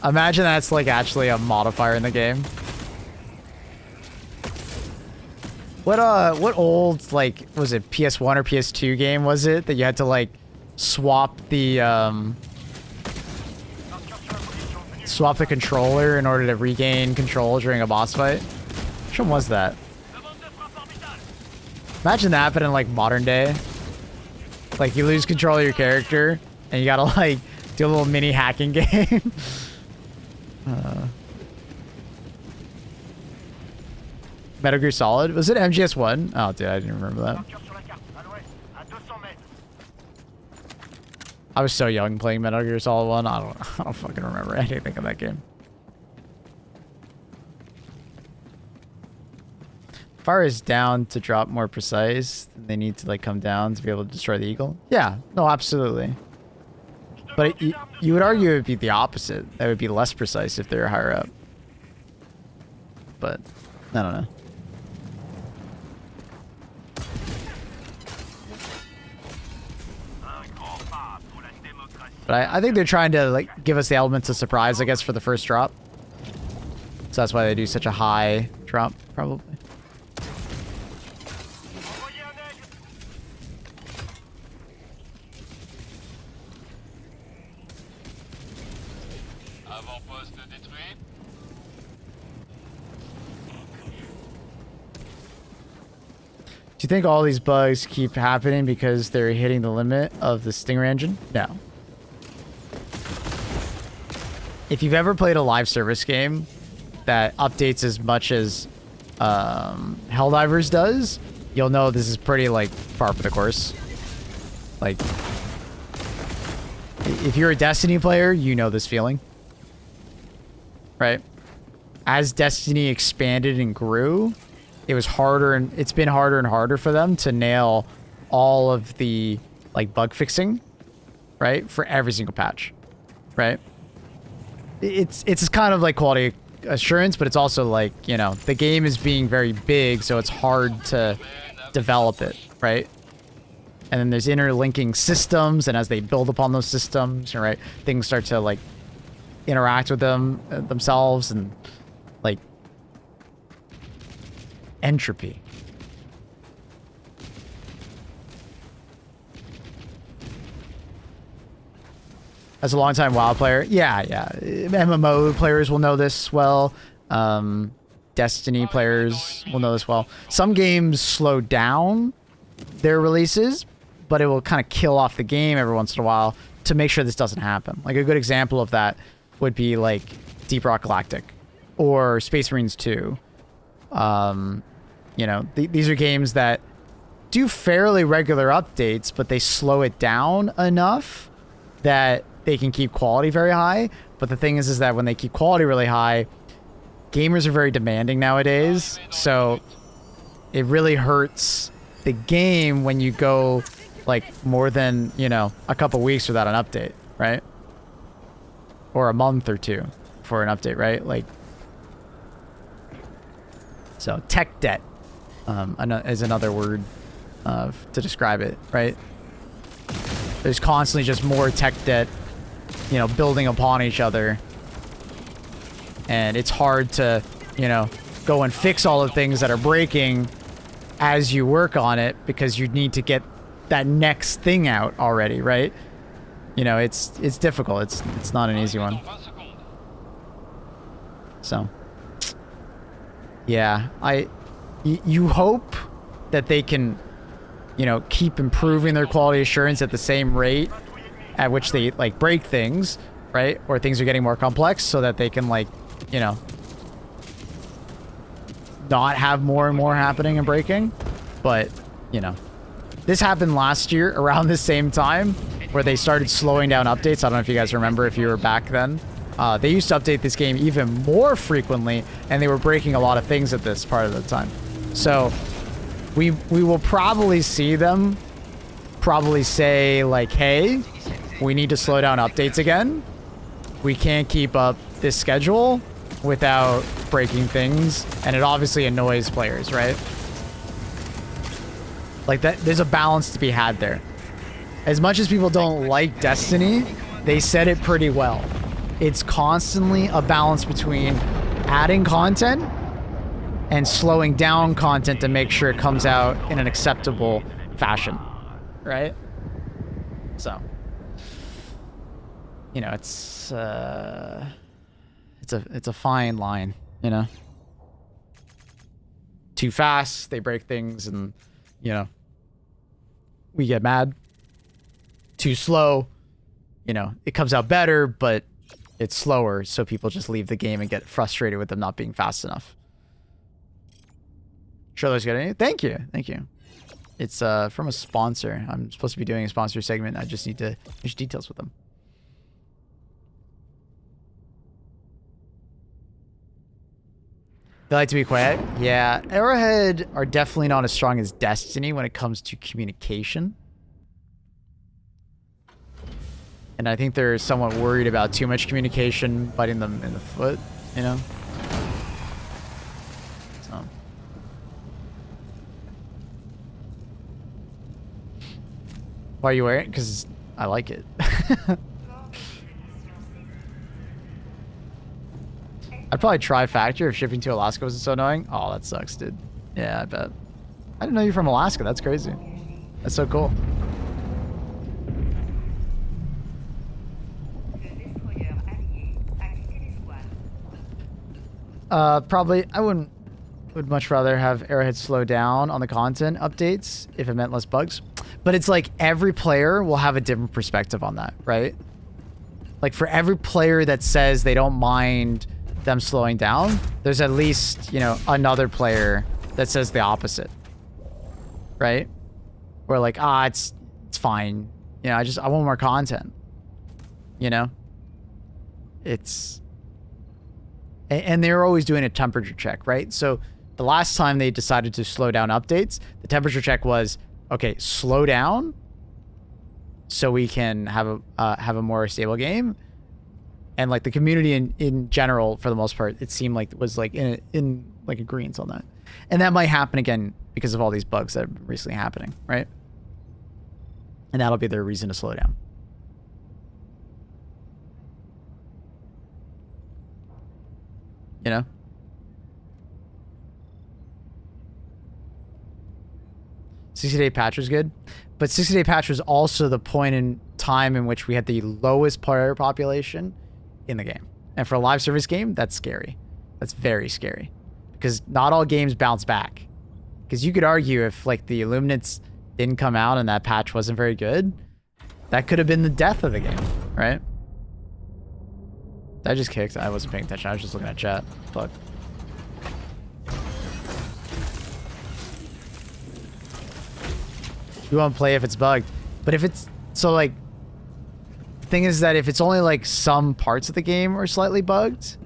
Imagine that's like actually a modifier in the game. What old, like, was it PS1 or PS2 game was it that you had to like swap the controller in order to regain control during a boss fight? Which one was that? Imagine that, but in like modern day. Like you lose control of your character and you gotta like do a little mini hacking game. Metal Gear Solid? Was it MGS1? Oh, dude, I didn't remember that. I was so young playing Metal Gear Solid 1. I don't fucking remember anything of that game. Fire is down to drop more precise. They need to like come down to be able to destroy the eagle. Yeah, no, absolutely. But you would argue it would be the opposite. That would be less precise if they were higher up. But I don't know. But I think they're trying to like give us the elements of surprise, I guess, for the first drop. So that's why they do such a high drop, probably. Do you think all these bugs keep happening because they're hitting the limit of the Stinger engine? No. If you've ever played a live service game that updates as much as Helldivers does, you'll know this is pretty like par for the course. Like, if you're a Destiny player, you know this feeling. right? As Destiny expanded and grew, it was harder, and it's been harder and harder for them to nail all of the like bug fixing, right? For every single patch, right? It's kind of like quality assurance, but it's also like, you know, the game is being very big, so it's hard to develop it, right? And then there's interlinking systems, and as they build upon those systems, right, things start to like interact with them themselves, and like entropy. As a longtime WoW player, yeah. MMO players will know this well. Destiny players will know this well. Some games slow down their releases, but it will kind of kill off the game every once in a while to make sure this doesn't happen. Like a good example of that would be like Deep Rock Galactic or Space Marines 2. You know, these are games that do fairly regular updates, but they slow it down enough that they can keep quality very high. But the thing is that when they keep quality really high, gamers are very demanding nowadays. So it really hurts the game when you go like more than, you know, a couple weeks without an update, right? Or a month or two for an update, right? Like, so tech debt is another word to describe it, right? There's constantly just more tech debt, you know, building upon each other. And it's hard to, you know, go and fix all the things that are breaking as you work on it, because you need to get that next thing out already, right? You know, it's difficult. It's not an easy one. So, yeah, you hope that they can, you know, keep improving their quality assurance at the same rate at which they like break things, right? Or things are getting more complex, so that they can, like, you know, not have more and more happening and breaking. But, you know, this happened last year around the same time where they started slowing down updates. I don't know if you guys remember, if you were back then. They used to update this game even more frequently, and they were breaking a lot of things at this part of the time. So we will probably see them probably say like, hey, we need to slow down updates again. We can't keep up this schedule without breaking things. And it obviously annoys players, right? Like that, there's a balance to be had there. As much as people don't like Destiny, they said it pretty well. It's constantly a balance between adding content and slowing down content to make sure it comes out in an acceptable fashion, right? So, you know, it's a fine line, you know. Too fast, they break things, and, you know, we get mad. Too slow, you know, it comes out better, but it's slower, so people just leave the game and get frustrated with them not being fast enough. Sherlock's got any? Thank you. Thank you. It's from a sponsor. I'm supposed to be doing a sponsor segment. I just need to finish details with them. They like to be quiet. Yeah, Arrowhead are definitely not as strong as Destiny when it comes to communication. And I think they're somewhat worried about too much communication biting them in the foot, you know? So. Why are you wearing it? Because I like it. I'd probably try Factory if shipping to Alaska wasn't so annoying. Oh, that sucks, dude. Yeah, I bet. I didn't know you're from Alaska. That's crazy. That's so cool. Probably, would much rather have Arrowhead slow down on the content updates if it meant less bugs. But it's like every player will have a different perspective on that, right? Like for every player that says they don't mind them slowing down, there's at least, you know, another player that says the opposite, right? Where like, it's fine. You know, I want more content, you know? It's And they're always doing a temperature check, right? So the last time they decided to slow down updates, the temperature check was, okay, slow down so we can have a more stable game. And like the community in general, for the most part, it seemed like it was like in like agreement on that. And that might happen again because of all these bugs that are recently happening, right? And that'll be their reason to slow down. You know? $60-day patch was good, but $60-day patch was also the point in time in which we had the lowest player population in the game. And for a live service game, that's scary. That's very scary. Because not all games bounce back. Because you could argue if like the Illuminates didn't come out and that patch wasn't very good, that could have been the death of the game, right? I just kicked. I wasn't paying attention. I was just looking at chat. Fuck. You won't play if it's bugged. But if it's... So, like... The thing is that if it's only, like, some parts of the game are slightly bugged,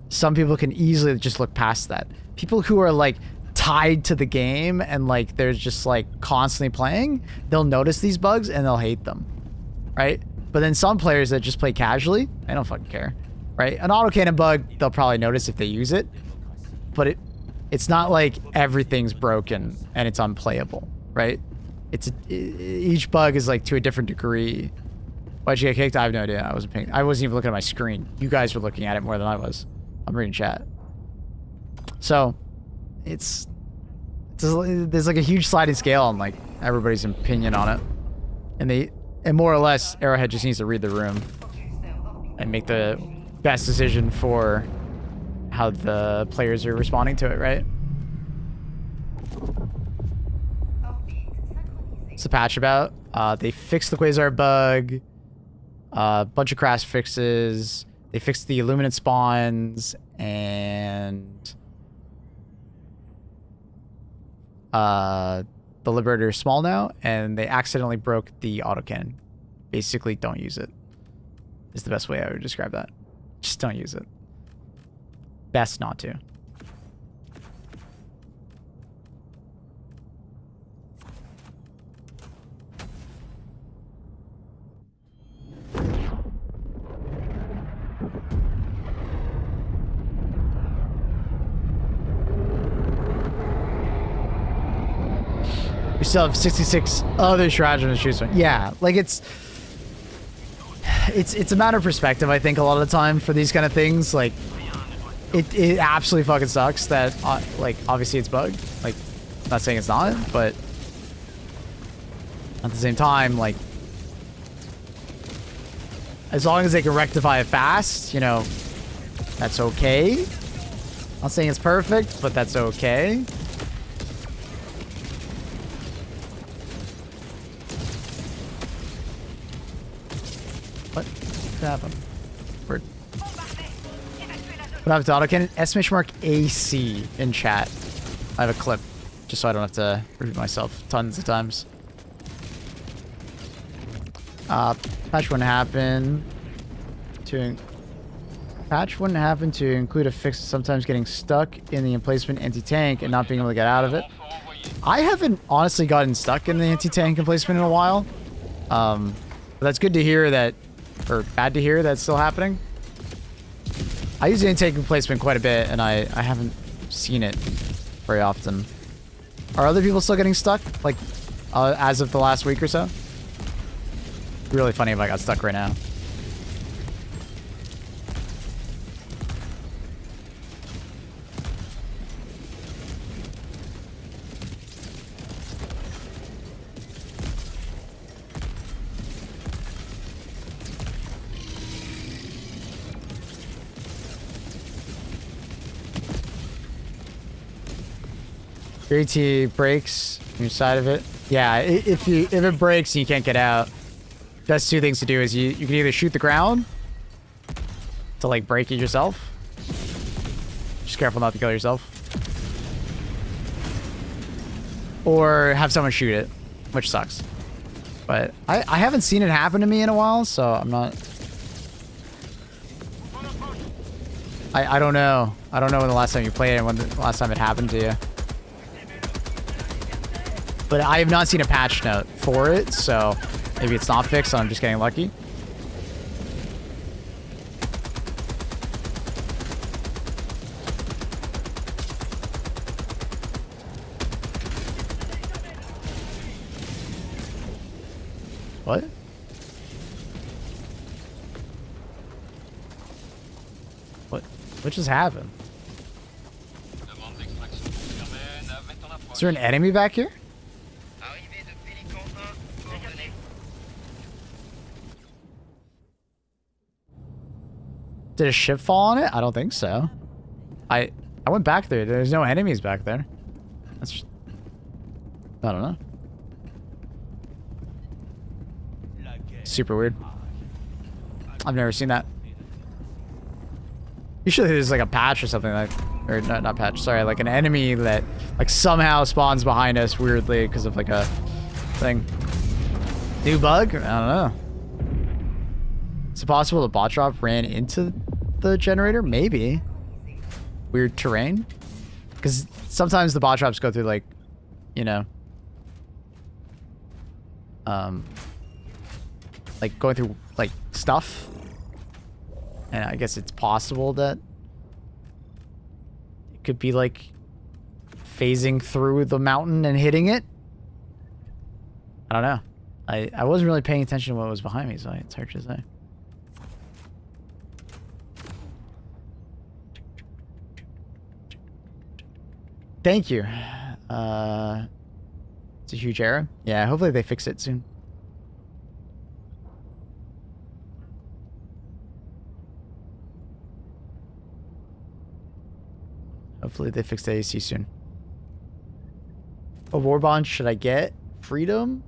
some people can easily just look past that. People who are, like, tied to the game and, like, they're just, like, constantly playing, they'll notice these bugs and they'll hate them. Right? But then some players that just play casually, they don't fucking care. Right? An autocannon bug, they'll probably notice if they use it. But it's not like everything's broken and it's unplayable. Right? Each bug is like to a different degree. Why'd you get kicked? I have no idea. I wasn't even looking at my screen. You guys were looking at it more than I was. I'm reading chat. So there's like a huge sliding scale on like everybody's opinion on it. And more or less Arrowhead just needs to read the room and make the best decision for how the players are responding to it, right? What's the patch about? They fixed the Quasar bug. A bunch of crash fixes. They fixed the Illuminate spawns. And... the Liberator is small now. And they accidentally broke the autocannon. Basically, don't use it. Is the best way I would describe that. Just don't use it. Best not to. We still have 66 other stratagems to choose from. Yeah, like it's a matter of perspective, I think, a lot of the time for these kind of things. Like, it absolutely fucking sucks that, like, obviously it's bugged. Like, I'm not saying it's not, but at the same time, like, as long as they can rectify it fast, you know, that's okay. I'm not saying it's perfect, but that's okay. What happened? Weird. What happened to autocannon? Estimation mark AC in chat. I have a clip, just so I don't have to repeat myself tons of times. Patch wouldn't happen to include a fix of sometimes getting stuck in the emplacement anti-tank and not being able to get out of it. I haven't honestly gotten stuck in the anti-tank emplacement in a while. But that's good to hear that, or bad to hear that's still happening. I use the anti-tank emplacement quite a bit and I haven't seen it very often. Are other people still getting stuck? Like, as of the last week or so? Really funny if I got stuck right now. Your AT breaks on your side of it. Yeah, if it breaks and you can't get out, best two things to do is you can either shoot the ground to like break it yourself. Just careful not to kill yourself. Or have someone shoot it, which sucks. But I haven't seen it happen to me in a while, so I'm not... I don't know. I don't know when the last time you played it and when the last time it happened to you. But I have not seen a patch note for it, so maybe it's not fixed and I'm just getting lucky. What? What just happened? Demande d'extraction confirmée. Navette en approche. Is there an enemy back here? Arrivée de Pélican 1, coordonnées. Did a ship fall on it? I don't think so. I went back there. There's no enemies back there. That's just, I don't know. Super weird. I've never seen that. Usually there's like a patch or something like, or not patch, sorry, like an enemy that like somehow spawns behind us weirdly because of like a thing. New bug? I don't know. Is it possible the bot drop ran into the generator? Maybe. Weird terrain? Because sometimes the bot drops go through like, you know, like going through like stuff. And I guess it's possible that it could be like phasing through the mountain and hitting it. I don't know. I wasn't really paying attention to what was behind me, so it's hard to say. Thank you. It's a huge error. Yeah, hopefully they fix it soon. Hopefully they fix the AC soon. A war bond should I get? Freedom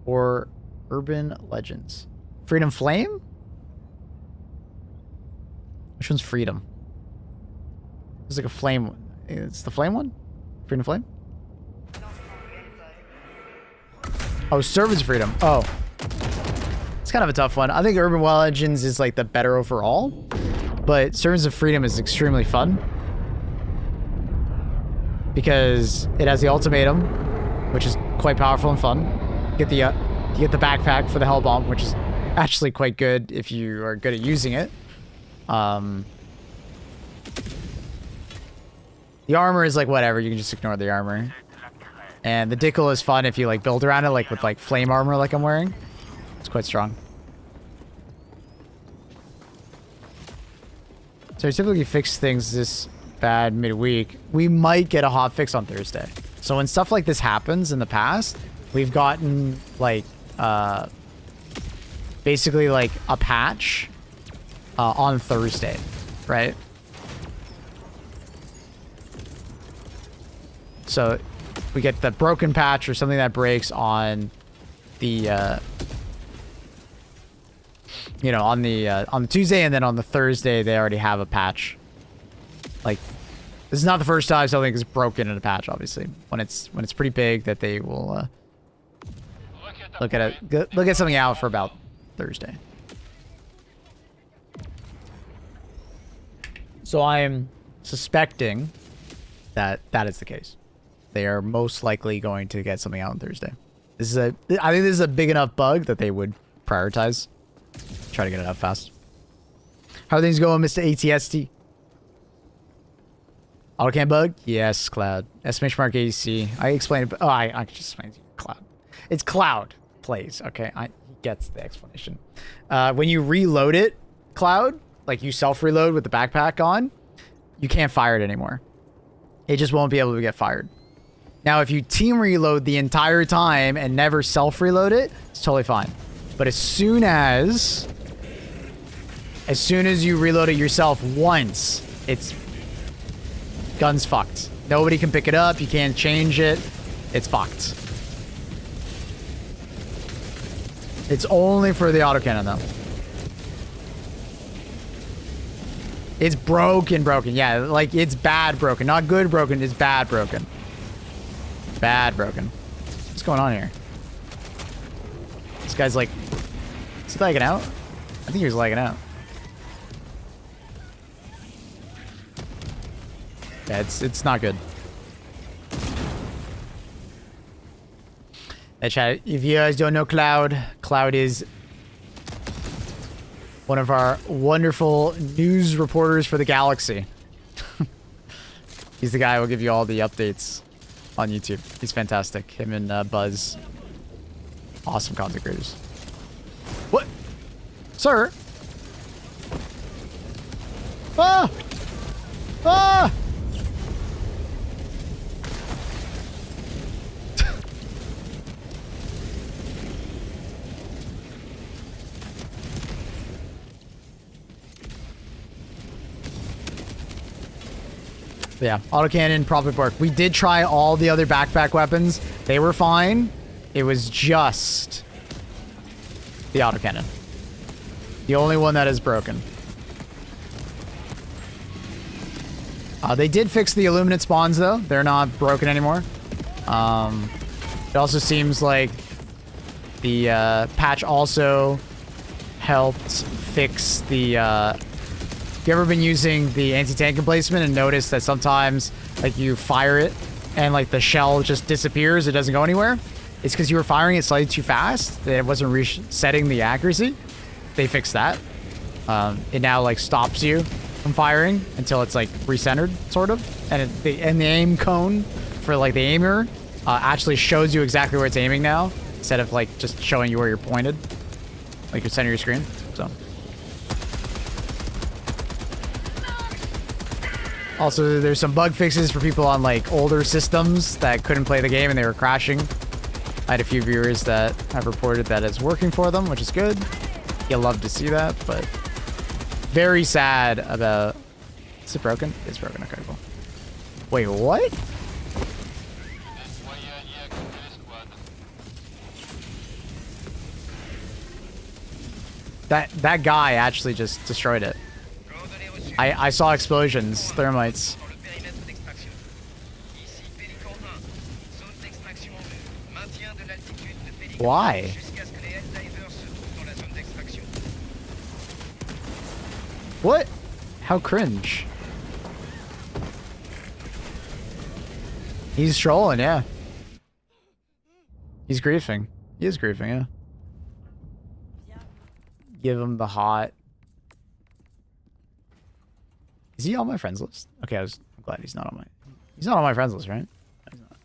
or Urban Legends? Freedom Flame? Which one's Freedom? There's like a flame. It's the flame one? Freedom Flame? Oh, Servant's Freedom. Oh. It's kind of a tough one. I think Urban Legends is like the better overall. But Servants of Freedom is extremely fun. Because it has the ultimatum, which is quite powerful and fun. You get the backpack for the hell bomb, which is actually quite good if you are good at using it. The armor is like whatever, you can just ignore the armor. And the Dickle is fun if you like build around it, like with like flame armor like I'm wearing. It's quite strong. So I typically fix things this bad midweek. We might get a hot fix on Thursday. So when stuff like this happens in the past, we've gotten like basically like a patch on Thursday, right? So we get the broken patch or something that breaks on the you know, on the Tuesday, and then on the Thursday they already have a patch. Like, this is not the first time something is broken in a patch, obviously. When it's pretty big, that they will look at something out for about Thursday. So I am suspecting that that is the case. They are most likely going to get something out on Thursday. I think this is a big enough bug that they would prioritize. Try to get it out fast. How are things going, Mr. ATST? Autocam bug? Yes, Cloud. Estimation mark ADC. I explained it. Oh, I just explained it. Cloud. It's Cloud plays. Okay, he gets the explanation. When you reload it, Cloud, like you self-reload with the backpack on, you can't fire it anymore. It just won't be able to get fired. Now, if you team reload the entire time and never self-reload it, it's totally fine. But as soon as you reload it yourself once, it's gun's fucked. Nobody can pick it up. You can't change it. It's fucked. It's only for the autocannon though. It's broken. Yeah, like it's bad broken. Not good broken. It's bad broken. Bad broken. What's going on here? This guy's like... Is he lagging out? I think he was lagging out. Yeah, it's not good. Hey, chat, if you guys don't know Cloud, Cloud is one of our wonderful news reporters for the galaxy. He's the guy who will give you all the updates on YouTube. He's fantastic. Him and Buzz. Awesome content creators. What? Sir? Ah! Ah! Yeah, autocannon probably work. We did try all the other backpack weapons. They were fine. It was just the autocannon. The only one that is broken. They did fix the illuminate spawns though. They're not broken anymore. It also seems like the patch also helped fix the if you ever been using the anti-tank emplacement and noticed that sometimes like you fire it and like the shell just disappears, it doesn't go anywhere? It's because you were firing it slightly too fast, that it wasn't resetting the accuracy. They fixed that. It now like stops you from firing until it's like recentered, sort of. And the aim cone for like the aimer actually shows you exactly where it's aiming now, instead of like just showing you where you're pointed, like your center of your screen. So. Also, there's some bug fixes for people on like older systems that couldn't play the game and they were crashing. I had a few viewers that have reported that it's working for them, which is good. You'll love to see that, but very sad about... Is it broken? It's broken. Okay, cool. Wait, what? That guy actually just destroyed it. I saw explosions, thermites. Why? What? How cringe. He's trolling, yeah. He's griefing. He is griefing, yeah. Give him the hot. Is he on my friends list? Okay, I'm glad he's not on my... He's not on my friends list, right? He's not.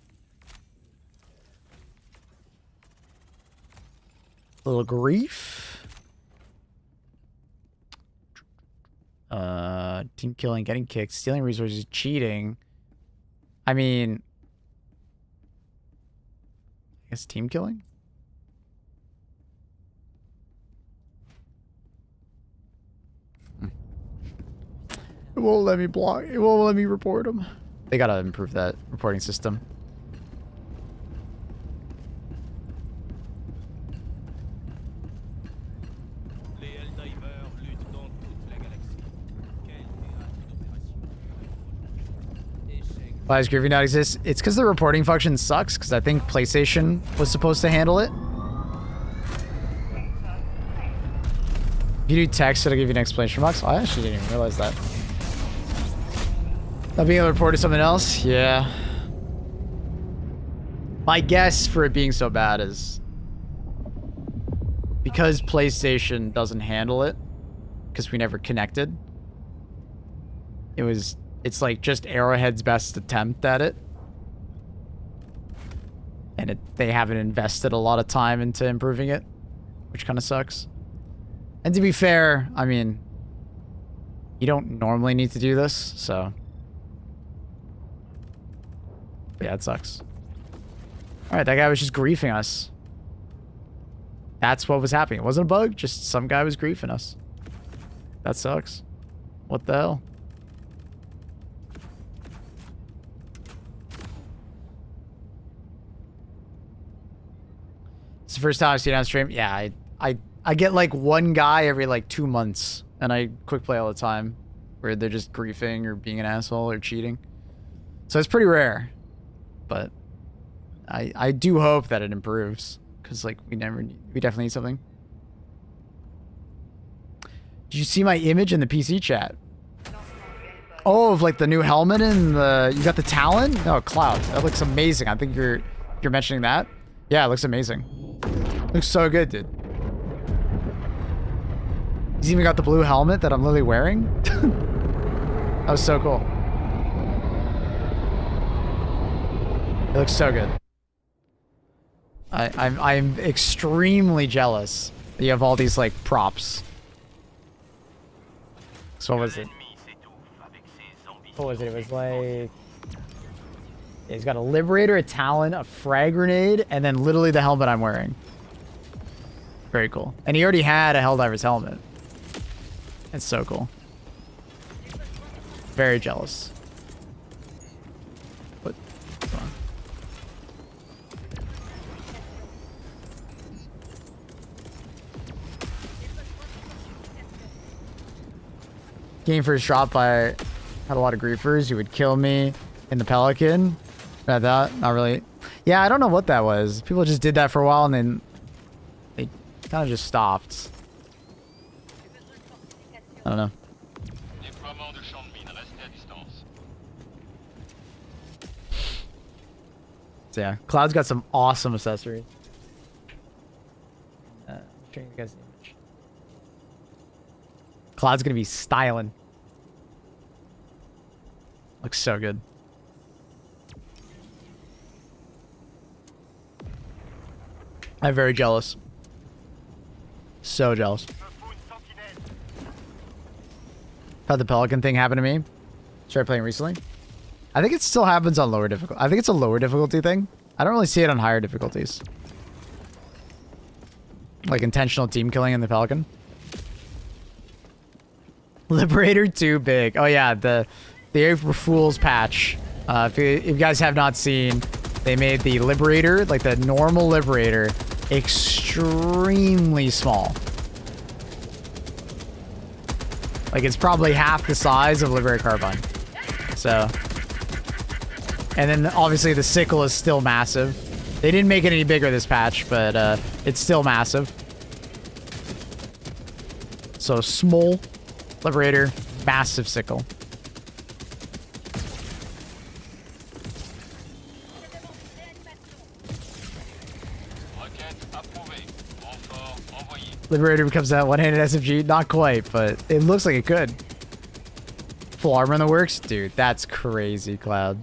Little grief. Team killing, getting kicked, stealing resources, cheating. I mean... I guess team killing? It won't let me block. It won't let me report them. They gotta improve that reporting system. Why does Groovy not exist? It's because the reporting function sucks, because I think PlayStation was supposed to handle it. If you do text, it'll give you an exclamation box. I actually didn't even realize that. Not being able to report to something else? Yeah. My guess for it being so bad is because PlayStation doesn't handle it, because we never connected. It's like just Arrowhead's best attempt at it. And they haven't invested a lot of time into improving it, which kind of sucks. And to be fair, I mean, you don't normally need to do this, so... Yeah, it sucks. Alright, that guy was just griefing us. That's what was happening. It wasn't a bug, just some guy was griefing us. That sucks. What the hell? It's the first time I've seen it on stream. Yeah, I get like one guy every like 2 months, and I quick play all the time, where they're just griefing or being an asshole or cheating. So it's pretty rare, but I do hope that it improves, because like we definitely need something. Did you see my image in the PC chat? Oh, of like the new helmet and the you got the Talon? No, Cloud. That looks amazing. I think you're mentioning that. Yeah, it looks amazing. Looks so good, dude. He's even got the blue helmet that I'm literally wearing. That was so cool. It looks so good. I'm extremely jealous that you have all these like props. So what was it? What was it? It was like... He's got a Liberator, a Talon, a Frag Grenade, and then literally the helmet I'm wearing. Very cool. And he already had a Helldiver's helmet. It's so cool. Very jealous. What? Hold on. Game first drop, I had a lot of griefers who would kill me in the Pelican. Not that, not really. Yeah, I don't know what that was. People just did that for a while and then they kind of just stopped. I don't know. Déploiement de champ de mine, restez à distance. So yeah, Cloud's got some awesome accessories. Showing you guys the image. Cloud's gonna be styling. Looks so good. I'm very jealous. So jealous. Had the Pelican thing happen to me. Started playing recently. I think it still happens on lower difficulty. I think it's a lower difficulty thing. I don't really see it on higher difficulties. Like intentional team killing in the Pelican. Liberator too big. Oh yeah, the April Fool's patch. If you guys have not seen, they made the Liberator, like the normal Liberator, extremely small. Like it's probably half the size of Liberator Carbine. So, and then obviously the sickle is still massive. They didn't make it any bigger this patch, but it's still massive. So small Liberator, massive sickle. Liberator becomes that one-handed SMG? Not quite, but it looks like it could. Full armor in the works? Dude, that's crazy, Cloud.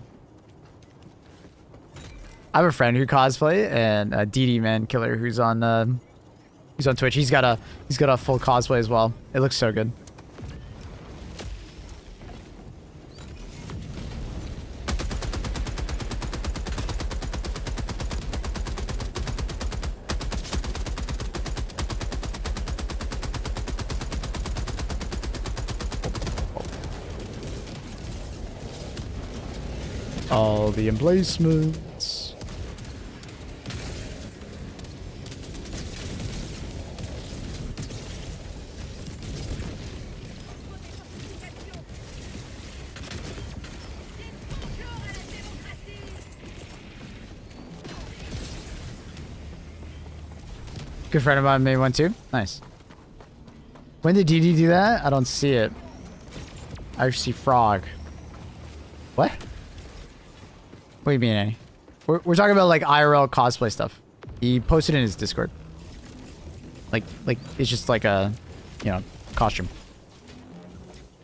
I have a friend who cosplay, and DD Man Killer, who's on Twitch. He's got a full cosplay as well. It looks so good. All the emplacements. Good friend of mine made one too. Nice. When did DD do that? I don't see it. I see Frog. What? What do you mean, Annie? We're talking about like IRL cosplay stuff. He posted in his Discord. Like it's just like a, you know, costume.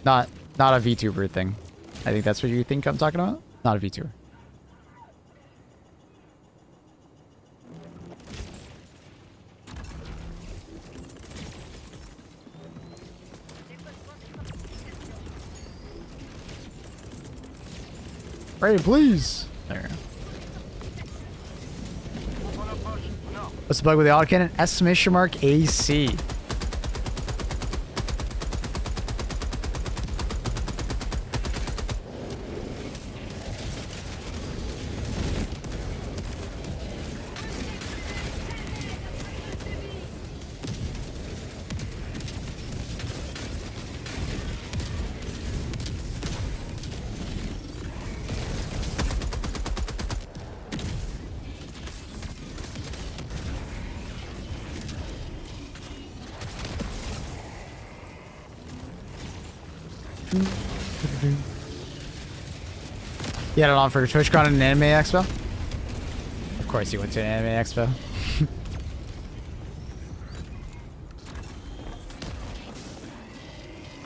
Not a VTuber thing. I think that's what you think I'm talking about. Not a VTuber. Ready, please. There. What's the bug with the autocannon? Exclamation mark AC. You had it on for TwitchCon and an Anime Expo? Of course you went to an Anime Expo.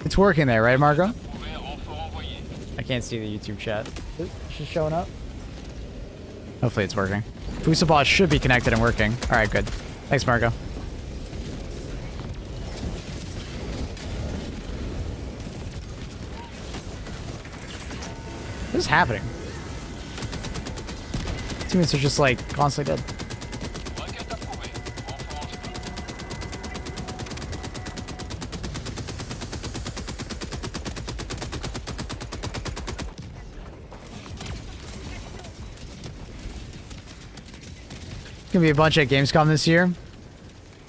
It's working there, right, Margot? I can't see the YouTube chat. Is she showing up? Hopefully it's working. Fusabot should be connected and working. Alright, good. Thanks, Margot. What is happening? Teammates are just like constantly dead. Gonna be a bunch at Gamescom this year.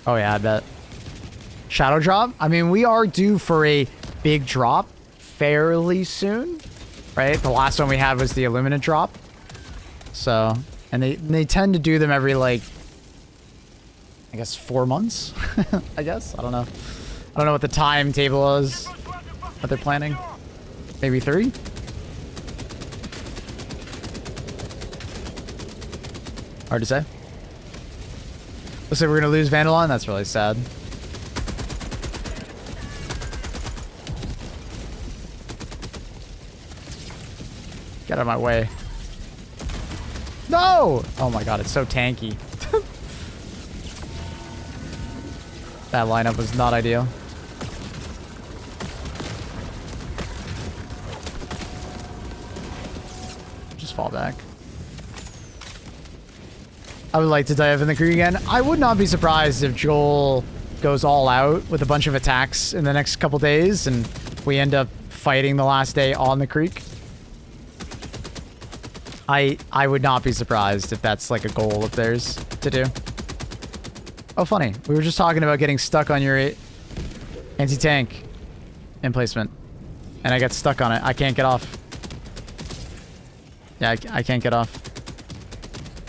Oh yeah, I bet. Shadow drop? I mean, we are due for a big drop fairly soon, right? The last one we had was the Illuminate drop. So, and they tend to do them every, like, I guess 4 months, I guess. I don't know. I don't know what the timetable is, what they're planning. Maybe 3? Hard to say. Looks like we're gonna lose Vandalon. That's really sad. Get out of my way. No! Oh my god, it's so tanky. That lineup was not ideal. Just fall back. I would like to dive in the creek again. I would not be surprised if Joel goes all out with a bunch of attacks in the next couple days and we end up fighting the last day on the creek. I would not be surprised if that's like a goal of theirs to do. Oh, funny. We were just talking about getting stuck on your anti-tank emplacement. And I got stuck on it. I can't get off. Yeah, I can't get off.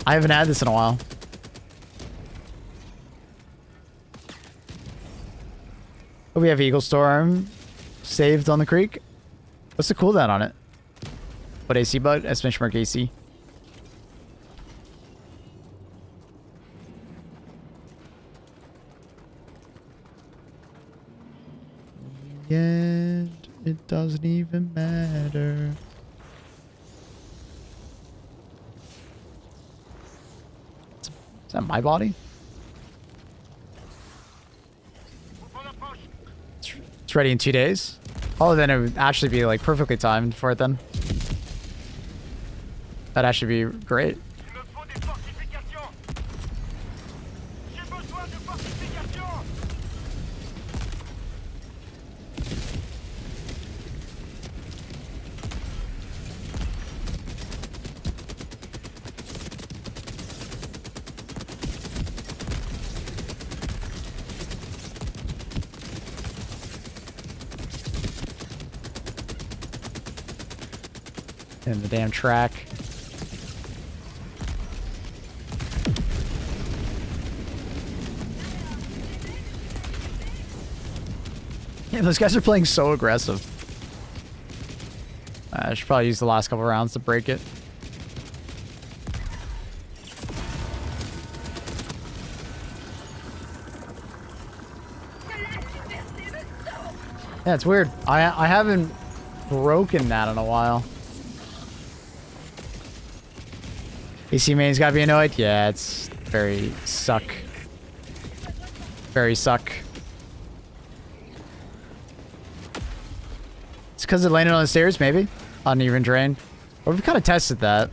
I haven't had this in a while. Oh, we have Eagle Storm saved on the creek. What's the cooldown on it? What AC bud? S benchmark AC. Yet it doesn't even matter. Is that my body? It's ready in 2 days. Oh, then it would actually be like perfectly timed for it then. That'd actually be great. And the damn track. Yeah, those guys are playing so aggressive. I should probably use the last couple rounds to break it. Yeah, it's weird. I haven't broken that in a while. AC main's gotta be annoyed? Yeah, it's very suck. Very suck. It's because it landed on the stairs, maybe? Uneven terrain. Or we've kind of tested that.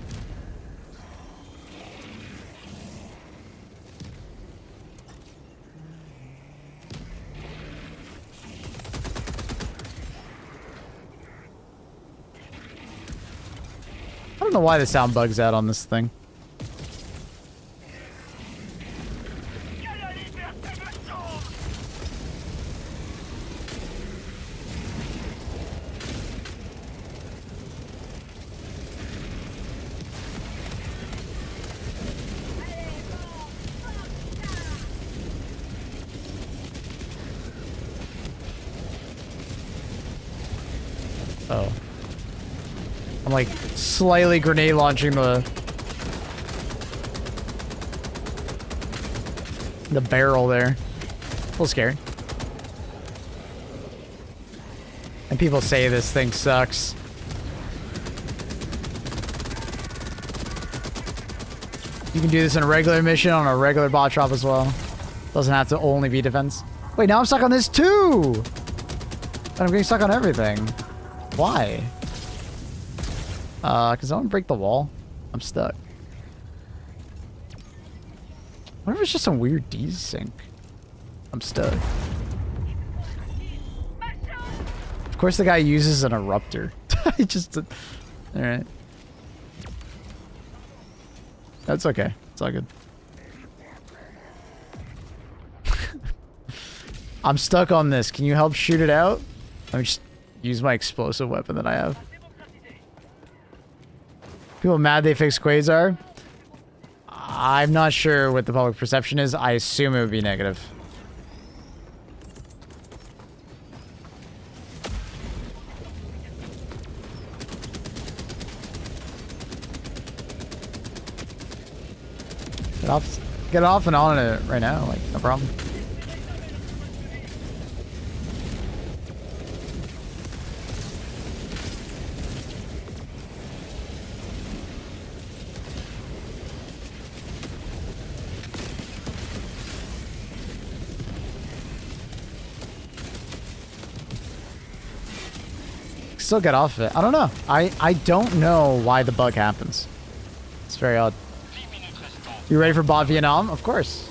I don't know why the sound bugs out on this thing. Oh. I'm like slightly grenade launching the barrel there. A little scary. And people say this thing sucks. You can do this in a regular mission on a regular bot shop as well. Doesn't have to only be defense. Wait, now I'm stuck on this too! And I'm getting stuck on everything. Why? Can someone break the wall? I'm stuck. What if it's just some weird desync? I'm stuck. Of course the guy uses an eruptor. He just... Alright. That's okay. It's all good. I'm stuck on this. Can you help shoot it out? Let me just use my explosive weapon that I have. People mad they fixed Quasar? I'm not sure what the public perception is. I assume it would be negative. Get off and on it right now, like, no problem. Still get off it. I don't know. I don't know why the bug happens. It's very odd. You ready for bot Vietnam? Of course.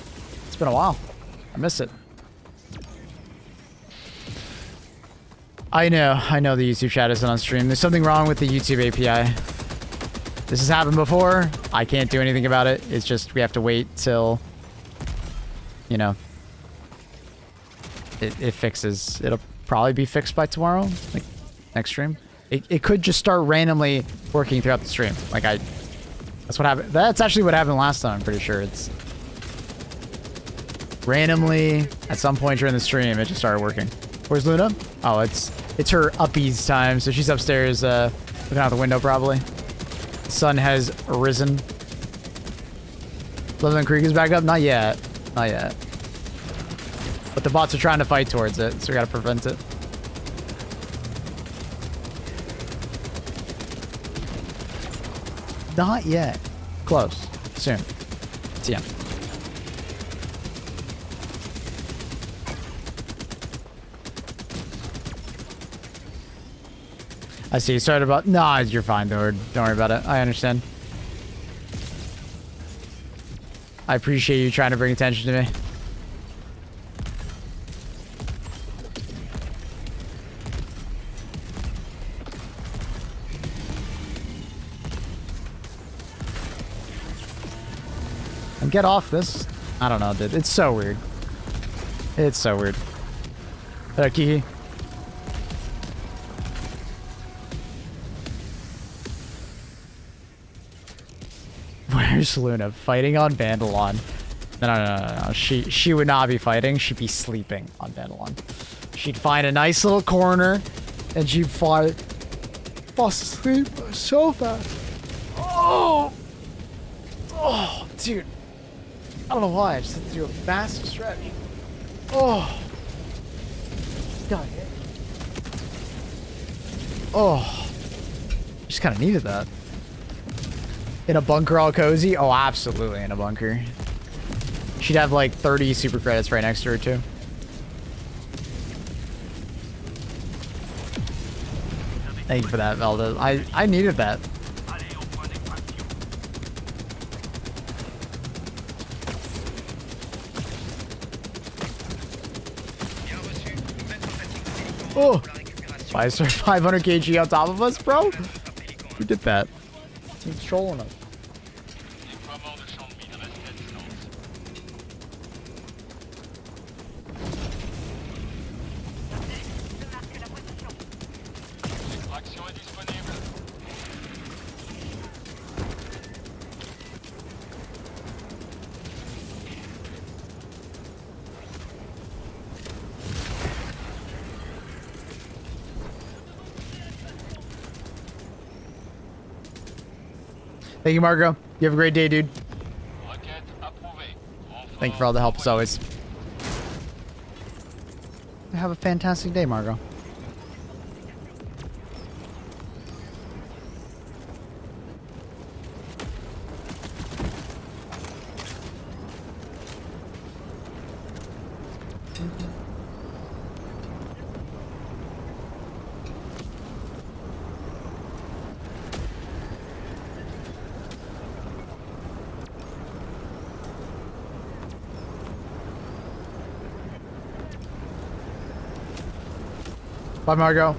It's been a while. I miss it. I know the YouTube chat isn't on stream. There's something wrong with the YouTube API. This has happened before. I can't do anything about it. It's just we have to wait till, you know, it fixes. It'll probably be fixed by tomorrow, like next stream. It could just start randomly working throughout the stream. Like that's what happened. That's actually what happened last time, I'm pretty sure. It's randomly at some point during the stream it just started working. Where's Luna? Oh, it's her uppies time, so she's upstairs looking out the window probably. The sun has risen. Lebanon Creek is back up? Not yet. Not yet. But the bots are trying to fight towards it, so we gotta prevent it. Not yet. Close. Soon. See ya. I see. You started about... Nah, you're fine, Lord. Don't worry about it. I understand. I appreciate you trying to bring attention to me. And get off this. I don't know, dude. It's so weird. It's so weird. Kiki. Where's Luna? Fighting on Vandalon. No. She would not be fighting. She'd be sleeping on Vandalon. She'd find a nice little corner and she'd fall asleep so fast. Oh, dude. I don't know why. I just had to do a massive stretch. Oh. God. Oh. Just kind of needed that. In a bunker all cozy? Oh, absolutely in a bunker. She'd have like 30 super credits right next to her too. Thank you for that, Velda. I needed that. Oh! Why is there 500 kg on top of us, bro? Who did that? Team's trolling us. Thank you, Margot. You have a great day, dude. Requête approuvée. Thank you for all the help as always. Have a fantastic day, Margot. Bye, Margot.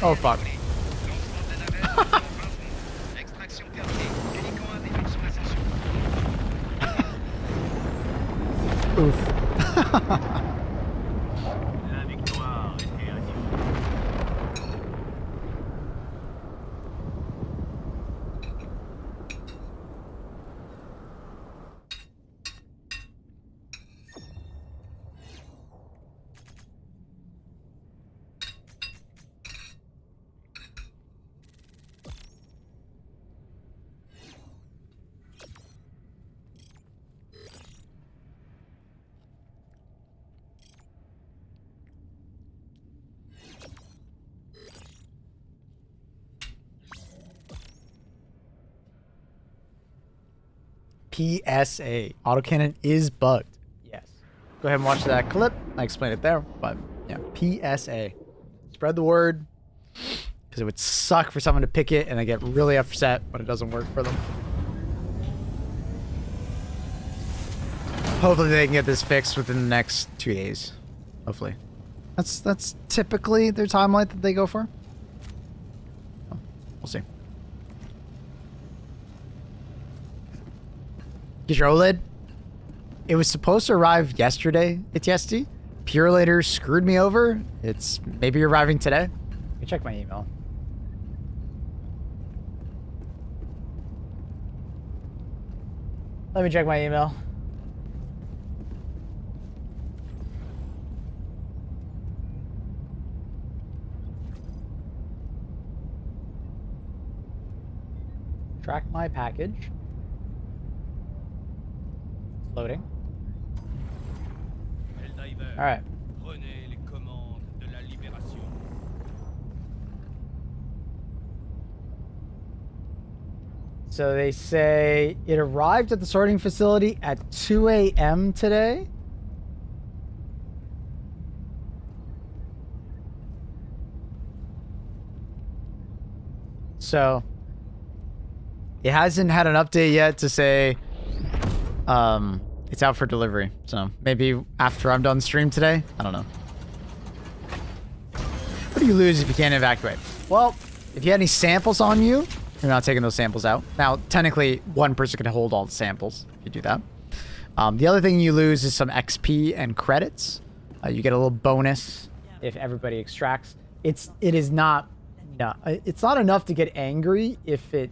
Oh, fuck. Extraction terminée. Hélico 1 débute son ascension. Oof. La victoire était assurée. PSA. Autocannon is bugged. Yes. Go ahead and watch that clip. I explained it there, but yeah, PSA. Spread the word, because it would suck for someone to pick it and they get really upset when it doesn't work for them. Hopefully they can get this fixed within the next 2 days. Hopefully. That's typically their timeline that they go for. We'll see. Get your OLED. It was supposed to arrive yesterday at TSD. Purelator screwed me over. It's maybe arriving today. Let me check my email. Let me check my email. Track my package. Loading. All right. Prenez les commandes de la libération. So they say it arrived at the sorting facility at 2 a.m. today. So it hasn't had an update yet to say it's out for delivery. So maybe after I'm done stream today. I don't know. What do you lose if you can't evacuate? Well, if you had any samples on you, you're not taking those samples out. Now, technically, one person can hold all the samples if you do that. The other thing you lose is some XP and credits. You get a little bonus if everybody extracts. It's not enough to get angry if it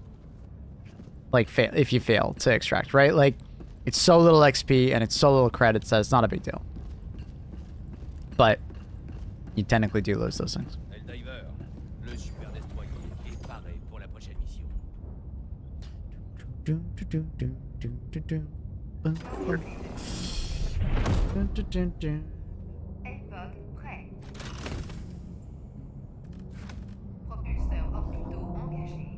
if you fail to extract, right? Like, it's so little XP and it's so little credits that it's not a big deal. But you technically do lose those things. Airpod prêt. Propulseurs orbitaux engagés.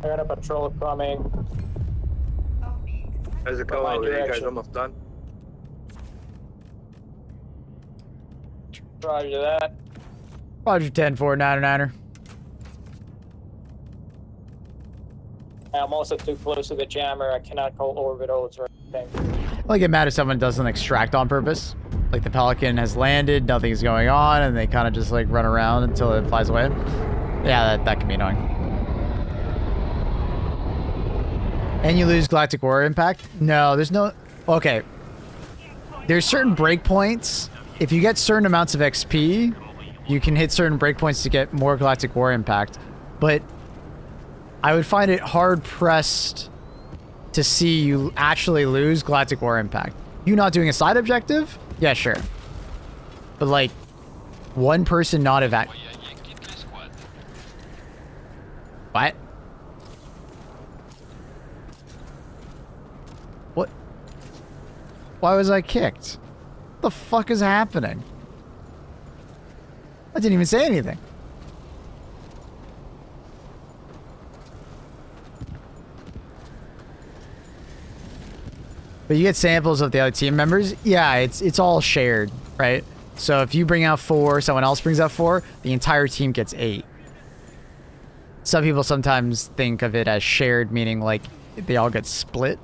I got a patrol coming. Orbite. How's it From my going? Are you guys direction. almost done? Roger that. Roger 10-4-9-9er. I'm also too close to the jammer. I cannot call orbitals or anything. Like, it matters if someone doesn't extract on purpose. Like, the Pelican has landed, nothing's going on, and they kind of just like run around until it flies away. Yeah, that can be annoying. And you lose Galactic War Impact? No, there's no... Okay. There's certain breakpoints. If you get certain amounts of XP, you can hit certain breakpoints to get more Galactic War Impact. But I would find it hard pressed to see you actually lose Galactic War Impact. You not doing a side objective? Yeah, sure. But like, one person not evac. What? What? Why was I kicked? What the fuck is happening? I didn't even say anything. But you get samples of the other team members. Yeah, it's all shared, right? So if you bring out 4, someone else brings out 4, the entire team gets 8. Some people sometimes think of it as shared, meaning like they all get split.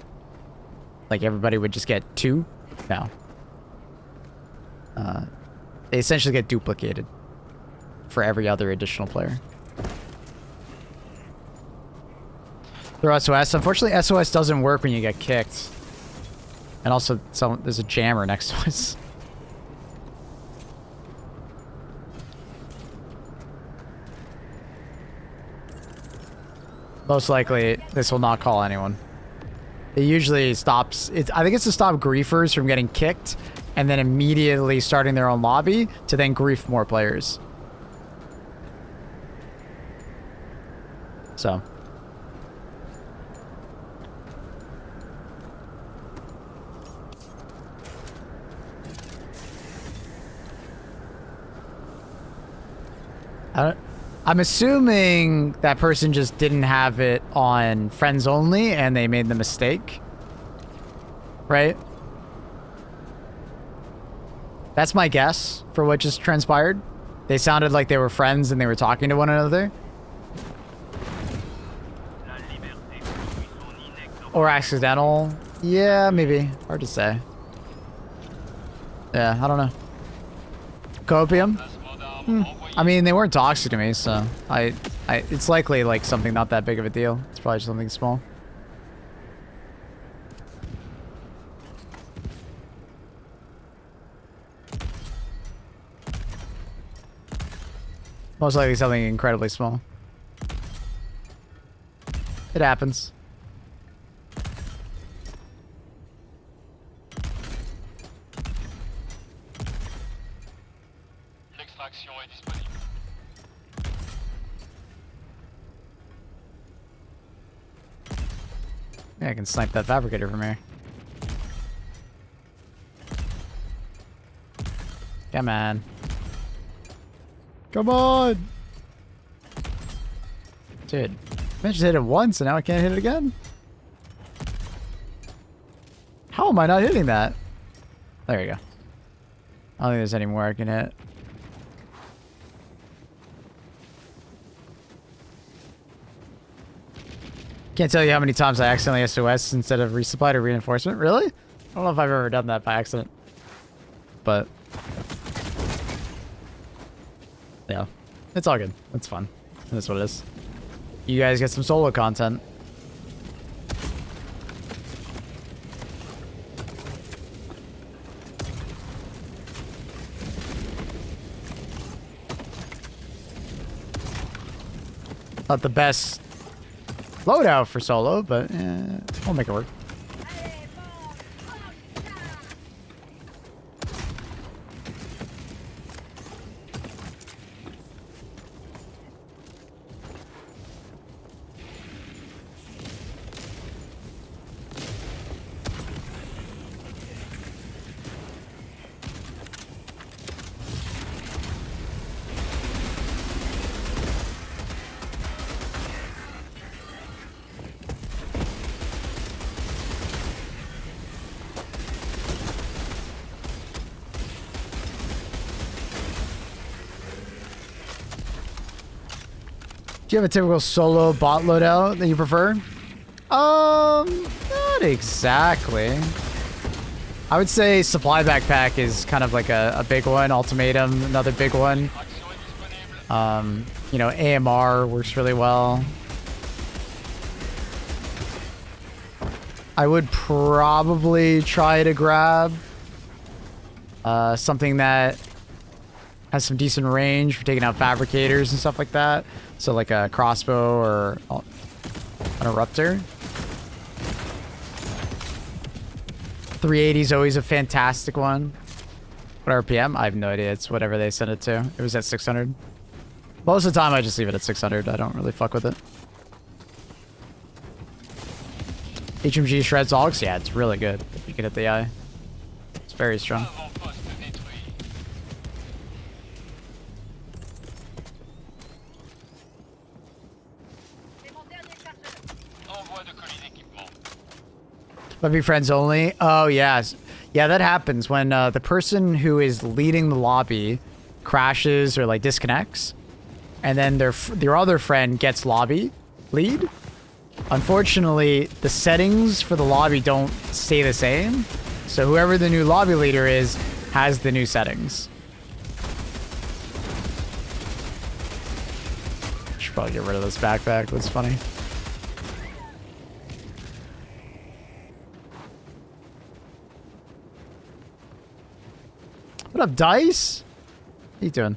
Like everybody would just get 2. No. They essentially get duplicated for every other additional player. Through SOS. Unfortunately, SOS doesn't work when you get kicked. And also, there's a jammer next to us. Most likely, this will not call anyone. It usually stops... I think it's to stop griefers from getting kicked and then immediately starting their own lobby to then grief more players. So... I'm assuming that person just didn't have it on friends only and they made the mistake. Right? That's my guess for what just transpired. They sounded like they were friends and they were talking to one another. Or accidental. Yeah, maybe. Hard to say. Yeah, I don't know. Copium? I mean, they weren't toxic to me, so it's likely like something not that big of a deal. It's probably just something small. Most likely something incredibly small. It happens. Yeah, I can snipe that fabricator from here. Come on. Come on! Dude, I just hit it once and now I can't hit it again? How am I not hitting that? There you go. I don't think there's any more I can hit. Can't tell you how many times I accidentally SOS instead of resupplied or reinforcement. Really? I don't know if I've ever done that by accident. But... yeah. It's all good. It's fun. That's what it is. You guys get some solo content. Not the best loadout for solo, but we'll make it work. Do you have a typical solo bot loadout that you prefer? Not exactly. I would say supply backpack is kind of like a big one. Ultimatum, another big one. You know, AMR works really well. I would probably try to grab something that has some decent range for taking out fabricators and stuff like that. So like a crossbow or An eruptor. 380 is always a fantastic one. What RPM? I have no idea. It's whatever they send it to. It was at 600. Most of the time, I just leave it at 600. I don't really fuck with it. HMG shreds Ox? Yeah, it's really good. You can hit the eye. It's very strong. Avant-poste détruit. Envoi de colis d'équipement. Let be friends only. Oh, yes. Yeah, that happens when the person who is leading the lobby crashes or like disconnects, and then their other friend gets lobby lead. Unfortunately, the settings for the lobby don't stay the same, so whoever the new lobby leader is has the new settings. Should probably get rid of this backpack. That's funny. What up, Dice? How you doing?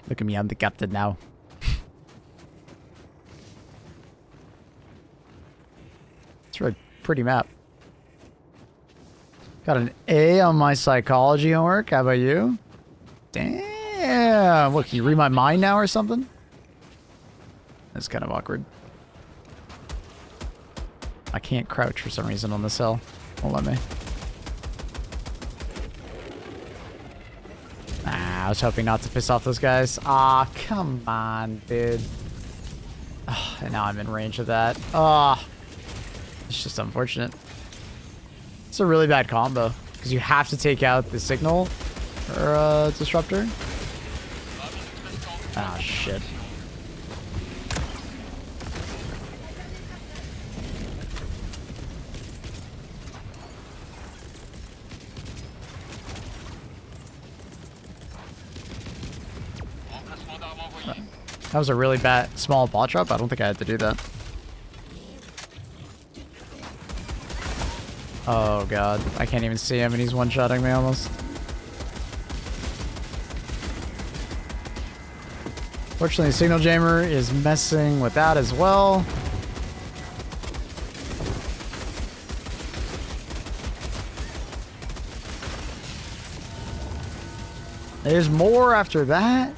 Look at me, I'm the captain now. It's a pretty map. Got an A on my psychology homework. How about you? Damn. What, can you read my mind now or something? That's kind of awkward. I can't crouch for some reason on this hill. Won't let me. I was hoping not to piss off those guys. Ah, come on, dude. Oh, and now I'm in range of that. Ah, it's just unfortunate. It's a really bad combo because you have to take out the signal or disruptor. Ah, shit. That was a really bad small bot drop. I don't think I had to do that. Oh god, I can't even see him and he's one-shotting me almost. Fortunately, the signal jammer is messing with that as well. There's more after that.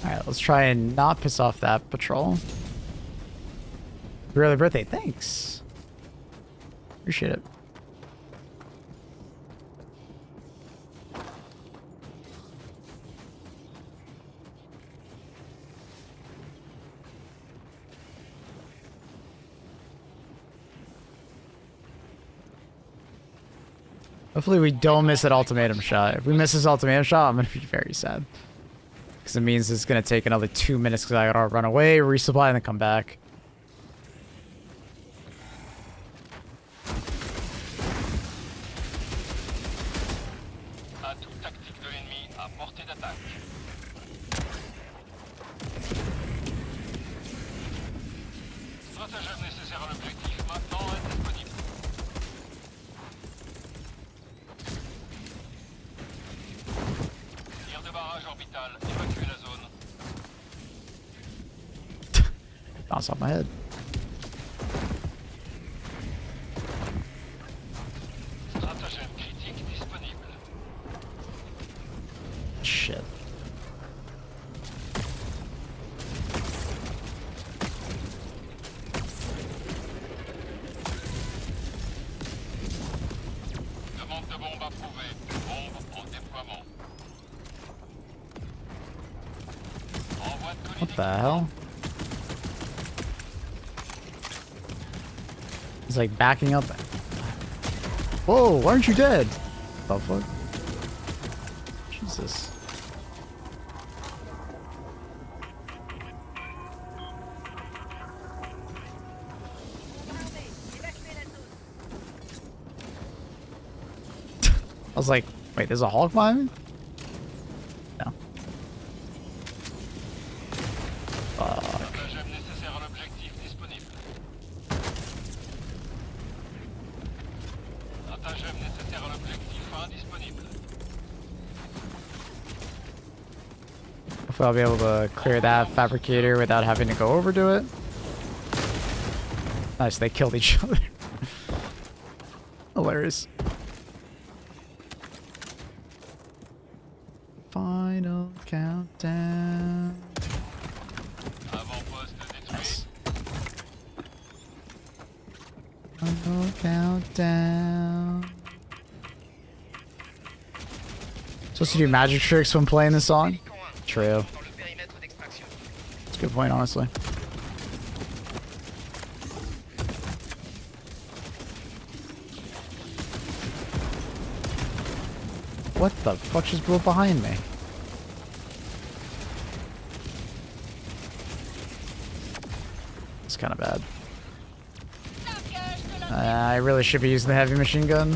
Alright, let's try and not piss off that patrol. Happy early birthday. Thanks. Appreciate it. Hopefully we don't miss that ultimatum shot. If we miss this ultimatum shot, I'm going to be very sad. Because it means it's going to take another 2 minutes because I got to run away, resupply, and then come back. Atout tactique de l'ennemi à portée d'attaque. Stratagème nécessaire à l'objectif maintenant est disponible. Tir de barrage orbital, évacuez la zone. Bounce off my head. Stratagème critique disponible. Shit. Demande de bombe approuvée. Bombe en déploiement. Envoi de colis What the hell? He's like backing up. Whoa, why aren't you dead? The fuck? Jesus. I was like, wait, there's a Hulk behind me? No. Fuck. Stratagème nécessaire à l'objectif disponible. Stratagème nécessaire à l'objectif indisponible. Hopefully I'll be able to clear that fabricator without having to go over to it. Nice, they killed each other. Hilarious. Final countdown. Avant-poste détruit. Nice. Final countdown. Supposed to do magic tricks when playing this song? True. Dans le périmètre d'extraction. That's a good point, honestly. What the fuck just blew up behind me? It's kind of bad. I really should be using the heavy machine gun.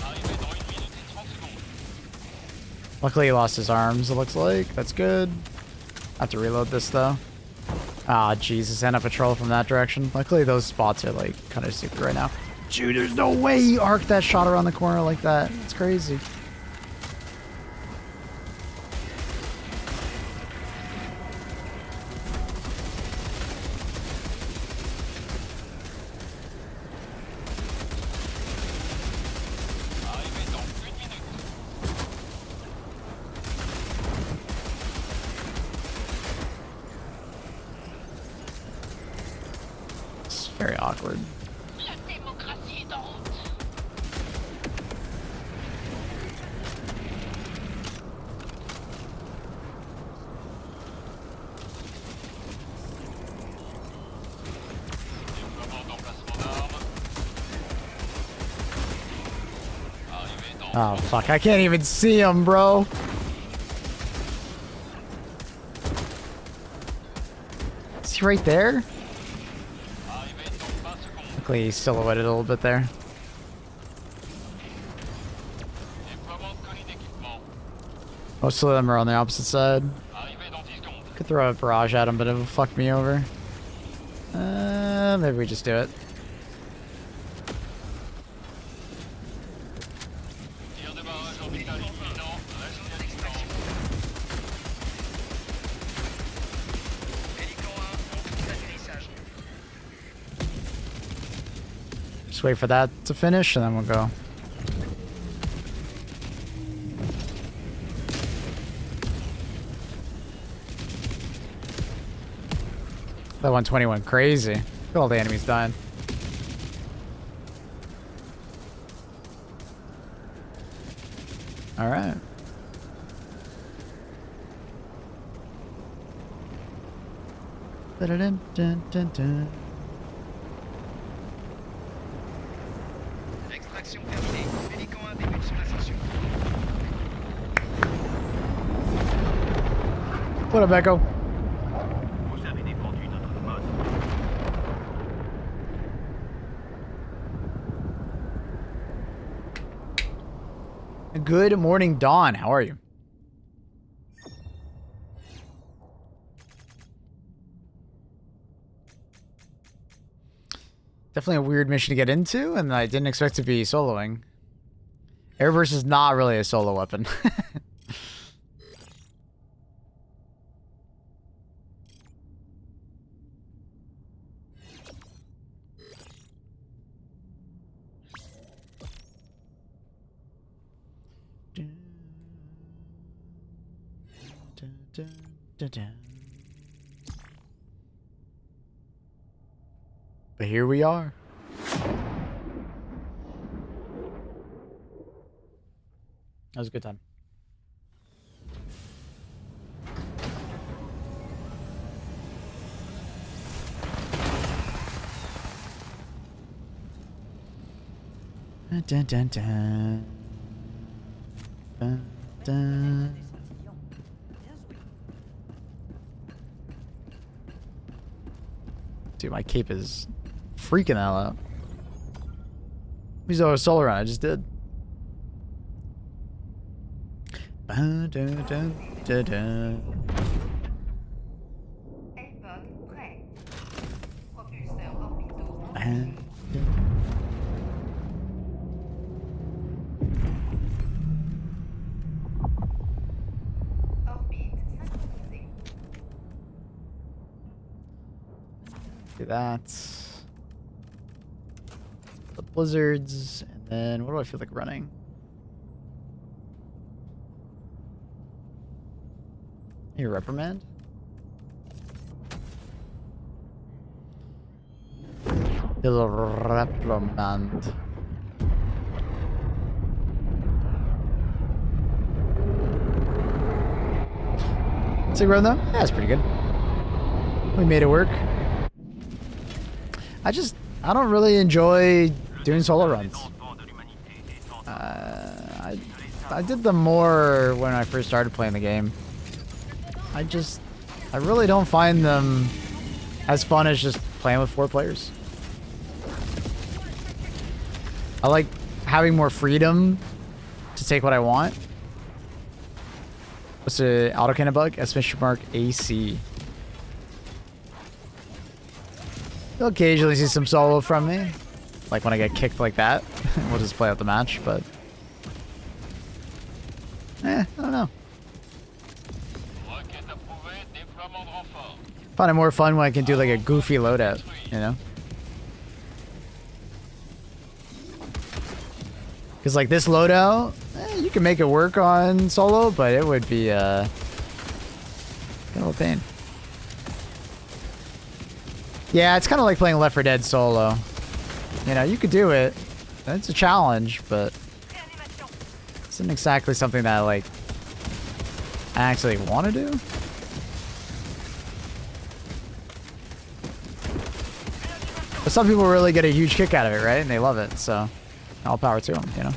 Arrivé dans 1 minute et 30 secondes. Luckily he lost his arms, it looks like. That's good. I have to reload this though. Ah, Jesus, end up patrol from that direction. Luckily those spots are like kind of stupid right now. Dude, there's no way he arced that shot around the corner like that. It's crazy. Arrivé dans 1 minute. It's very awkward. La démocratie est en route. Déploiement d'emplacement d'armes. Arrivé dans Oh, fuck. I can't even see him, bro. Is he right there? Arrivé dans 20 secondes. Luckily, he's silhouetted a little bit there. Déploiement de colis d'équipement. Most of them are on the opposite side. Arrivé dans 10 secondes. Could throw a barrage at him, but it'll fuck me over. Maybe we just do it. Tir de barrage orbital imminent. Restez à distance. Hélico 1, en petit atterrissage. Just wait for that to finish, and then we'll go. That 120 went crazy. Look at all the enemies dying. All right. Ba-da-dum-dun-dun-dun. Extraction terminée. Hélico 1 débute son ascension. What up, Echo? Vous avez défendu notre mode. Good morning, Dawn. How are you? Definitely a weird mission to get into, and I didn't expect to be soloing. Airburst is not really a solo weapon. But here we are. That was a good time. Dun, dun, dun. Dun, dun. Dude, my cape is freaking the hell out. He's a solo run. I just did. Ba-dun-dun-dun-dun. Airpod prêt. Propulseurs orbitaux. Orbite synchronisée. Do that. The blizzards, and then what do I feel like running? Your reprimand? The reprimand. Sick run though? Yeah, that's pretty good. We made it work. I don't really enjoy doing solo runs. I did them more when I first started playing the game. I really don't find them as fun as just playing with 4 players. I like having more freedom to take what I want. What's the autocannon bug? !AC. You'll occasionally see some solo from me. Like when I get kicked like that. We'll just play out the match, but... I don't know. Find it more fun when I can do like a goofy loadout, you know? Because like this loadout, you can make it work on solo, but it would be kind of a pain. Yeah, it's kind of like playing Left 4 Dead solo. You know, you could do it. It's a challenge, but it isn't exactly something that like I actually want to do. But some people really get a huge kick out of it, right? And they love it, so all power to them, you know?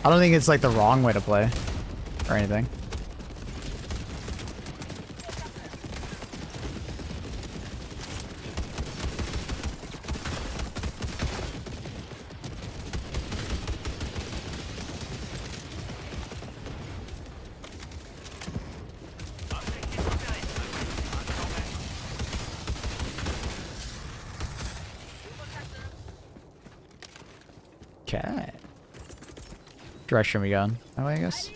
I don't think it's like the wrong way to play or anything. Okay. Direction we going? That way, I guess.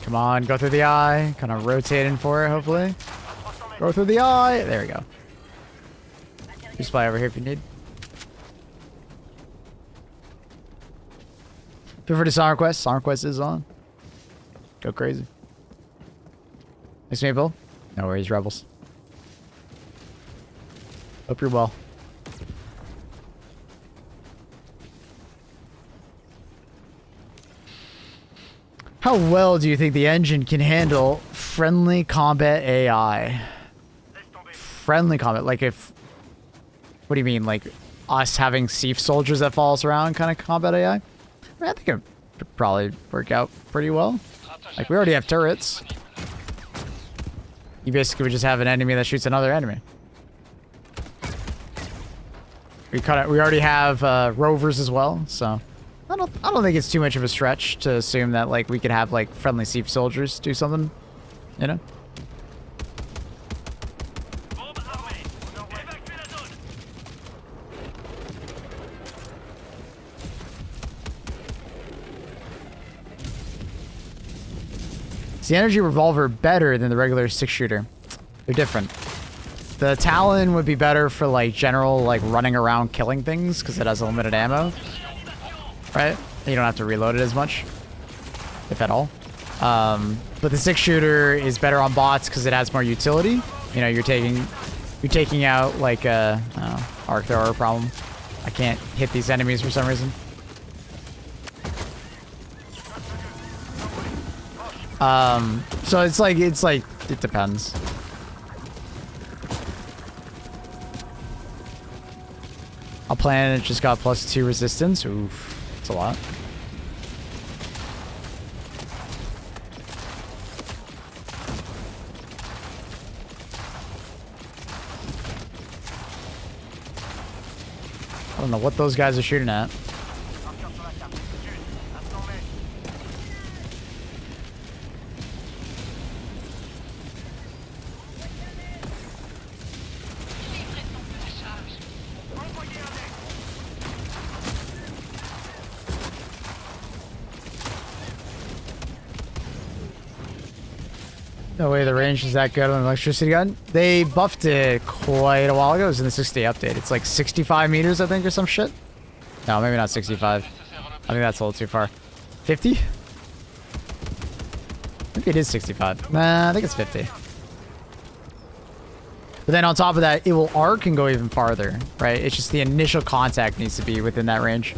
Come on, go through the eye. Kind of rotating for it, hopefully. Go through the eye. There we go. Just fly over here if you need. Feel free to Song Request. Song Request is on. Go crazy. Thanks, Maple. No worries, Rebels. Hope you're well. How well do you think the engine can handle friendly combat AI? Friendly combat, like if... What do you mean, like us having Siege soldiers that follow us around kind of combat AI? I mean, I think it would probably work out pretty well. Like, we already have turrets. You basically would just have an enemy that shoots another enemy. We already have rovers as well, so... I don't think it's too much of a stretch to assume that like we could have like friendly Siege soldiers do something, you know? Is the energy revolver better than the regular 6-shooter? They're different. The Talon would be better for like general like running around killing things because it has limited ammo. Right? You don't have to reload it as much, if at all. But the 6-shooter is better on bots because it has more utility. You know, you're taking out like a arc thrower problem. I can't hit these enemies for some reason. So it's like, it depends. A planet just got +2 resistance. Oof, that's a lot. I don't know what those guys are shooting at. No way the range is that good on an electricity gun. They buffed it quite a while ago. It was in the 60 update. It's like 65 meters, I think, or some shit. No, maybe not 65. I think that's a little too far. 50? Maybe it is 65. Nah, I think it's 50. But then on top of that, it will arc and go even farther, right? It's just the initial contact needs to be within that range.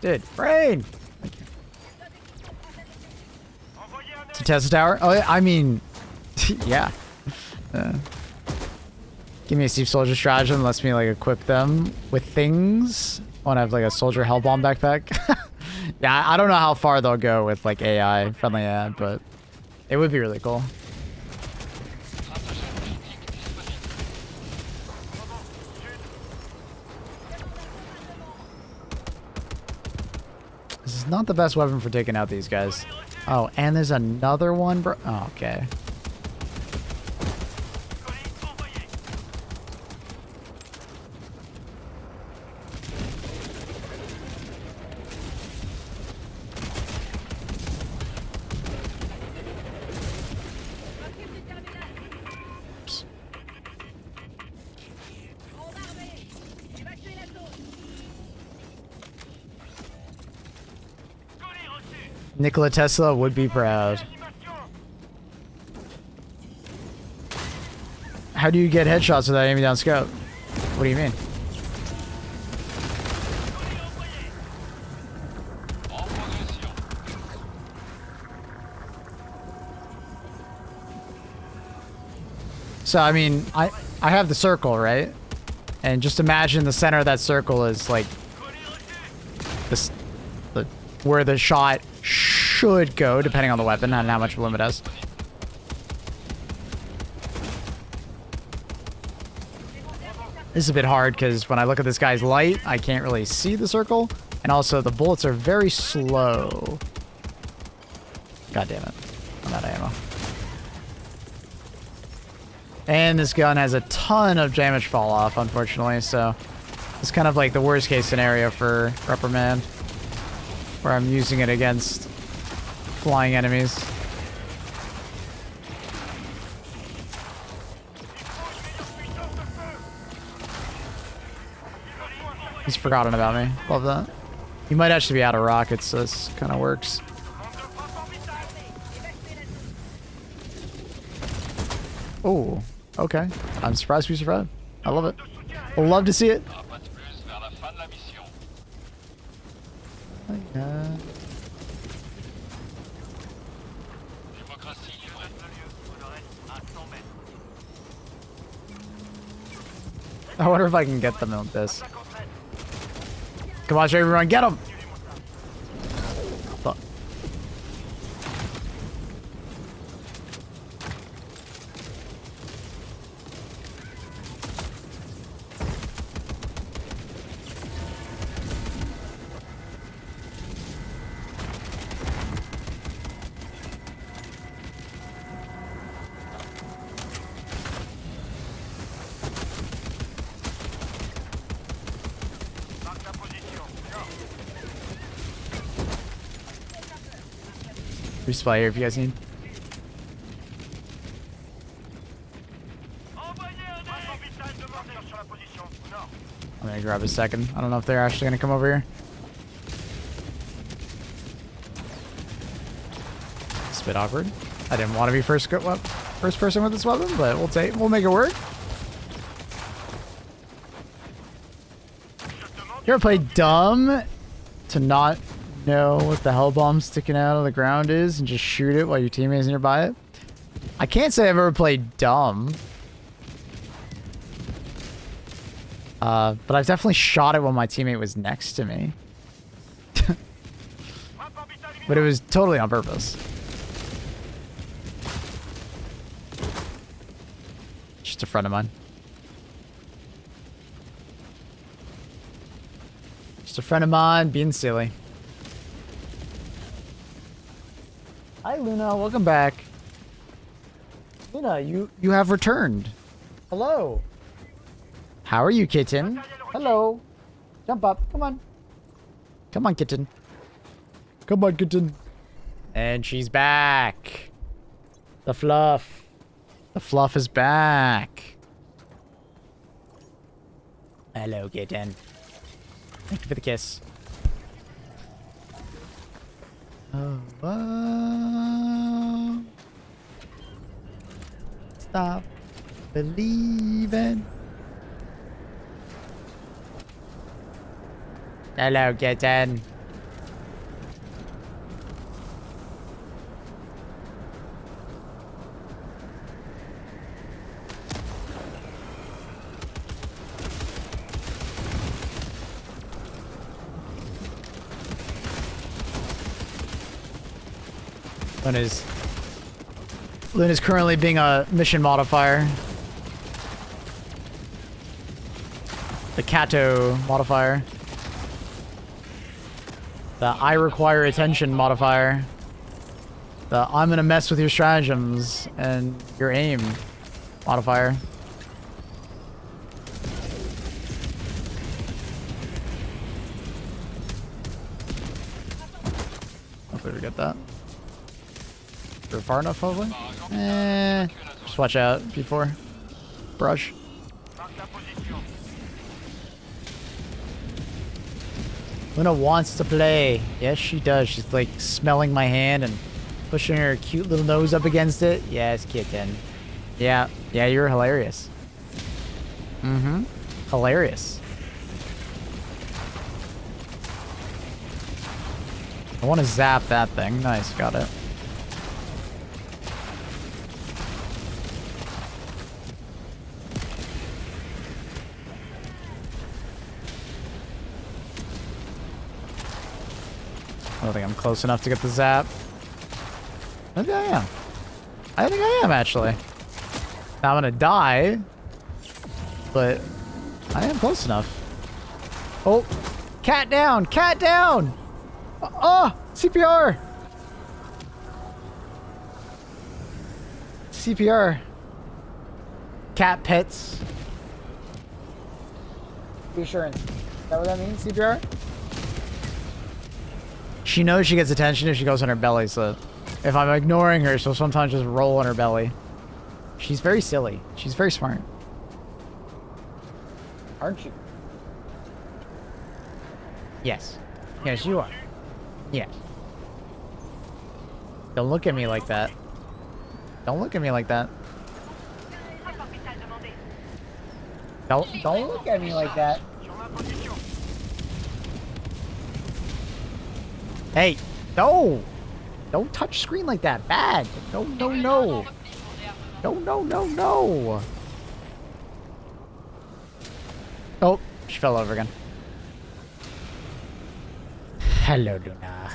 Dude, brain! Thank you. To Tesla Tower? Oh, I mean, yeah. Give me a Steve Soldier stratagem, lets me like equip them with things. I want to have like a Soldier Hellbomb backpack. Yeah, I don't know how far they'll go with like AI, friendly AI, but it would be really cool. This is not the best weapon for taking out these guys. Oh, and there's another one, bro. Oh, okay. Nikola Tesla would be proud. How do you get headshots without aiming down scope? What do you mean? So, I mean, I have the circle, right? And just imagine the center of that circle is like this, where the shot should go, depending on the weapon and how much bloom it has. This is a bit hard because when I look at this guy's light, I can't really see the circle. And also the bullets are very slow. God damn it. I'm out of ammo. And this gun has a ton of damage fall off, unfortunately, so it's kind of like the worst case scenario for Reprimand, where I'm using it against flying enemies. He's forgotten about me. Love that. He might actually be out of rockets, so this kind of works. Oh, okay. I'm surprised we survived. I love it. I love to see it. I wonder if I can get them with this. Come on, everyone, get them! Fuck. Resupply here if you guys need. I'm gonna grab a second. I don't know if they're actually gonna come over here. It's a bit awkward. I didn't want to be first person with this weapon, but we'll make it work. You ever play dumb to not know what the hell bomb sticking out of the ground is and just shoot it while your teammate's nearby it? I can't say I've ever played dumb. But I've definitely shot it while my teammate was next to me. But it was totally on purpose. Just a friend of mine. Just a friend of mine being silly. Hi Luna, welcome back. Luna, you have returned. Hello. How are you, kitten? Hello. Jump up. Come on. Come on, kitten. Come on, kitten. And she's back. The fluff. The fluff is back. Hello, kitten. Thank you for the kiss. Oh, stop believing. Hello, kitten. Luna's currently being a mission modifier. The Kato modifier. The I require attention modifier. The I'm gonna mess with your stratagems and your aim modifier. Hopefully we get that. We're far enough, hopefully. Just watch out before. Brush. Luna wants to play. Yes, she does. She's like smelling my hand and pushing her cute little nose up against it. Yes, kitten. Yeah, you're hilarious. Mm-hmm. Hilarious. I want to zap that thing. Nice, got it. I don't think I'm close enough to get the zap. Maybe I am. I think I am, actually. Now I'm gonna die, but I am close enough. Oh, cat down! Cat down! Oh, CPR! CPR. Cat pets. Reassurance. Is that what that means, CPR? She knows she gets attention if she goes on her belly, so if I'm ignoring her, she'll sometimes just roll on her belly. She's very silly. She's very smart. Aren't you? Yes. Yes, you are. Yes. Don't look at me like that. Don't look at me like that. Don't look at me like that. Hey, no! Don't touch screen like that. Bad. No, no, no. No, no, no, no. Oh, she fell over again. Hello, Luna.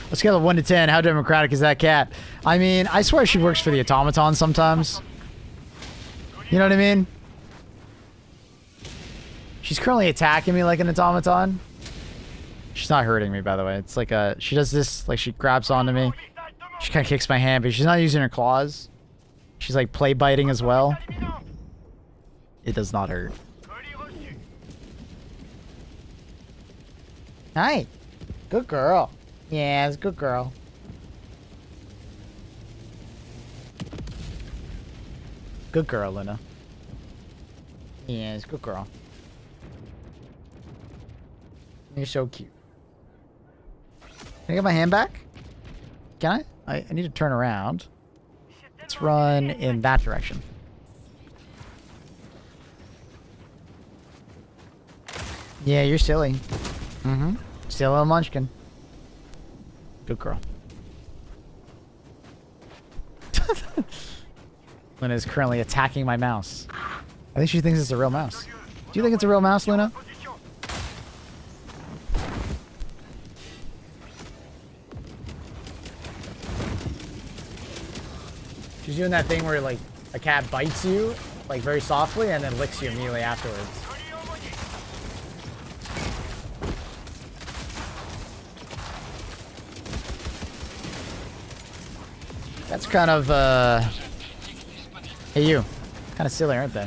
On a scale of 1 to 10, how democratic is that cat? I mean, I swear she works for the automaton sometimes. You know what I mean? She's currently attacking me like an automaton. She's not hurting me, by the way. It's like a... She does this, like she grabs onto me. She kind of kicks my hand, but she's not using her claws. She's like play biting as well. It does not hurt. Hi. Good girl. Yes, good girl. Good girl, Luna. Yes, good girl. You're so cute. Can I get my hand back? Can I? I need to turn around. Let's run in that direction. Yeah, you're silly. Mm-hmm. Still a little munchkin. Good girl. Luna is currently attacking my mouse. I think she thinks it's a real mouse. Do you think it's a real mouse, Luna? She's doing that thing where like a cat bites you like very softly and then licks you immediately afterwards. That's kind of hey you. Kind of silly, aren't they?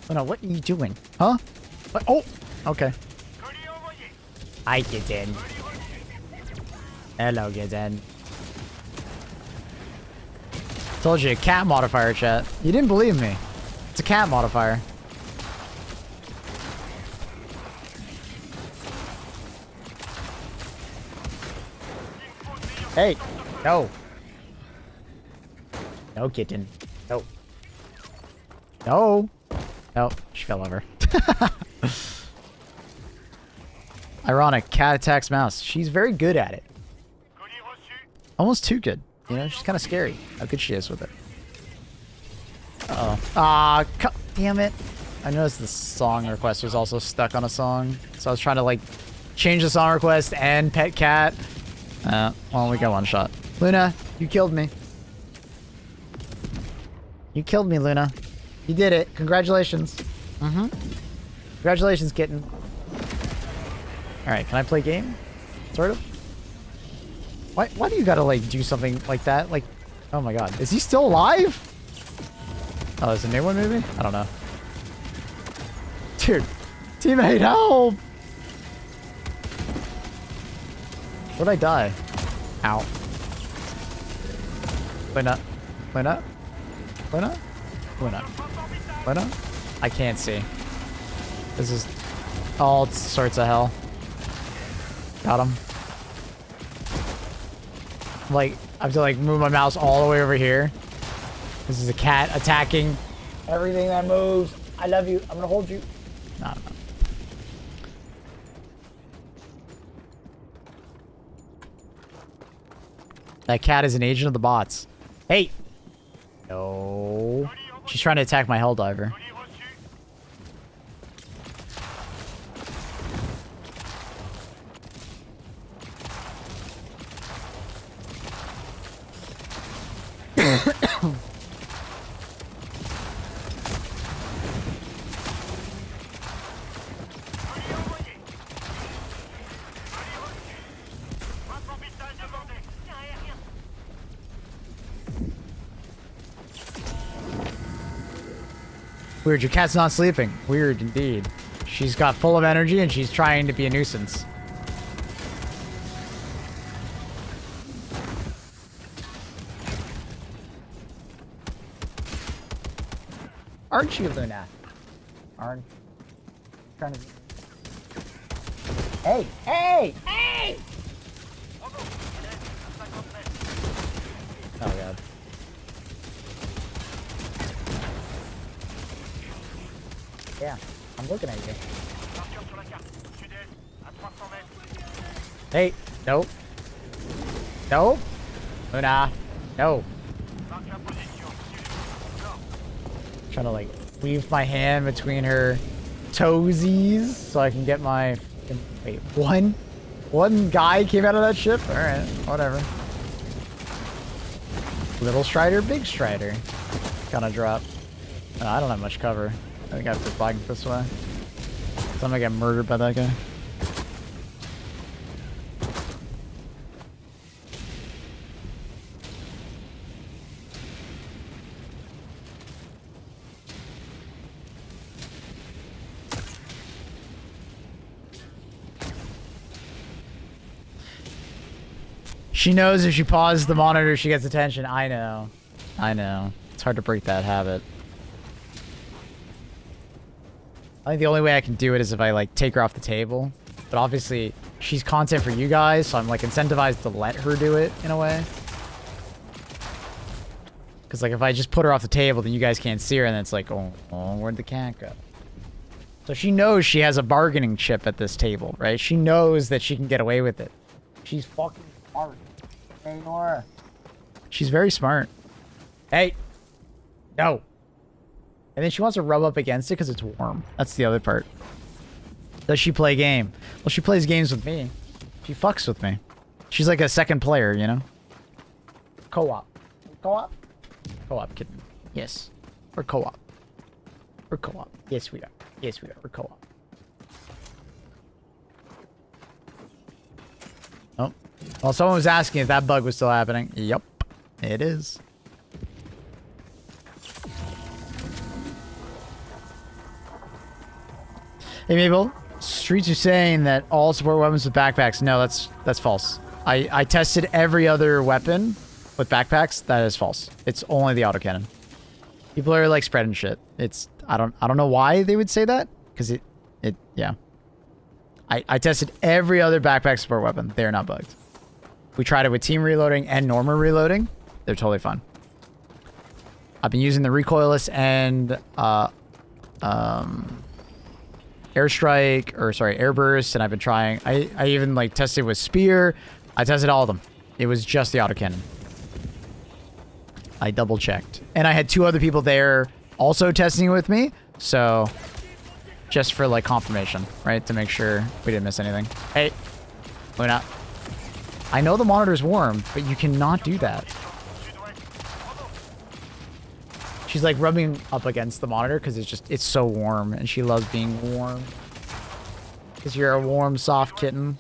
Oh no, what are you doing? Huh? What? Oh! Okay. Hi, kitten. Hello, kitten. Told you, cat modifier, chat. You didn't believe me. It's a cat modifier. Hey! No! No, kitten. No. No! Oh, she fell over. Ironic, cat attacks mouse. She's very good at it. Almost too good. You know, she's kind of scary how good she is with it. Uh-oh. Ah, damn it. I noticed the song request was also stuck on a song. So I was trying to, like, change the song request and pet cat. Well, we got one shot. Luna, you killed me. You killed me, Luna. You did it. Congratulations. Mm-hmm. Congratulations, kitten. Alright, can I play game? Sort of? Why do you gotta, like, do something like that? Like, oh my god. Is he still alive? Oh, there's a new one, maybe? I don't know. Dude. Teammate, help! Where'd I die? Ow. Luna. Luna? Luna? Luna. Luna? I can't see. This is all sorts of hell. Got him. Like, I have to like move my mouse all the way over here. This is a cat attacking everything that moves. I love you. I'm gonna hold you. No, no. That cat is an agent of the bots. Hey! No. She's trying to attack my Helldiver. Weird, your cat's not sleeping. Weird indeed. She's got full of energy and she's trying to be a nuisance. Aren't you, Luna? Aren't trying to. Hey! Hey! Hey! Oh god. Yeah, I'm looking at you. Hey, nope. Nope. Luna, no. Trying to like weave my hand between her toesies so I can get my. Wait, one guy came out of that ship? Alright, whatever. Little Strider, big Strider. Kind of drop. I don't have much cover. I think I have to flag this way. So I'm gonna get murdered by that guy. She knows if she pauses the monitor, she gets attention. I know. I know. It's hard to break that habit. I think the only way I can do it is if I, like, take her off the table. But obviously, she's content for you guys, so I'm, like, incentivized to let her do it, in a way. Because, like, if I just put her off the table, then you guys can't see her, and then it's like, oh, where'd the cat go? So she knows she has a bargaining chip at this table, right? She knows that she can get away with it. She's fucking smart. Hey, Nora. She's very smart. Hey. No. And then she wants to rub up against it because it's warm. That's the other part. Does she play game? Well, she plays games with me. She fucks with me. She's like a second player, you know? Co-op. Co-op? Co-op, kitten. Yes. We're co-op. We're co-op. Yes, we are. Yes, we are. We're co-op. Oh. Well, someone was asking if that bug was still happening. Yep. It is. Hey, Mabel. Streets are saying that all support weapons with backpacks. No, that's false. I tested every other weapon with backpacks. That is false. It's only the autocannon. People are like spreading shit. It's I don't know why they would say that, because yeah. I tested every other backpack support weapon. They are not bugged. We tried it with team reloading and normal reloading. They're totally fine. I've been using the recoilless and airstrike, or sorry, airburst, and I've been trying. I even like tested with spear. I tested all of them. It was just the autocannon. I double checked, and I had 2 other people there also testing it with me. So just for like confirmation, right, to make sure we didn't miss anything. Hey, Luna. I know the monitor's warm, but you cannot do that. She's like rubbing up against the monitor because it's so warm, and she loves being warm. Because you're a warm, soft kitten.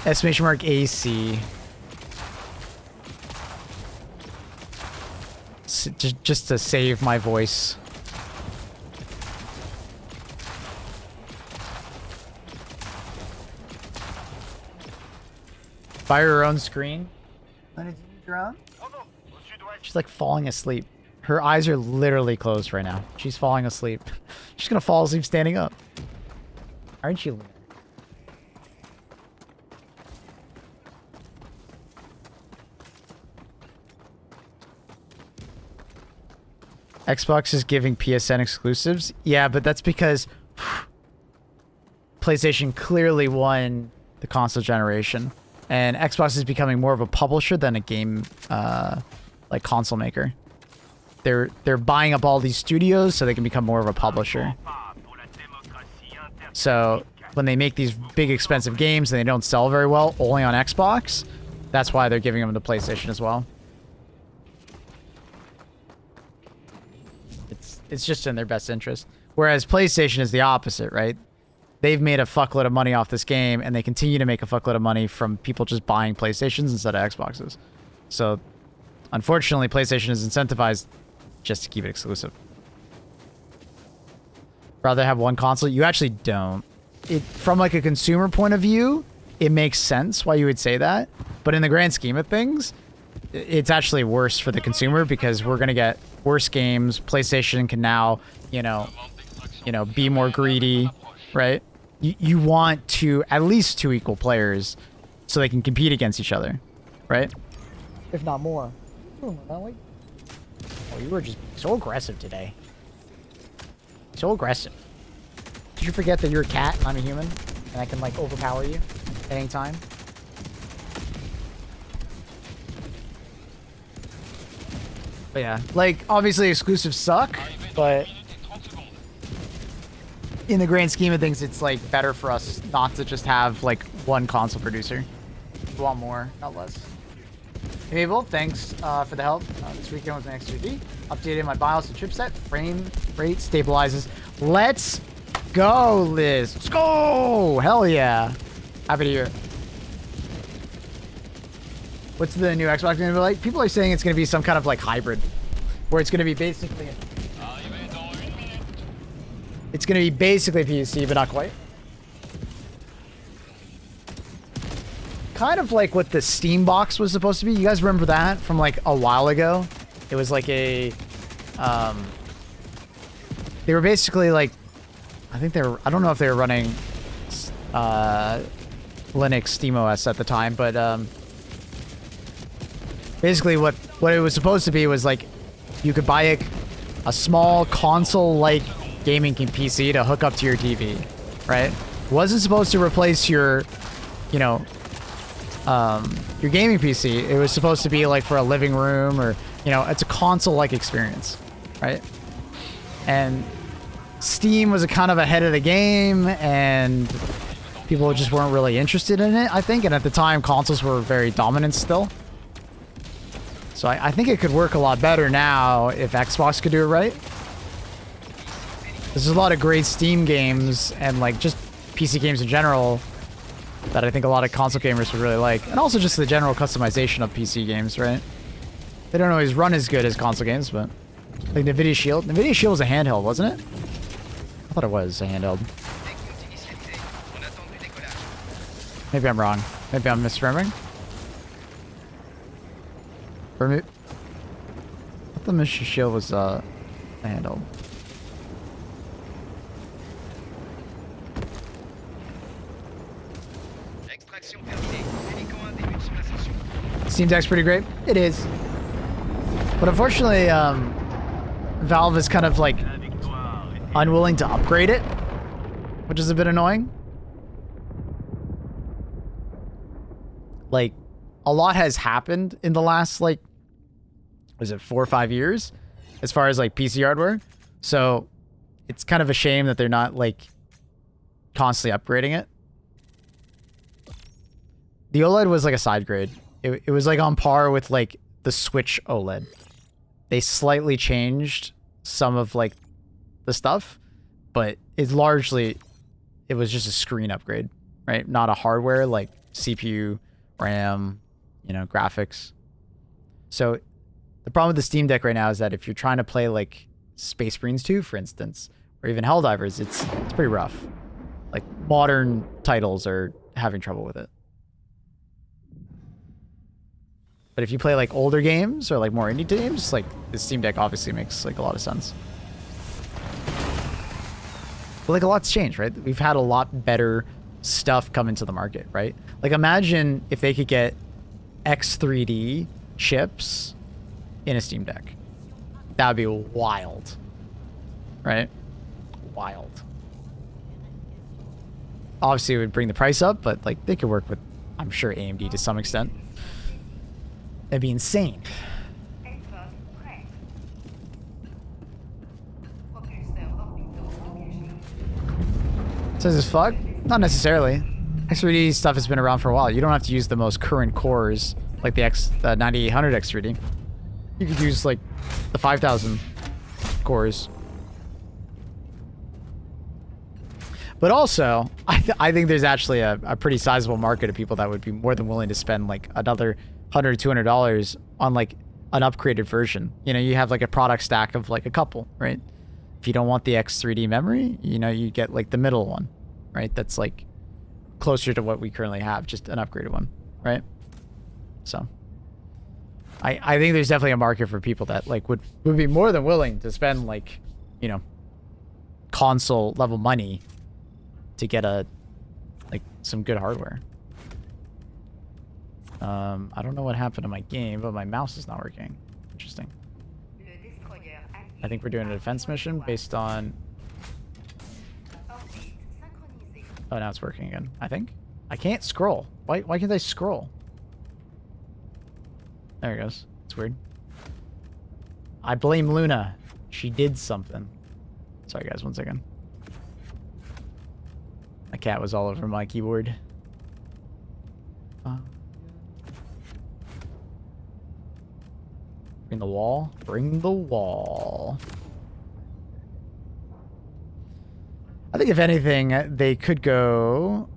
Exclamation mark AC. Just to save my voice. Fire her own screen. Lena, did you drown? She's like falling asleep. Her eyes are literally closed right now. She's falling asleep. She's gonna fall asleep standing up. Aren't you, Lena? Xbox is giving PSN exclusives. Yeah, but that's because PlayStation clearly won the console generation. And Xbox is becoming more of a publisher than a game, like console maker. They're buying up all these studios so they can become more of a publisher. So when they make these big expensive games and they don't sell very well only on Xbox, that's why they're giving them to PlayStation as well. It's just in their best interest. Whereas PlayStation is the opposite, right? They've made a fuckload of money off this game, and they continue to make a fuckload of money from people just buying PlayStations instead of Xboxes. So, unfortunately, PlayStation is incentivized just to keep it exclusive. Rather have one console? You actually don't. From like a consumer point of view, it makes sense why you would say that. But in the grand scheme of things, it's actually worse for the consumer because we're going to get worse games. PlayStation can now, you know, be more greedy, right? You want at least 2 equal players so they can compete against each other, right? If not more. Oh, you were just so aggressive today. So aggressive. Did you forget that you're a cat and I'm a human? And I can, like, overpower you at any time? But yeah, like, obviously exclusives suck, but in the grand scheme of things, it's like better for us not to just have like one console producer. We want more, not less. Hey Mabel, thanks for the help this weekend with my X3D. Updated my BIOS and chipset. Frame rate stabilizes. Let's go, Liz. Let's go! Hell yeah. Happy to hear it. What's the new Xbox going to be like? People are saying it's going to be some kind of like hybrid, where it's going to be basically It's going to be basically PC, but not quite. Kind of like what the Steam box was supposed to be. You guys remember that from like a while ago? It was like a... they were basically like... I think they were... I don't know if they were running Linux SteamOS at the time, but basically what it was supposed to be was like you could buy a small console-like gaming PC to hook up to your TV, right? It wasn't supposed to replace your, you know, your gaming PC. It was supposed to be like for a living room, or, you know, it's a console-like experience, right? And Steam was a kind of ahead of the game, and people just weren't really interested in it, I think. And at the time, consoles were very dominant still. So I think it could work a lot better now if Xbox could do it right. There's a lot of great Steam games and like just PC games in general that I think a lot of console gamers would really like. And also just the general customization of PC games, right? They don't always run as good as console games, but like NVIDIA Shield. NVIDIA Shield was a handheld, wasn't it? I thought it was a handheld. Maybe I'm wrong. Maybe I'm misremembering. Or maybe... I thought NVIDIA Shield was a handheld. Steam Deck's pretty great. It is. But unfortunately, Valve is kind of like unwilling to upgrade it, which is a bit annoying. Like, a lot has happened in the last, like, was it 4 or 5 years as far as like PC hardware? So it's kind of a shame that they're not like constantly upgrading it. The OLED was like a side grade. It was like on par with like the Switch OLED. They slightly changed some of like the stuff, but it's largely, it was just a screen upgrade, right? Not a hardware like CPU, RAM, you know, graphics. So the problem with the Steam Deck right now is that if you're trying to play like Space Marines 2, for instance, or even Helldivers, it's pretty rough. Like modern titles are having trouble with it. But if you play like older games or like more indie games, like the Steam Deck obviously makes like a lot of sense. But like a lot's changed, right? We've had a lot better stuff come into the market, right? Like imagine if they could get X3D chips in a Steam Deck. That would be wild, right? Wild. Obviously it would bring the price up, but like they could work with, I'm sure, AMD to some extent. That'd be insane. Says it's fuck? Not necessarily. X3D stuff has been around for a while. You don't have to use the most current cores like the 9800 X3D. You could use like the 5000 cores. But also, I think there's actually a pretty sizable market of people that would be more than willing to spend like another $100, $200 on like an upgraded version. You know, you have like a product stack of like a couple, right? If you don't want the X3D memory, you know, you get like the middle one, right? That's like closer to what we currently have, just an upgraded one, right? So I think there's definitely a market for people that like would be more than willing to spend like, you know, console level money to get a like some good hardware. I don't know what happened to my game, but my mouse is not working. Interesting. I think we're doing a defense mission based on... Oh, now it's working again, I think. I can't scroll. Why can't I scroll? There it goes. It's weird. I blame Luna. She did something. Sorry, guys. 1 second. My cat was all over my keyboard. Bring the wall. Bring the wall. I think if anything, they could go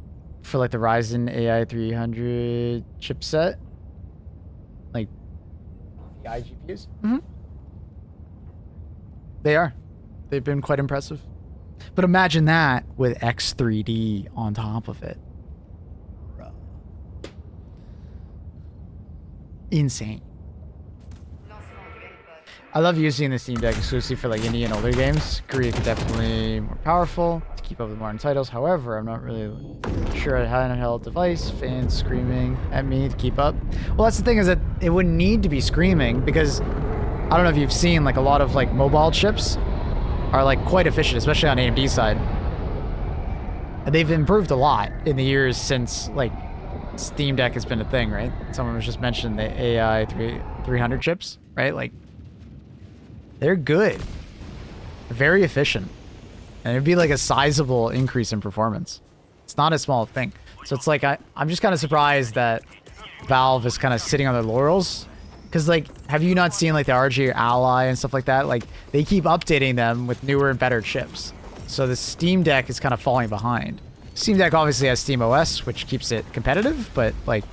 for like the Ryzen AI 300 chipset. Like the iGPUs. Mm-hmm. They are. They've been quite impressive. But imagine that with X3D on top of it. Insane. I love using the Steam Deck exclusively for like indie and older games. Agree it's definitely more powerful to keep up with modern titles. However, I'm not really sure at handheld device, fans screaming at me to keep up. Well, that's the thing, is that it wouldn't need to be screaming, because I don't know if you've seen like a lot of like mobile chips are like quite efficient, especially on AMD side. And they've improved a lot in the years since like Steam Deck has been a thing, right? Someone was just mentioning the AI 300 chips, right? Like, they're good. They're very efficient. And it'd be like a sizable increase in performance. It's not a small thing. So it's like, I'm just kind of surprised that Valve is kind of sitting on their laurels. Because, like, have you not seen, like, the RG Ally and stuff like that? Like, they keep updating them with newer and better chips. So the Steam Deck is kind of falling behind. Steam Deck obviously has Steam OS, which keeps it competitive, but, like,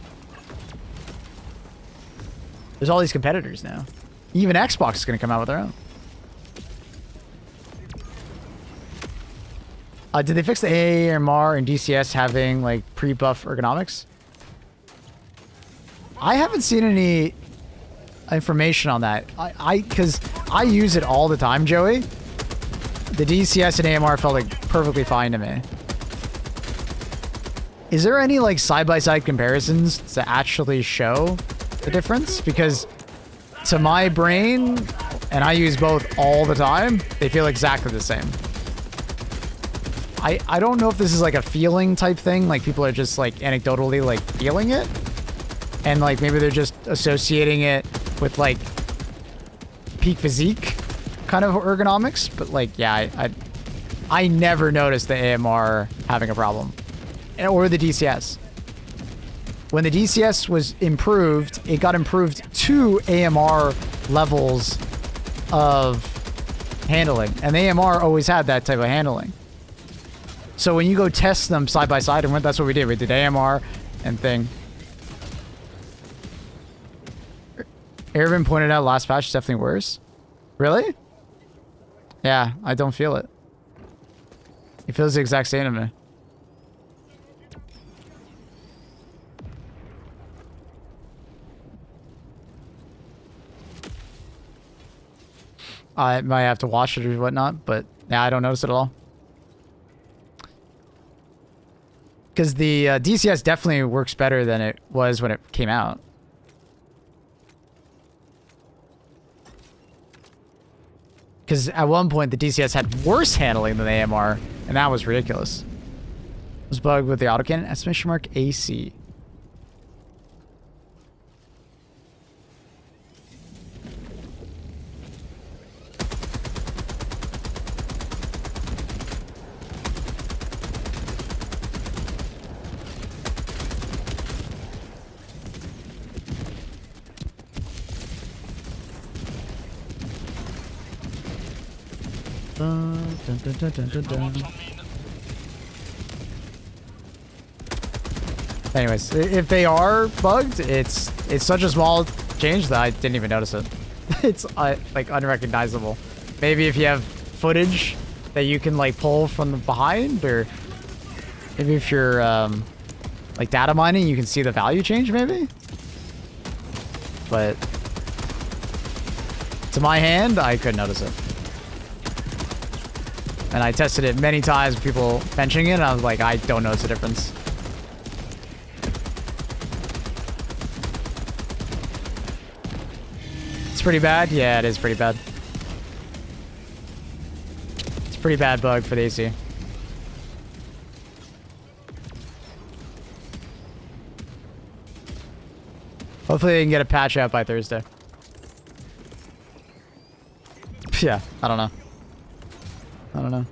there's all these competitors now. Even Xbox is going to come out with their own. Did they fix the AMR and DCS having, like, pre-buff ergonomics? I haven't seen any information on that. Because I use it all the time, Joey. The DCS and AMR felt, like, perfectly fine to me. Is there any, like, side-by-side comparisons to actually show the difference? Because to my brain, and I use both all the time, they feel exactly the same. I don't know if this is like a feeling type thing, like people are just like anecdotally like feeling it, and like maybe they're just associating it with like peak physique kind of ergonomics, but like yeah, I never noticed the AMR having a problem, or the DCS. When the DCS was improved, it got improved to AMR levels of handling. And the AMR always had that type of handling. So when you go test them side by side, and that's what we did. We did AMR and thing. Ervin pointed out last patch is definitely worse. Really? Yeah, I don't feel it. It feels the exact same to me. I might have to watch it or whatnot, but yeah, I don't notice it at all. Because the DCS definitely works better than it was when it came out. Because at one point, the DCS had worse handling than the AMR, and that was ridiculous. It was bugged with the autocannon, exclamation mark AC. Anyways, if they are bugged, it's such a small change that I didn't even notice it. It's like unrecognizable. Maybe if you have footage that you can like pull from the behind, or maybe if you're like data mining, you can see the value change maybe. But to my hand, I couldn't notice it. And I tested it many times with people benching it, and I was like, I don't notice the difference. It's pretty bad? Yeah, it is pretty bad. It's a pretty bad bug for the AC. Hopefully they can get a patch out by Thursday. Yeah, I don't know. I don't know.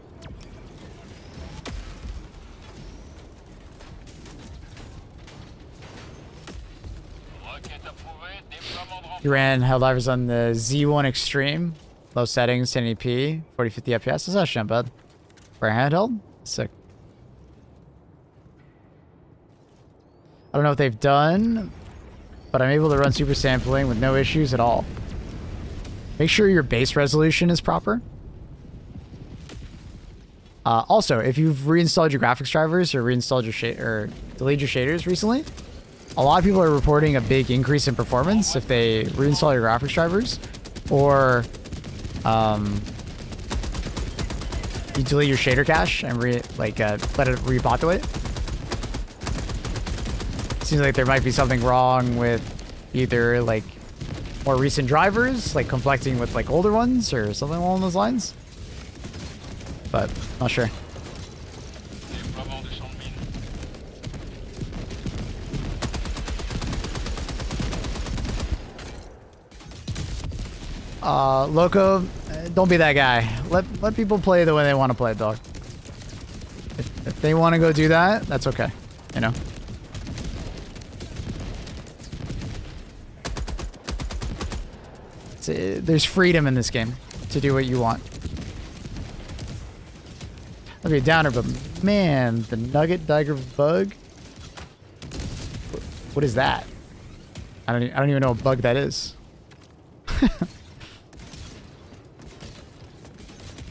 You ran Helldivers on the Z1 Extreme. Low settings, 1080p, 40-50 FPS. That's actually not bad. For a handheld? Sick. I don't know what they've done, but I'm able to run super sampling with no issues at all. Make sure your base resolution is proper. Also, if you've reinstalled your graphics drivers or reinstalled your or deleted your shaders recently, a lot of people are reporting a big increase in performance if they reinstall your graphics drivers, or you delete your shader cache and let it repopulate. Seems like there might be something wrong with either like more recent drivers, like conflicting with like older ones or something along those lines. But not sure. Loco, don't be that guy. Let people play the way they want to play, dog. If they want to go do that, that's okay. You know. There's freedom in this game to do what you want. I'll be a downer, but man, the nugget dagger bug. What is that? I don't even know what bug that is.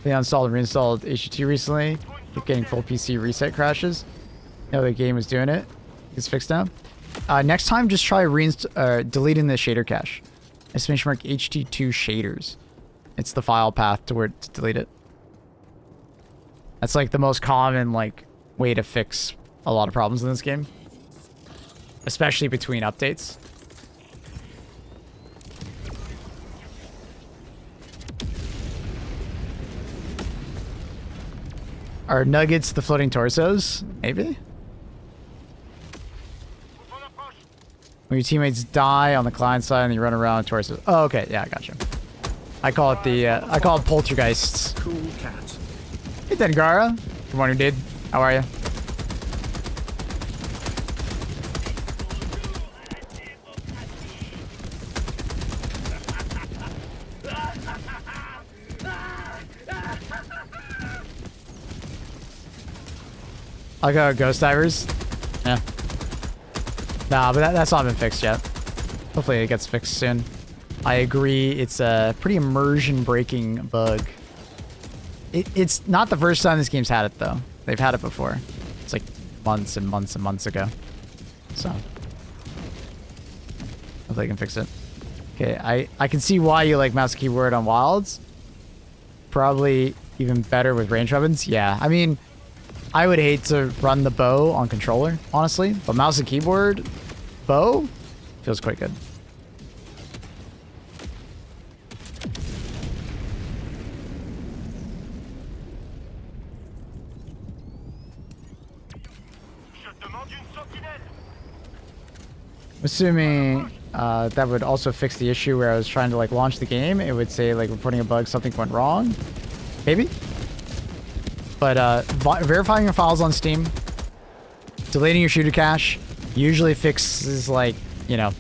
They uninstalled and reinstalled HTTP recently. Keep getting full PC reset crashes. No, the game was doing it. It's fixed now. Next time, just try deleting the shader cache. Exclamation mark HT2 shaders. It's the file path to delete it. That's like the most common like way to fix a lot of problems in this game, especially between updates. Are nuggets the floating torsos? Maybe. When your teammates die on the client side and you run around torsos. Oh, okay. Yeah, I got you. I call it poltergeists. Cool cat. Hey, Dengara. Good morning, dude. How are you? I got ghost divers. Yeah. Nah, but that's not been fixed yet. Hopefully it gets fixed soon. I agree. It's a pretty immersion breaking bug. It's not the first time this game's had it though. They've had it before. It's like months and months and months ago. So hopefully I can fix it. Okay, I can see why you like mouse and keyboard on wilds. Probably even better with range weapons. Yeah, I mean, I would hate to run the bow on controller, honestly, but mouse and keyboard, bow, feels quite good. Assuming that would also fix the issue where I was trying to like launch the game, it would say like reporting a bug, something went wrong, maybe. But verifying your files on Steam, deleting your shooter cache, usually fixes like, you know,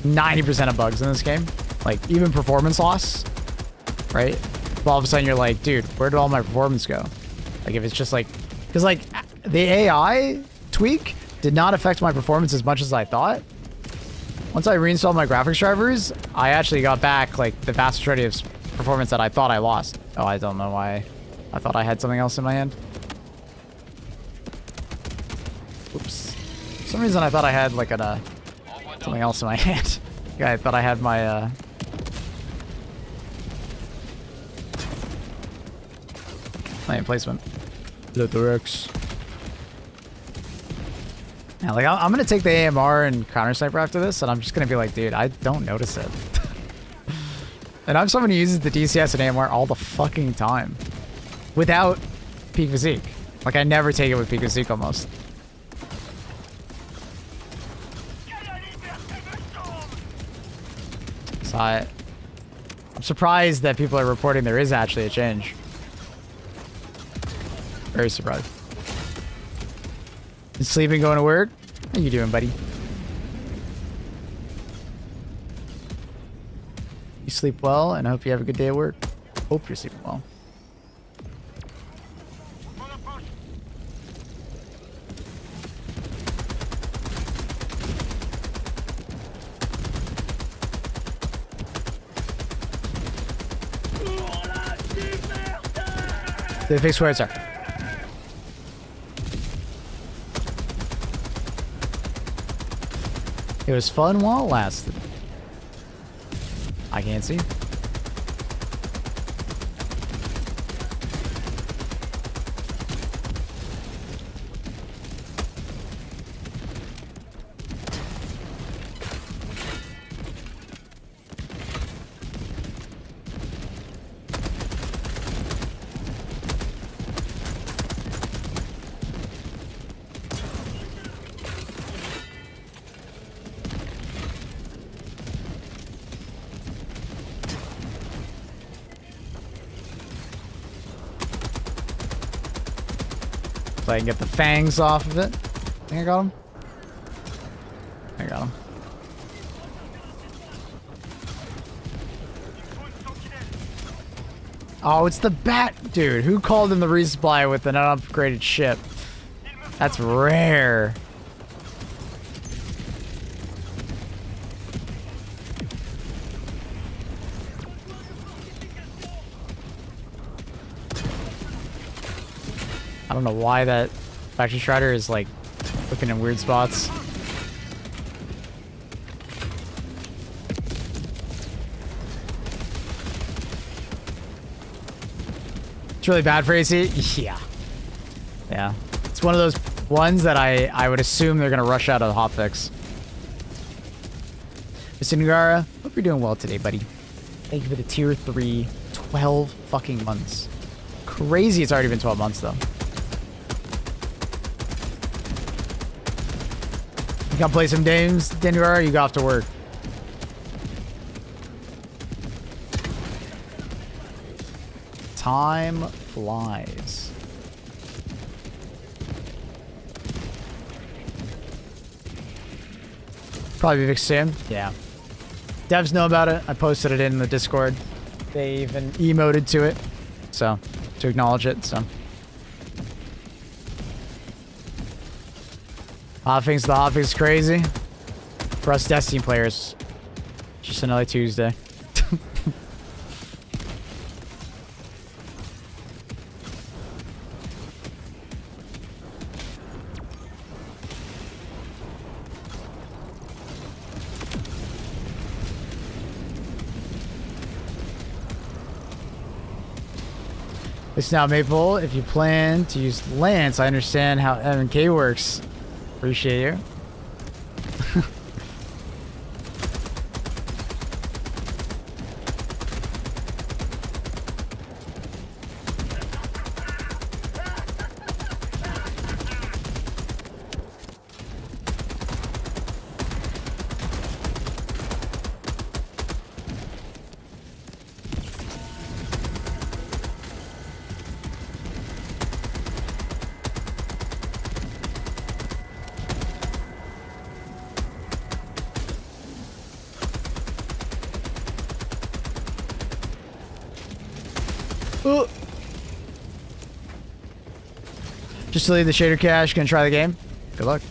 90% of bugs in this game. Like even performance loss, right? All of a sudden you're like, dude, where did all my performance go? Like if it's just like, because like the AI tweak did not affect my performance as much as I thought. Once I reinstalled my graphics drivers, I actually got back like the vast majority of performance that I thought I lost. Oh, I don't know why. I thought I had something else in my hand. Oops. For some reason I thought I had like something else in my hand. Yeah, I thought I had my my emplacement. Lithorex. Yeah, like I'm gonna take the AMR and counter sniper after this, and I'm just gonna be like, dude, I don't notice it. And I'm someone who uses the DCS and AMR all the fucking time. Without peak physique. Like I never take it with peak physique almost. So I'm surprised that people are reporting there is actually a change. Very surprised. You sleeping, going to work? How you doing, buddy? You sleep well, and I hope you have a good day at work. Hope you're sleeping well. Did they fix where it's at? It was fun while it lasted. I can't see. So I can get the fangs off of it. I think I got him. I got him. Oh, it's the bat dude. Who called in the resupply with an unupgraded ship? That's rare. I don't know why that factory strider is like looking in weird spots. It's really bad for AC. Yeah. Yeah. It's one of those ones that I would assume they're gonna rush out of the hotfix. Mr. Nugara, hope you're doing well today, buddy. Thank you for the tier 3, 12 fucking months. Crazy it's already been 12 months though. You gotta play some games, Denver, you go off to work. Time flies. Probably fixed soon. Yeah. Devs know about it. I posted it in the Discord. They even emoted to it. So, to acknowledge it, so. Hotfix, the hotfix is crazy. For us Destiny players, just another Tuesday. Listen now, Maple, if you plan to use Lance, I understand how M&K works. Appreciate you. Just to leave the shader cache, gonna try the game. Good luck.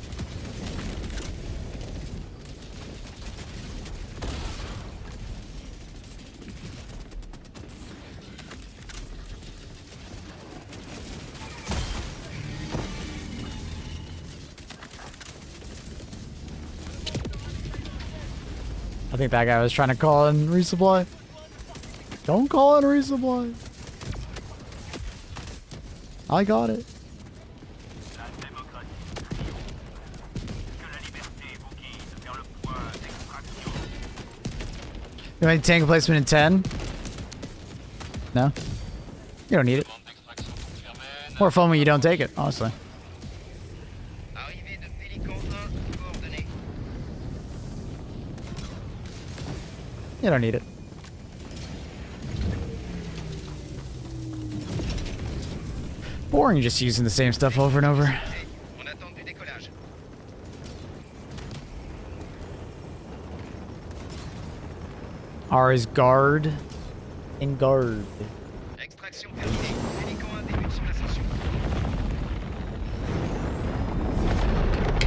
I think that guy was trying to call in resupply. Don't call in resupply. I got it. You want tank placement in 10? No? You don't need it. More fun when you don't take it, honestly. You don't need it. Boring just using the same stuff over and over. R is guard and guard.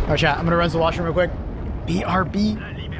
Alright, chat, I'm gonna run to the washroom real quick. BRB. Anymore.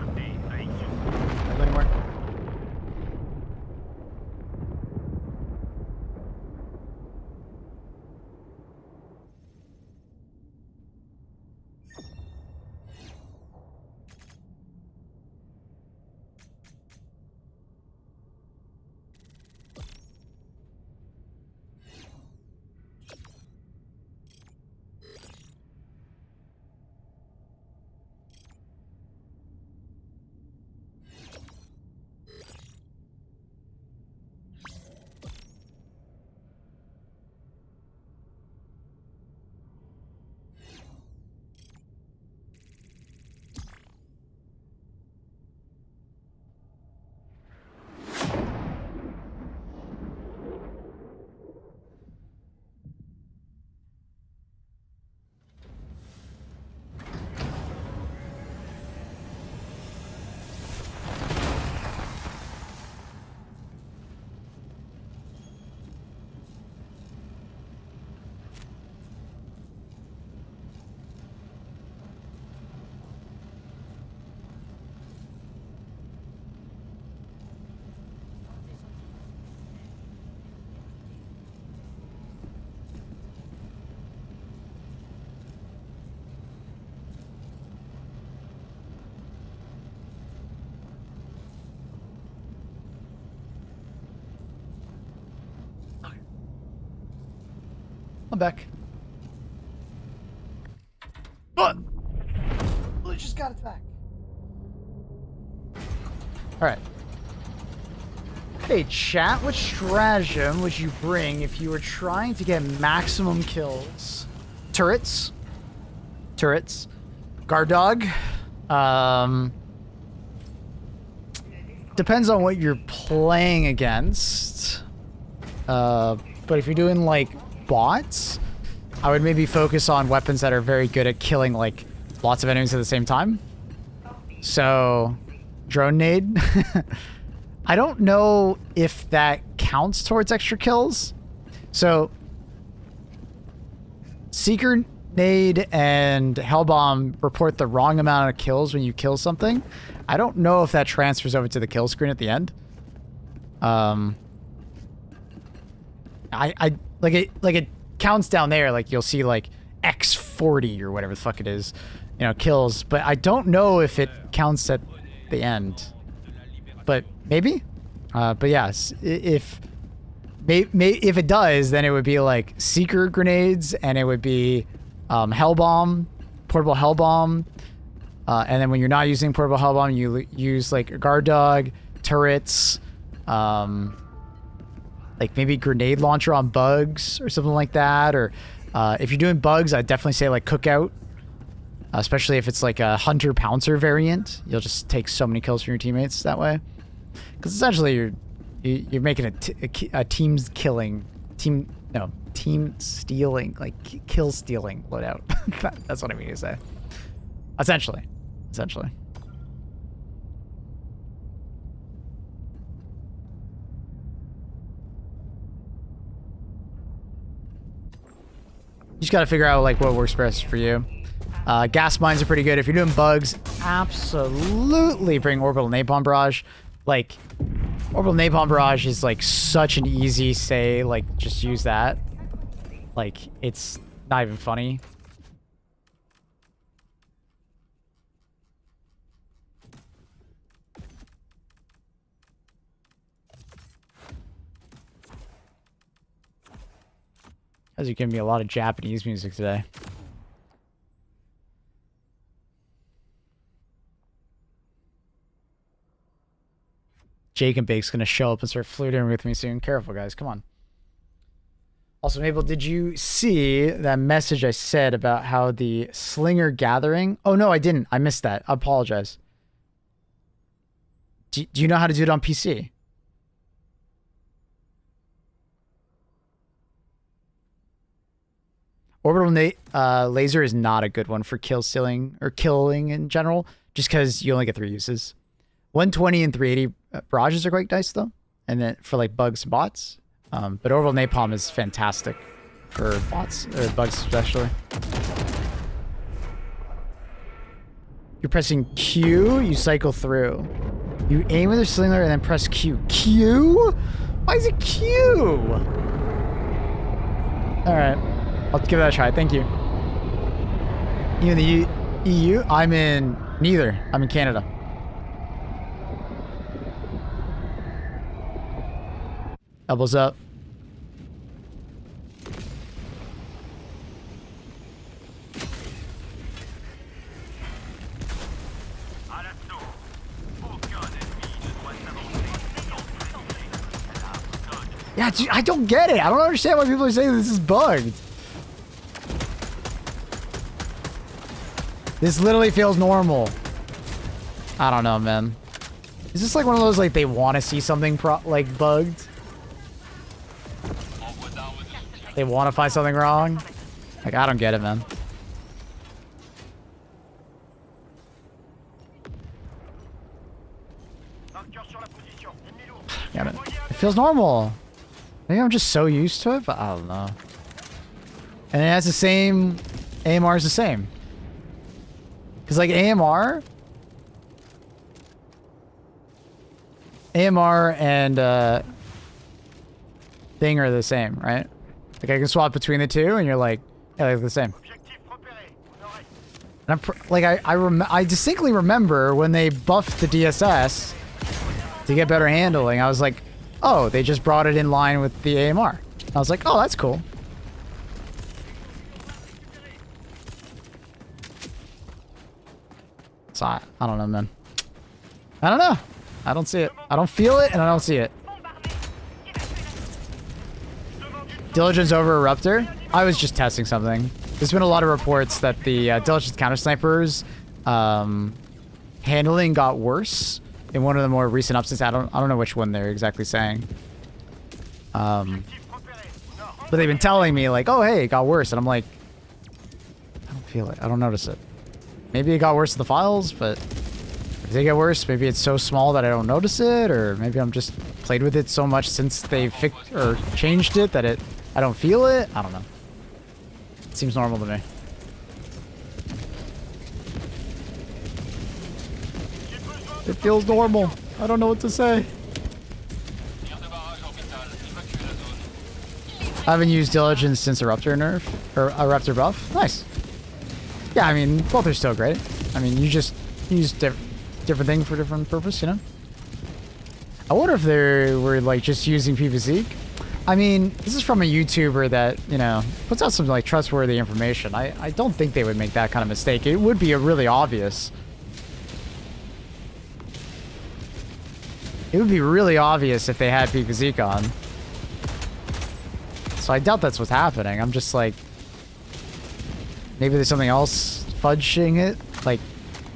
Beck. What? We just got attacked. Alright. Hey, chat, what stratagem would you bring if you were trying to get maximum kills? Turrets. Turrets. Guard dog. Depends on what you're playing against. But if you're doing, like, bots, I would maybe focus on weapons that are very good at killing, like, lots of enemies at the same time. So, drone nade. I don't know if that counts towards extra kills. So, Seeker Nade and Hellbomb report the wrong amount of kills when you kill something. I don't know if that transfers over to the kill screen at the end. I like it counts down there, like you'll see like X40 or whatever the fuck it is, you know, kills, but I don't know if it counts at the end. But maybe? But yes, if it does, then it would be like Seeker grenades, and it would be Hellbomb, portable Hellbomb, and then when you're not using portable Hellbomb, you use like a guard dog, turrets, like maybe grenade launcher on bugs or something like that. Or if you're doing bugs, I'd definitely say like cookout, especially if it's like a hunter pouncer variant. You'll just take so many kills from your teammates that way. Because essentially you're making a team stealing, like kill stealing loadout. That's what I mean to say. Essentially. You just gotta figure out like what works best for you. Gas mines are pretty good. If you're doing bugs, absolutely bring orbital napalm barrage. Like, orbital napalm barrage is like such an easy say, like just use that. Like, it's not even funny. As you giving me a lot of Japanese music today. Jake and Bake's gonna show up and start flirting with me soon. Careful, guys. Come on. Also, Mabel, did you see that message I said about how the Slinger gathering? Oh, no, I didn't. I missed that. I apologize. Do you know how to do it on PC? Orbital laser is not a good one for kill stealing or killing in general, just because you only get 3 uses. 120 and 380 barrages are quite nice though, and then for like bugs and bots. But orbital napalm is fantastic for bots or bugs especially. You're pressing Q, you cycle through. You aim with a slinger and then press Q. Q? Why is it Q? All right. I'll give that a try. Thank you. You in the EU? I'm in neither. I'm in Canada. Elbows up. Yeah, dude, I don't get it. I don't understand why people are saying this is bugged. This literally feels normal. I don't know, man. Is this like one of those, like, they want to see something like bugged? They want to find something wrong? Like, I don't get it, man. Yeah, man. It feels normal. Maybe I'm just so used to it, but I don't know. And it has the same... AMR is the same. Because, like, AMR and thing are the same, right? Like, I can swap between the two, and you're like, yeah, they're the same. And I distinctly remember when they buffed the DSS to get better handling. I was like, oh, they just brought it in line with the AMR. I was like, oh, that's cool. So I don't know, man. I don't know. I don't see it. I don't feel it, and I don't see it. Diligence over Eruptor? I was just testing something. There's been a lot of reports that the Diligence counter snipers handling got worse in one of the more recent updates. I don't know which one they're exactly saying. But they've been telling me like, oh hey, it got worse, and I'm like, I don't feel it. I don't notice it. Maybe it got worse in the files, but if they get worse, maybe it's so small that I don't notice it, or maybe I'm just played with it so much since they fixed or changed it that I don't feel it. I don't know. It seems normal to me. It feels normal. I don't know what to say. I haven't used Diligence since Eruptor nerf or Eruptor buff. Nice. Yeah, I mean, both are still great. I mean, you just use different thing for different purpose, you know? I wonder if they were like just using PvZ. I mean, this is from a YouTuber that, you know, puts out some like trustworthy information. I don't think they would make that kind of mistake. It would be a really obvious. It would be really obvious if they had PvZ on. So I doubt that's what's happening. I'm just like, maybe there's something else fudging it. Like,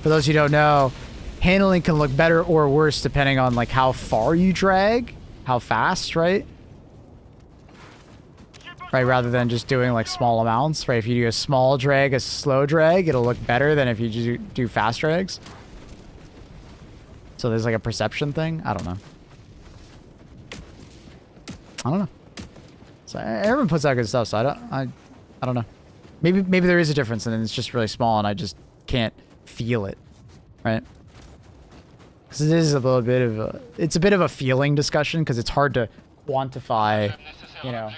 for those who don't know, handling can look better or worse depending on like how far you drag, how fast, right? Right, rather than just doing like small amounts, right? If you do a small drag, a slow drag, it'll look better than if you do fast drags. So there's like a perception thing. I don't know. So everyone puts out good stuff, so I don't know. Maybe there is a difference and it's just really small and I just can't feel it, right? Because it is a little bit of it's a bit of a feeling discussion because it's hard to quantify, you know,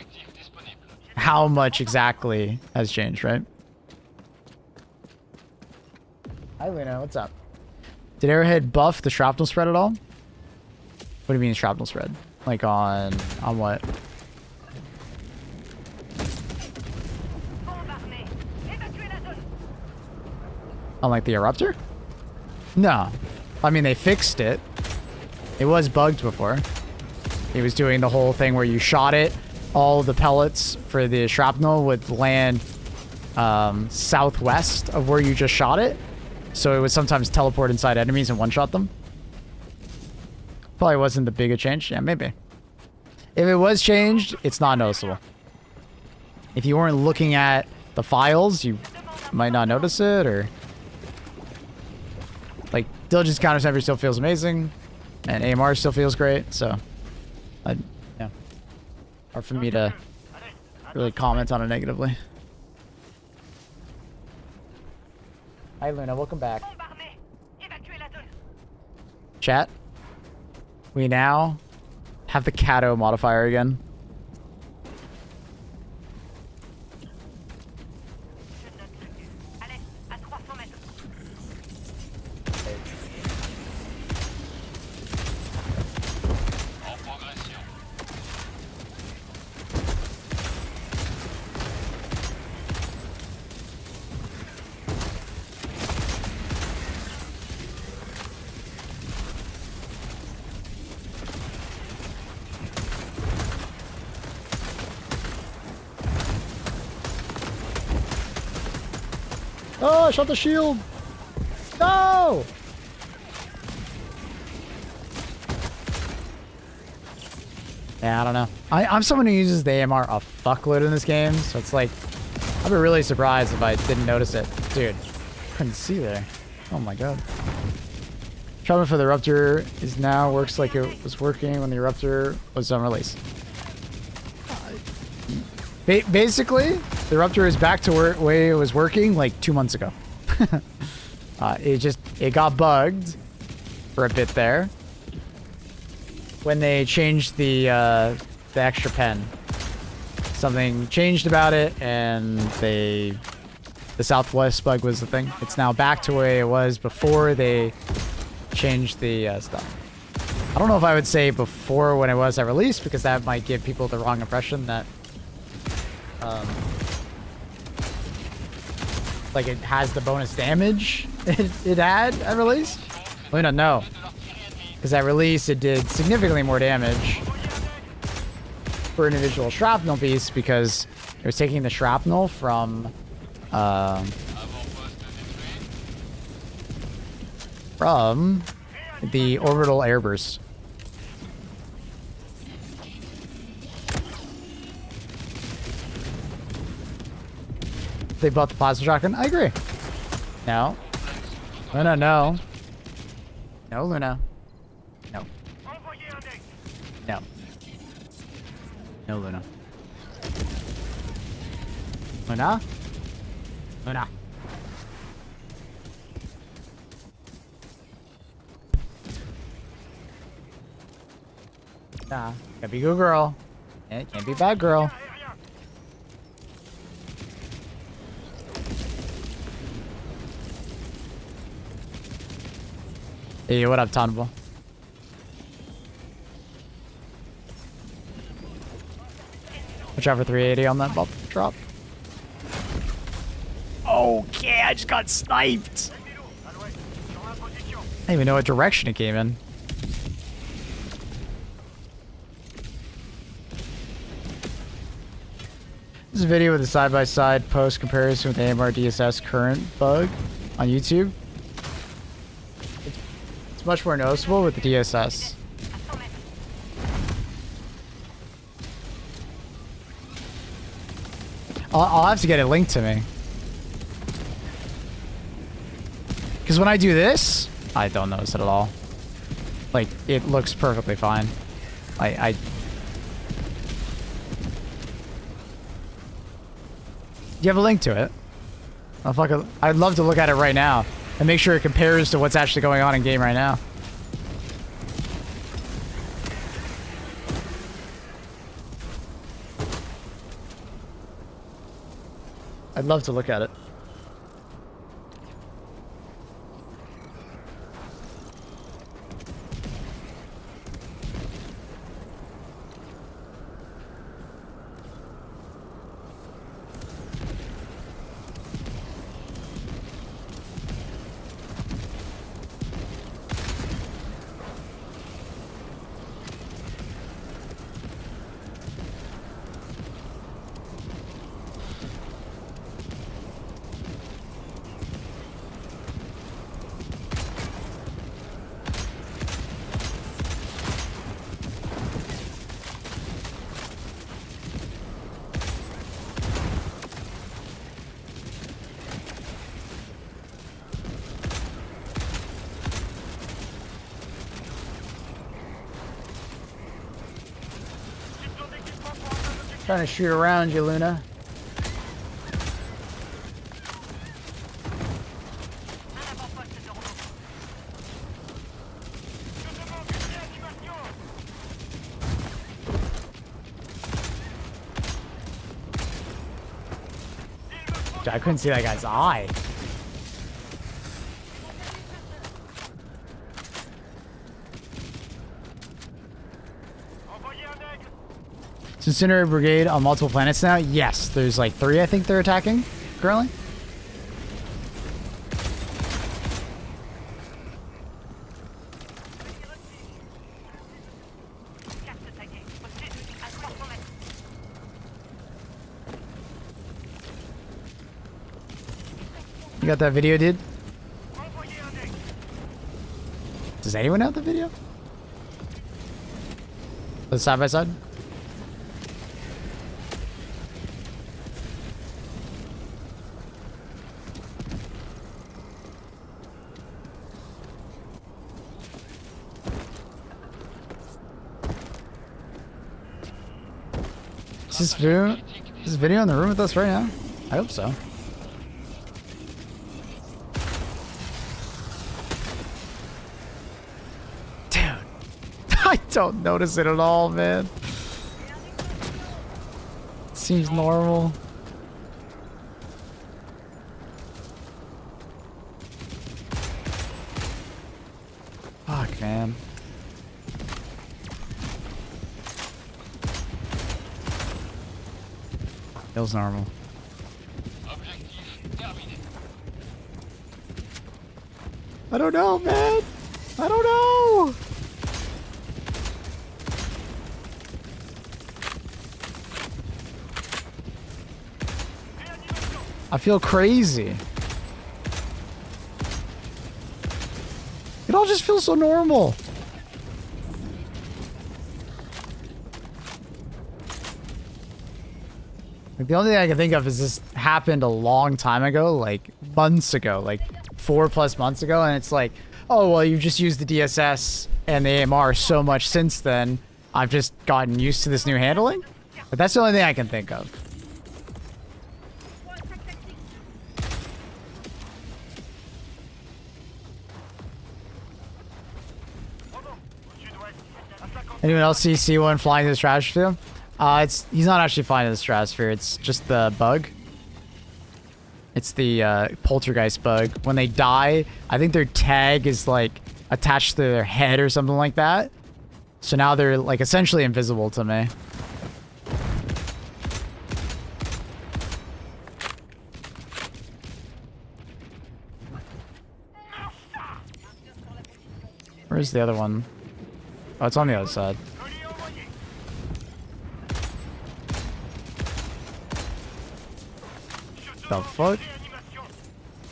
how much exactly has changed, right? Hi, Luna. What's up? Did Arrowhead buff the shrapnel spread at all? What do you mean shrapnel spread? Like on what? On like the Eruptor? No. I mean, they fixed it. It was bugged before. It was doing the whole thing where you shot it. All the pellets for the shrapnel would land southwest of where you just shot it. So it would sometimes teleport inside enemies and one-shot them. Probably wasn't the biggest change. Yeah, maybe. If it was changed, it's not noticeable. If you weren't looking at the files, you might not notice it, or... Like, Diligence Counter Sniper still feels amazing, and AMR still feels great, so... yeah. Hard for me to really comment on it negatively. Hi, Luna. Welcome back. Chat. We now have the Cato modifier again. Oh, I shot the shield! No! Yeah, I don't know. I'm someone who uses the AMR a fuckload in this game, so it's like, I'd be really surprised if I didn't notice it. Dude, couldn't see there. Oh my god. Trouble for the Eruptor is now works like it was working when the Eruptor was on release. Basically, the Eruptor is back to where the way it was working like 2 months ago. It got bugged for a bit there when they changed the extra pen. Something changed about it, and the Southwest bug was the thing. It's now back to where it was before they changed the stuff. I don't know if I would say before when it was at release, because that might give people the wrong impression that like it has the bonus damage it had at release? Luna, no. Because at release, it did significantly more damage for an individual shrapnel piece because it was taking the shrapnel from the orbital airburst. They bought the plasma shotgun. I agree. No. Luna, no. No, Luna. No. No. No, Luna. Luna? Luna. Nah. Gotta be a good girl. Can't be a bad girl. Hey, what up, Tonable? Watch out for 380 on that bump drop. Okay, I just got sniped. I don't even know what direction it came in. This is a video with a side-by-side post comparison with AMR DSS current bug on YouTube. It's much more noticeable with the DSS. I'll have to get it linked to me. Because when I do this, I don't notice it at all. Like, it looks perfectly fine. Do you have a link to it? I'd love to look at it right now and make sure it compares to what's actually going on in game right now. I'd love to look at it. Trying to shoot around you, Luna. Dude, I couldn't see that guy's eye. Is Incinerator Brigade on multiple planets now? Yes, there's like 3 I think they're attacking currently. You got that video, dude? Does anyone have the video? The side by side? Is this video in the room with us right now? I hope so. Dude, I don't notice it at all, man. Seems normal. Fuck, man. Feels normal. I don't know, man. I don't know. I feel crazy. It all just feels so normal. Like, the only thing I can think of is this happened a long time ago, like months ago, like 4+ months ago, and it's like, oh, well, you've just used the DSS and the AMR so much since then, I've just gotten used to this new handling. But that's the only thing I can think of. Anyone else see C1 flying to the stratosphere? He's not actually flying to the stratosphere. It's just the bug. It's the poltergeist bug. When they die, I think their tag is like attached to their head or something like that. So now they're like essentially invisible to me. Where's the other one? Oh, it's on the other side. The fuck?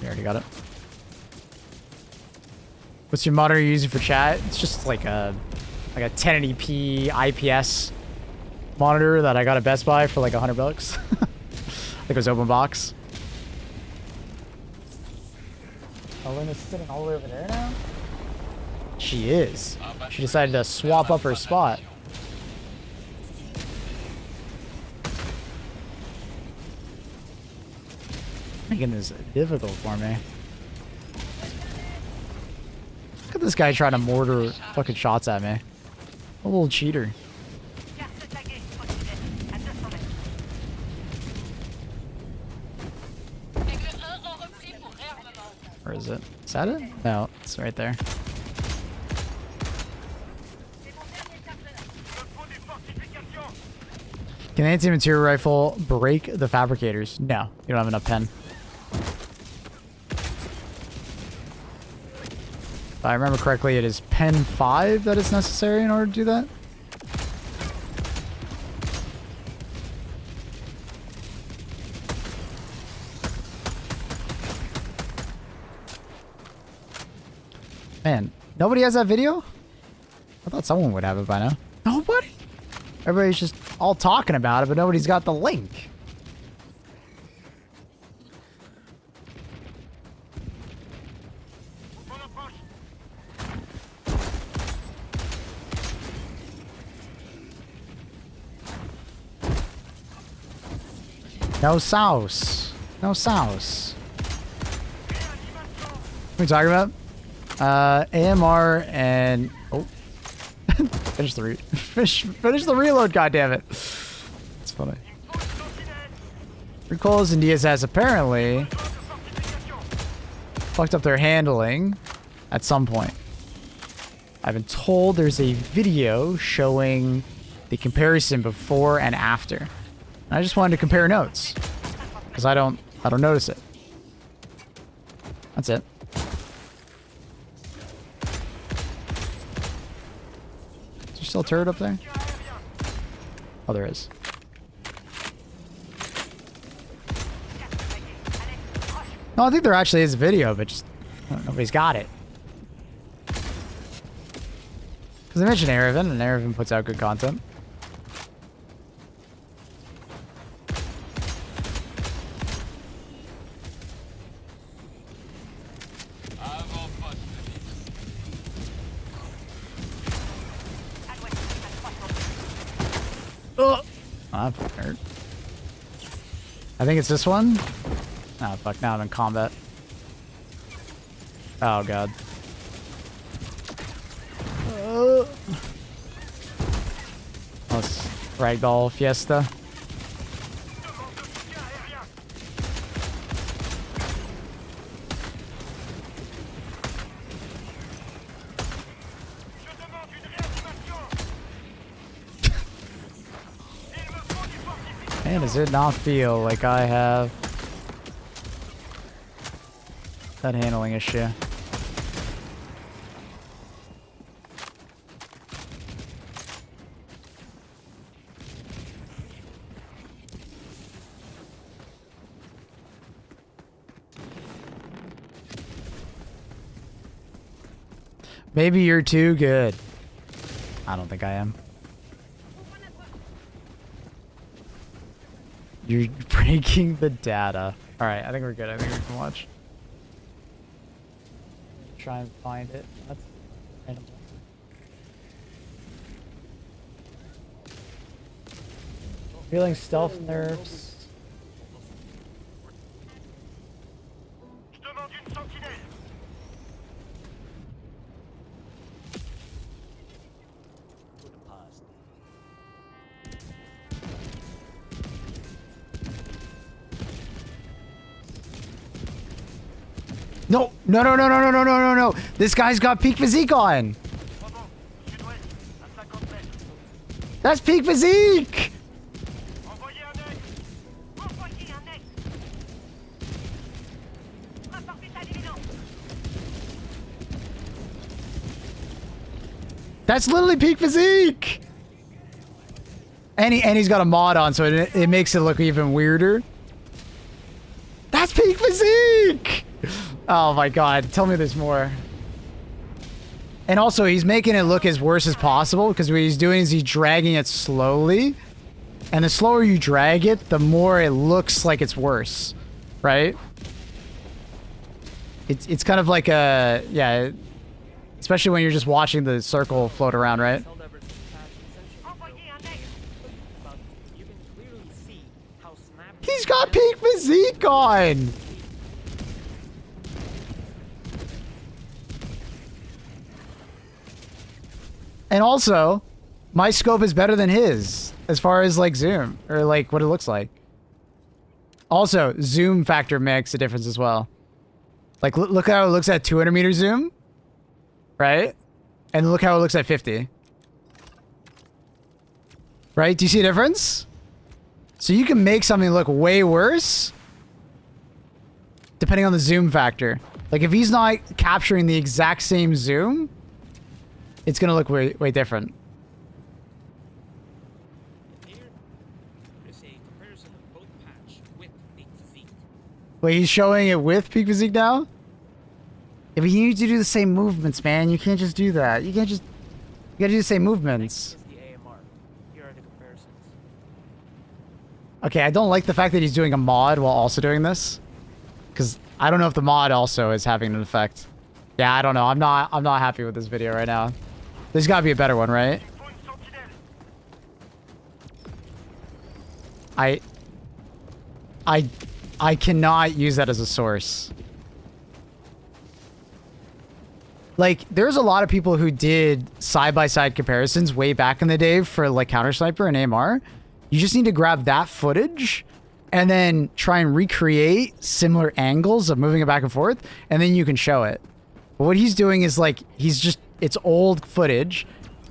You already got it. What's your monitor you're using for chat? It's just like a 1080p IPS monitor that I got at Best Buy for like $100. I think it was open box. Elena's sitting all the way over there now? She is. She decided to swap up her spot. Making this difficult for me. Look at this guy trying to mortar fucking shots at me. A little cheater. Where is it? Is that it? No, it's right there. Can the anti-material rifle break the fabricators? No, you don't have enough pen. If I remember correctly, it is pen 5 that is necessary in order to do that. Man, nobody has that video? I thought someone would have it by now. Nobody? Everybody's just all talking about it, but nobody's got the link. No sauce. No sauce. What are we talking about? AMR and... Oh. Finish the reload, goddammit. It's funny. Recoils and DSS apparently fucked up their handling at some point. I've been told there's a video showing the comparison before and after. And I just wanted to compare notes because I don't notice it. That's it. Still a turret up there? Oh, there is. No, I think there actually is a video, but just nobody's got it. Because I mentioned Aravan, and Aravan puts out good content. Oh, that hurt. I think it's this one. Oh, fuck. Now I'm in combat. Oh, God. Let's ragdoll fiesta. Man, does it not feel like I have that handling issue? Maybe you're too good. I don't think I am. You're breaking the data. Alright, I think we're good. I think we can watch. Try and find it. That's random. Feeling stealth nerfs. Je demande une sentinelle. No, no, no, no, no, no, no, no, no, no. This guy's got peak physique on. Sud-ouest, à 50 mètres. That's peak physique. Envoyez un œil. Envoyez un œil. Rapportez à l'évidence. That's literally peak physique. And he's got a mod on, so it makes it look even weirder. That's peak physique. Oh my god, tell me there's more. And also, he's making it look as worse as possible, because what he's doing is he's dragging it slowly. And the slower you drag it, the more it looks like it's worse. Right? It's kind of like a... Yeah. Especially when you're just watching the circle float around, right? He's got peak physique on! And also, my scope is better than his as far as like zoom or like what it looks like. Also, zoom factor makes a difference as well. Like look how it looks at 200 meter zoom, right? And look how it looks at 50. Right? Do you see a difference? So you can make something look way worse depending on the zoom factor. Like if he's not capturing the exact same zoom, it's gonna look way, way different. Here is a comparison of both patch with peak physique. Wait, he's showing it with peak physique now? Yeah, but you need to do the same movements, man. You can't just do that. You can't just... You gotta do the same movements. Next is the AMR. Here are the comparisons. Okay, I don't like the fact that he's doing a mod while also doing this. Because I don't know if the mod also is having an effect. Yeah, I don't know. I'm not happy with this video right now. There's gotta be a better one, right? I cannot use that as a source. Like, there's a lot of people who did side-by-side comparisons way back in the day for, like, Counter Sniper and AMR. You just need to grab that footage and then try and recreate similar angles of moving it back and forth, and then you can show it. But what he's doing is, like, it's old footage,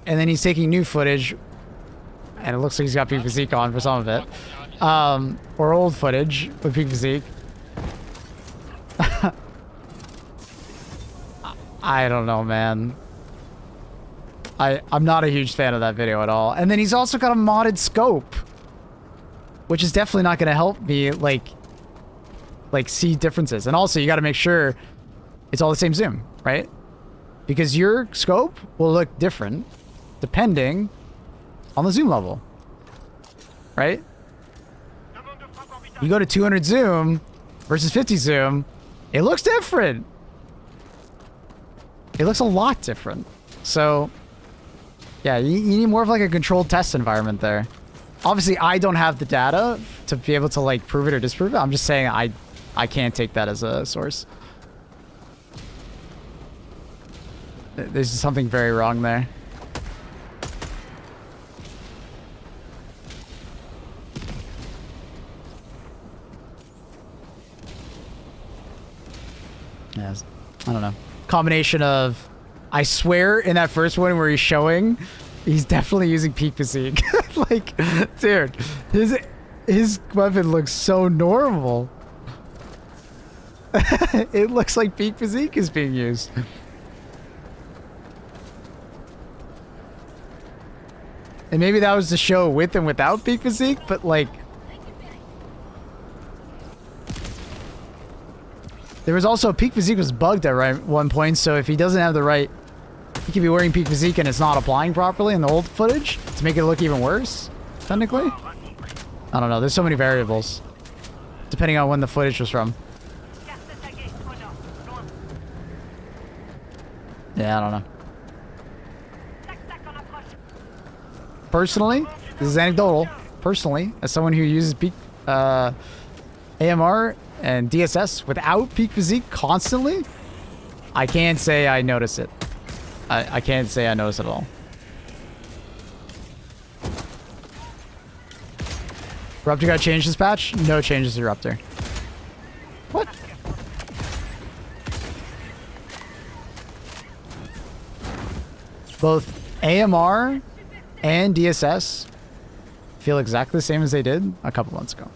and then he's taking new footage, and it looks like he's got peak physique on for some of it. Or old footage with peak physique. I don't know, man. I'm not a huge fan of that video at all. And then he's also got a modded scope, which is definitely not going to help me, like see differences. And also, you got to make sure it's all the same zoom, right? Because your scope will look different depending on the zoom level, right? You go to 200 zoom versus 50 zoom, it looks different. It looks a lot different. So, yeah, you need more of like a controlled test environment there. Obviously, I don't have the data to be able to like prove it or disprove it. I'm just saying I can't take that as a source. There's something very wrong there. Yes, I don't know. Combination of, I swear in that first one where he's showing, he's definitely using peak physique. Like, dude, his weapon looks so normal. It looks like peak physique is being used. And maybe that was to show with and without peak physique, but like, there was also peak physique was bugged at one point, so if he doesn't have the right You could be wearing peak physique and it's not applying properly in the old footage to make it look even worse, technically. I don't know. There's so many variables depending on when the footage was from. Yeah, I don't know. Personally, this is anecdotal. Personally, as someone who uses peak AMR and DSS without peak physique constantly, I can't say I notice it. I can't say I notice it at all. Ruptor got changed this patch? No changes to Ruptor. What? Both AMR and DSS feel exactly the same as they did a couple months ago.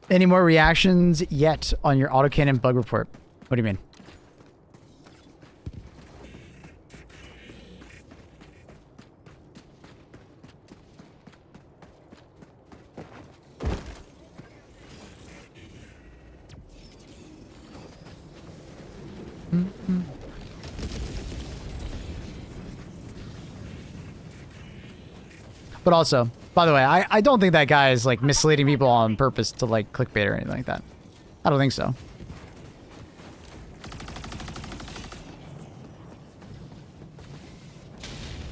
Any more reactions yet on your autocannon bug report? What do you mean? But also, by the way, I don't think that guy is like misleading people on purpose to like clickbait or anything like that. I don't think so.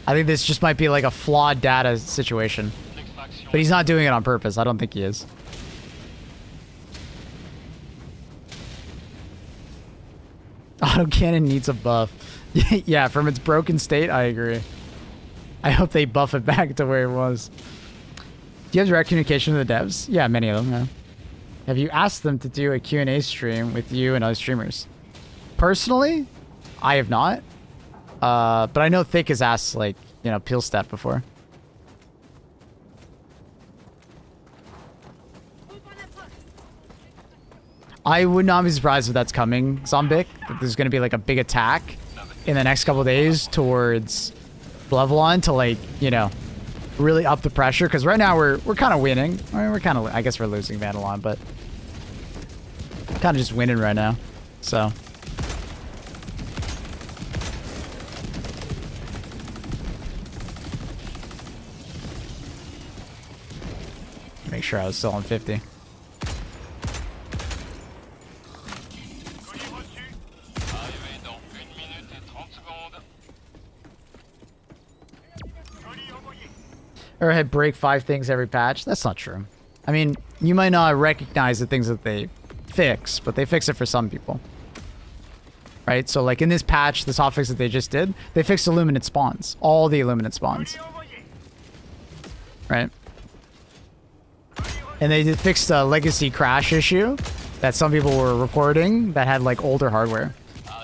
I think this just might be like a flawed data situation. But he's not doing it on purpose. I don't think he is. Autocannon needs a buff. Yeah, from its broken state, I agree. I hope they buff it back to where it was. Do you have direct communication with the devs? Yeah, many of them, yeah. Have you asked them to do a Q&A stream with you and other streamers? Personally, I have not. But I know Thick has asked, like, you know, Peelstat before. I would not be surprised if that's coming, Zombic. That there's going to be, like, a big attack in the next couple days towards Levelon to, like, you know, really up the pressure. Because right now we're kind of winning. I mean, we're kind of, I guess we're losing Vandalon, but kind of just winning right now. So make sure I was still on 50. Or had break 5 things every patch. That's not true. I mean, you might not recognize the things that they fix, but they fix it for some people. Right? So like in this patch, this hotfix that they just did, they fixed illuminate spawns. All the illuminate spawns. Right? And they fixed a legacy crash issue that some people were reporting that had like older hardware.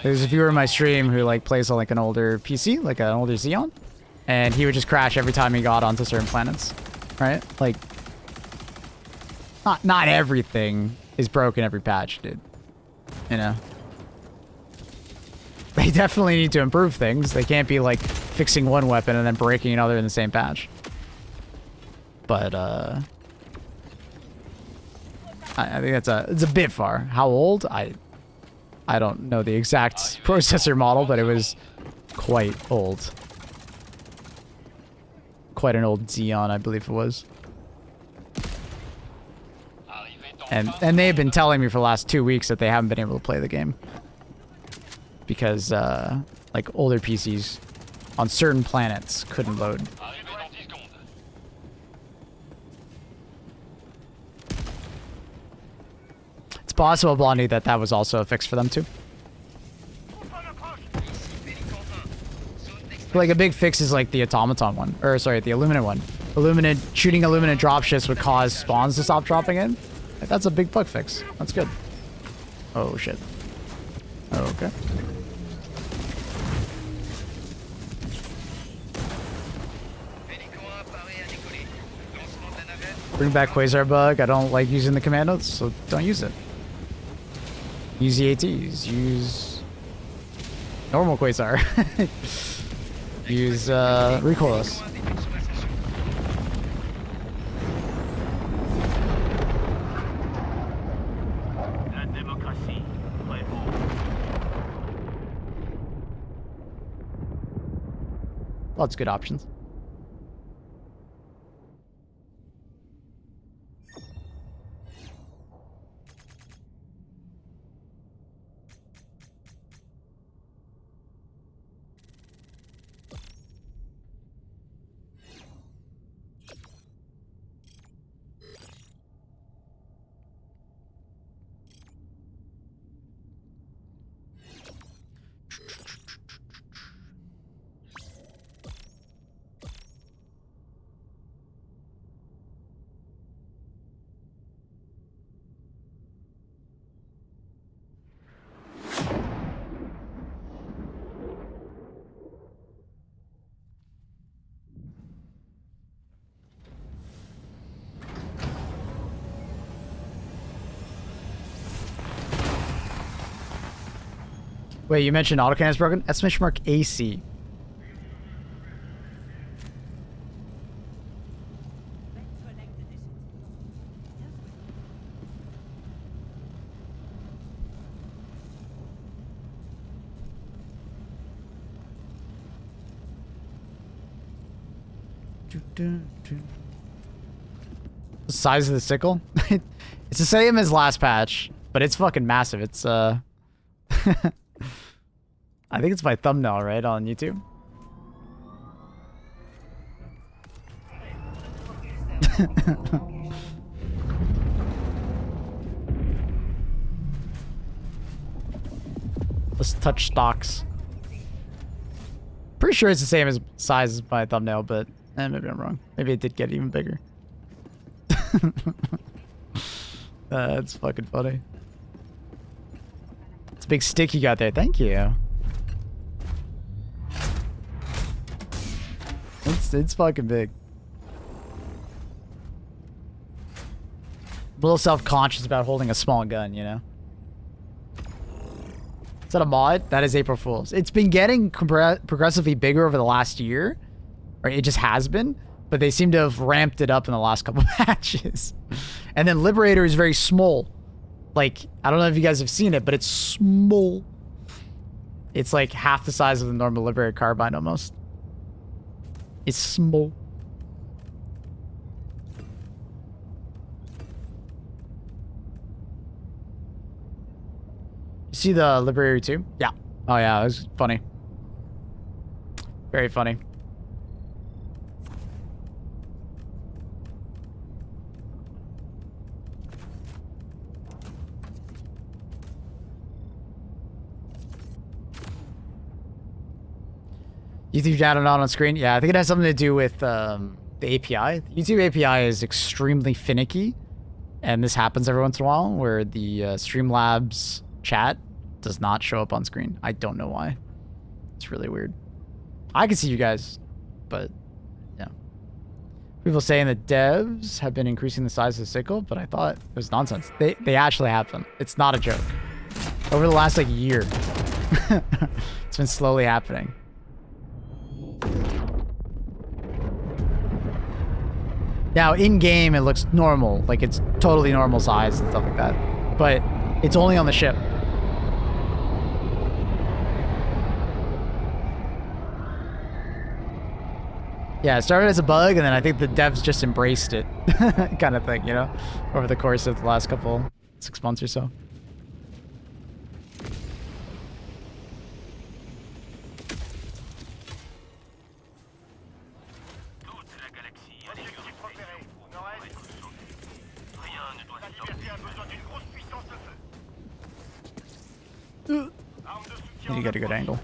There's a viewer in my stream who like plays on like an older PC, like an older Xeon. And he would just crash every time he got onto certain planets, right? Like, not everything is broken every patch, dude. You know? They definitely need to improve things. They can't be, like, fixing one weapon and then breaking another in the same patch. But, I think it's a bit far. How old? I don't know the exact processor model, but it was quite old. Quite an old Xeon, I believe it was. And they've been telling me for the last 2 weeks that they haven't been able to play the game. Because, like, older PCs on certain planets couldn't load. It's possible, Blondie, that was also a fix for them, too. Like a big fix is like the automaton one, or sorry, the illuminate one. Shooting illuminate dropships would cause spawns to stop dropping in. That's a big bug fix. That's good. Oh shit. Oh, okay. Hélico 1 appareil à décoller. Lancement de la navette. Bring back Quasar Bug. I don't like using the commandos, so don't use it. Use the ATs. Use normal Quasar. Use recoilless. La démocratie. Très beau. Lots of good options. Wait, you mentioned autocannon's broken? Exclamation mark AC. The size of the sickle? It's the same as last patch, but it's fucking massive. It's I think it's my thumbnail, right, on YouTube? Let's touch stocks. Pretty sure it's the same as size as my thumbnail, but maybe I'm wrong. Maybe it did get even bigger. That's fucking funny. It's a big stick you got there. Thank you. It's fucking big. A little self-conscious about holding a small gun, you know? Is that a mod? That is April Fool's. It's been getting progressively bigger over the last year. Or it just has been. But they seem to have ramped it up in the last couple matches. And then Liberator is very small. Like, I don't know if you guys have seen it, but it's small. It's like half the size of the normal Liberator carbine almost. It's small. You see the Liberator 2? Yeah. Oh yeah, it was funny. Very funny. YouTube chat not on screen? Yeah, I think it has something to do with the API. The YouTube API is extremely finicky. And this happens every once in a while where the Streamlabs chat does not show up on screen. I don't know why. It's really weird. I can see you guys, but yeah. People saying that devs have been increasing the size of the sickle, but I thought it was nonsense. They actually have them. It's not a joke. Over the last like year. It's been slowly happening. Now, in-game, it looks normal. Like, it's totally normal size and stuff like that. But it's only on the ship. Yeah, it started as a bug, and then I think the devs just embraced it. Kind of thing, you know? Over the course of the last 6 months or so. You get a good angle.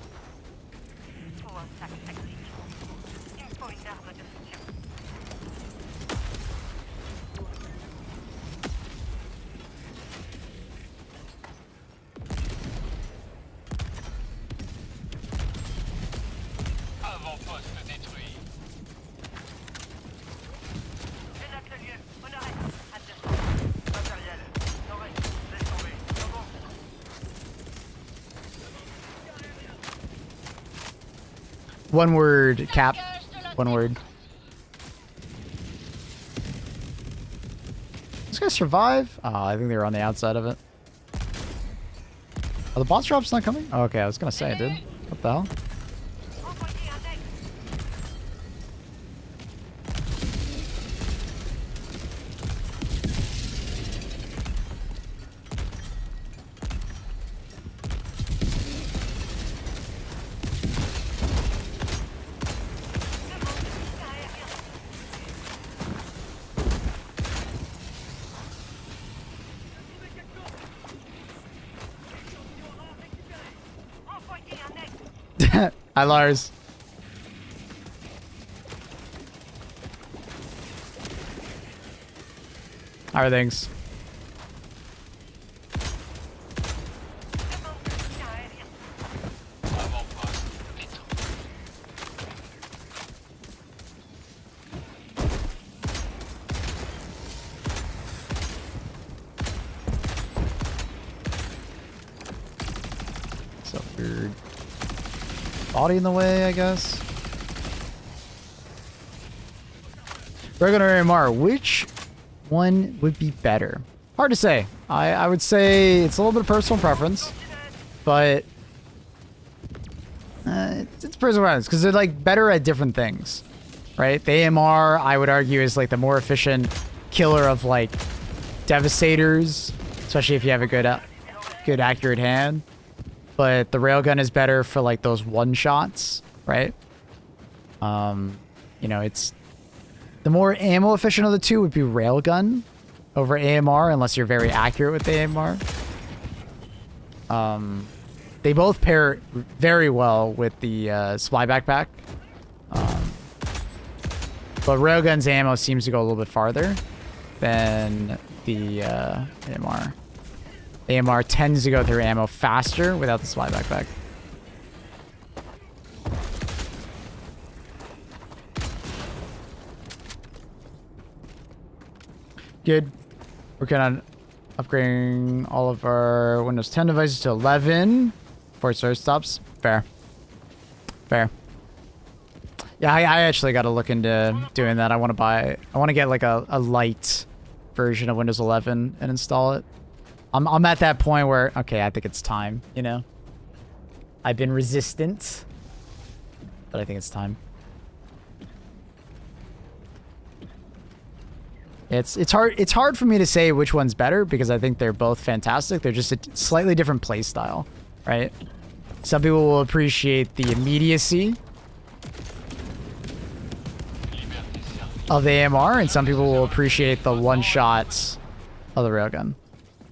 One word, Cap. One word. This guy survive? Oh, I think they were on the outside of it. Are the boss drops not coming? Oh, okay, I was gonna say, dude. What the hell? Hi, Lars. How are things? So weird. Body in the way, I guess. Regular AMR, which one would be better? Hard to say. I would say it's a little bit of personal preference, but it's personal preference because they're like better at different things, right? The AMR, I would argue, is like the more efficient killer of like devastators, especially if you have a good accurate hand. But the railgun is better for like those one shots, right? You know, it's the more ammo efficient of the two would be railgun over AMR, unless you're very accurate with the AMR. They both pair very well with the supply backpack. But railgun's ammo seems to go a little bit farther than the AMR. AMR tends to go through ammo faster without the supply backpack. Good. Working on upgrading all of our Windows 10 devices to 11 before it starts stops. Fair. Fair. Yeah, I actually got to look into doing that. I want to get like a light version of Windows 11 and install it. I'm at that point where, okay, I think it's time, you know? I've been resistant, but I think it's time. It's hard for me to say which one's better because I think they're both fantastic. They're just a slightly different play style, right? Some people will appreciate the immediacy of the AMR, and some people will appreciate the one shots of the railgun.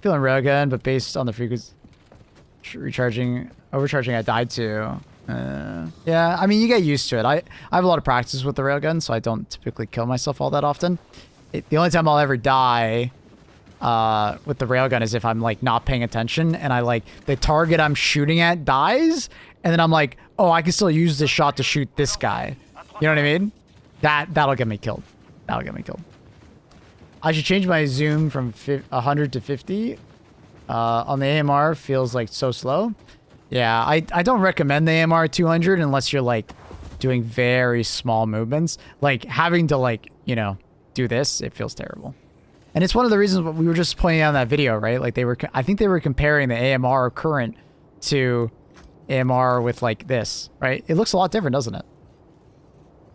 Feeling railgun, but based on the frequency overcharging I died to. Yeah, I mean, you get used to it. I have a lot of practice with the railgun, so I don't typically kill myself all that often. The only time I'll ever die with the railgun is if I'm like not paying attention and I like the target I'm shooting at dies, and then I'm like, oh, I can still use this shot to shoot this guy. You know what I mean? That'll get me killed. That'll get me killed. I should change my zoom from 100 to 50. On the AMR, feels like so slow. Yeah, I don't recommend the AMR 200 unless you're like doing very small movements. Like having to like, you know, do this, it feels terrible. And it's one of the reasons what we were just pointing out in that video, right? Like I think they were comparing the AMR current to AMR with like this, right? It looks a lot different, doesn't it?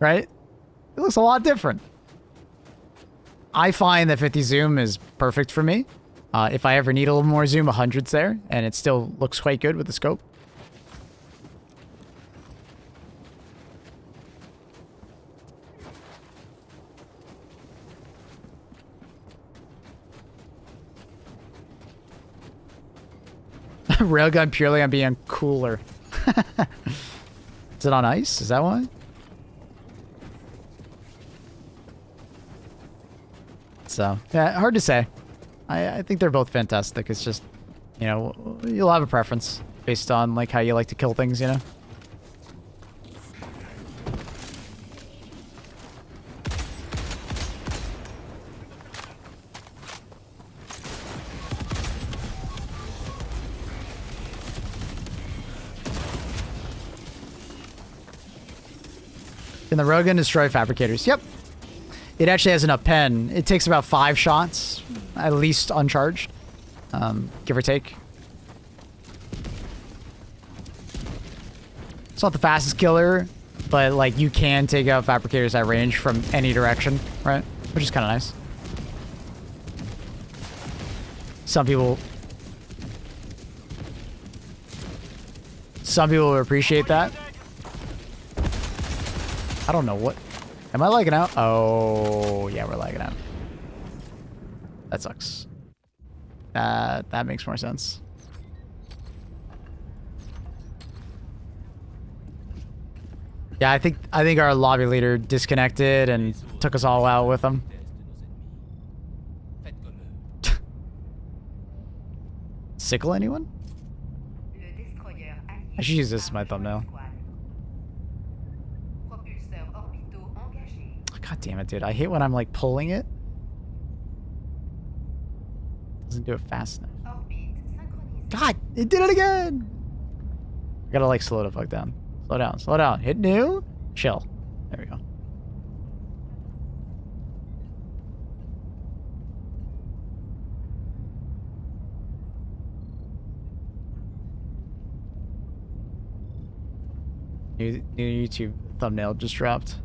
Right? It looks a lot different. I find that 50 zoom is perfect for me. If I ever need a little more zoom, 100's there, and it still looks quite good with the scope. Railgun purely on being cooler. Is it on ice? Is that why? So, yeah, hard to say. I think they're both fantastic. It's just, you know, you'll have a preference based on like how you like to kill things, you know? Can the railgun destroy fabricators? Yep. It actually has enough pen. It takes about 5 shots, at least uncharged, give or take. It's not the fastest killer, but like you can take out fabricators at range from any direction, right? Which is kind of nice. Some people will appreciate that. I don't know what. Am I lagging out? Oh, yeah, we're lagging out. That sucks. That makes more sense. Yeah, I think our lobby leader disconnected and took us all out with him. Sickle anyone? I should use this as my thumbnail. God damn it, dude. I hate when I'm like pulling it. Doesn't do it fast enough. God, it did it again! I gotta like slow the fuck down. Slow down, slow down. Hit new, chill. There we go. New YouTube thumbnail just dropped.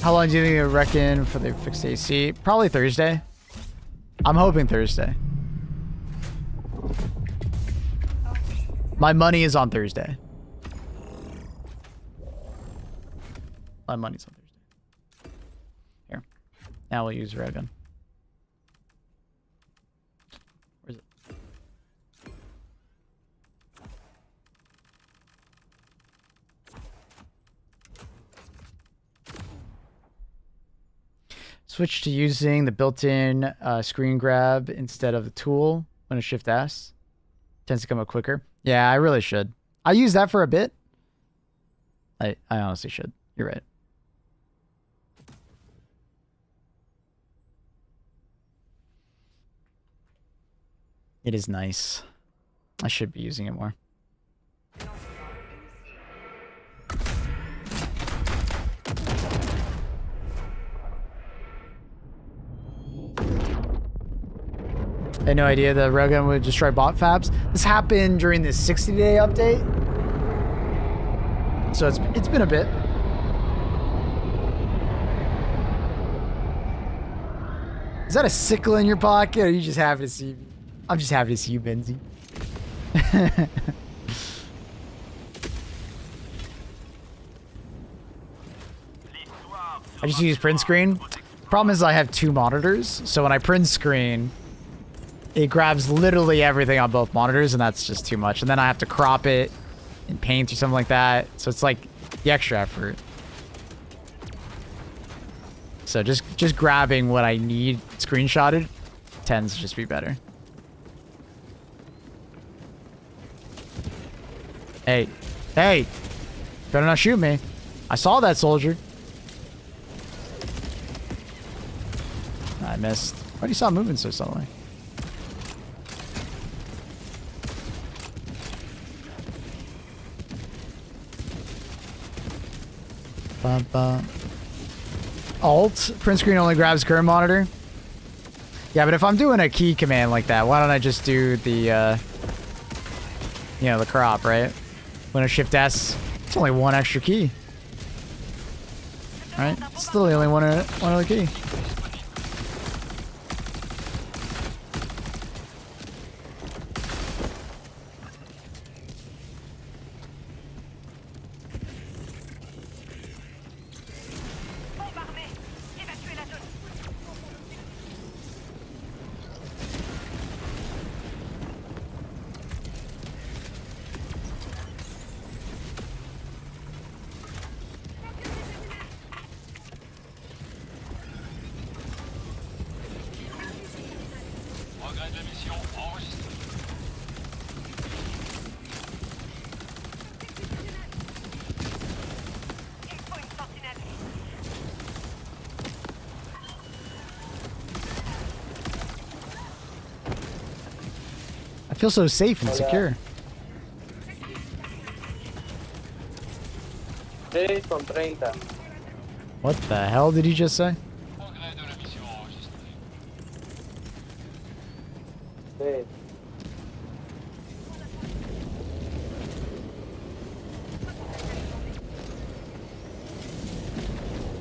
How long do you reckon for the fixed AC? Probably Thursday. I'm hoping Thursday. My money is on Thursday. My money's on Thursday. Here. Now we'll use railgun. Where's it? Switch to using the built-in screen grab instead of the tool when it's Shift S. Tends to come up quicker. Yeah, I really should. I use that for a bit. I honestly should. You're right. It is nice. I should be using it more. I had no idea the railgun would destroy bot fabs. This happened during the 60-day update. So it's been a bit. Is that a sickle in your pocket, or are you just happy to see me? I'm just happy to see you, Benzie. I just use print screen. Problem is I have 2 monitors, so when I print screen, it grabs literally everything on both monitors, and that's just too much. And then I have to crop it in Paint or something like that. So it's like the extra effort. So just grabbing what I need screenshotted tends to just be better. Hey, hey, better not shoot me. I saw that soldier. I missed. Why do you stop moving so subtly? Alt, print screen only grabs current monitor. Yeah, but if I'm doing a key command like that, why don't I just do the, you know, the crop, right? When I Shift S, it's only 1 extra key. Right? It's still the only one other key. feel so safe and secure. 6 con 30. What the hell did he just say? Progrès de la mission enregistré. Sí.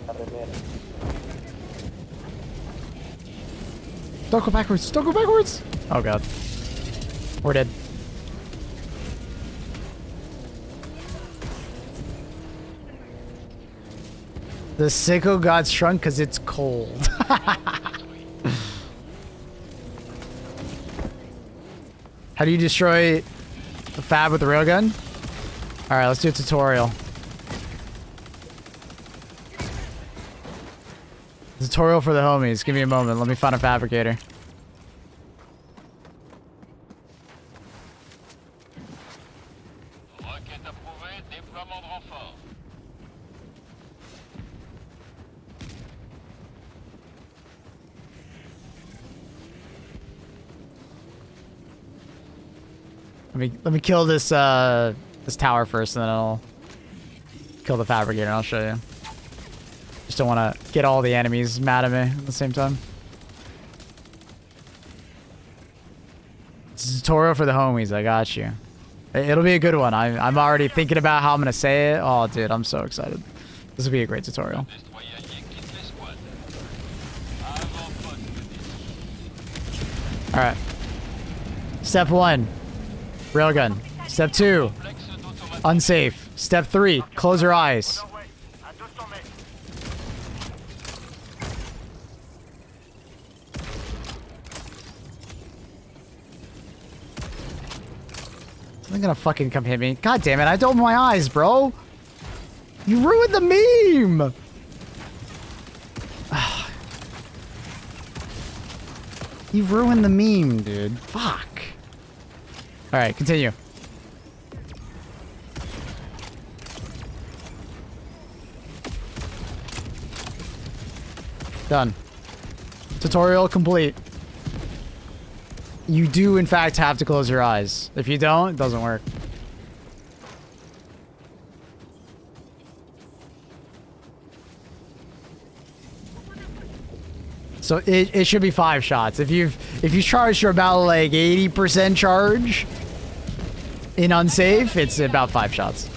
La remera. Don't go backwards. Don't go backwards. Oh god. We're dead. The sickle got shrunk because it's cold. How do you destroy the fab with the railgun? Alright, let's do a tutorial. Tutorial for the homies. Give me a moment. Let me find a fabricator. Requête approuvée, déploiement de renfort. Let me kill this this tower first, and then I'll kill the fabricator. And I'll show you. Just don't want to get all the enemies mad at me at the same time. It's a tutorial for the homies. I got you. It'll be a good one. I'm already thinking about how I'm gonna say it. Oh, dude, I'm so excited. This will be a great tutorial. Destroyer allié quitte l'escouade. Avant-poste de All right. Step 1, railgun. Step 2, complexe d'automatique. unsafe. Step 3, close your eyes. À 200 mètres. They're gonna fucking come hit me. God damn it, I opened my eyes, bro. You ruined the meme. You ruined the meme, dude. Fuck. All right, continue. Done. Tutorial complete. You do, in fact, have to close your eyes. If you don't, it doesn't work. So it should be 5 shots. If you charge for about like 80% charge in unsafe, it's about 5 shots.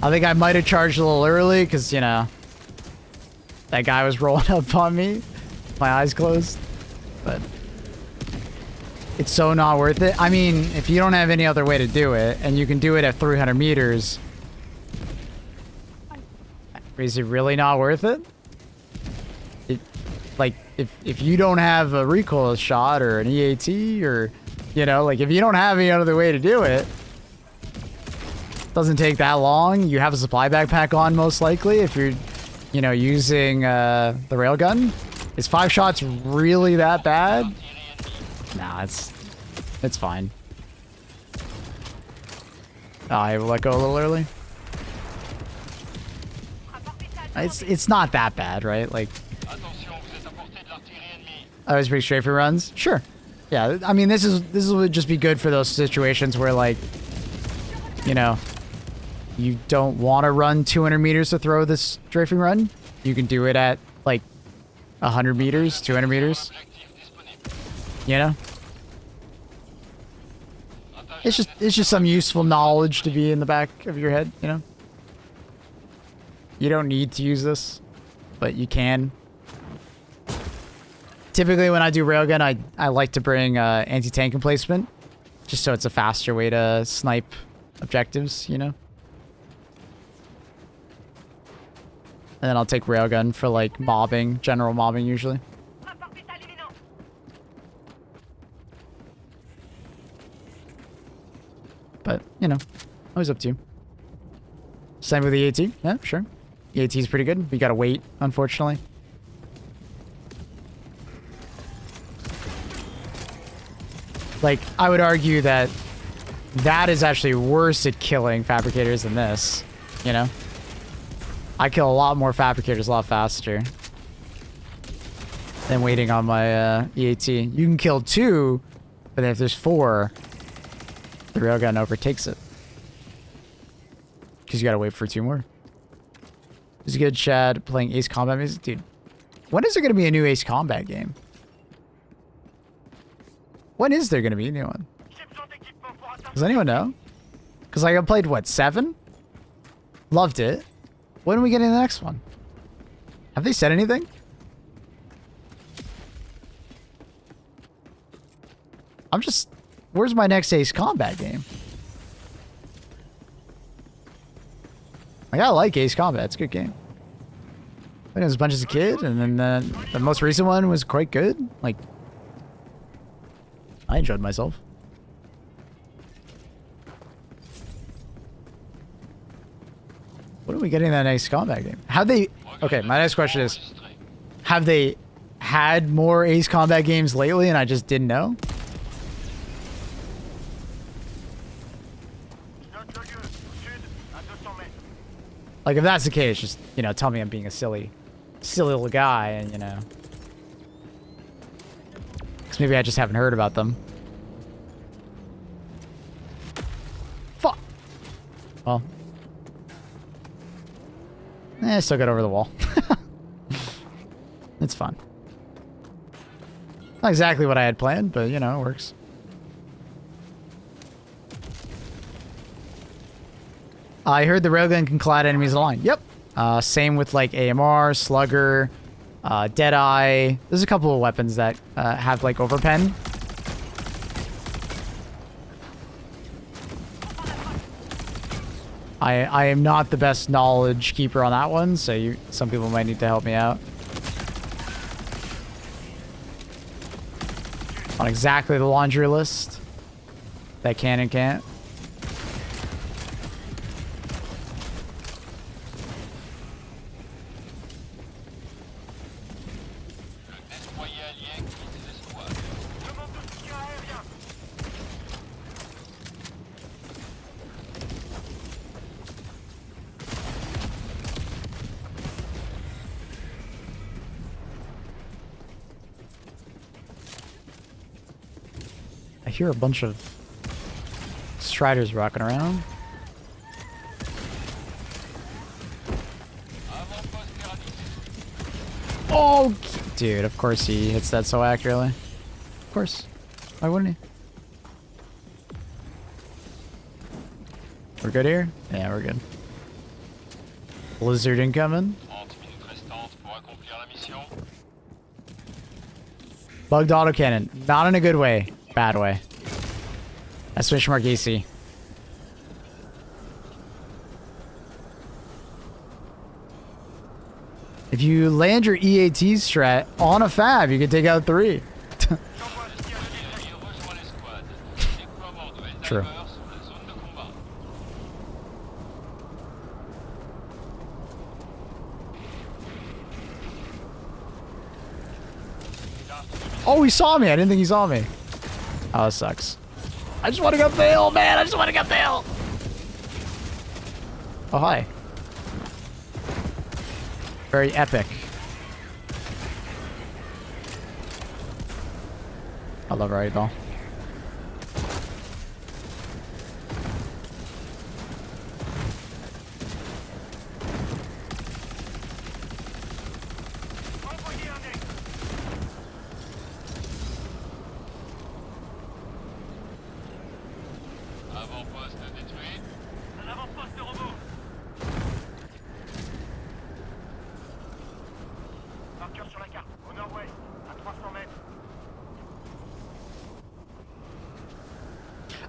I think I might have charged a little early because, you know, that guy was rolling up on me. My eyes closed. But it's so not worth it. I mean, if you don't have any other way to do it, and you can do it at 300 meters, is it really not worth it? Like, if you don't have a recoil shot or an EAT or, you know, like if you don't have any other way to do it, doesn't take that long. You have a supply backpack on most likely if you're, you know, using the railgun. Is 5 shots really that bad? Nah, it's fine. Oh, I let go a little early. It's not that bad, right? Like, oh, it's pretty straight for runs. Sure. Yeah, I mean, this would just be good for those situations where, like, you know, you don't want to run 200 meters to throw this strafing run. You can do it at like 100 meters, 200 meters. You know, it's just some useful knowledge to be in the back of your head. You know, you don't need to use this, but you can. Typically, when I do railgun, I like to bring anti-tank emplacement, just so it's a faster way to snipe objectives. You know. And then I'll take railgun for like mobbing, general mobbing usually. But, you know, always up to you. Same with the AT. Yeah, sure. The AT is pretty good. We gotta wait, unfortunately. Like, I would argue that that is actually worse at killing fabricators than this, you know? I kill a lot more fabricators a lot faster. than waiting on my EAT. You can kill 2, but if there's 4, the railgun overtakes it. Because you gotta wait for 2 more. It's good, Chad, playing Ace Combat music. Dude, when is there gonna be a new Ace Combat game? When is there gonna be a new one? Does anyone know? Because like I played, what, 7? Loved it. When are we getting the next one? Have they said anything? I'm just... Where's my next Ace Combat game? Like, I like Ace Combat. It's a good game. I was a bunch as a kid, and then the most recent one was quite good. Like, I enjoyed myself. When are we getting that Ace Combat game? Have they... Okay, my next question is... Have they had more Ace Combat games lately and I just didn't know? Like, if that's the case, just, you know, tell me I'm being a silly little guy and, you know. Because maybe I just haven't heard about them. Fuck! Well. I still got over the wall. It's fun. Not exactly what I had planned, but, you know, it works. I heard the railgun can collide enemies aligned. Yep. Same with like AMR, Slugger, Deadeye. There's a couple of weapons that have like overpen. I am not the best knowledge keeper on that one, so some people might need to help me out. On exactly the laundry list that can and can't. I hear a bunch of Striders rocking around. Oh, dude, of course he hits that so accurately. Of course. Why wouldn't he? We're good here? Yeah, we're good. Blizzard incoming. Bugged autocannon. Not in a good way. Bad way. Exclamation mark AC. If you land your EAT strat on a fab, you can take out 3. True. Oh, he saw me. I didn't think he saw me. Oh, that sucks. I just want to go fail, man. I just want to go fail. Oh, hi. Very epic. I love Riot Ball.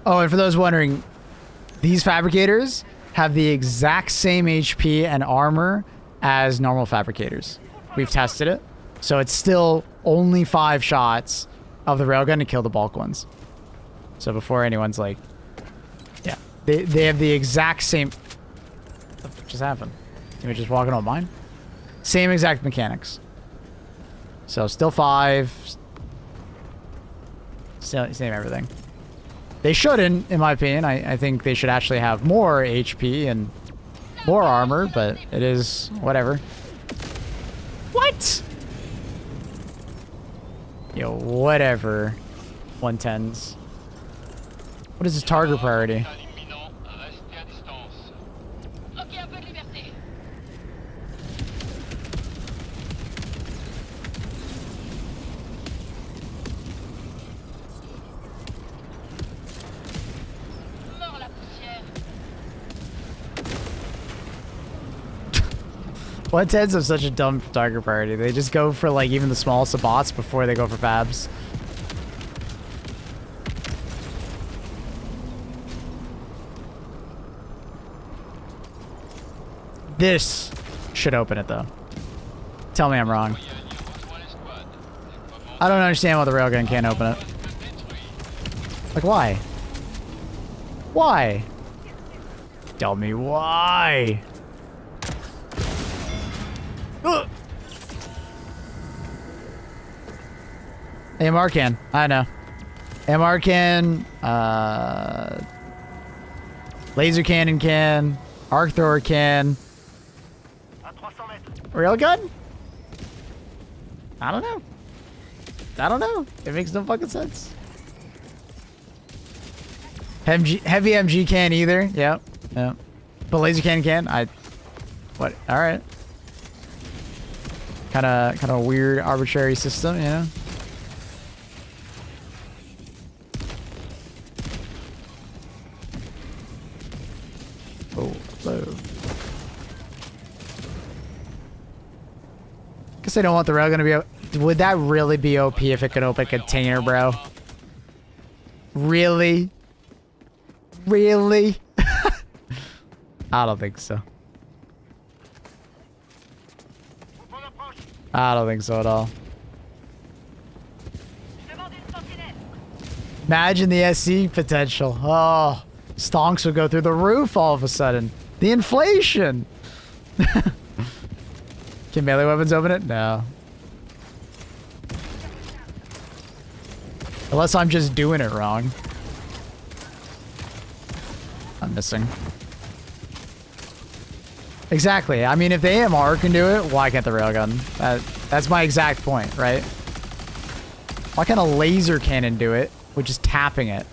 Oh, and for those wondering, these fabricators have the exact same HP and armor as normal fabricators. We've tested it. So it's still only 5 shots of the railgun to kill the bulk ones. So before anyone's like... Yeah. They have the exact same... What the fuck just happened? Am I just walking on mine? Same exact mechanics. So still 5. Still same everything. They shouldn't, in my opinion. I think they should actually have more HP and more armor, but it is whatever. What? Yo, whatever. 110s. What is his target priority? What tens have such a dumb target priority? They just go for like even the smallest of bots before they go for fabs. This should open it though. Tell me I'm wrong. I don't understand why the railgun can't open it. Like why? Why? Tell me why. Ugh. AMR can. I know. AMR can. Laser cannon can. Arc thrower can. Railgun? I don't know. I don't know. It makes no fucking sense. Heavy MG can either. Yep. Yep. But laser cannon can. What? All right. Kind of a weird, arbitrary system, you know? Oh, hello. Guess I don't want the railgun to be... Would that really be OP if it could open a container, bro? Really? Really? I don't think so. I don't think so at all. Imagine the SC potential. Oh, stonks would go through the roof all of a sudden. The inflation. Can melee weapons open it? No. Unless I'm just doing it wrong. I'm missing. Exactly. I mean, if the AMR can do it, why can't the railgun? That's my exact point, right? Why can't a laser cannon do it with just tapping it?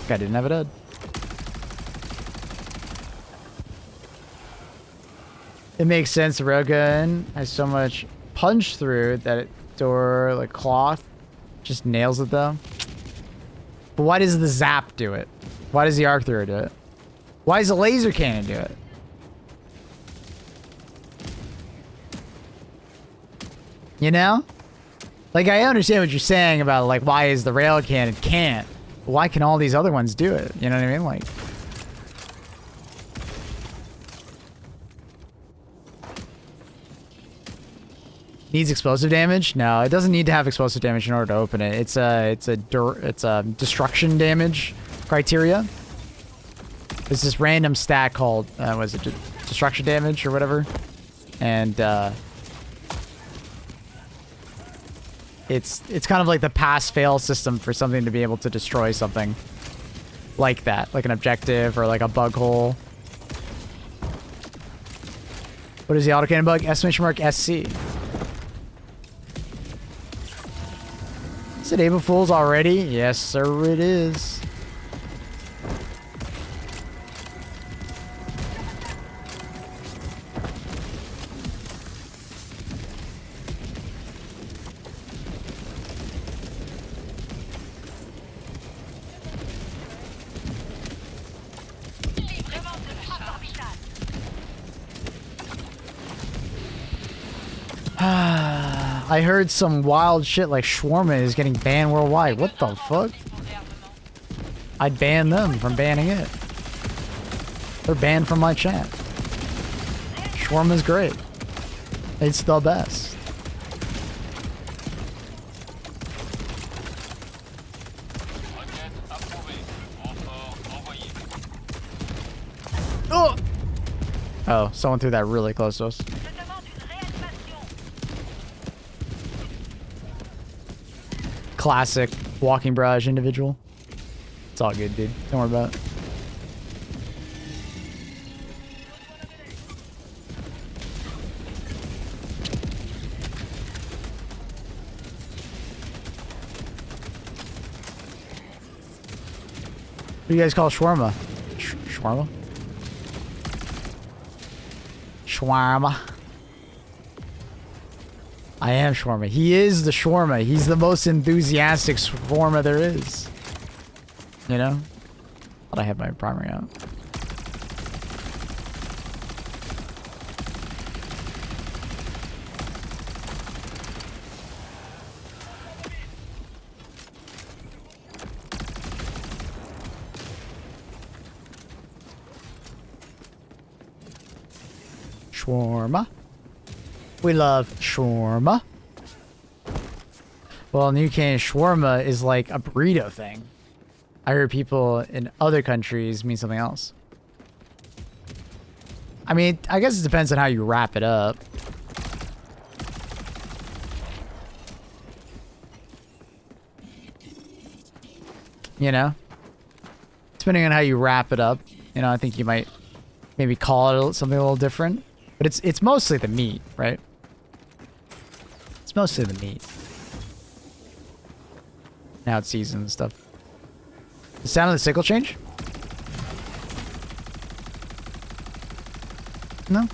Guy didn't have it dead. It makes sense. The railgun has so much punch through that it door like cloth just nails it though. But why does the zap do it? Why does the arc thrower do it? Why does the laser cannon do it? You know? Like, I understand what you're saying about, like, why is the rail cannon can't? But why can all these other ones do it? You know what I mean? Like... Needs explosive damage? No, it doesn't need to have explosive damage in order to open it. It's a destruction damage criteria. There's this random stat called, was it destruction damage or whatever? And, it's kind of like the pass-fail system for something to be able to destroy something like that. Like an objective or like a bug hole. What is the autocannon bug? Exclamation mark SC. Is it April Fools already? Yes, sir, it is. I heard some wild shit like shawarma is getting banned worldwide. What the fuck? I'd ban them from banning it. They're banned from my chat. Shawarma's great. It's the best. Oh! Oh, someone threw that really close to us. Classic walking barrage individual. It's all good, dude. Don't worry about it. do you guys call shawarma? Shawarma? Shawarma. I am shawarma. He is the shawarma. He's the most enthusiastic shawarma there is. You know? Thought I had my primary out. Shawarma. We love shawarma. Well, in the UK, shawarma is like a burrito thing. I heard people in other countries mean something else. I mean, I guess it depends on how you wrap it up. You know? Depending on how you wrap it up. You know, I think you might maybe call it something a little different. But it's mostly the meat, right? It's mostly the meat. Now it's seasoned and stuff. The sound of the sickle change? No?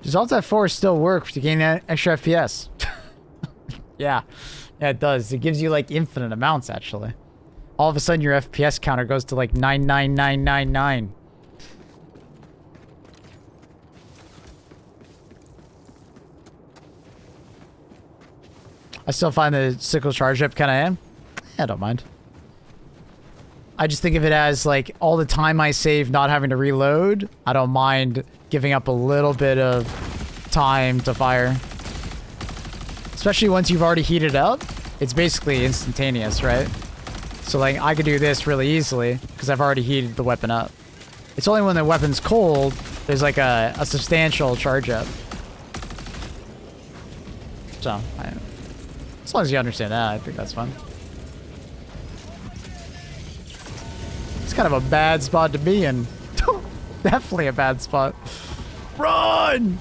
Does Alt F4 still work to gain that extra FPS? Yeah. Yeah, it does. It gives you like infinite amounts, actually. All of a sudden, your FPS counter goes to like 99999. I still find the sickle charge up kind of I don't mind. I just think of it as like all the time I save not having to reload. I don't mind giving up a little bit of time to fire. Especially once you've already heated up. It's basically instantaneous, right? So like I could do this really easily because I've already heated the weapon up. It's only when the weapon's cold, there's like a substantial charge up. So, as long as you understand that, I think that's fine. It's kind of a bad spot to be in. Definitely a bad spot. Run!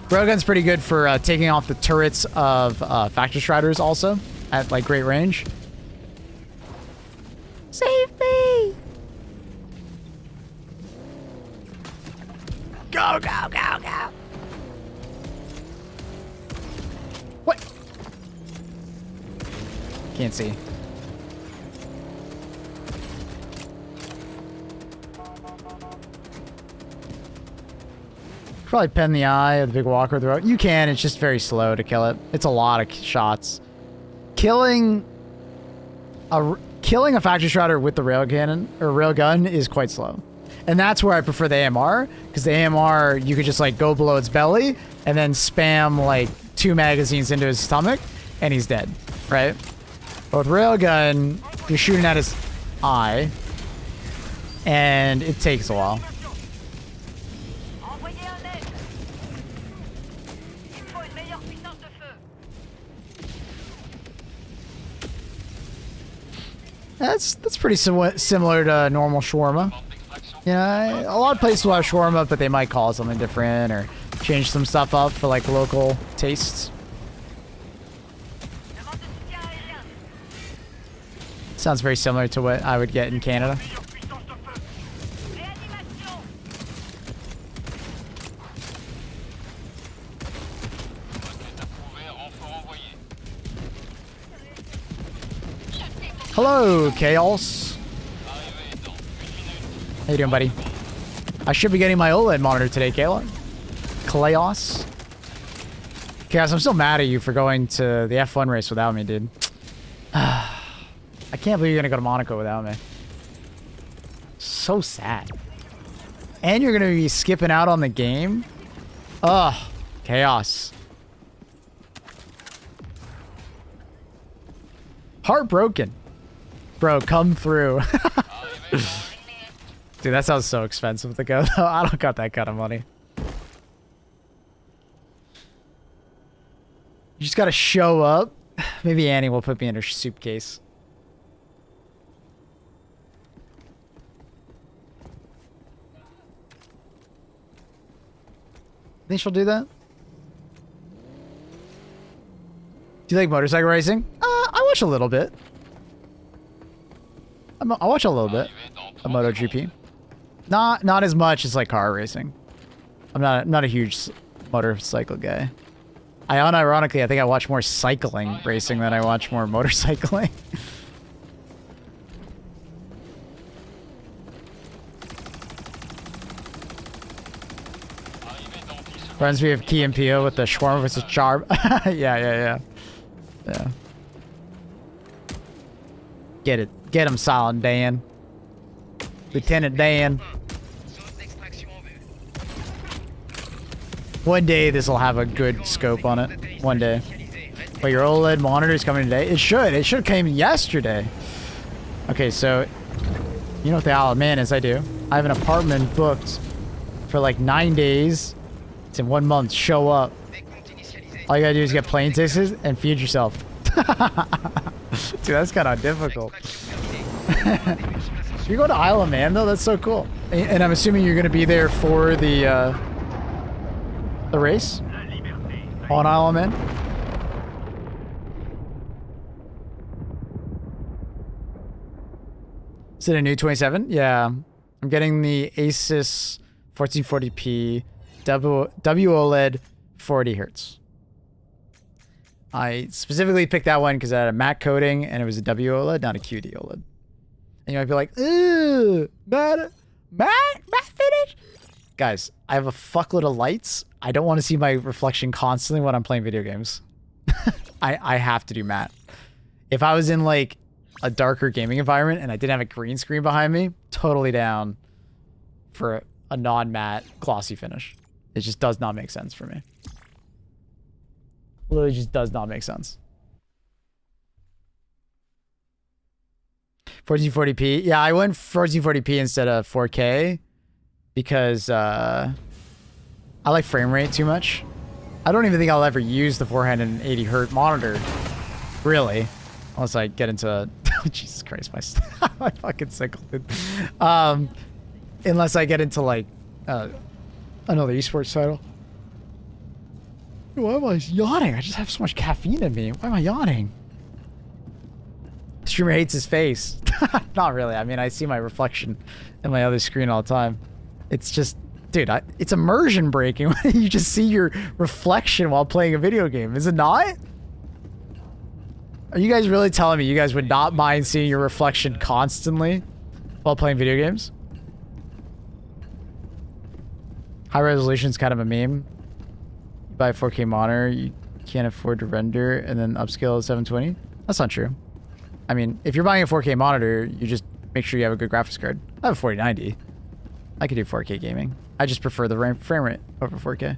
Railgun's pretty good for taking off the turrets of Factor Striders also at like great range. Save me! Go, go, go, go! What? Can't see. Probably pen the eye of the big walker throat. You can, it's just very slow to kill it. It's a lot of shots. Killing a Factory Strider with the rail cannon or rail gun is quite slow. And that's where I prefer the AMR, because the AMR you could just like go below its belly and then spam like 2 magazines into his stomach and he's dead, right? But with railgun, you're shooting at his eye and it takes a while. That's pretty similar to normal shawarma. Yeah, a lot of places will have shawarma, but they might call it something different or change some stuff up for like local tastes. Sounds very similar to what I would get in Canada. Hello, Chaos. How you doing, buddy? I should be getting my OLED monitor today, Kayla. Chaos. Chaos, I'm still mad at you for going to the F1 race without me, dude. I can't believe you're gonna go to Monaco without me. So sad. And you're gonna be skipping out on the game? Ugh. Chaos. Heartbroken. Bro, come through. Dude, that sounds so expensive to go, though. I don't got that kind of money. You just gotta show up. Maybe Annie will put me in her soup case. Think she'll do that? Do you like motorcycle racing? I watch a little bit. I watch a little bit of MotoGP. Not as much as like car racing. I'm not a huge motorcycle guy. Unironically, I think I watch more cycling racing than I watch more motorcycling. Friends, we have Key and Pio with the Shawarma versus Charb. Yeah. Get him, Silent Dan. Lieutenant Dan. One day this will have a good scope on it. One day. But your OLED monitor is coming today? It should. It should have came yesterday. Okay, so you know what the Isle of Man is? I do. I have an apartment booked for like 9 days. It's in 1 month. Show up. All you gotta do is get plane tickets and feed yourself. Dude, that's kind of difficult. You go to Isle of Man though? That's so cool. And I'm assuming you're gonna be there for the race on Isle of Man. Is it a new 27? Yeah, I'm getting the Asus 1440p WOLED 40 hertz. I specifically picked that one because I had a matte coating and it was a WOLED, not a QD OLED. And you might be like, ooh, matte finish? Guys, I have a fuckload of lights. I don't want to see my reflection constantly when I'm playing video games. I have to do matte. If I was in like a darker gaming environment and I didn't have a green screen behind me, totally down for a non-matte glossy finish. It just does not make sense for me. Literally just does not make sense. 1440p. Yeah, I went 1440p instead of 4K because I like frame rate too much. I don't even think I'll ever use the 480 hertz monitor, really, unless I get into Jesus Christ, my fucking sickle, dude. Unless I get into like another esports title. Why am I yawning? I just have so much caffeine in me. Why am I yawning? Streamer hates his face. Not really. I mean, I see my reflection in my other screen all the time. It's just, dude, it's immersion breaking when you just see your reflection while playing a video game. Is it not? Are you guys really telling me you guys would not mind seeing your reflection constantly while playing video games? High resolution is kind of a meme. You buy a 4K monitor, you can't afford to render, and then upscale to 720. That's not true. I mean, if you're buying a 4K monitor, you just make sure you have a good graphics card. I have a 4090. I could do 4K gaming. I just prefer the frame rate over 4K.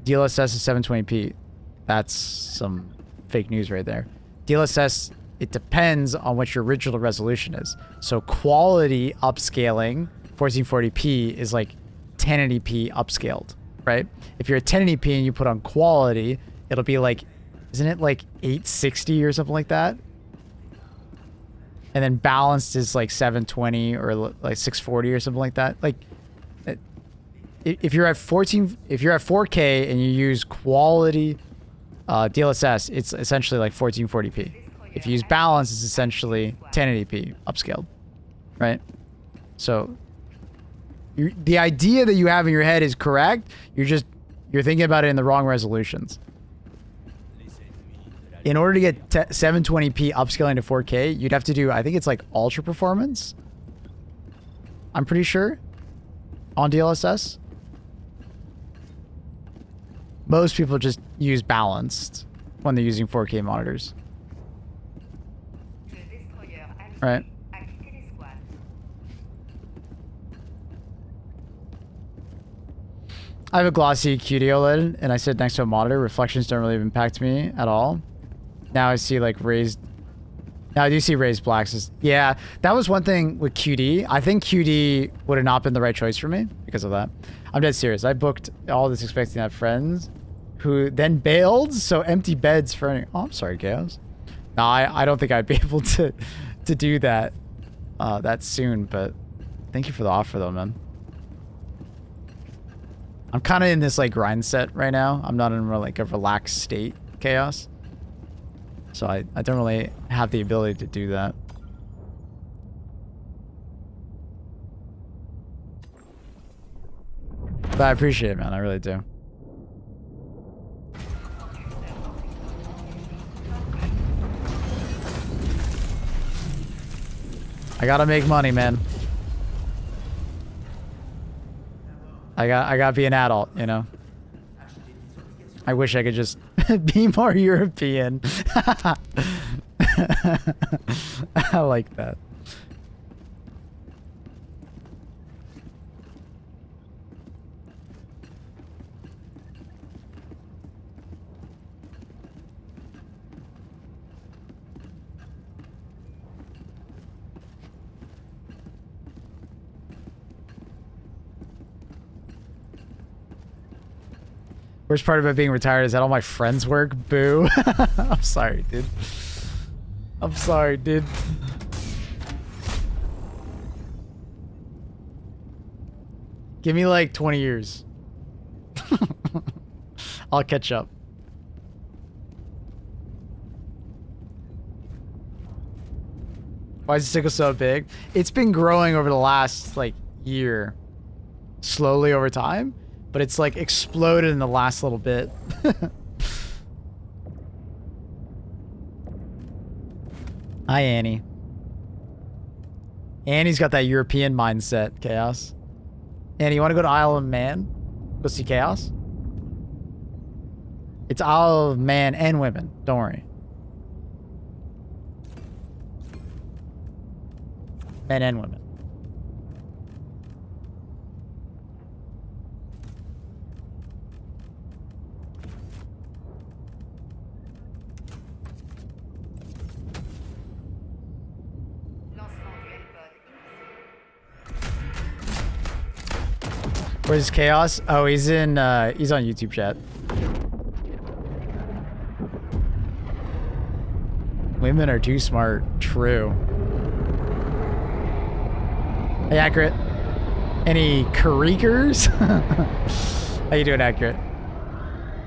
DLSS is 720p. That's some fake news right there. DLSS, it depends on what your original resolution is. So quality upscaling, 1440p is like 1080p upscaled, right? If you're at 1080p and you put on quality, it'll be like, isn't it like 860 or something like that? And then balanced is like 720 or like 640 or something like that. Like, if you're at 4K and you use quality DLSS, it's essentially like 1440p. If you use balance, it's essentially 1080p upscaled, right? So the idea that you have in your head is correct. You're thinking about it in the wrong resolutions. In order to get 720p upscaling to 4K, you'd have to do, I think it's like ultra performance. I'm pretty sure on DLSS. Most people just use balanced when they're using 4K monitors. Right. I have a glossy QD OLED and I sit next to a monitor. Reflections don't really impact me at all. Now I see like raised Now I do see raised blacks. Yeah, that was one thing with QD. I think QD would have not been the right choice for me because of that. I'm dead serious. I booked all this expecting to have friends who then bailed, so empty beds for any... Oh, I'm sorry, Chaos. No, I don't think I'd be able to do that that soon, but thank you for the offer though, man. I'm kind of in this like grind set right now. I'm not in like a relaxed state, Chaos. So I don't really have the ability to do that. But I appreciate it, man. I really do. I gotta make money, man. I gotta be an adult, you know? I wish I could just be more European. I like that. Worst part about being retired is that all my friends work. Boo. I'm sorry, dude. I'm sorry, dude. Give me like 20 years. I'll catch up. Why is the sickle so big? It's been growing over the last like year. Slowly over time. But it's like exploded in the last little bit. Hi, Annie. Annie's got that European mindset, Chaos. Annie, you want to go to Isle of Man? Go see Chaos? It's Isle of Man and women. Don't worry. Men and women. Where's Chaos? Oh, he's on YouTube chat. Women are too smart. True. Hey, Accurate. Any Karikers? How you doing, Accurate?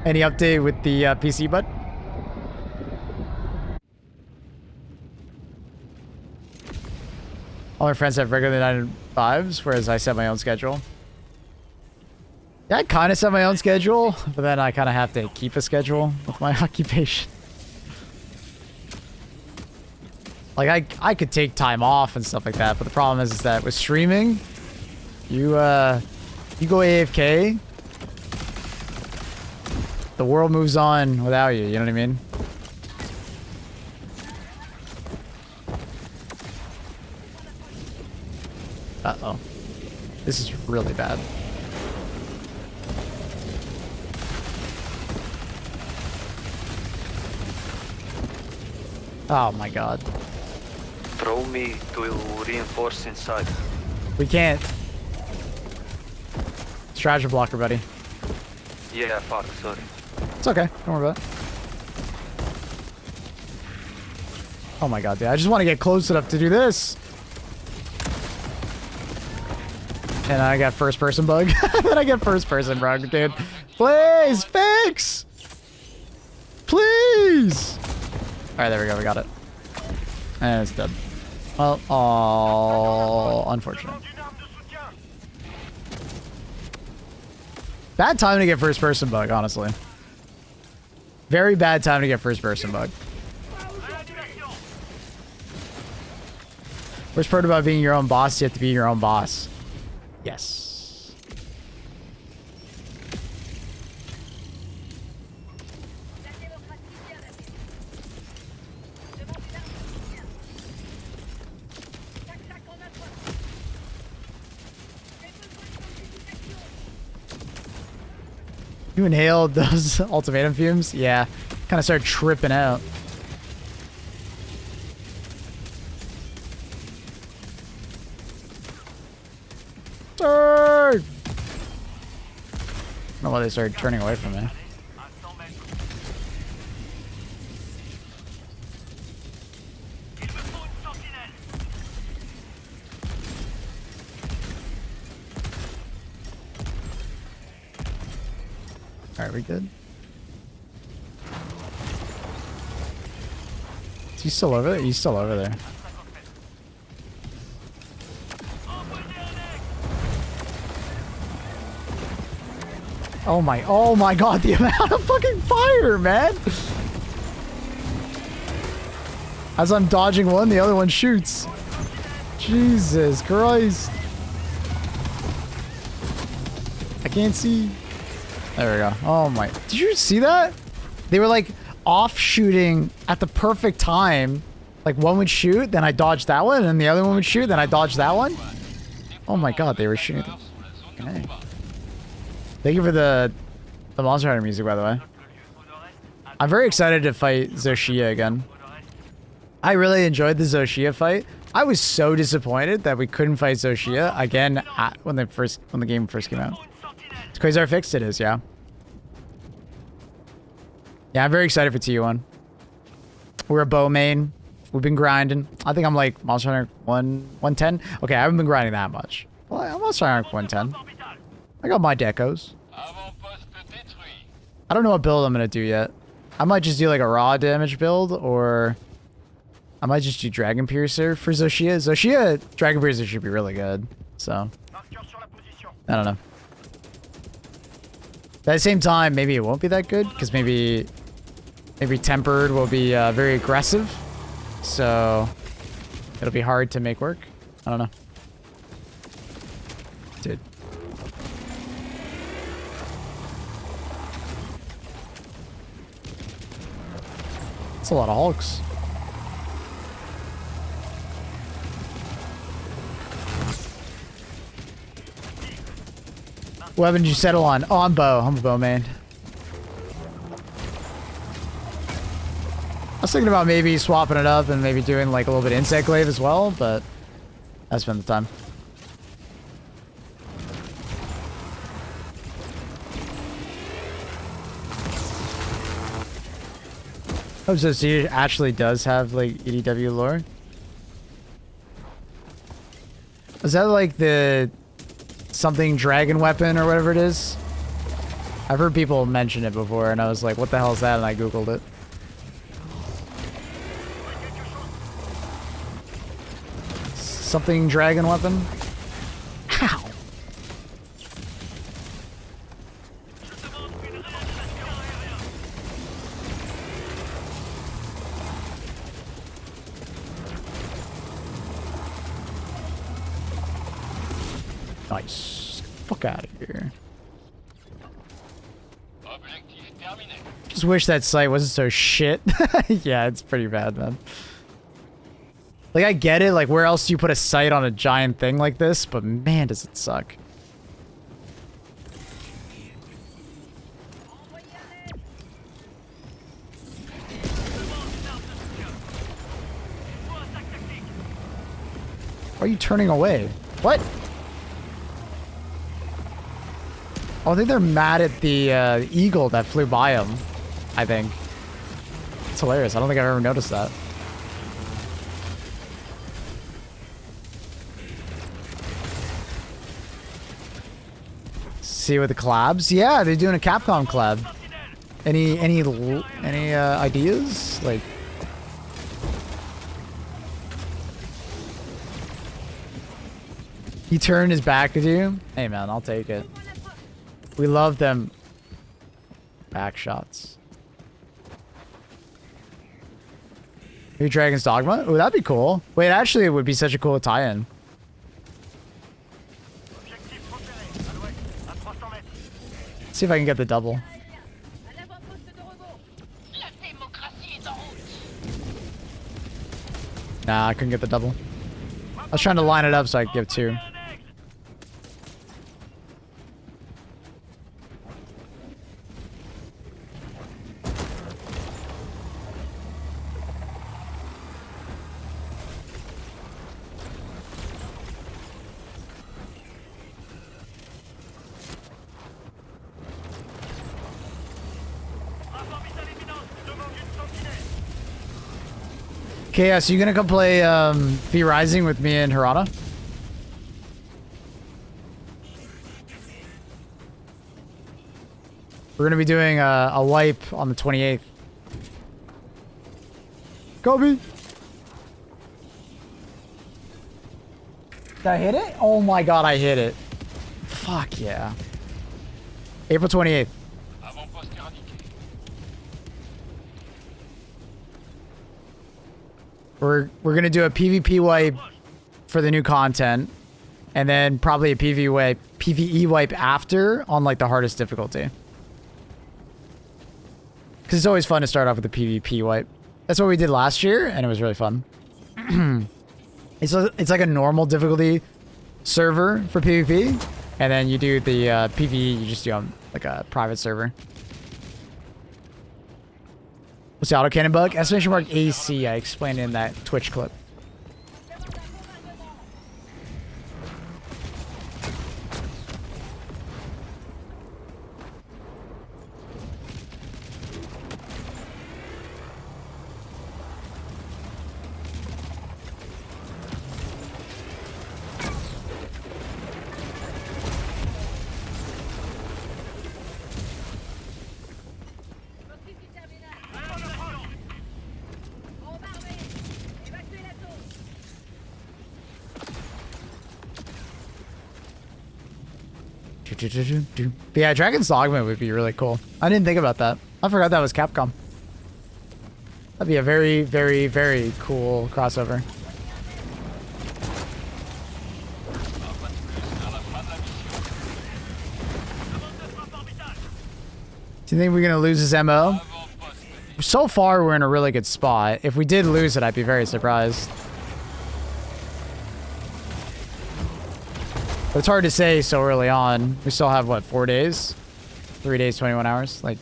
Any update with the PC, bud? All my friends have regular 9 to 5s, whereas I set my own schedule. Yeah, I kind of set my own schedule, but then I kind of have to keep a schedule with my occupation. Like, I could take time off and stuff like that, but the problem is that with streaming, you go AFK, the world moves on without you, you know what I mean? Uh-oh. This is really bad. Oh my god. Throw me to reinforce inside. We can't. Strategy blocker, buddy. Yeah, fuck, sorry. It's okay. Don't worry about it. Oh my god, dude. I just want to get close enough to do this. And I got first person bug. Then I get first person bug, dude. Please, fix! Please! Alright, there we go. We got it. And it's dead. Well, oh, unfortunate. Bad time to get first person bug, honestly. Very bad time to get first person bug. Worst part about being your own boss, you have to be your own boss. Yes. You inhaled those ultimatum fumes? Yeah. Kind of started tripping out. Turn! I don't know why they started turning away from me. Alright, we good? Is he still over there? He's still over there. Oh my god, the amount of fucking fire, man! As I'm dodging one, the other one shoots. Jesus Christ. I can't see. There we go. Oh my. Did you see that? They were like off shooting at the perfect time. Like one would shoot, then I dodged that one, and the other one would shoot, then I dodged that one. Oh my god, they were shooting. Okay. Thank you for the Monster Hunter music, by the way. I'm very excited to fight Zoshia again. I really enjoyed the Zoshia fight. I was so disappointed that we couldn't fight Zoshia again when the game first came out. It's crazy how fixed it is, yeah. Yeah, I'm very excited for TU1. We're a bow main. We've been grinding. I think I'm like Monster Hunter 110. Okay, I haven't been grinding that much. Well, I'm Monster Hunter 110. I got my decos. I don't know what build I'm going to do yet. I might just do like a raw damage build, or I might just do Dragon Piercer for Zoshia. Zoshia, Dragon Piercer should be really good. So, I don't know. But at the same time, maybe it won't be that good, because maybe Tempered will be very aggressive. So, it'll be hard to make work. I don't know. Dude. That's a lot of Hulks. What weapon did you settle on? Oh, I'm bow. I'm a bow man. I was thinking about maybe swapping it up and maybe doing like a little bit of insect glaive as well, but I spent the time. Oh, so he actually does have like EDW lore? Is that like the something dragon weapon or whatever it is? I've heard people mention it before and I was like, what the hell is that? And I googled it. Something dragon weapon? Ow! Nice. Fuck out of here. Just wish that site wasn't so shit. Yeah, it's pretty bad, man. Like, I get it. Like, where else do you put a sight on a giant thing like this? But man, does it suck. Why are you turning away? What? Oh, I think they're mad at the eagle that flew by them. I think. It's hilarious. I don't think I've ever noticed that. See with the collabs? Yeah, they're doing a Capcom collab. Any ideas? Like, he turned his back at you? Hey man, I'll take it. We love them back shots. Maybe Dragon's Dogma? Oh, that'd be cool. Wait, actually, it would be such a cool tie-in. See if I can get the double. Nah, I couldn't get the double. I was trying to line it up so I could give two. Okay, yeah, so you gonna come play V Rising with me and Hirana? We're gonna be doing a wipe on the 28th. Kobe! Did I hit it? Oh my god, I hit it. Fuck yeah. April 28th. Avant-poste éradiqué. We're gonna do a PvP wipe for the new content, and then probably a PvE wipe after on like the hardest difficulty. Because it's always fun to start off with a PvP wipe. That's what we did last year, and it was really fun. It's like a normal difficulty server for PvP, and then you do the PvE, you just do on like a private server. What's the autocannon bug? Exclamation mark AC, I explained in that Twitch clip. But yeah, Dragon's Dogma would be really cool. I didn't think about that. I forgot that was Capcom. That'd be a very, very, very cool crossover. Do you think we're gonna lose his MO? So far, we're in a really good spot. If we did lose it, I'd be very surprised. But it's hard to say so early on. We still have, what, 4 days? 3 days, 21 hours? Like,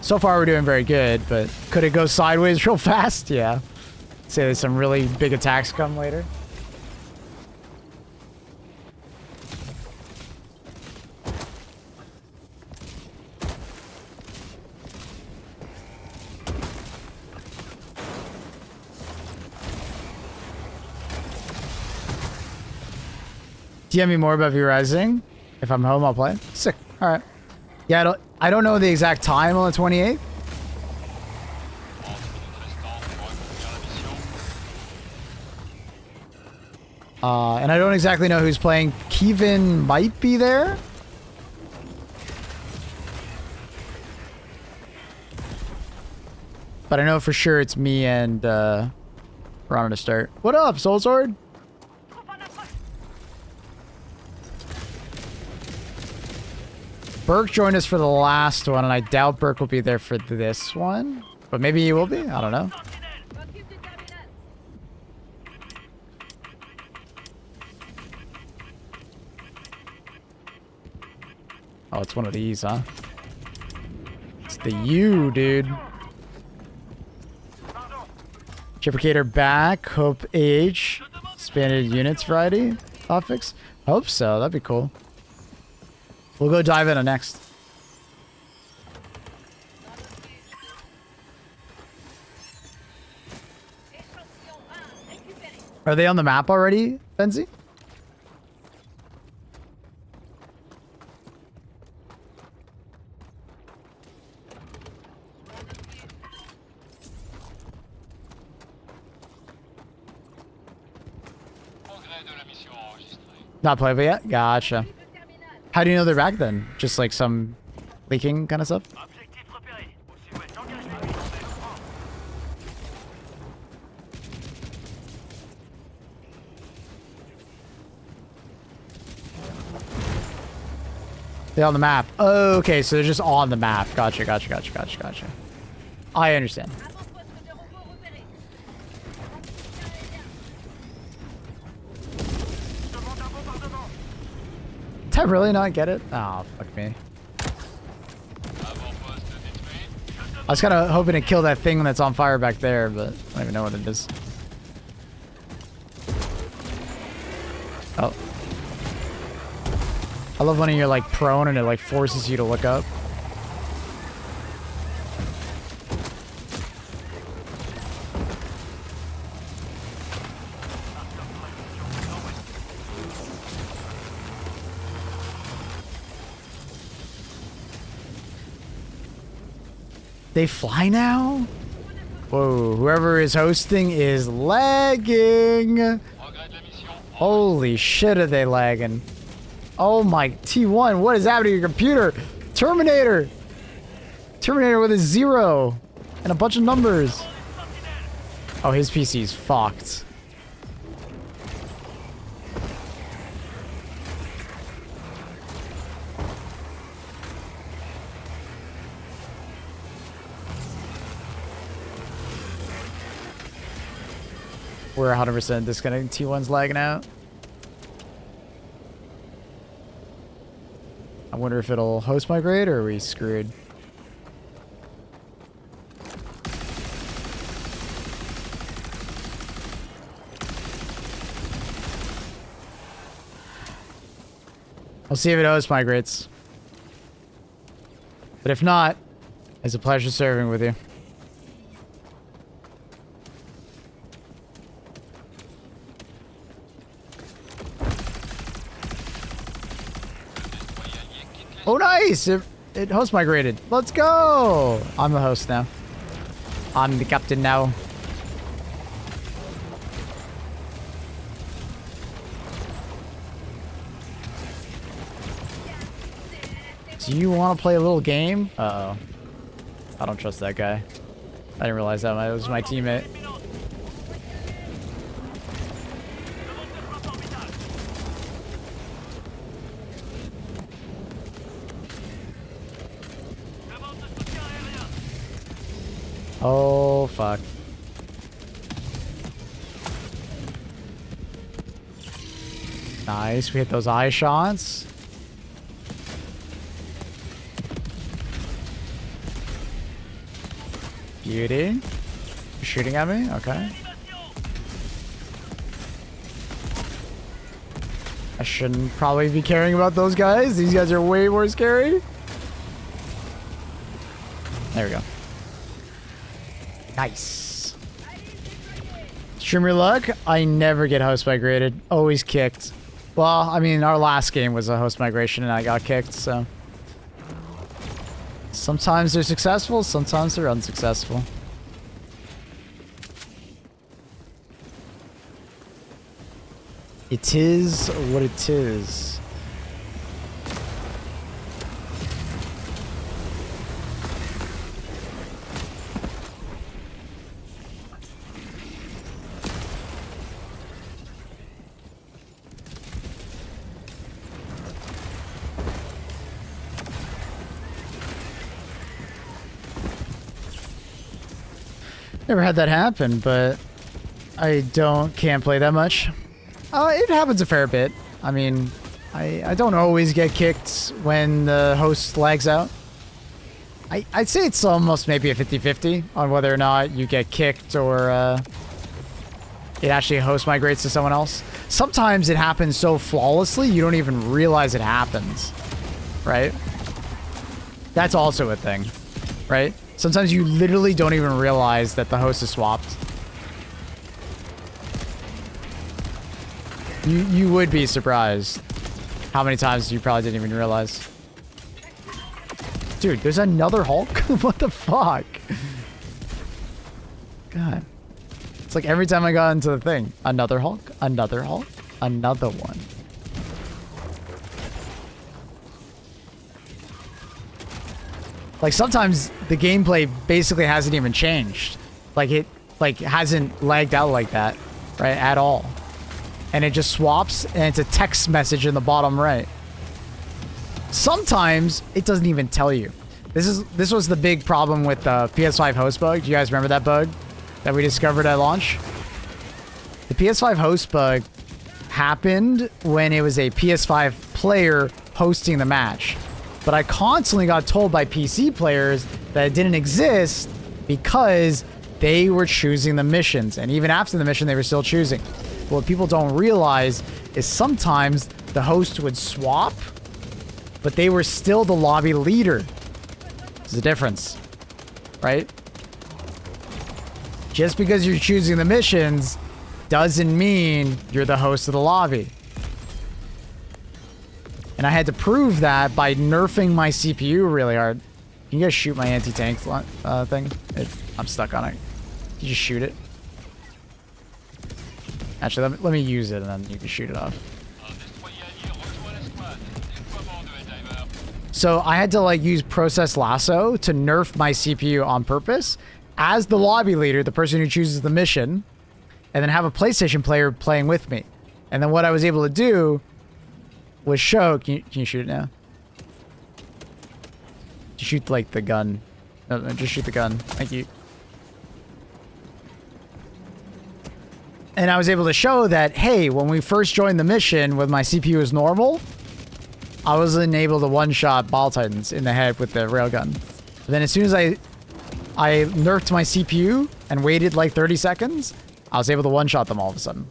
so far we're doing very good, but could it go sideways real fast? Yeah. Say there's some really big attacks come later. DM me more about V Rising. If I'm home, I'll play. Sick. All right. Yeah, I don't know the exact time on the 28th. And I don't exactly know who's playing. Kevin might be there. But I know for sure it's me and Rana to start. What up, Soul Sword? Burke joined us for the last one, and I doubt Burke will be there for this one. But maybe he will be. I don't know. Oh, it's one of these, huh? It's the U, dude. Chipricator back. Hope age. Expanded units variety. Hotfix. Hope so. That'd be cool. We'll go dive into next. Are they on the map already, Benzie? Not playable yet? Gotcha. How do you know they're back then? Just like some leaking kind of stuff? They're on the map. Oh, okay, so they're just on the map. Gotcha, gotcha, gotcha, gotcha, gotcha. I understand. Did I really not get it? Oh, fuck me. I was kind of hoping to kill that thing that's on fire back there, but I don't even know what it is. Oh. I love when you're like prone and it like forces you to look up. They fly now? Whoa, whoever is hosting is lagging. Holy shit, are they lagging? Oh my, T1, what is happening to your computer? Terminator! Terminator with a 0 and a bunch of numbers. Oh, his PC's fucked. We're 100% disconnecting. T1's lagging out. I wonder if it'll host migrate or are we screwed? I'll see if it host migrates. But if not, it's a pleasure serving with you. Oh, nice! It host migrated. Let's go! I'm the host now. I'm the captain now. Do you want to play a little game? Uh-oh. I don't trust that guy. I didn't realize that was my teammate. Oh, fuck. Nice. We hit those eye shots. Beauty. You're shooting at me? Okay. I shouldn't probably be caring about those guys. These guys are way more scary. There we go. Nice. Stream your luck. I never get host migrated. Always kicked. Well, I mean, our last game was a host migration and I got kicked, so. Sometimes they're successful, sometimes they're unsuccessful. It is what it is. Never had that happen, but I can't play that much. It happens a fair bit. I mean, I don't always get kicked when the host lags out. I'd say it's almost maybe a 50-50 on whether or not you get kicked or it actually host migrates to someone else. Sometimes it happens so flawlessly you don't even realize it happens, right? That's also a thing, right? Sometimes you literally don't even realize that the host is swapped. You would be surprised how many times you probably didn't even realize. Dude, there's another Hulk? What the fuck? God. It's like every time I got into the thing, another Hulk, another one. Like sometimes the gameplay basically hasn't even changed. Like it hasn't lagged out like that, right? At all. And it just swaps and it's a text message in the bottom right. Sometimes it doesn't even tell you. This was the big problem with the PS5 host bug. Do you guys remember that bug that we discovered at launch? The PS5 host bug happened when it was a PS5 player hosting the match. But I constantly got told by PC players that it didn't exist because they were choosing the missions. And even after the mission, they were still choosing. What people don't realize is sometimes the host would swap, but they were still the lobby leader. There's a difference, right? Just because you're choosing the missions doesn't mean you're the host of the lobby. And I had to prove that by nerfing my CPU really hard. Can you guys shoot my anti-tank thing? I'm stuck on it. You just shoot it. Actually, let me use it and then you can shoot it off. So I had to like use process lasso to nerf my CPU on purpose as the lobby leader, the person who chooses the mission, and then have a PlayStation player playing with me. And then what I was able to do was show. Can you shoot it now? Shoot like the gun. No, just shoot the gun. Thank you. And I was able to show that, hey, when we first joined the mission with my CPU as normal, I wasn't able to one-shot Ball Titans in the head with the railgun. But then as soon as I nerfed my CPU and waited like 30 seconds, I was able to one-shot them all of a sudden.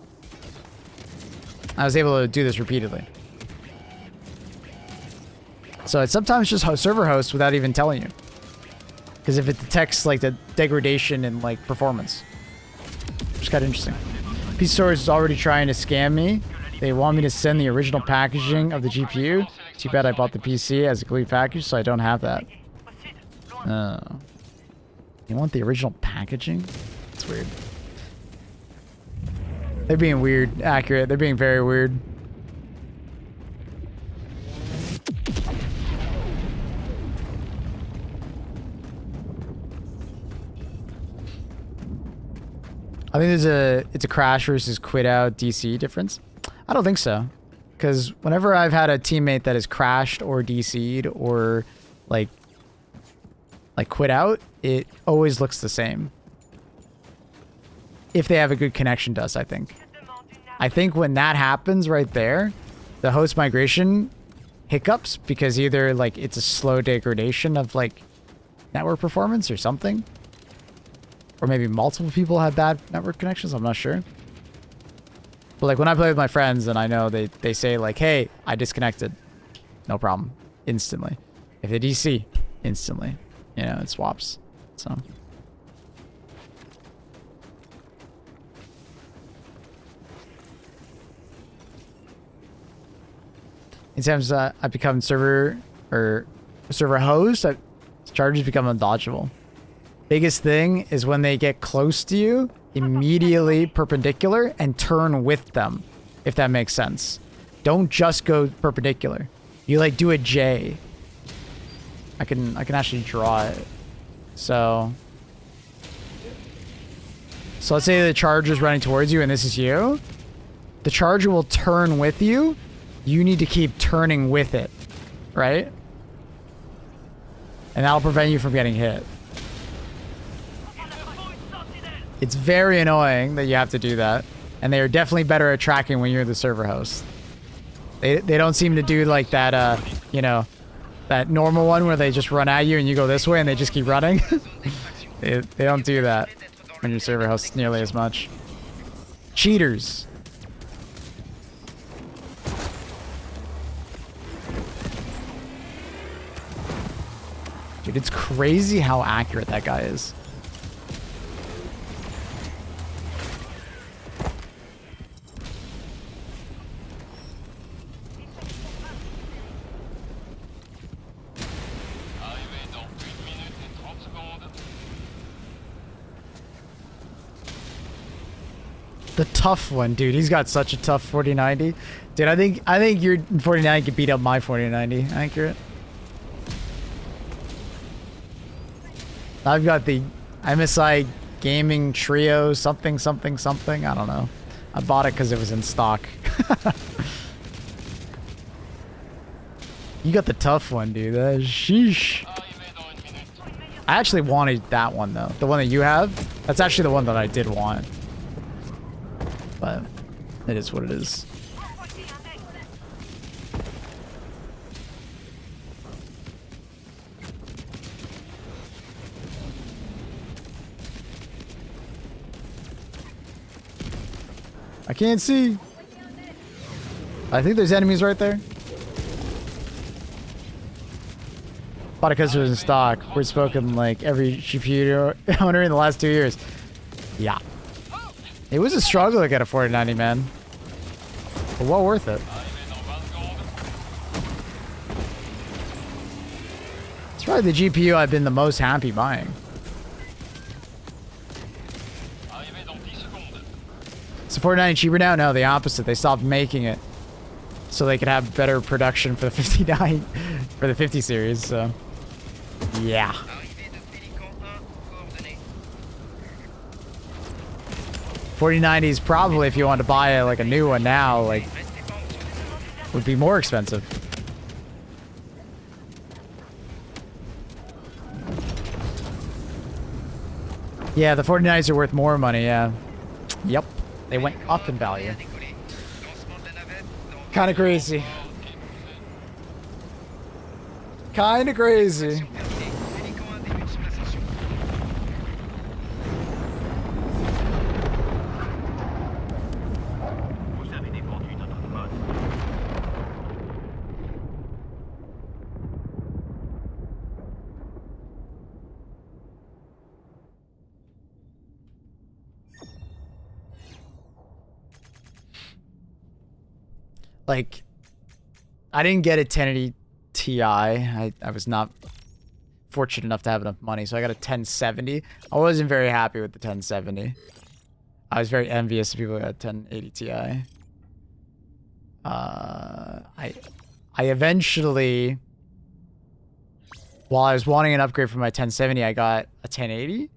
I was able to do this repeatedly. So it's sometimes just server hosts without even telling you. Because if it detects like the degradation in like performance. It's kind of interesting. PC Storage is already trying to scam me. They want me to send the original packaging of the GPU. Too bad I bought the PC as a complete package, so I don't have that. Oh. You want the original packaging? That's weird. They're being weird, accurate. They're being very weird. I think it's a crash versus quit out DC difference. I don't think so. Because whenever I've had a teammate that has crashed or DC'd or like quit out, it always looks the same. If they have a good connection to us, I think. I think when that happens right there, the host migration hiccups because either like it's a slow degradation of like network performance or something. Or maybe multiple people have bad network connections, I'm not sure. But like when I play with my friends and I know they say like, hey, I disconnected. No problem. Instantly. If they DC, instantly. You know, it swaps. So. Anytime I become server host, charges become undodgeable. Biggest thing is when they get close to you, immediately perpendicular and turn with them, if that makes sense. Don't just go perpendicular. You like do a J. I can actually draw it. So let's say the charger is running towards you and this is you. The charger will turn with you. You need to keep turning with it, right? And that'll prevent you from getting hit. It's very annoying that you have to do that. And they are definitely better at tracking when you're the server host. They don't seem to do like that, you know, that normal one where they just run at you and you go this way and they just keep running. they don't do that when you're server host nearly as much. Cheaters. Dude, it's crazy how accurate that guy is. The tough one, dude. He's got such a tough 4090. Dude, I think your 4090 could beat up my 4090. Accurate. I've got the MSI Gaming Trio something. I don't know. I bought it because it was in stock. You got the tough one, dude. Sheesh. I actually wanted that one, though. The one that you have. That's actually the one that I did want. But it is what it is. I can't see. I think there's enemies right there. Bought it because it was in stock. We're spoken like every GPU owner in the last 2 years. Yeah. It was a struggle to get a 4090, man. But well worth it. It's probably the GPU I've been the most happy buying. Is the 4090 cheaper now? No, the opposite. They stopped making it so they could have better production for the 59 for the 50 series. So yeah. 4090 is probably, if you want to buy like a new one now, like would be more expensive. Yeah, the 49s are worth more money, yeah. Yep. They went up in value. Kind of crazy. Kind of crazy. Like, I didn't get a 1080 Ti. I was not fortunate enough to have enough money, so I got a 1070. I wasn't very happy with the 1070. I was very envious of people who had 1080 Ti. I eventually, while I was wanting an upgrade for my 1070, I got a 1080,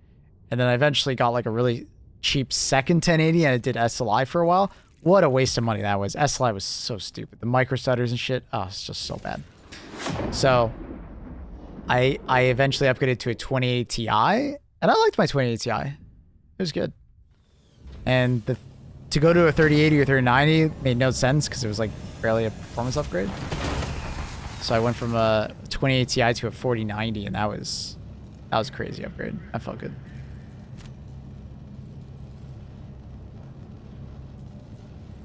and then I eventually got like a really cheap second 1080, and I did SLI for a while. What a waste of money that was. SLI was so stupid. The micro stutters and shit. Oh, it's just so bad. So, I eventually upgraded to a 2080 Ti, and I liked my 2080 Ti. It was good. And to go to a 3080 or 3090 made no sense because it was like barely a performance upgrade. So I went from a 2080 Ti to a 4090, and that was a crazy upgrade. I felt good.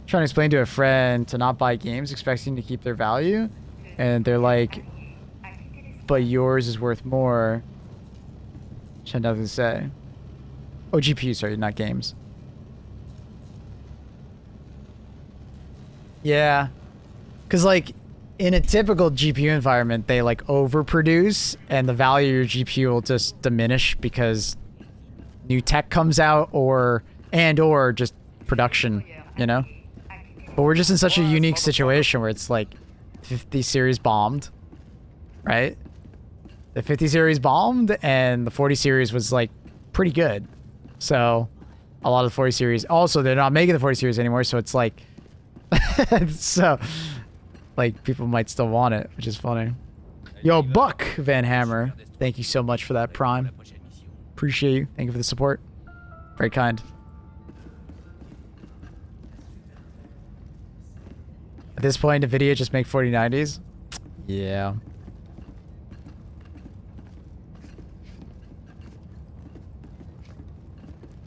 Trying to explain to a friend to not buy games expecting to keep their value, and they're like, but yours is worth more. She had nothing to say. Oh, GPU, sorry, not games. Yeah, because like in a typical GPU environment, they like overproduce and the value of your GPU will just diminish because new tech comes out or just production, you know? But we're just in such a unique situation where it's like 50 series bombed, right? The 50 series bombed and the 40 series was like pretty good. So a lot of the 40 series, also they're not making the 40 series anymore. So it's like, so like people might still want it, which is funny. Yo, Buck Van Hammer, thank you so much for that Prime. Appreciate you. Thank you for the support. Very kind. At this point, NVIDIA just make 4090s? Yeah.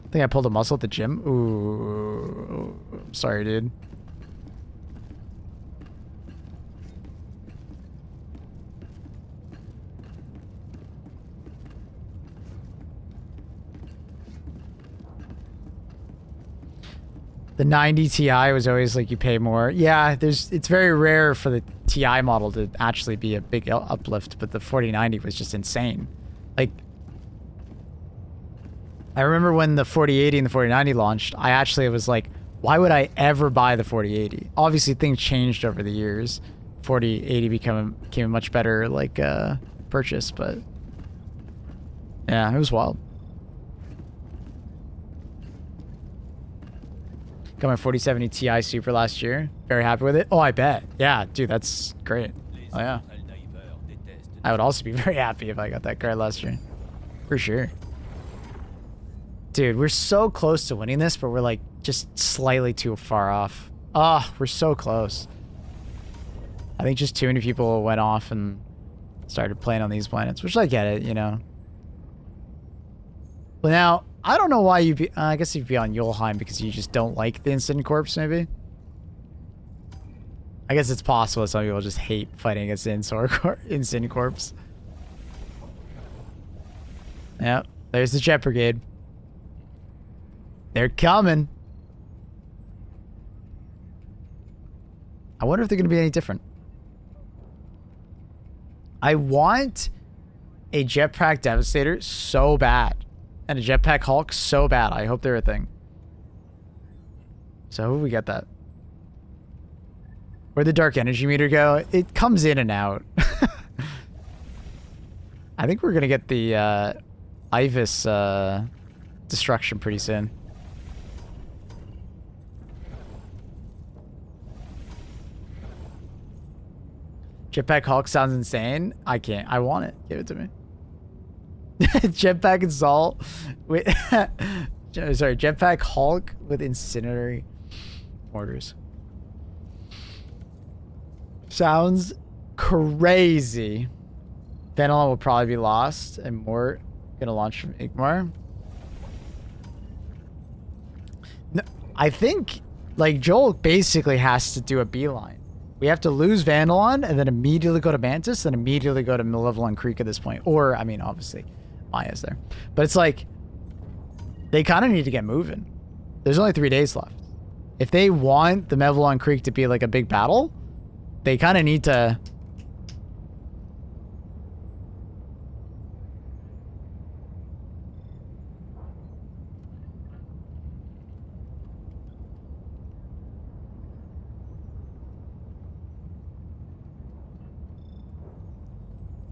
I think I pulled a muscle at the gym. Ooh. Sorry, dude. The 90 Ti was always like you pay more. Yeah, it's very rare for the Ti model to actually be a big uplift, but the 4090 was just insane. Like, I remember when the 4080 and the 4090 launched, I actually was like, why would I ever buy the 4080? Obviously, things changed over the years. 4080 became a much better like purchase, but yeah, it was wild. Got my 4070 Ti Super last year. Very happy with it. Oh, I bet. Yeah, dude, that's great. Oh, yeah. I would also be very happy if I got that card last year. For sure. Dude, we're so close to winning this, but we're like just slightly too far off. Ah, we're so close. I think just too many people went off and started playing on these planets, which I get it, you know. But now, I don't know why you'd be... I guess you'd be on Yulheim because you just don't like the Incident Corpse, maybe? I guess it's possible some people just hate fighting against the Incident Corpse. Yep, there's the Jet Brigade. They're coming. I wonder if they're going to be any different. I want a jetpack Devastator so bad. And a jetpack Hulk so bad. I hope they're a thing. So we get that. Where'd the dark energy meter go? It comes in and out. I think we're gonna get the Ibis destruction pretty soon. Jetpack Hulk sounds insane. I can't. I want it. Give it to me. Jetpack Assault with sorry, Jetpack Hulk with incinerary mortars. Sounds crazy. Vanillon will probably be lost and more gonna launch from Igmar. No, I think like Joel basically has to do a beeline. We have to lose Vanillon and then immediately go to Mantis and immediately go to Malevolent Creek at this point. Or, I mean, obviously, Maya's there. But it's like, they kind of need to get moving. There's only 3 days left. If they want the Malevolent Creek to be like a big battle, they kind of need to...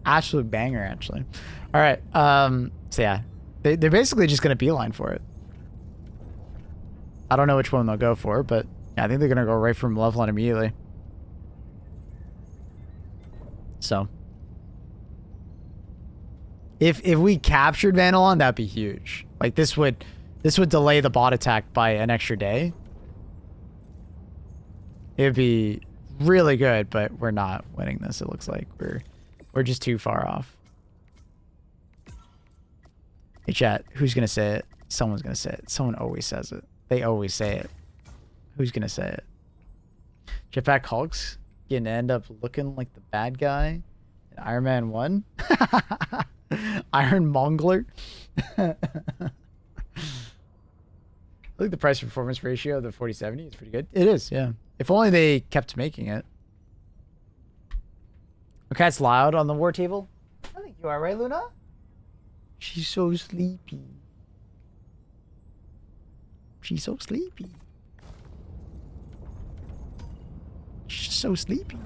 Absolute banger, actually. All right. So yeah, they're basically just gonna beeline for it. I don't know which one they'll go for, but yeah, I think they're gonna go right from Malevolent immediately. So if we captured Vanillon, that'd be huge. Like this would delay the bot attack by an extra day. It'd be really good, but we're not winning this. It looks like we're just too far off. Hey chat, who's gonna say it? Someone's gonna say it. Someone always says it. They always say it. Who's gonna say it? Jetpack Hulk's gonna end up looking like the bad guy in Iron Man 1? Iron Mongler? I think the price performance ratio of the 4070 is pretty good. It is, yeah. If only they kept making it. Okay, it's loud on the war table. I think you are, right, Luna? She's so sleepy. She's so sleepy. She's so sleepy.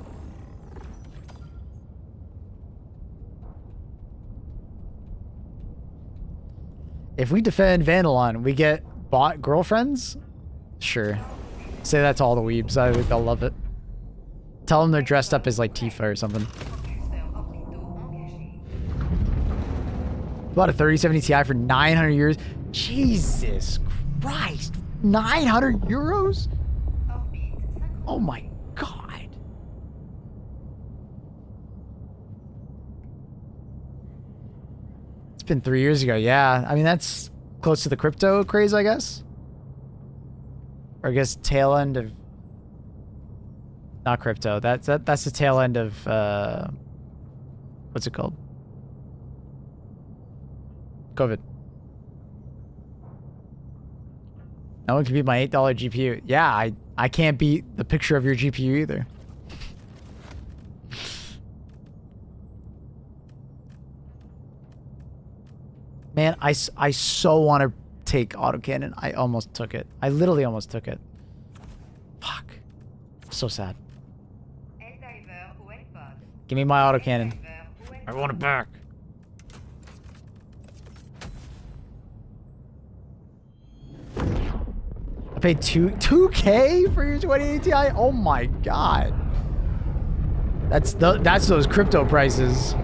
If we defend Vanillon, we get bot girlfriends? Sure. Say that to all the weebs. I think they'll love it. Tell them they're dressed up as like Tifa or something. Bought a 3070 Ti for 900 euros. Jesus Christ. 900 euros? Oh my God. It's been 3 years ago. Yeah. I mean, that's close to the crypto craze, I guess. Or I guess tail end of... Not crypto. That's the tail end of... what's it called? COVID. No one can beat my $8 GPU. Yeah, I can't beat the picture of your GPU either. Man, I so want to take autocannon. I almost took it. I literally almost took it. Fuck. So sad. Give me my autocannon. I want it back. I paid $2K for your 2080 Ti? Oh my God. That's those crypto prices.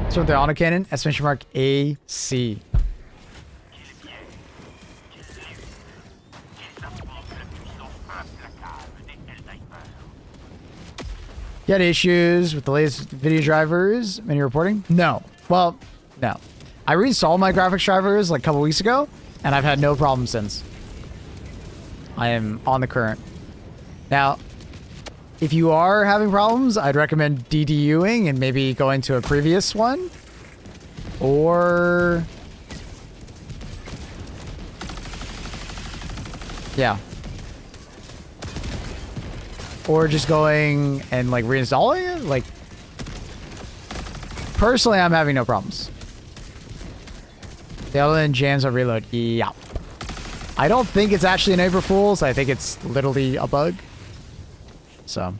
So the autocannon, exclamation mark AC. You had issues with the latest video drivers when you're reporting? No. Well, no. I reinstalled my graphics drivers like a couple weeks ago, and I've had no problem since. I am on the current. Now, if you are having problems, I'd recommend DDUing and maybe going to a previous one. Or... yeah. Or just going and like reinstalling it. Like, Personally, I'm having no problems. The other than jams on reload. Yeah. I don't think it's actually an April Fool's. I think it's literally a bug. So.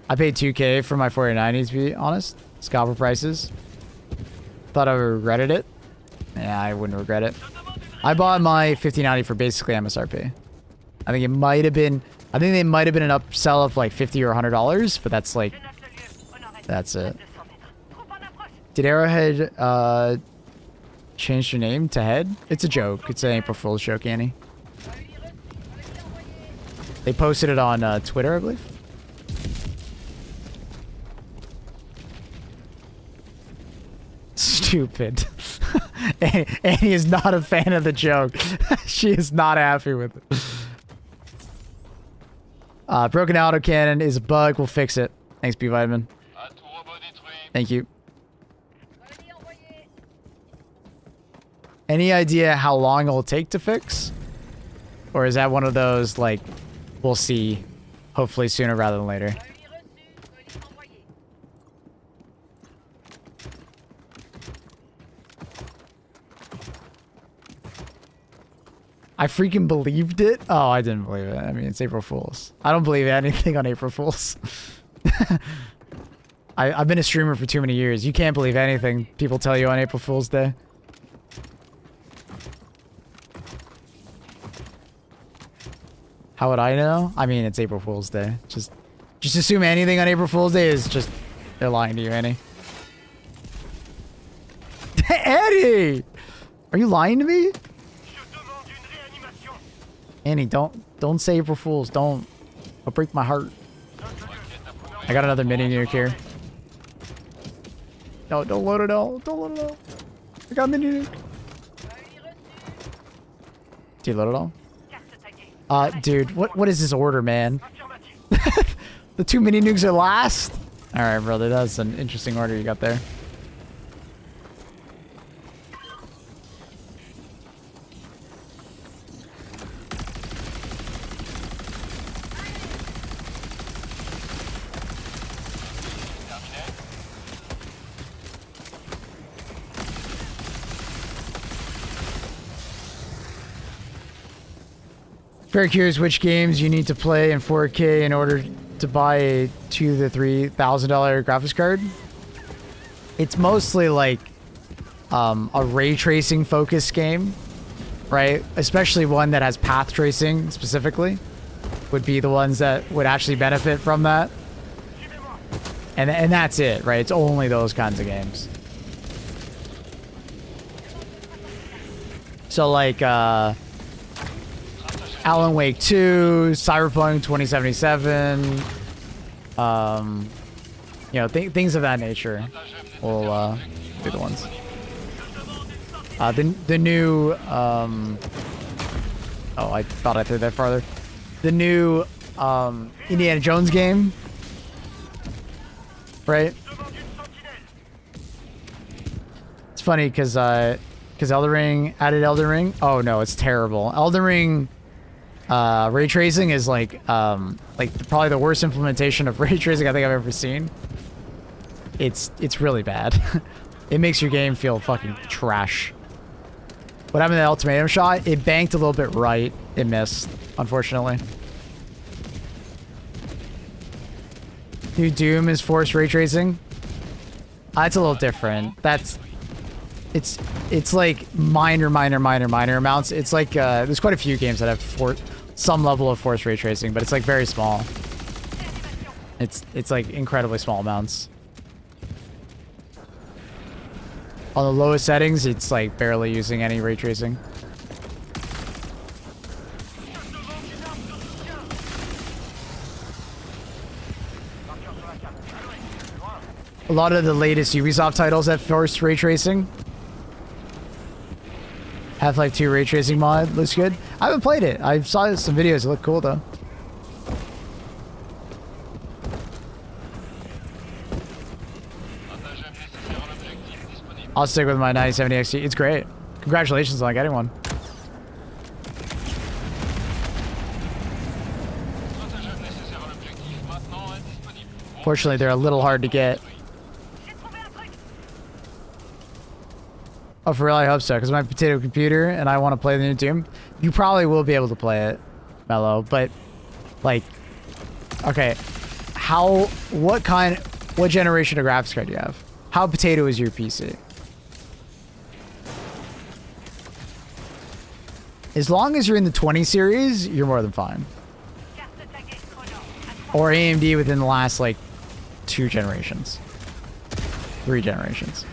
I paid $2K for my 4090s, to be honest. Scalper prices. Thought I regretted it. Yeah, I wouldn't regret it. I bought my 5090 for basically MSRP. I think it might have been... I think they might have been an upsell of like $50 or $100, but that's like... That's it. Did Arrowhead change their name to Head? It's a joke. It's an April Fool's joke, Annie. They posted it on Twitter, I believe. Stupid. Annie is not a fan of the joke. She is not happy with it. Broken autocannon is a bug. We'll fix it. Thanks, B Vitamin. Thank you. Any idea how long it'll take to fix? Or is that one of those, like, we'll see, hopefully sooner rather than later? I freaking believed it? Oh, I didn't believe it. I mean, it's April Fool's. I don't believe anything on April Fool's. I've been a streamer for too many years. You can't believe anything people tell you on April Fool's Day. How would I know? I mean, it's April Fool's Day. Just assume anything on April Fool's Day is just... They're lying to you, Annie. Eddie! Are you lying to me? Annie, don't say April Fools. Don't break my heart. I got another mini nuke here. No, don't load it all. Don't load it all. I got a mini nuke. Do you load it all? Dude, what is this order, man? The 2 mini nukes are last? Alright, brother, that's an interesting order you got there. Very curious which games you need to play in 4K in order to buy a $2,000 to $3,000 graphics card. It's mostly like a ray tracing focused game, right? Especially one that has path tracing specifically would be the ones that would actually benefit from that. And that's it, right? It's only those kinds of games. So like Alan Wake 2, Cyberpunk 2077, you know, things of that nature will be the ones. The new, oh, I thought I threw that farther. The new Indiana Jones game, right? It's funny because Elden Ring added Elden Ring. Oh no, it's terrible. Elden Ring. Ray tracing is like probably the worst implementation of ray tracing I think I've ever seen. It's really bad. It makes your game feel fucking trash. What happened to the ultimatum shot? It banked a little bit right. It missed, unfortunately. New Doom is forced ray tracing. It's a little different. It's like minor amounts. It's like there's quite a few games that have some level of forced ray tracing, but it's like very small. It's like incredibly small amounts. On the lowest settings, it's like barely using any ray tracing. A lot of the latest Ubisoft titles have forced ray tracing. Half-Life 2 ray tracing mod looks good. I haven't played it. I saw some videos. It look cool though. I'll stick with my 9070 XT. It's great. Congratulations on getting one. Fortunately, they're a little hard to get. Oh, for real? I hope so, because my potato computer and I want to play the new Doom. You probably will be able to play it, Mello, but, like, okay, what generation of graphics card do you have? How potato is your PC? As long as you're in the 20 series, you're more than fine. Or AMD within the last, like, 2 generations. 3 generations.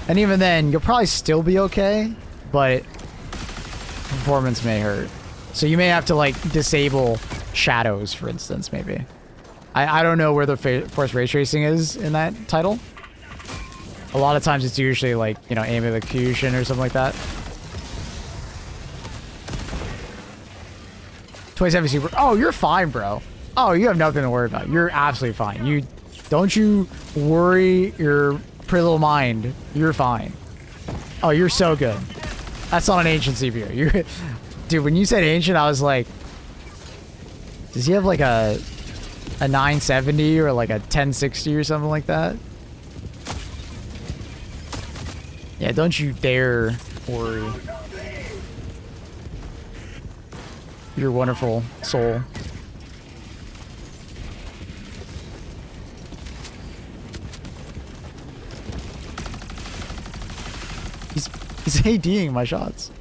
And even then, you'll probably still be okay, but performance may hurt. So you may have to, like, disable shadows, for instance, maybe. I don't know where the force ray tracing is in that title. A lot of times it's usually, like, you know, ambient occlusion or something like that. 27 super. Oh, you're fine, bro. Oh, you have nothing to worry about. You're absolutely fine. Don't you worry your pretty little mind. You're fine. Oh, you're so good. That's not an ancient CPU. Dude, when you said ancient, I was like, does he have like a 970 or like a 1060 or something like that? Yeah, don't you dare worry your wonderful soul. He's ADing my shots.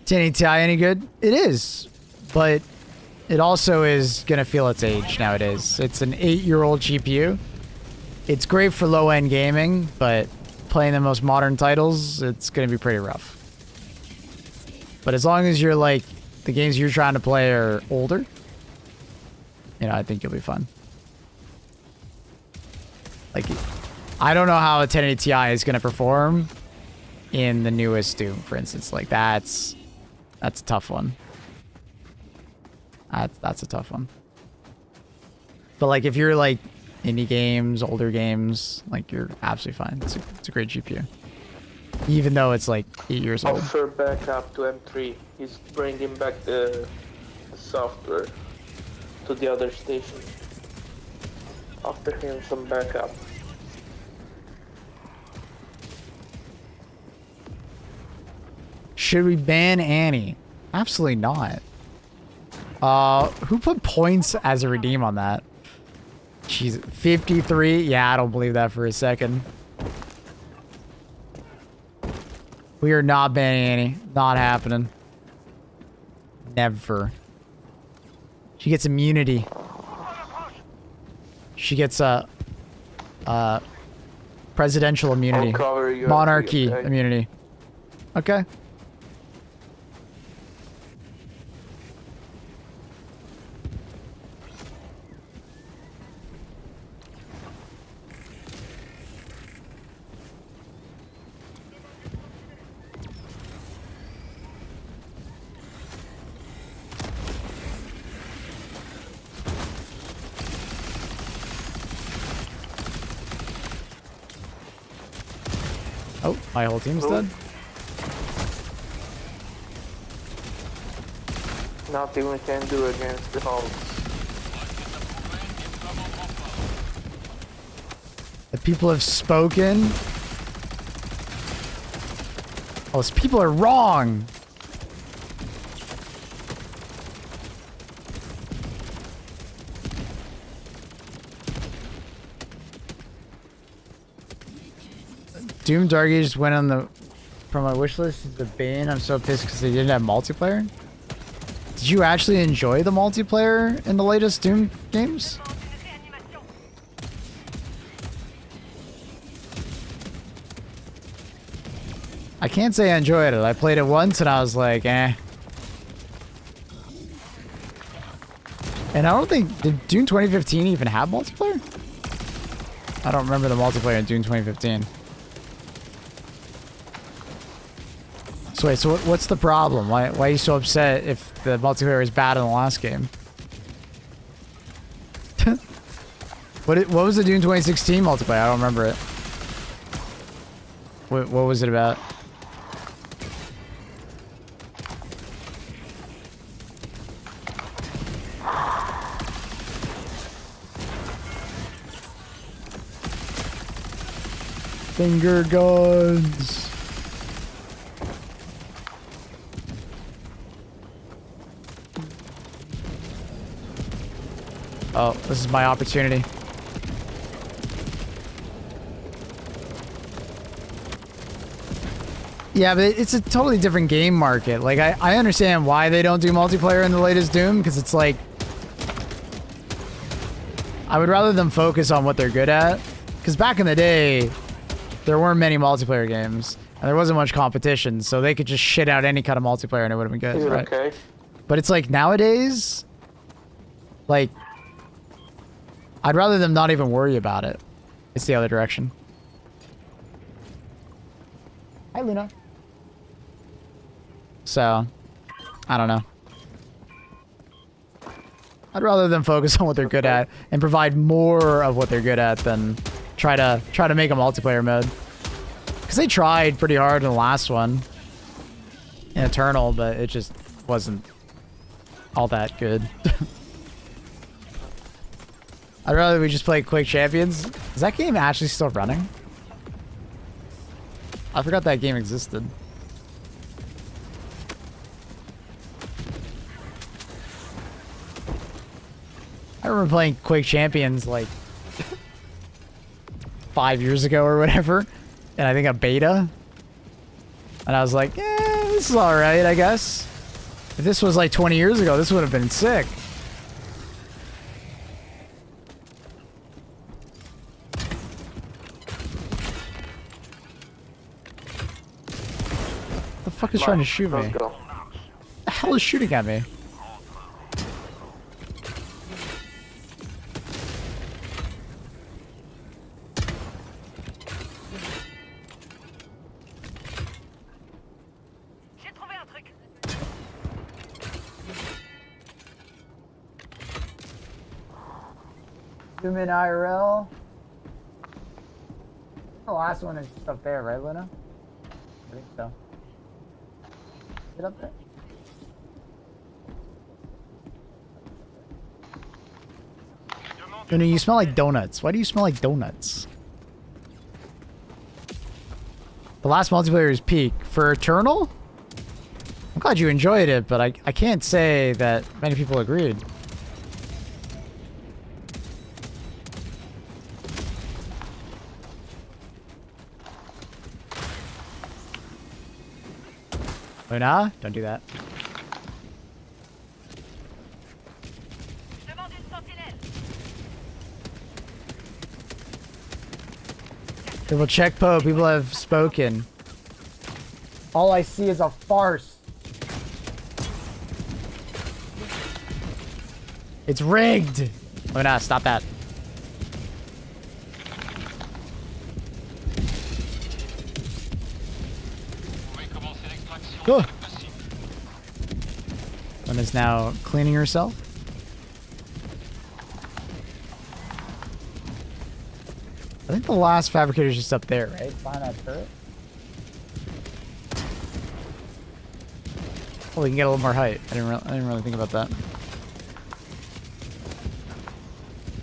Ti any good? It is, but it also is gonna feel its age nowadays. It's an 8-year-old GPU. It's great for low-end gaming, but playing the most modern titles, it's gonna be pretty rough. But as long as you're like, the games you're trying to play are older, you know, I think you'll be fine. Like, I don't know how a 1080 Ti is gonna perform in the newest Doom, for instance. Like, that's a tough one. That's a tough one. But like, if you're like indie games, older games, like, you're absolutely fine. It's a great GPU, even though it's like 8 years old. Offer backup to M3. He's bringing back the software to the other station. Offer him some backup. Should we ban Annie? Absolutely not. Who put points as a redeem on that? She's 53. Yeah, I don't believe that for a second. We are not banning Annie. Not happening. Never. She gets immunity. She gets presidential immunity. Monarchy immunity. Okay. Oh, my whole team's dead. Nothing we can do against the Hulks. The people have spoken. Oh, those people are wrong. Doom Dark Age went on from my wish list to the ban. I'm so pissed because they didn't have multiplayer. Did you actually enjoy the multiplayer in the latest Doom games? I can't say I enjoyed it. I played it once and I was like, eh. And I don't think... Did Dune 2015 even have multiplayer? I don't remember the multiplayer in Dune 2015. So wait, so what's the problem? Why are you so upset if the multiplayer is bad in the last game? What was the Dune 2016 multiplayer? I don't remember it. What was it about? Finger guns. Oh, this is my opportunity. Yeah, but it's a totally different game market. Like, I understand why they don't do multiplayer in the latest Doom, because it's like... I would rather them focus on what they're good at. Because back in the day, there weren't many multiplayer games, and there wasn't much competition, so they could just shit out any kind of multiplayer and it would have been good, Is it right? okay? But it's like, nowadays... Like... I'd rather them not even worry about it. It's the other direction. Hi, Luna. So, I don't know. I'd rather them focus on what they're good at and provide more of what they're good at than try to make a multiplayer mode. Because they tried pretty hard in the last one, in Eternal, but it just wasn't all that good. I'd rather we just play Quick Champions. Is that game actually still running? I forgot that game existed. I remember playing Quake Champions like 5 years ago or whatever, and I think a beta. And I was like, yeah, this is alright, I guess. If this was like 20 years ago, this would have been sick. The fuck is trying to shoot me? Let's go. The hell is shooting at me? Zoom in IRL. The last one is up there, right, Luna? I think so. Is it up there? Luna, you smell like donuts. Why do you smell like donuts? The last multiplayer is peak. For Eternal? I'm glad you enjoyed it, but I can't say that many people agreed. Luna, don't do that. People check Poe. People have spoken. All I see is a farce. It's rigged. Luna, stop that. Oh. Luna's now cleaning herself. I think the last fabricator's just up there, right? Behind that turret. Oh, we can get a little more height. I didn't really think about that.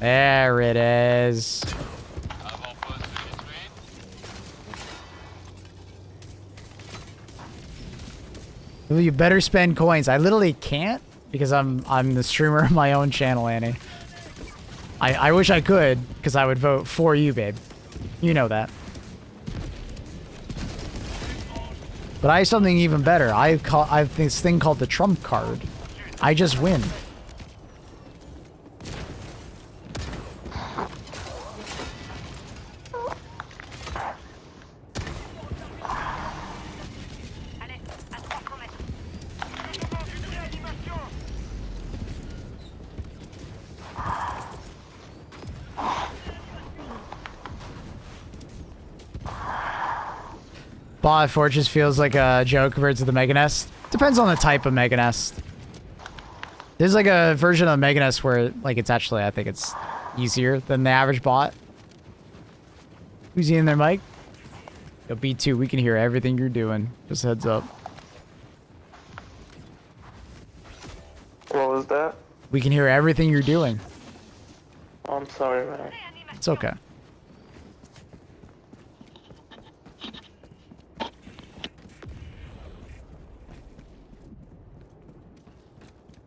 There it is. You better spend coins. I literally can't because I'm the streamer of my own channel, Annie. I wish I could because I would vote for you, babe. You know that. But I have something even better. I have this thing called the trump card. I just win. Bot Fortress feels like a joke compared to the Mega Nest. Depends on the type of Mega Nest. There's like a version of Mega Nest where like it's actually, I think it's easier than the average bot. Who's in there, Mike? Yo, B2, we can hear everything you're doing. Just heads up. What was that? We can hear everything you're doing. Oh, I'm sorry, man. It's okay.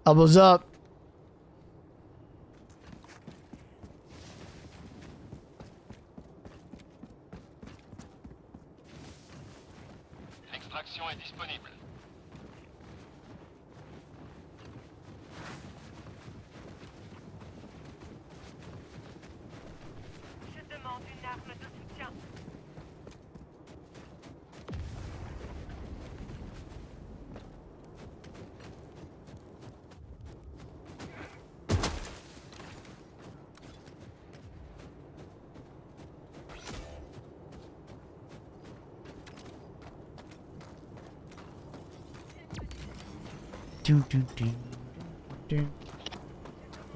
Elbows up. L'extraction est disponible. Je demande une arme de soutien.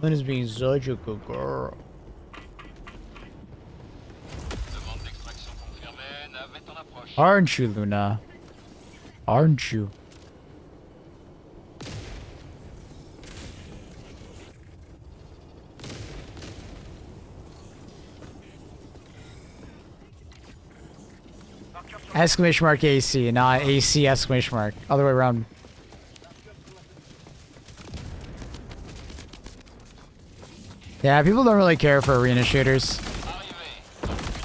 Luna's being such a good girl. Demande d'extraction confirmée. Navette en approche. Aren't you, Luna? Aren't you? Exclamation mark AC, not AC exclamation mark. Other way around. Yeah, people don't really care for arena shooters.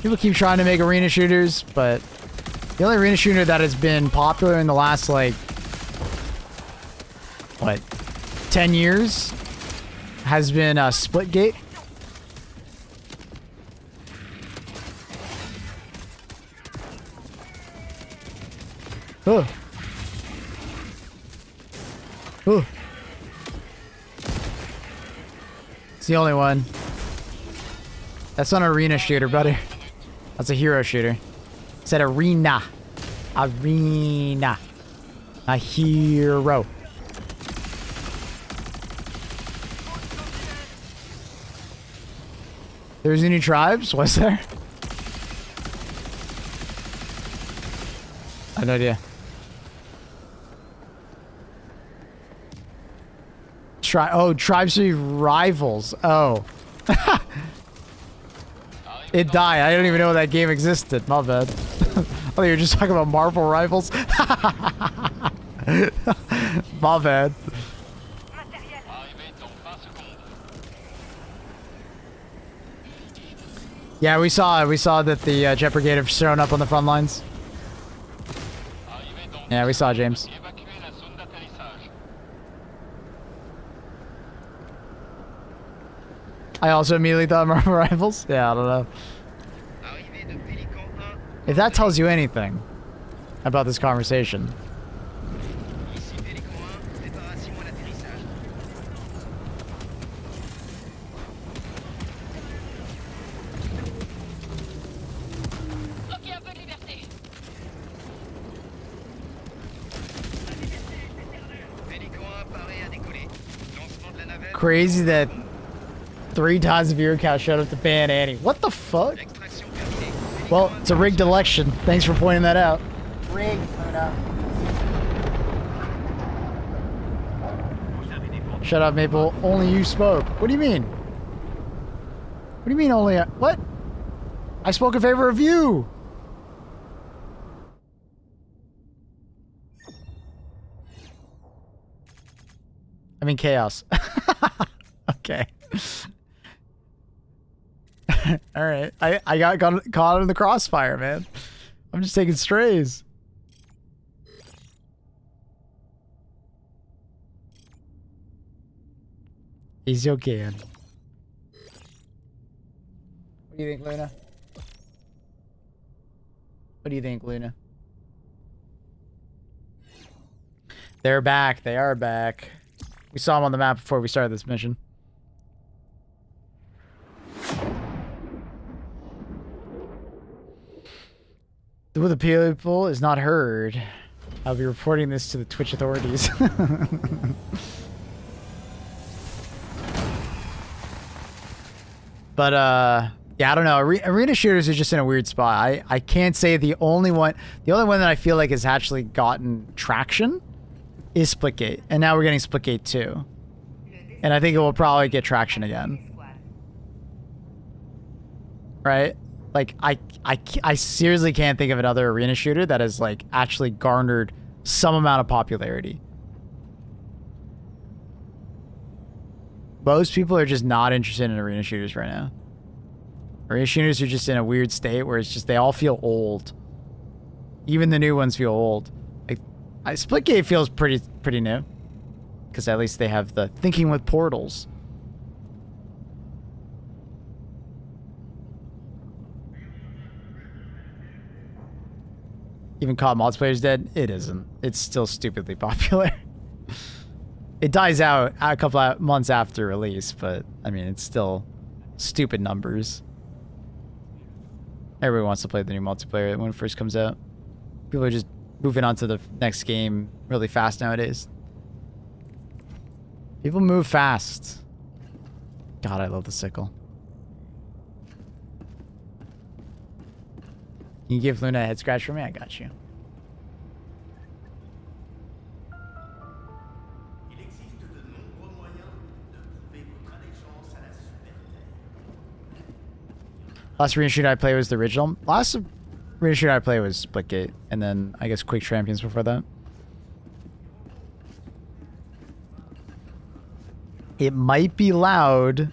People keep trying to make arena shooters, but the only arena shooter that has been popular in the last, like, what, 10 years has been Splitgate. Oh. Oh. It's the only one. That's not an arena shooter, buddy. That's a hero shooter. It's an arena. Arena. A hero. There's any tribes? Was there? I have no idea. Tribes are rivals. Oh. It died. I don't even know that game existed. My bad. Oh, you were just talking about Marvel rivals? My bad. Yeah, we saw that the Jet Brigade have shown up on the front lines. Yeah, we saw James. I also immediately thought Marvel Rivals. Yeah, I don't know. If that tells you anything about this conversation. Crazy that 3 times the viewer count showed up to ban Annie. What the fuck? Well, it's a rigged election. Thanks for pointing that out. Rigged, Shut up, Maple. Only you spoke. What do you mean? What do you mean only what? I spoke in favor of you. I mean chaos. Okay. All right. I got caught in the crossfire, man. I'm just taking strays. He's okay. What do you think, Luna? What do you think, Luna? They're back. They are back. We saw them on the map before we started this mission. With the people is not heard. I'll be reporting this to the Twitch authorities. But yeah, I don't know. Arena shooters are just in a weird spot. I can't say the only one that I feel like has actually gotten traction is Splitgate, and now we're getting Splitgate 2, and I think it will probably get traction again. Right? Like I seriously can't think of another arena shooter that has like actually garnered some amount of popularity. Most people are just not interested in arena shooters right now. Arena shooters are just in a weird state where it's just they all feel old. Even the new ones feel old. Like Splitgate feels pretty new, because at least they have the thinking with portals. Even COD multiplayer's dead? It isn't. It's still stupidly popular. It dies out a couple of months after release, but I mean, it's still stupid numbers. Everyone wants to play the new multiplayer when it first comes out. People are just moving on to the next game really fast nowadays. People move fast. God, I love the sickle. Can you give Luna a head scratch for me? I got you. Last arena shooter I played was the original. Last arena shooter I played was Splitgate, and then I guess Quake Champions before that. It might be loud.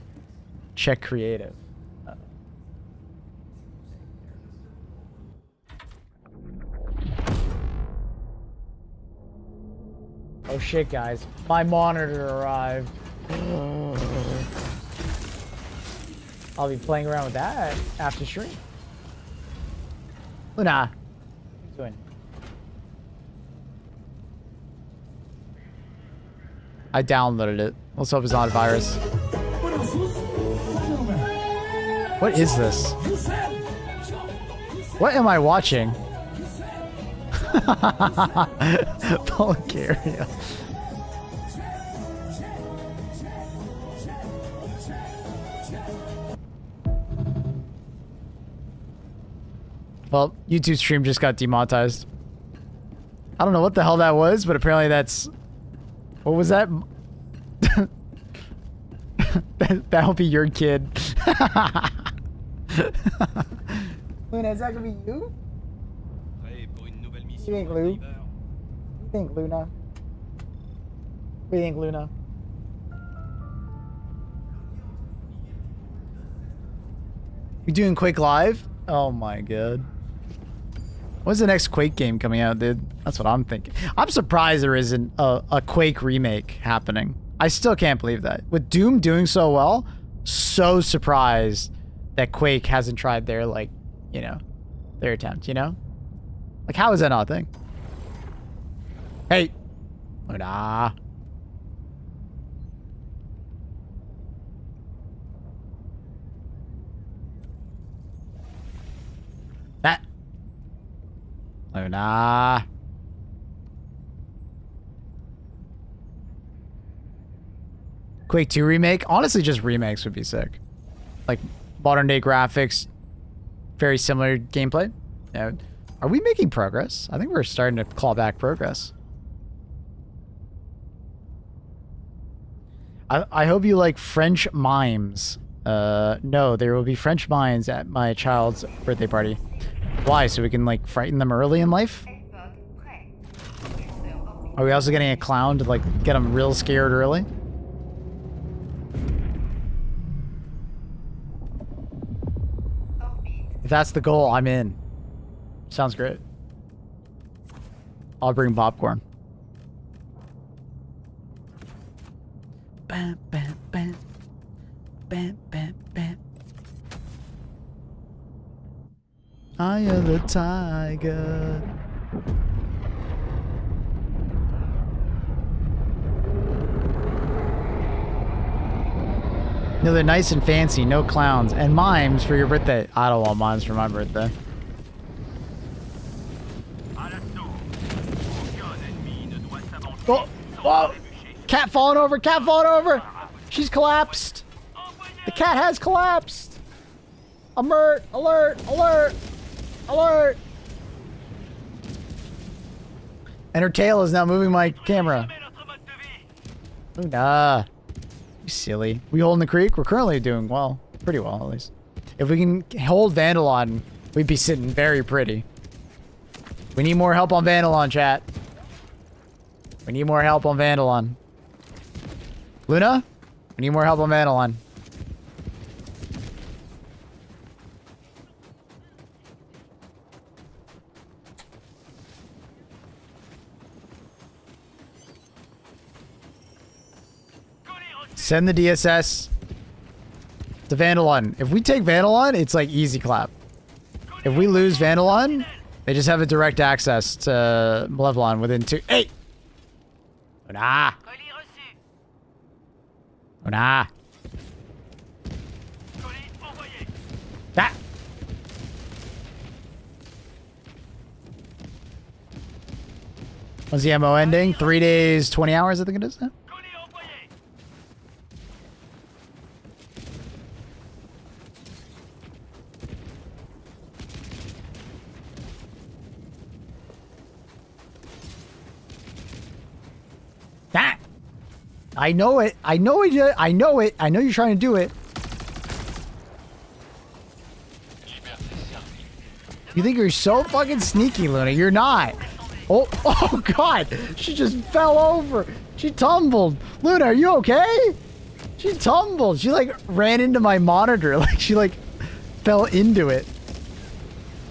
Check creative. Oh shit, guys. My monitor arrived. I'll be playing around with that after stream. Luna. What are you doing? I downloaded it. Let's hope it's not a virus. What is this? What am I watching? Bulgaria. Well, YouTube stream just got demonetized. I don't know what the hell that was, but apparently that's... What was that? That'll be your kid. Luna, is that gonna be you? What do you think, Lou? What do you think, Luna? What do you think, Luna? You doing Quake Live? Oh my god. When's the next Quake game coming out, dude? That's what I'm thinking. I'm surprised there isn't a Quake remake happening. I still can't believe that. With Doom doing so well, so surprised that Quake hasn't tried their, like, you know, their attempt, you know? Like, how is that not a thing? Hey. Luna. That. Luna. Quake 2 remake? Honestly, just remakes would be sick. Like, modern day graphics, very similar gameplay. Yeah. Are we making progress? I think we're starting to claw back progress. I hope you like French mimes. No, there will be French mimes at my child's birthday party. Why? So we can, like, frighten them early in life? Are we also getting a clown to, like, get them real scared early? If that's the goal, I'm in. Sounds great. I'll bring popcorn. Bam, bam, bam. Bam, bam, bam. I am the tiger. No, they're nice and fancy. No clowns. And mimes for your birthday. I don't want mimes for my birthday. Oh, whoa! Cat falling over! Cat falling over! She's collapsed! The cat has collapsed! Alert! Alert! Alert! Alert! And her tail is now moving my camera. Nah. You silly. We holding the creek? We're currently doing well. Pretty well, at least. If we can hold Vandalon, we'd be sitting very pretty. We need more help on Vandalon, chat. We need more help on Vandalon. Luna? We need more help on Vandalon. Send the DSS to Vandalon. If we take Vandalon, it's like easy clap. If we lose Vandalon, they just have a direct access to Malevolon within 2. Hey! Oh, nah. Oh, nah. That. When's the MO ending? 3 days, 20 hours, I think it is now. That. I know it. I know it. I know it. I know you're trying to do it. You think you're so fucking sneaky, Luna. You're not. Oh, oh God. She just fell over. She tumbled. Luna, are you okay? She tumbled. She like ran into my monitor. Like she like fell into it.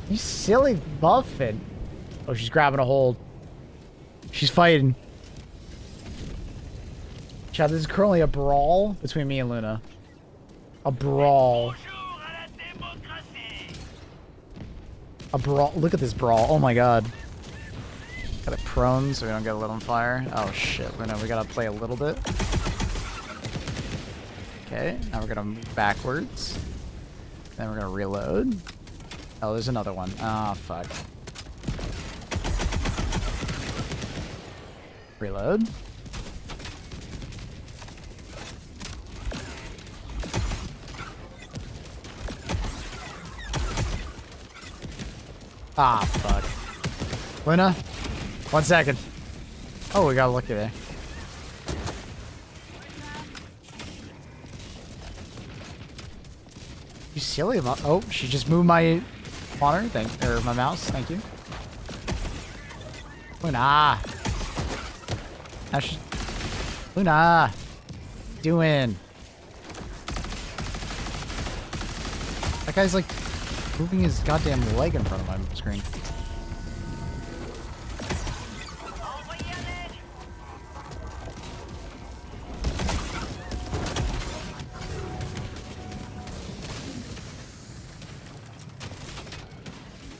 You silly muffin. Oh, she's grabbing a hold. She's fighting. Chad, this is currently a brawl between me and Luna. A brawl. A brawl. Look at this brawl. Oh my God. Got it prone so we don't get lit on fire. Oh shit, Luna, we gotta play a little bit. Okay, now we're gonna move backwards. Then we're gonna reload. Oh, there's another one. Ah, fuck. Reload. Ah, fuck. Luna, 1 second. Oh, we got lucky there. You silly. Oh, she just moved my monitor. Or my mouse. Thank you. Luna. Now she. Luna. What you doing? That guy's like moving his goddamn leg in front of my screen.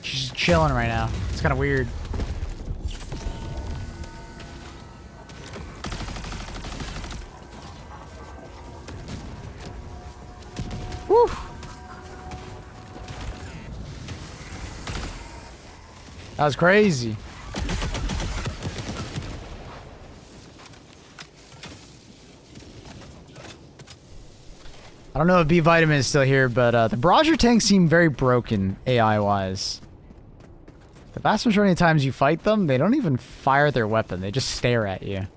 She's chilling right now. It's kind of weird. Woo! That was crazy. I don't know if B Vitamin is still here, but the barrager tanks seem very broken AI-wise. The vast majority of times you fight them, they don't even fire their weapon. They just stare at you.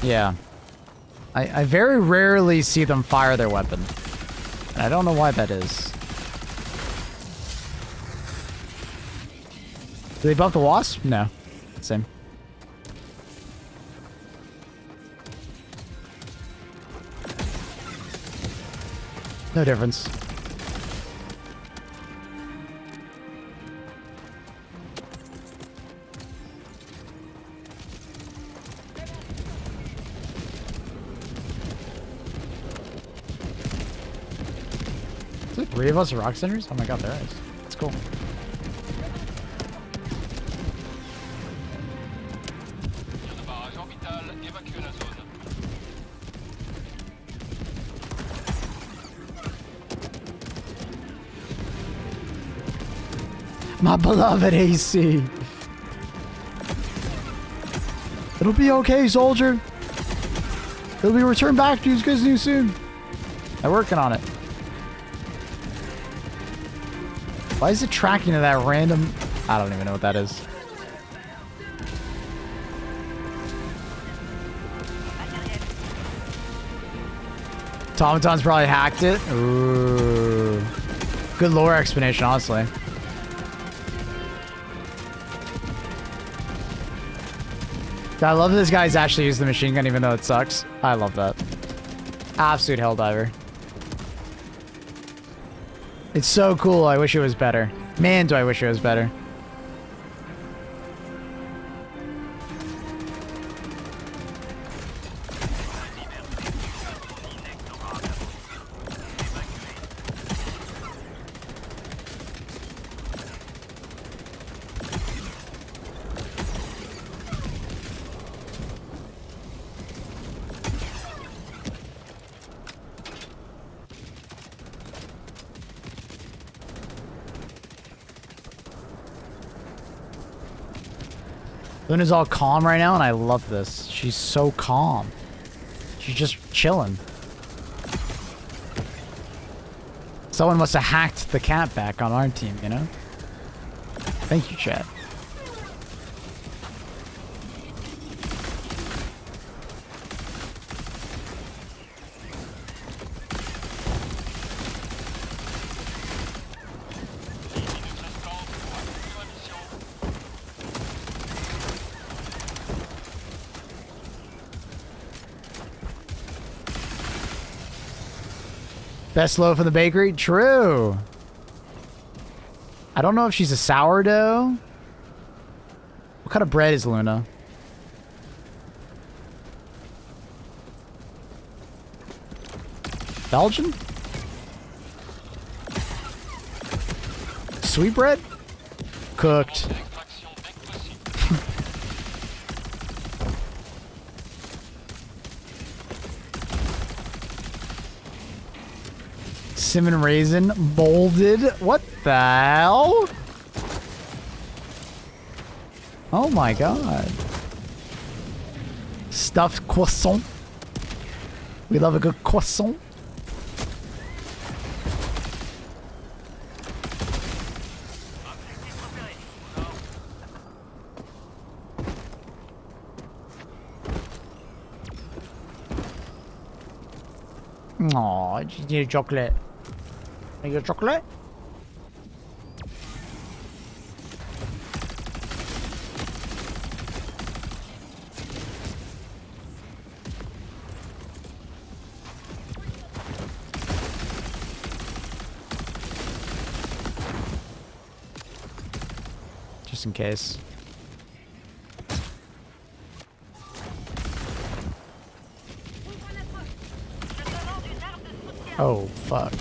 Yeah. I very rarely see them fire their weapon. And I don't know why that is. Do they buff the wasp? No. Same. No difference. Is there 3 of us rock centers? Oh my god, there is. That's cool. My beloved AC. It'll be okay, soldier. It'll be returned back to you as good as new soon. I'm working on it. Why is it tracking to that random... I don't even know what that is. Tomaton's probably hacked it. Ooh. Good lore explanation, honestly. I love that this guy's actually used the machine gun even though it sucks. I love that. Absolute helldiver. It's so cool. I wish it was better. Man, do I wish it was better. Luna's all calm right now, and I love this. She's so calm. She's just chilling. Someone must have hacked the cat back on our team, you know? Thank you, chat. Best loaf in the bakery? True. I don't know if she's a sourdough. What kind of bread is Luna? Belgian? Sweet bread? Cooked. Cinnamon raisin molded. What the hell? Oh my god. Stuffed croissant. We love a good croissant. Aw, you need a chocolate. Need a chocolate? Just in case. Oh, fuck.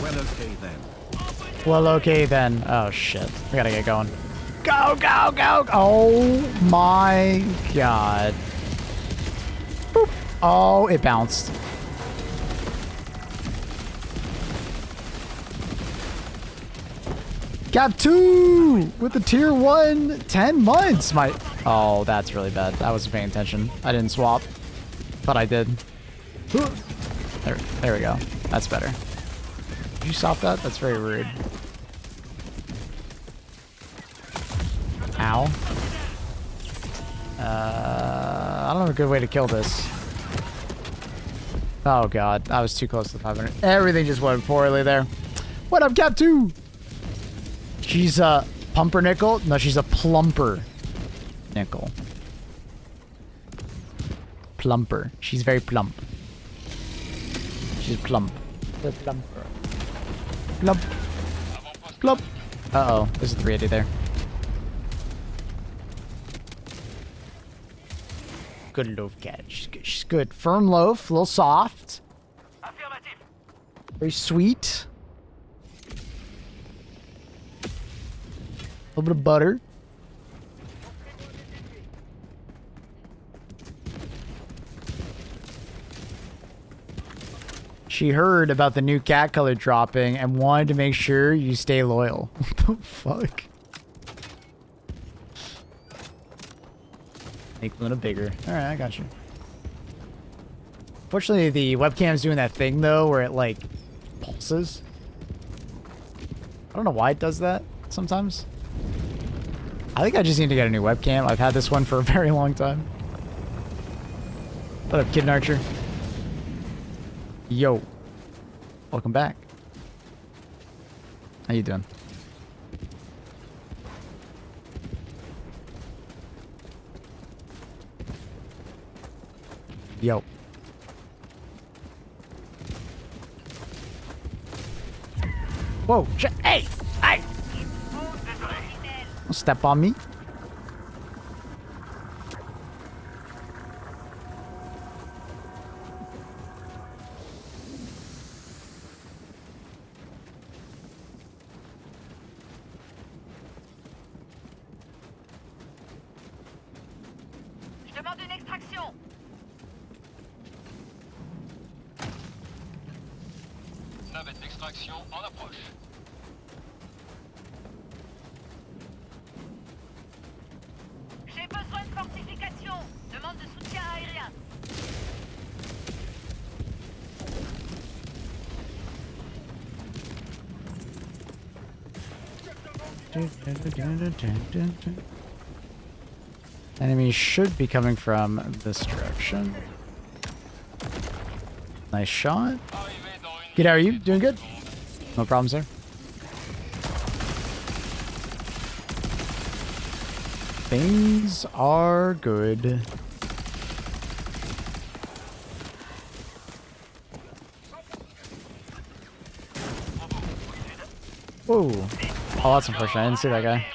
Well, okay then. Well, okay then. Oh, shit. We gotta get going. Go, go, go! Oh, my God. Boop. Oh, it bounced. Gap 2! With the tier 1, 10 months! Oh, that's really bad. I wasn't paying attention. I didn't swap. But I did. There we go. That's better. Did you stop that? That's very rude. Ow. I don't have a good way to kill this. Oh god, I was too close to the 500. Everything just went poorly there. What up, Cap 2? She's a pumpernickel? No, she's a plumper nickel. Plumper. She's very plump. She's plump. The plumper. Plump. Plump. Uh-oh. There's a 380 there. Good loaf cat. She's good. Firm loaf. A little soft. Very sweet. A little bit of butter. She heard about the new cat color dropping and wanted to make sure you stay loyal. What the fuck? Make Luna bigger. Alright, I got you. Fortunately, the webcam's doing that thing, though, where it, like, pulses. I don't know why it does that sometimes. I think I just need to get a new webcam. I've had this one for a very long time. What up, Kid Archer? Yo. Welcome back. How you doing? Yo. Whoa, shit. Hey! Hey! Don't step on me. Je demande une extraction. Navette d'extraction en approche. J'ai besoin de fortification. Demande de soutien aérien. Enemies should be coming from this direction. Nice shot. Good, how are you? Doing good? No problems there. Things are good. Whoa. Oh, that's unfortunate. I didn't see that guy.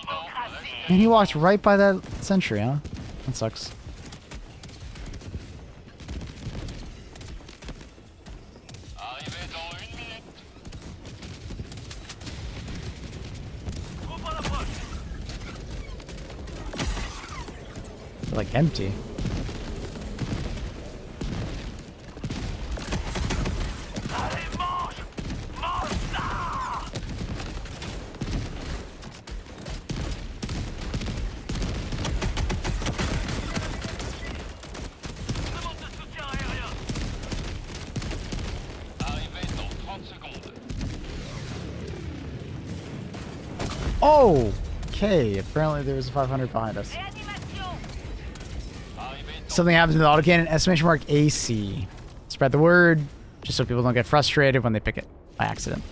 And he walked right by that sentry, huh? That sucks. Like empty. Oh, okay. Apparently there was a 500 behind us. Something happens in the autocannon, estimation mark AC. Spread the word, just so people don't get frustrated when they pick it by accident.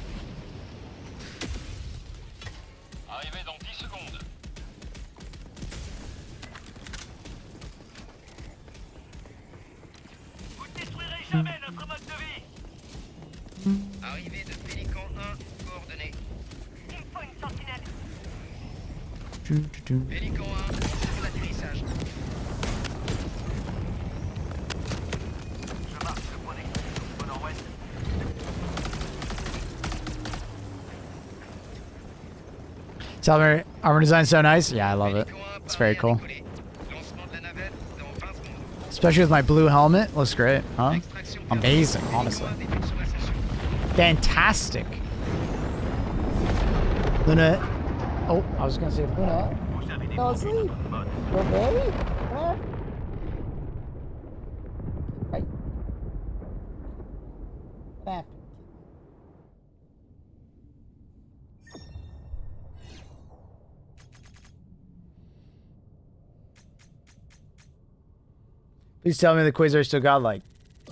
Arrivée de Pélican 1, coordonnées. Il faut une sentinelle. Pélican 1, sur l'atterrissage. Je marque le point d'extraction au nord-ouest. Tell me, armor design's so nice. Yeah, I love it. It's very cool. Especially with my blue helmet. Looks great, huh? Amazing, honestly. Fantastic. Luna. Oh, I was gonna say Luna. Fell asleep. Poor baby. What? Right. What happened? Please tell me the Quasar still godlike.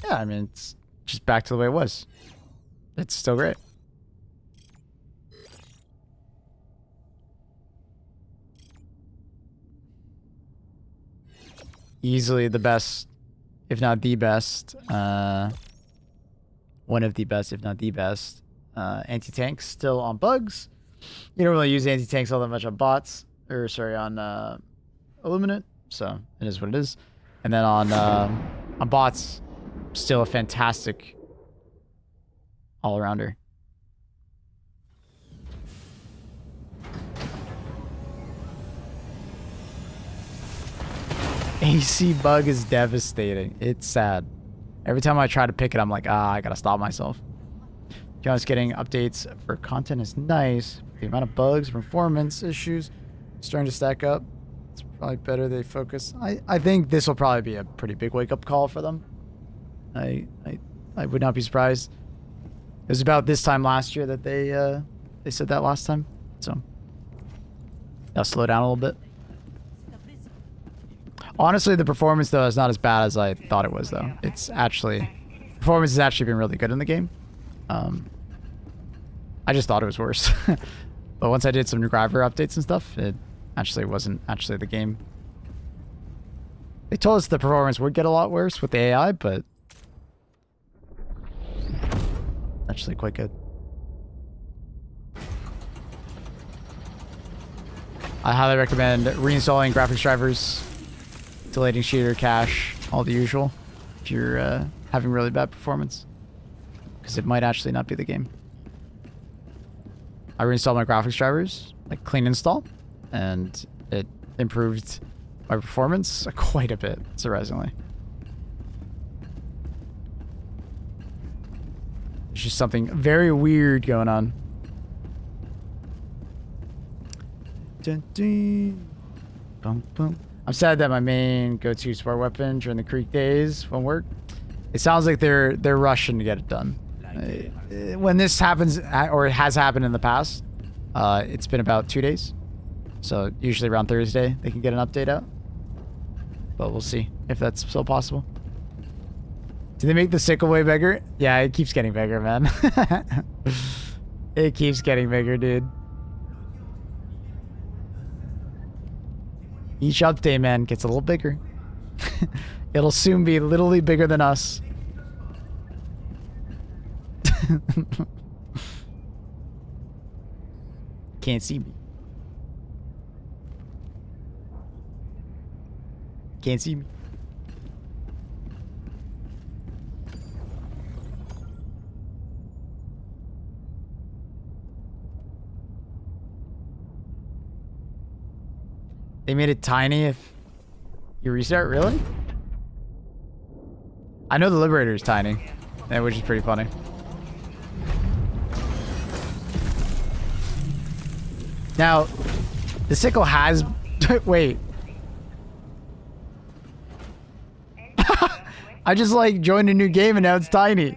Yeah, I mean, it's just back to the way it was. It's still great. Easily the best, if not the best. One of the best, if not the best. Anti-tanks still on bugs. You don't really use anti-tanks all that much on bots. Or, sorry, on Illuminate. So, it is what it is. And then on bots, still a fantastic all-arounder. AC bug is devastating. It's sad. Every time I try to pick it, I'm like, I gotta stop myself. Just getting updates for content is nice. The amount of bugs, performance issues starting to stack up. It's Probably better they focus. I think this will probably be a pretty big wake-up call for them. I would not be surprised. It was about this time last year that they said that last time. So I'll slow down a little bit. Honestly, the performance though is not as bad as I thought it was though. It's actually performance has actually been really good in the game. I just thought it was worse. But once I did some new driver updates and stuff, it actually wasn't actually the game. They told us the performance would get a lot worse with the AI, but actually quite good. I highly recommend reinstalling graphics drivers, deleting shader cache, all the usual, if you're having really bad performance, because it might actually not be the game. I reinstalled my graphics drivers, like clean install, and it improved my performance quite a bit, surprisingly. There's just something very weird going on. Dun, dun. Bum, bum. I'm sad that my main go-to sport weapon during the Creek days won't work. It sounds like they're rushing to get it done. When this happens, or it has happened in the past, it's been about 2 days. So usually around Thursday, they can get an update out. But we'll see if that's still possible. Do they make the sickle way bigger? Yeah, it keeps getting bigger, man. It keeps getting bigger, dude. Each update, man, gets a little bigger. It'll soon be literally bigger than us. Can't see me. Can't see me. They made it tiny if you restart, really? I know the Liberator is tiny, which is pretty funny. Now, the sickle has... Wait. I just, like, joined a new game and now it's tiny.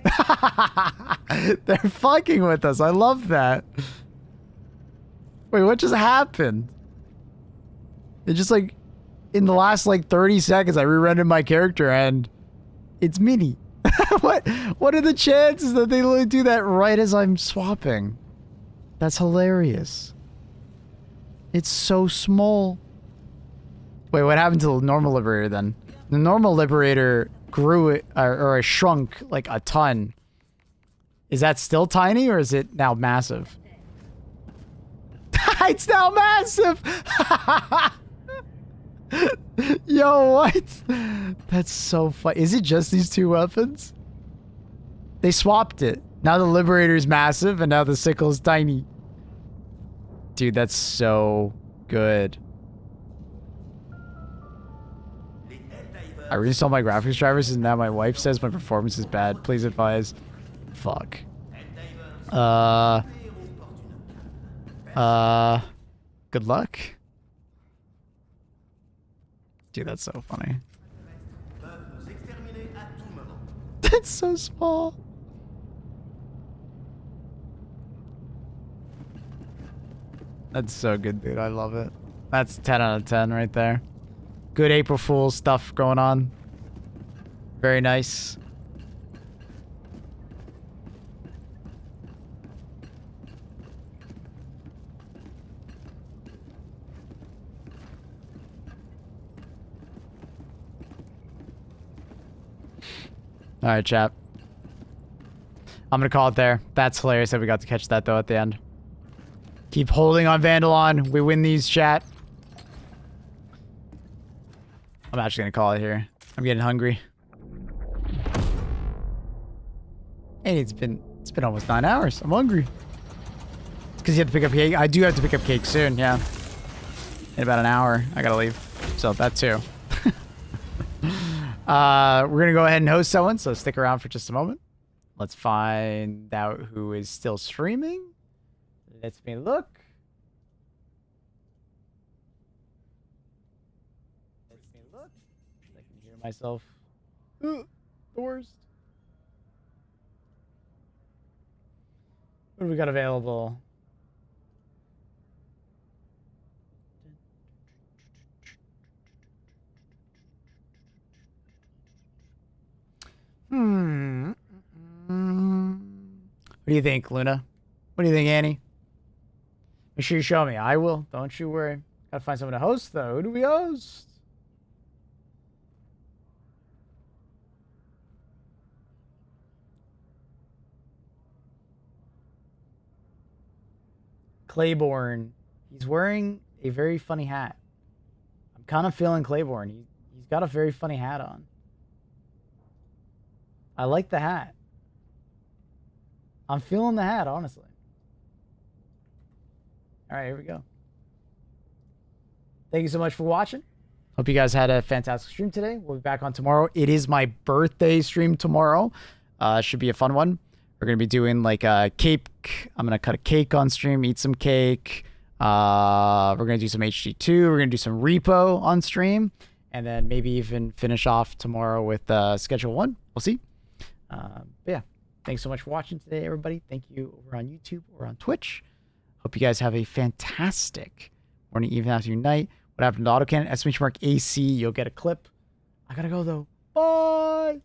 They're fucking with us. I love that. Wait, what just happened? It just, like, in the last, like, 30 seconds, I re-rendered my character and it's mini. What are the chances that they literally do that right as I'm swapping? That's hilarious. It's so small. Wait, what happened to the normal Liberator then? The normal Liberator grew or shrunk like a ton. Is that still tiny or is it now massive? It's now massive! Yo, what? That's so funny. Is it just these two weapons? They swapped it. Now the Liberator's massive and now the sickle's tiny. Dude, that's so good. I reinstalled my graphics drivers and now my wife says my performance is bad. Please advise. Fuck. Good luck. Dude, that's so funny. That's so small. That's so good, dude. I love it. That's 10 out of 10 right there. Good April Fool's stuff going on. Very nice. All right, chap. I'm gonna call it there. That's hilarious that we got to catch that though at the end. Keep holding on Vandalon. We win these, chat. I'm actually gonna call it here. I'm getting hungry. Hey, it's been almost 9 hours. I'm hungry. It's because you have to pick up cake. I do have to pick up cake soon. Yeah. In about an hour, I gotta leave. So that too. We're gonna go ahead and host someone. So stick around for just a moment. Let's find out who is still streaming. Let me look. me look. I can hear myself. The worst. What do we got available? What do you think, Luna? What do you think, Annie? Make sure you show me. I will. Don't you worry. Gotta find someone to host, though. Who do we host? Claiborne. He's wearing a very funny hat. I'm kind of feeling Claiborne. He's got a very funny hat on. I like the hat. I'm feeling the hat, honestly. All right, here we go. Thank you so much for watching. Hope you guys had a fantastic stream today. We'll be back on tomorrow. It is my birthday stream tomorrow. Should be a fun one. We're going to be doing like a cake. I'm going to cut a cake on stream, eat some cake. We're going to do some HG2. We're going to do some repo on stream. And then maybe even finish off tomorrow with Schedule 1. We'll see. But yeah, thanks so much for watching today, everybody. Thank you over on YouTube or on Twitch. Hope you guys have a fantastic morning, evening, afternoon, night. What happened to autocannon? !AC. You'll get a clip. I gotta go though. Bye.